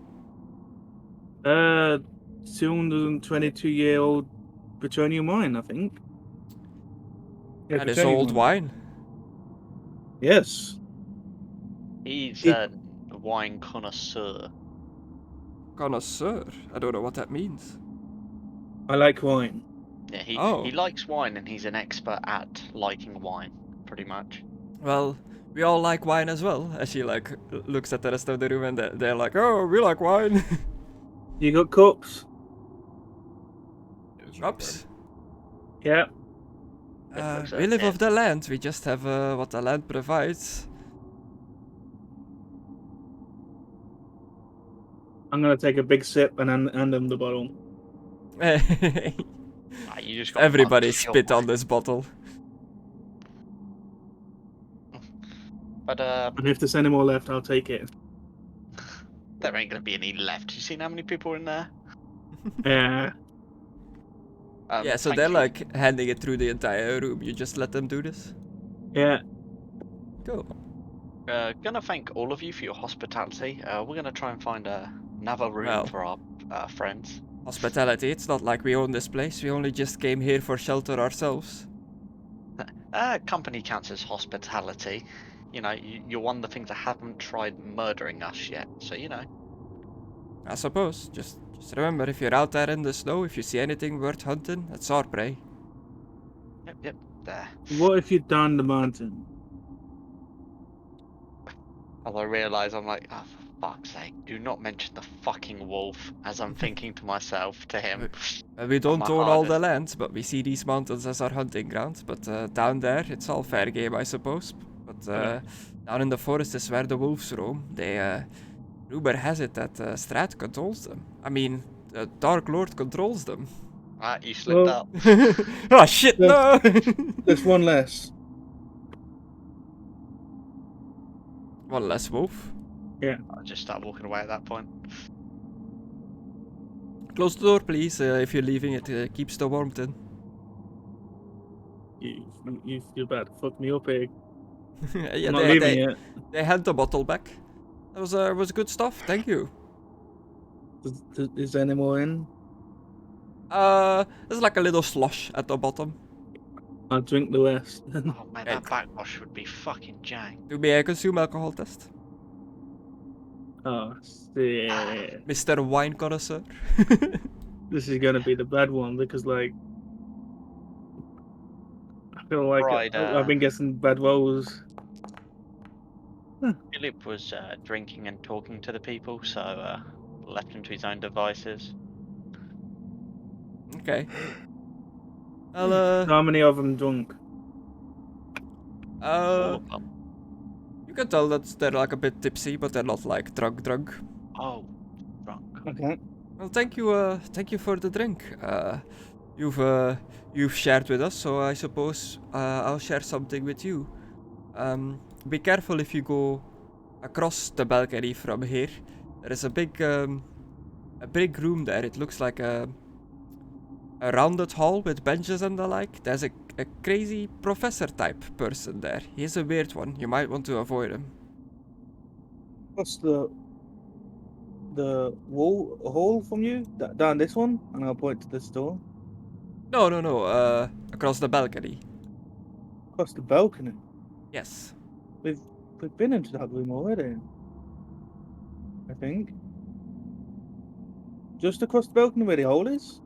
222-year-old Petronium wine, I think. Yeah,
That is
Petronium
old wine.
Yes.
He's
It-
a wine connoisseur.
Connoisseur. I don't know what that means.
I like wine.
Yeah, he
Oh.
likes wine and he's an expert at liking wine, pretty much.
Well, we all like wine as well. As she like looks at the rest of the room and they're like, oh, we like wine.
You got cups?
Cups.
Yeah.
We live off the land. We just have what the land provides.
I'm gonna take a big sip and hand them the bottle.
Ah, you just got
Everybody
much
spit
fuel.
on this bottle.
But
And if there's any more left, I'll take it.
there ain't gonna be any left. You seen how many people are in there?
Yeah.
Yeah, so
thank
they're
you.
like handing it through the entire room. You just let them do this?
Yeah.
Cool.
Gonna thank all of you for your hospitality. We're gonna try and find another room
Well.
for our friends.
Hospitality, it's not like we own this place. We only just came here for shelter ourselves.
Company counts as hospitality. You know, you're one of the things that haven't tried murdering us yet, so you know.
I suppose. Just remember, if you're out there in the snow, if you see anything worth hunting, it's our prey.
Yep, there.
What if you down the mountain?
As I realise, I'm like, oh, for fuck's sake, do not mention the fucking wolf, as I'm thinking to myself, to him.
We don't
my
own all the
hardest.
land, but we see these mountains as our hunting ground. But down there, it's all fair game, I suppose. But down in the forest is where the wolves roam. Rumor has it that Strahd controls them. I mean, the Dark Lord controls them.
Ah, you slipped
Well-
up.
Oh shit, no!
There's one less.
One less wolf.
I just start walking away at that point.
Close the door, please. If you're leaving, it keeps the warmth in.
You're about to fuck me up, Egg.
Yeah,
I'm not leaving yet.
they had the bottle back. That was good stuff. Thank you.
Is there any more in?
There's like a little slush at the bottom.
I'll drink the rest.
Oh man,
Hey.
that backwash would be fucking jank.
Do me a consume alcohol test,
Oh, shit.
Mr. Wine Connoisseur.
This is gonna be the bad one because, like, I feel like
Right,
I've been getting bad rolls.
Philip was drinking and talking to the people, so left him to his own devices.
Okay. Well,
How many of them drunk?
All of them.
you can tell that they're like a bit tipsy, but they're not like drunk.
Oh, drunk.
Okay.
Well, thank you for the drink. You've shared with us, so I suppose I'll share something with you. Be careful if you go across the balcony from here. There is a big room there. It looks like a rounded hall with benches and the like. There's a crazy professor type person there. He's a weird one. You might want to avoid him.
What's the wall hall from you? Down this one, and I'll point to this door.
No. Across the balcony.
Across the balcony.
Yes.
We've been into that room already. I think. Just across the balcony where the hole is.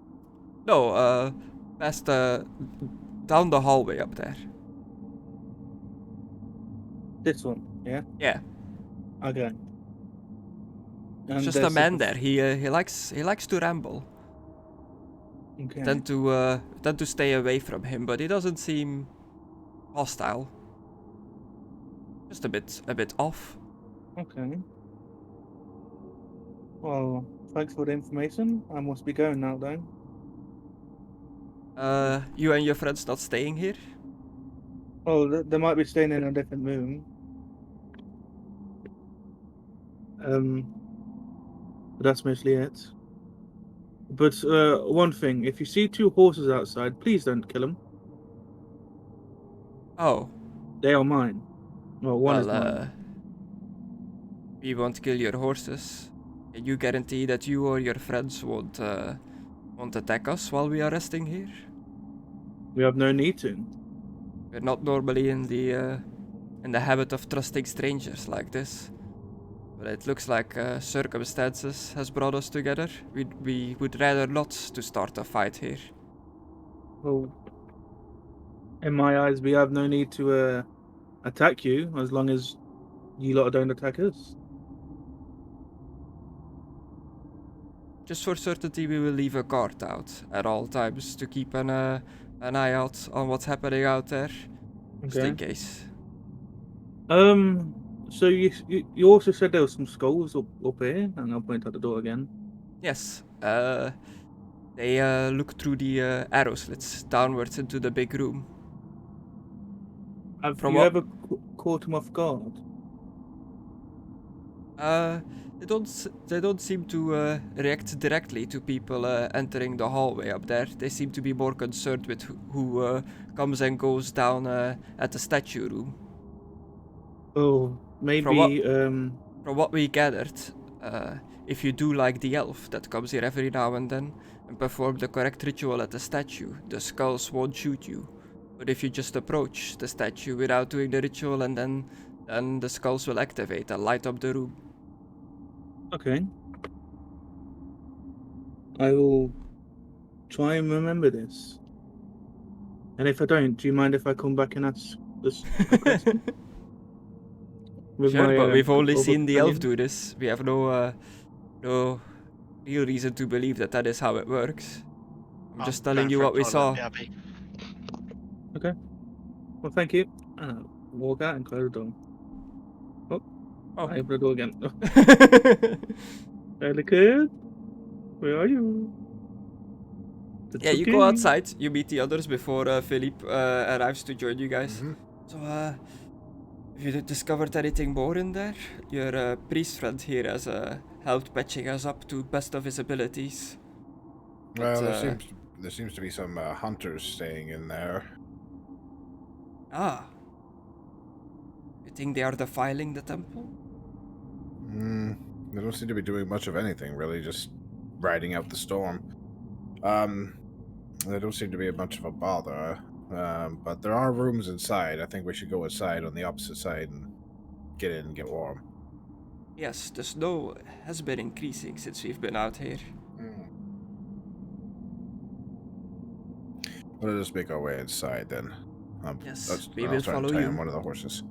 No. Past down the hallway up there.
This one, yeah.
Yeah.
Okay.
There's just a man there. He likes to ramble.
Okay.
Tend to stay away from him, but he doesn't seem hostile. Just a bit off.
Okay. Well, thanks for the information. I must be going now, then.
You and your friends not staying here?
Oh, they might be staying in a different room. But that's mostly it. But one thing, if you see two horses outside, please don't kill them.
Oh,
They are mine. Well, one is
well,
mine.
we won't kill your horses. Can you guarantee that you or your friends won't attack us while we are resting here?
We have no need to.
We're not normally in the habit of trusting strangers like this. But it looks like circumstances has brought us together. We would rather not to start a fight here.
Well, in my eyes, we have no need to attack you as long as you lot don't attack us.
Just for certainty, we will leave a guard out at all times to keep an eye out on what's happening out there, just in case.
So you also said there were some skulls up here, and I'll point at the door again.
Yes. They look through the arrow slits downwards into the big room.
Have
From
you
what-
ever caught him off guard?
They don't seem to react directly to people entering the hallway up there. They seem to be more concerned with who comes and goes down at the statue room.
Oh, maybe.
From what we gathered, if you do like the elf that comes here every now and then and perform the correct ritual at the statue, the skulls won't shoot you. But if you just approach the statue without doing the ritual and then the skulls will activate and light up the room.
Okay. I will try and remember this. And if I don't, do you mind if I come back and ask this question? With
Sure,
my,
but we've only
other
seen the elf
companion?
do this. We have no real reason to believe that is how it works. I'm just telling you what we saw.
Okay. Well, thank you. Walk out and close the door. Oh. I open the door again. Delicate. Where are you?
Yeah, you go outside. You meet the others before Philippe arrives to join you guys. So, have you discovered anything more in there? Your priest friend here has helped patching us up to best of his abilities.
Well,
But,
there seems to be some hunters staying in there.
Ah. You think they are defiling the temple?
They don't seem to be doing much of anything, really, just riding out the storm. They don't seem to be much of a bother. But there are rooms inside. I think we should go inside on the opposite side and get in and get warm.
Yes, the snow has been increasing since we've been out here.
Let us make our way inside then.
Yes, we
I'll
will
try and
follow
tie
you.
on one of the horses.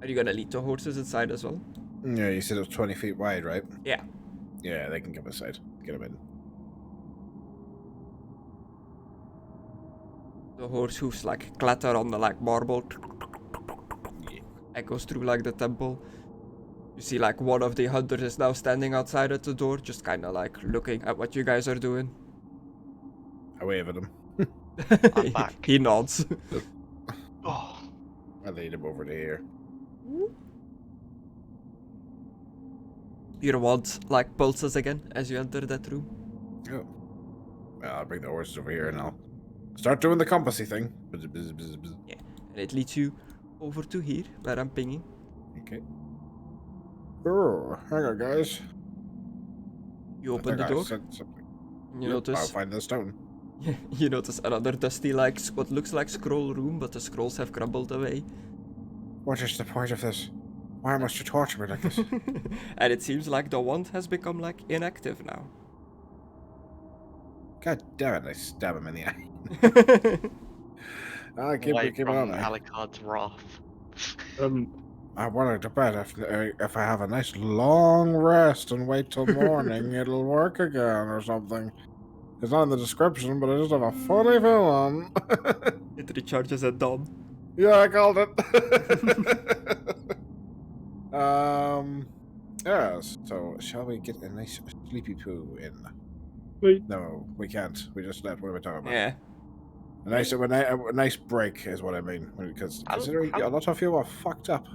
Are you gonna lead the horses inside as well?
Yeah, you said it was 20 feet wide, right?
Yeah.
Yeah, they can come inside. Get them in.
The horse hooves like clatter on the like marble. Echoes through like the temple. You see like one of the hunters is now standing outside at the door, just kinda like looking at what you guys are doing.
I wave at him.
I'm back.
He nods.
Oh,
I lead him over to here.
Your wand like pulses again as you enter that room.
Oh. Well, I'll bring the horses over here and I'll start doing the compassy thing. Bzz, bzz, bzz, bzz.
Yeah. And it leads you over to here, where I'm pinging.
Okay. Oh, hang on, guys.
You
I
open
think
the
I
door.
said something.
You
I'll
notice
find the stone.
you notice another dusty like what looks like scroll room, but the scrolls have crumbled away.
What is the point of this? Why must you torture me like this?
And it seems like the wand has become like inactive now.
God damn it, I stab him in the eye. I keep
away
it on
from
me.
Alucard's wrath.
I wanted to bet if I have a nice long rest and wait till morning, it'll work again or something. It's not in the description, but I just have a funny feeling.
It recharges at dawn.
Yeah, I called it. Yes. So, shall we get a nice sleepy poo in?
Wait.
No, we can't. We just slept. What are we talking about?
Yeah.
A nice break is what I mean. Because considering a lot of you are fucked up.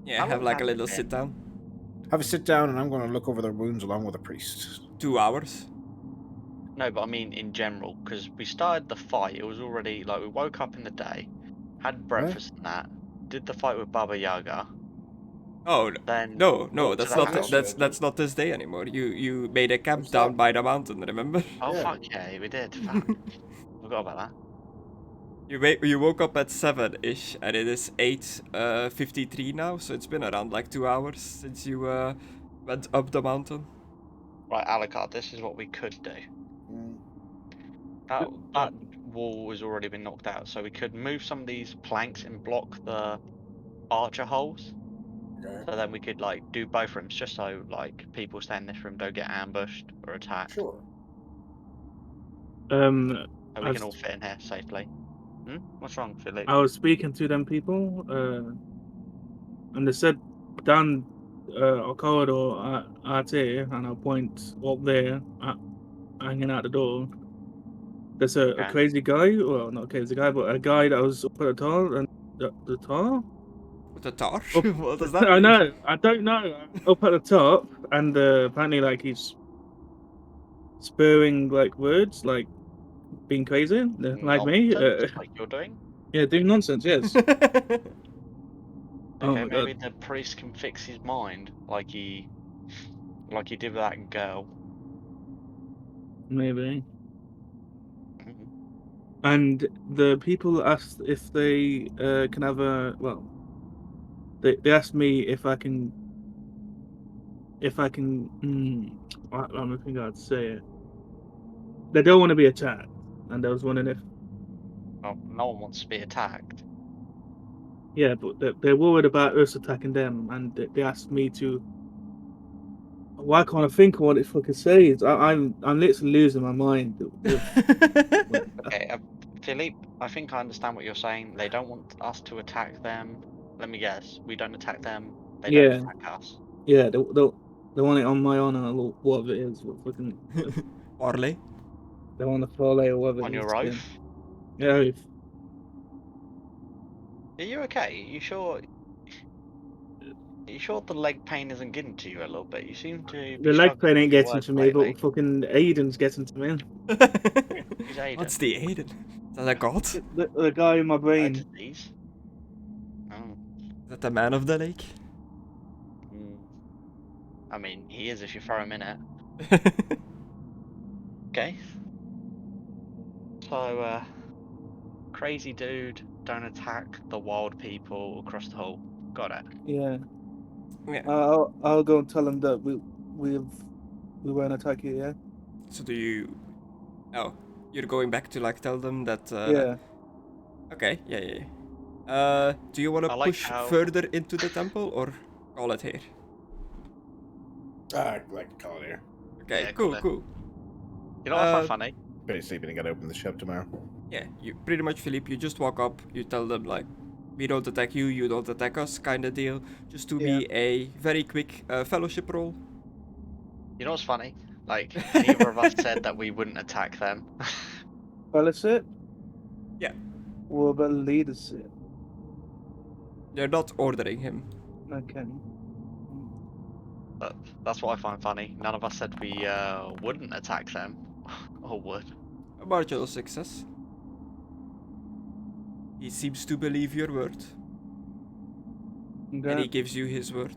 Yeah, have like a little sit down.
Have a sit down, and I'm going to look over their wounds along with a priest.
2 hours.
No, but I mean in general, because we started the fight. It was already like we woke up in the day, had breakfast and that, did the fight with Baba Yaga.
Oh
Then
no,
walked
that's
to the
not
house.
that's not this day anymore. You made a camp down by the mountain, remember?
Oh
Yeah.
fuck yeah, we did. Fuck. Forgot about that.
You woke up at 7ish, and it is 8:53 now, so it's been around like 2 hours since you went up the mountain.
Right, Alucard, this is what we could do. That wall has already been knocked out, so we could move some of these planks and block the archer holes.
Okay.
So then we could like do both rooms, just so like people stay in this room don't get ambushed or attacked.
Sure.
So we
I've-
can all fit in here safely. What's wrong, Philip?
I was speaking to them people, and they said down a corridor out here, and I'll point up there, hanging out the door. There's a
Okay.
crazy guy, well, not a crazy guy, but a guy that was up at the tar, and the tar?
With the tar?
Oh,
What does that
I
mean?
know, I don't know. Up at the top, and apparently, like, he's spurring, like, words, like, being crazy, like me.
Nonsense, like you're doing?
Yeah, doing nonsense, yes. Oh
Okay,
my
maybe
god.
the priest can fix his mind, like he like you did with that girl.
Maybe.
Mhm.
And the people asked if they can have a they asked me if I can I don't think I'd say it. They don't want to be attacked, and I was wondering if
Well, no one wants to be attacked.
yeah, but they're worried about us attacking them, and they asked me to. Why can't I think of what it fucking says? I'm literally losing my mind.
Okay, Philippe, I think I understand what you're saying. They don't want us to attack them. Let me guess. We don't attack them. They don't
Yeah.
attack us.
Yeah, they want it on my honor, or whatever it is. What fucking
Orly?
they want to follow or whatever.
On
it is
your
again.
oath?
Yeah.
Are you okay? You sure? Are you sure the leg pain isn't getting to you a little bit? You seem to be
The leg
struggling
pain ain't
with your
getting
words
to me,
lately.
but fucking Aidan's getting to me.
Who's Aidan?
What's the Aidan? Is that a god? Is
The guy in my
A
brain.
disease? Oh.
that the man of the lake?
Mm. I mean, he is if you throw him in it. Okay. So, crazy dude, don't attack the wild people across the hall. Got it.
Yeah.
Yeah.
I'll go and tell him that we won't attack you. Yeah.
So do you... Oh, you're going back to like tell them that...
Yeah.
Okay, yeah. Do you want to
I like
push
how-
further into the temple or call it here?
Like call it here.
Okay,
Yeah,
cool.
You know what I find funny?
Pretty sleeping and gotta open the shop tomorrow.
Yeah, you pretty much, Philippe, you just walk up, you tell them like, we don't attack you, you don't attack us, kind of deal. Just to be a very quick fellowship roll.
You know what's funny? Like, neither of us said that we wouldn't attack them.
Fellowship.
Yeah.
What about leadership?
They're not ordering him.
Okay.
But that's what I find funny. None of us said we wouldn't attack them. Or would.
A marginal success. He seems to believe your word, and he
Okay.
gives you his word.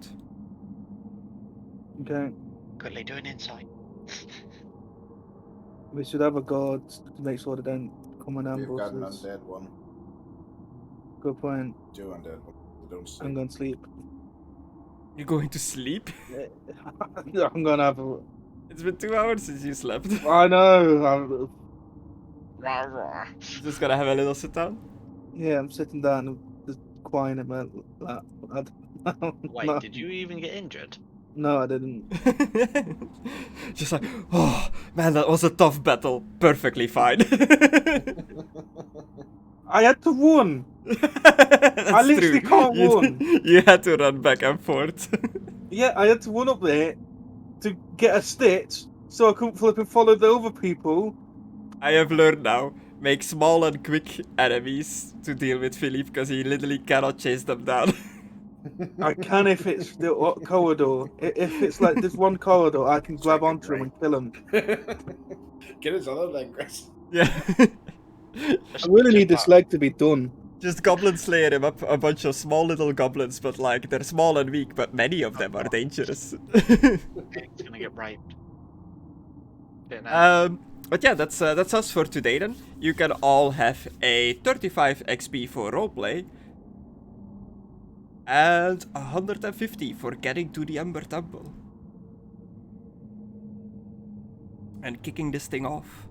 Okay.
Quickly do an insight.
We should have a guard to make sure they don't come and
We've
ambush
got an
us.
undead one.
Good point.
2 undead ones. They don't sleep.
I'm gonna sleep.
You're going to sleep?
I'm gonna have a.
It's been 2 hours since you slept.
I know.
Rah,
Just gonna have a little sit down.
I'm sitting down and just crying about that.
Wait, did you even get injured?
No, I didn't.
Just like, oh man, that was a tough battle. Perfectly fine.
I had to run.
That's
literally
true.
can't run.
You had to run back and forth.
Yeah, I had to run up there to get a stitch so I couldn't flip and follow the other people.
I have learned now. Make small and quick enemies to deal with Philippe because he literally cannot chase them down.
I can if it's the corridor. If it's like this one corridor, I can grab onto him and kill him.
Get his other leg, Chris.
Yeah.
I really need this leg to be done.
Just goblin slayer him up, a bunch of small little goblins, but like they're small and weak, but many of them are dangerous.
It's gonna get raped.
But yeah, that's us for today then. You can all have a 35 XP for roleplay. And 150 for getting to the Ember Temple. And kicking this thing off.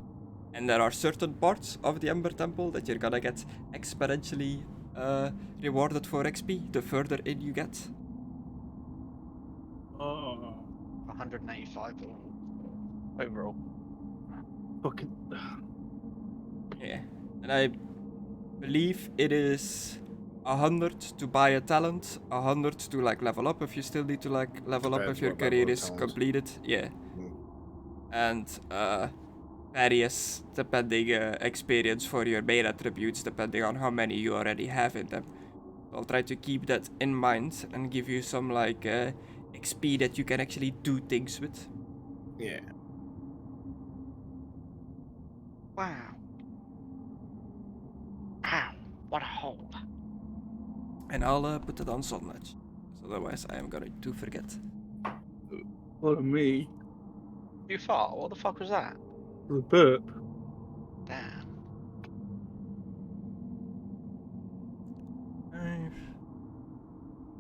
And there are certain parts of the Ember Temple that you're gonna get exponentially rewarded for XP the further in you get.
185 overall.
Fucking.
Yeah. And I believe it is 100 to buy a talent, 100 to like level up if you still need to like level up
Depends
if your
what level
career
of
is
talent.
completed. Yeah. And various depending experience for your main attributes depending on how many you already have in them. I'll try to keep that in mind and give you some like XP that you can actually do things with.
Yeah.
Wow. Wow, what a hole.
And I'll put it on Sunmatch. Otherwise I am going to forget.
Follow me.
You fart? What the fuck was that?
The burp.
Damn.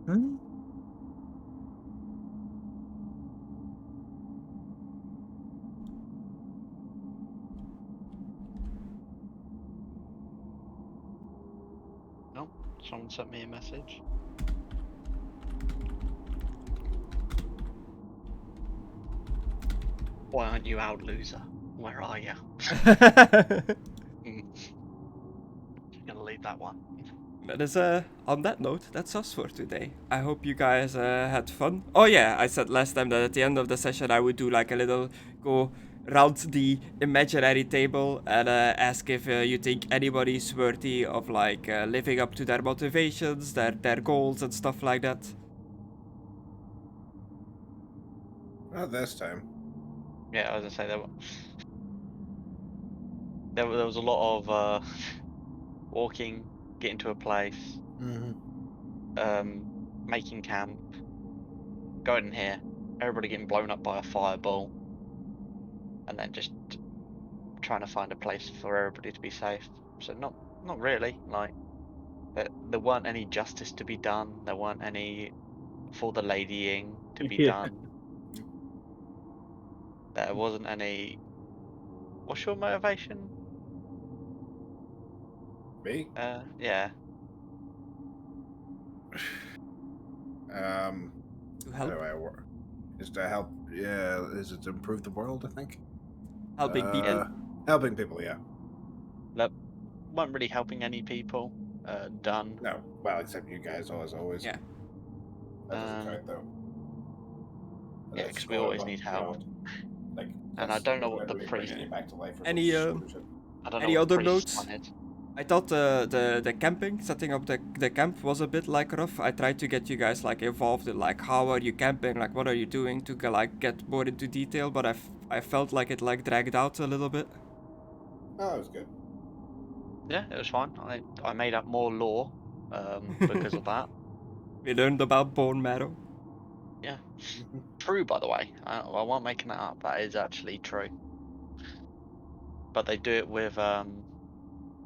Huh?
No, someone sent me a message. Why aren't you out, loser? Where are you? Gonna leave that one.
That is, on that note, that's us for today. I hope you guys had fun. Oh yeah, I said last time that at the end of the session I would do like a little go round the imaginary table and ask if you think anybody's worthy of like living up to their motivations, their goals and stuff like that.
Not this time.
Yeah, I was gonna say there was a lot of walking, getting to a place, making camp, going in here, everybody getting blown up by a fireball, and then just trying to find a place for everybody to be safe. So not really. Like there weren't any justice to be done. There weren't any for the ladying to be
Yeah.
done. There wasn't any. What's your motivation?
Me?
Yeah.
To
How
help,
do I work? Is to help? Yeah. Is it to improve the world? I think.
helping people.
Helping people. Yeah.
Weren't really helping any people. Done.
No. Well, except you guys, as always.
Yeah.
That doesn't count though.
Yeah, because we always need help.
Like,
And I don't know what the
literally
priest.
bringing you back to life or
Any,
some stupid shit.
I don't know
Any
what the
other
priest
notes?
wanted.
I thought the camping, setting up the camp was a bit like rough. I tried to get you guys like involved in like how are you camping, like what are you doing to like get more into detail, but I felt like it like dragged out a little bit.
Oh, it was good.
Yeah, it was fine. I made up more lore because of that.
We learned about bone marrow.
Yeah. True, by the way. I wasn't making that up. That is actually true. But they do it with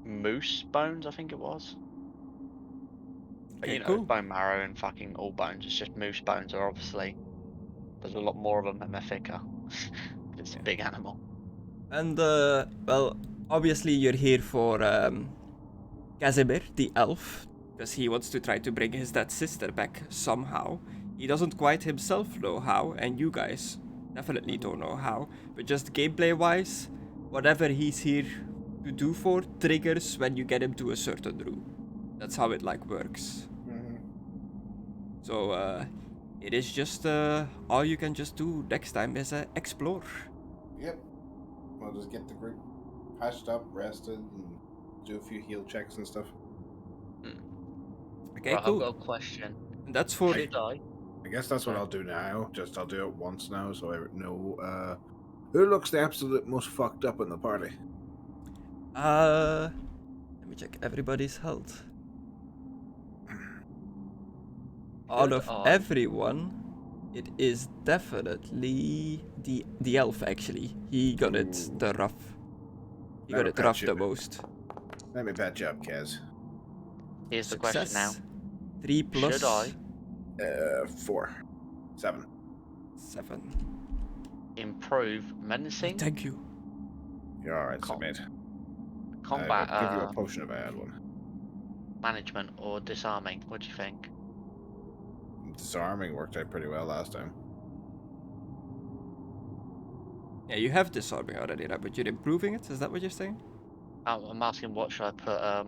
moose bones, I think it was. But
Okay,
you know,
cool.
it's bone marrow and fucking all bones. It's just moose bones are obviously there's a lot more of them and they're thicker. It's a big animal.
And well, obviously you're here for Casimir, the elf, because he wants to try to bring his dead sister back somehow. He doesn't quite himself know how, and you guys definitely don't know how. But just gameplay-wise, whatever he's here to do for triggers when you get him to a certain room. That's how it like works. So it is just all you can just do next time is explore.
Yep. We'll just get the group patched up, rested, and do a few heal checks and stuff.
Okay,
Right,
cool.
I've got a question.
And that's for
Should I?
I guess that's what I'll do now. I'll do it once now, so I know who looks the absolute most fucked up in the party.
let me check everybody's health. Out of everyone, it is definitely the elf actually. He got it the rough. He got it rough the most.
Let me patch you up, Kaz.
Here's the question now.
3 plus
Should I
4. 7.
7.
improve menacing,
Thank you.
You're alright, mate.
combat,
I'd give you a potion if I had one.
management, or disarming? What do you think?
Disarming worked out pretty well last time.
Yeah, you have disarming already, right? But you're improving it? Is that what you're saying?
I'm asking what should I put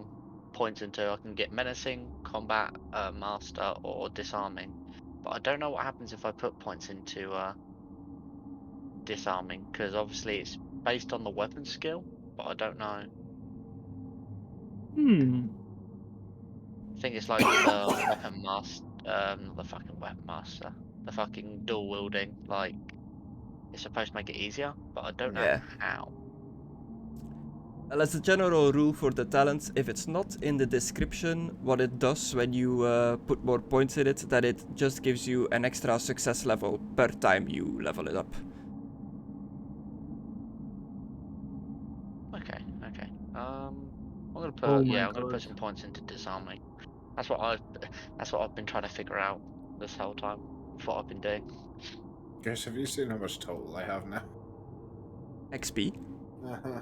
points into? I can get menacing, combat, master, or disarming. But I don't know what happens if I put points into disarming, because obviously it's based on the weapon skill, but I don't know. I think it's like the weapon master, not the fucking weapon master, the fucking dual wielding. Like it's supposed to make it easier, but I don't know
Yeah.
how.
Well, as a general rule for the talents, if it's not in the description, what it does when you put more points in it, that it just gives you an extra success level per time you level it up.
Okay. I'm gonna put
Oh my
I'm gonna
God.
put some points into disarming. That's what I've been trying to figure out this whole time. That's what I've been doing.
Guys, have you seen how much total I have now?
XP?
Uh-huh.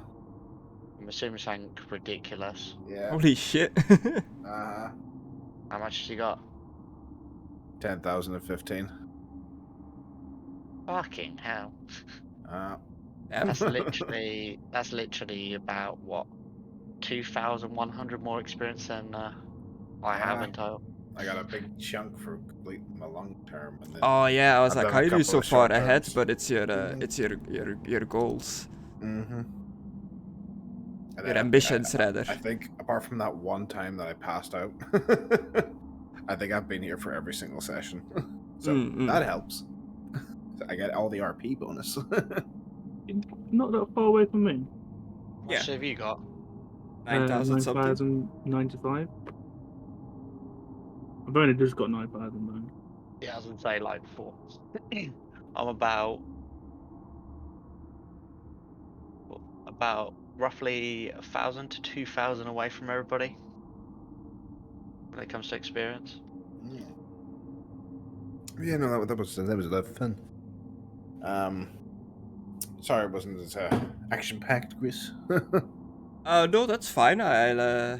I'm assuming something ridiculous.
Yeah.
Holy shit.
Uh-huh.
How much has he got?
10,015.
Fucking hell.
Uh,
Damn.
That's literally about what, 2,100 more experience than I have in total.
I got a big chunk for completing my long term, and then
Oh yeah, I was
I've
like,
done
how
a
are you
couple
so
of
far
short
ahead?
terms.
But it's your
Mhm.
it's your goals,
Mm-hmm.
your ambitions rather.
I think apart from that one time that I passed out, I think I've been here for every single session, so that helps. I get all the RP bonus.
Not that far away from me.
How much have you got?
9,000 something.
9,095. I've only just got 9,000 though.
Yeah, I was gonna say like 4. I'm about roughly 1,000 to 2,000 away from everybody when it comes to experience.
Yeah, no, that was a lot of fun. Sorry, it wasn't as action packed, Chris.
No, that's fine. I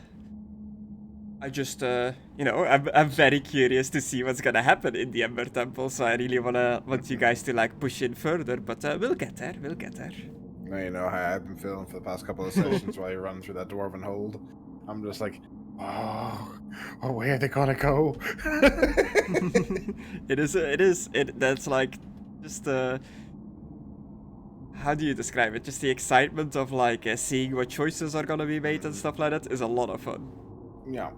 just, I'm very curious to see what's gonna happen in the Ember Temple, so I really want you guys to like push in further, but we'll get there.
Now you know how I've been feeling for the past couple of sessions while you run through that dwarven hold. I'm just like, oh, where are they gonna go?
That's like, just, how do you describe it? Just the excitement of like seeing what choices are gonna be made and stuff like that is a lot of fun.
Yeah.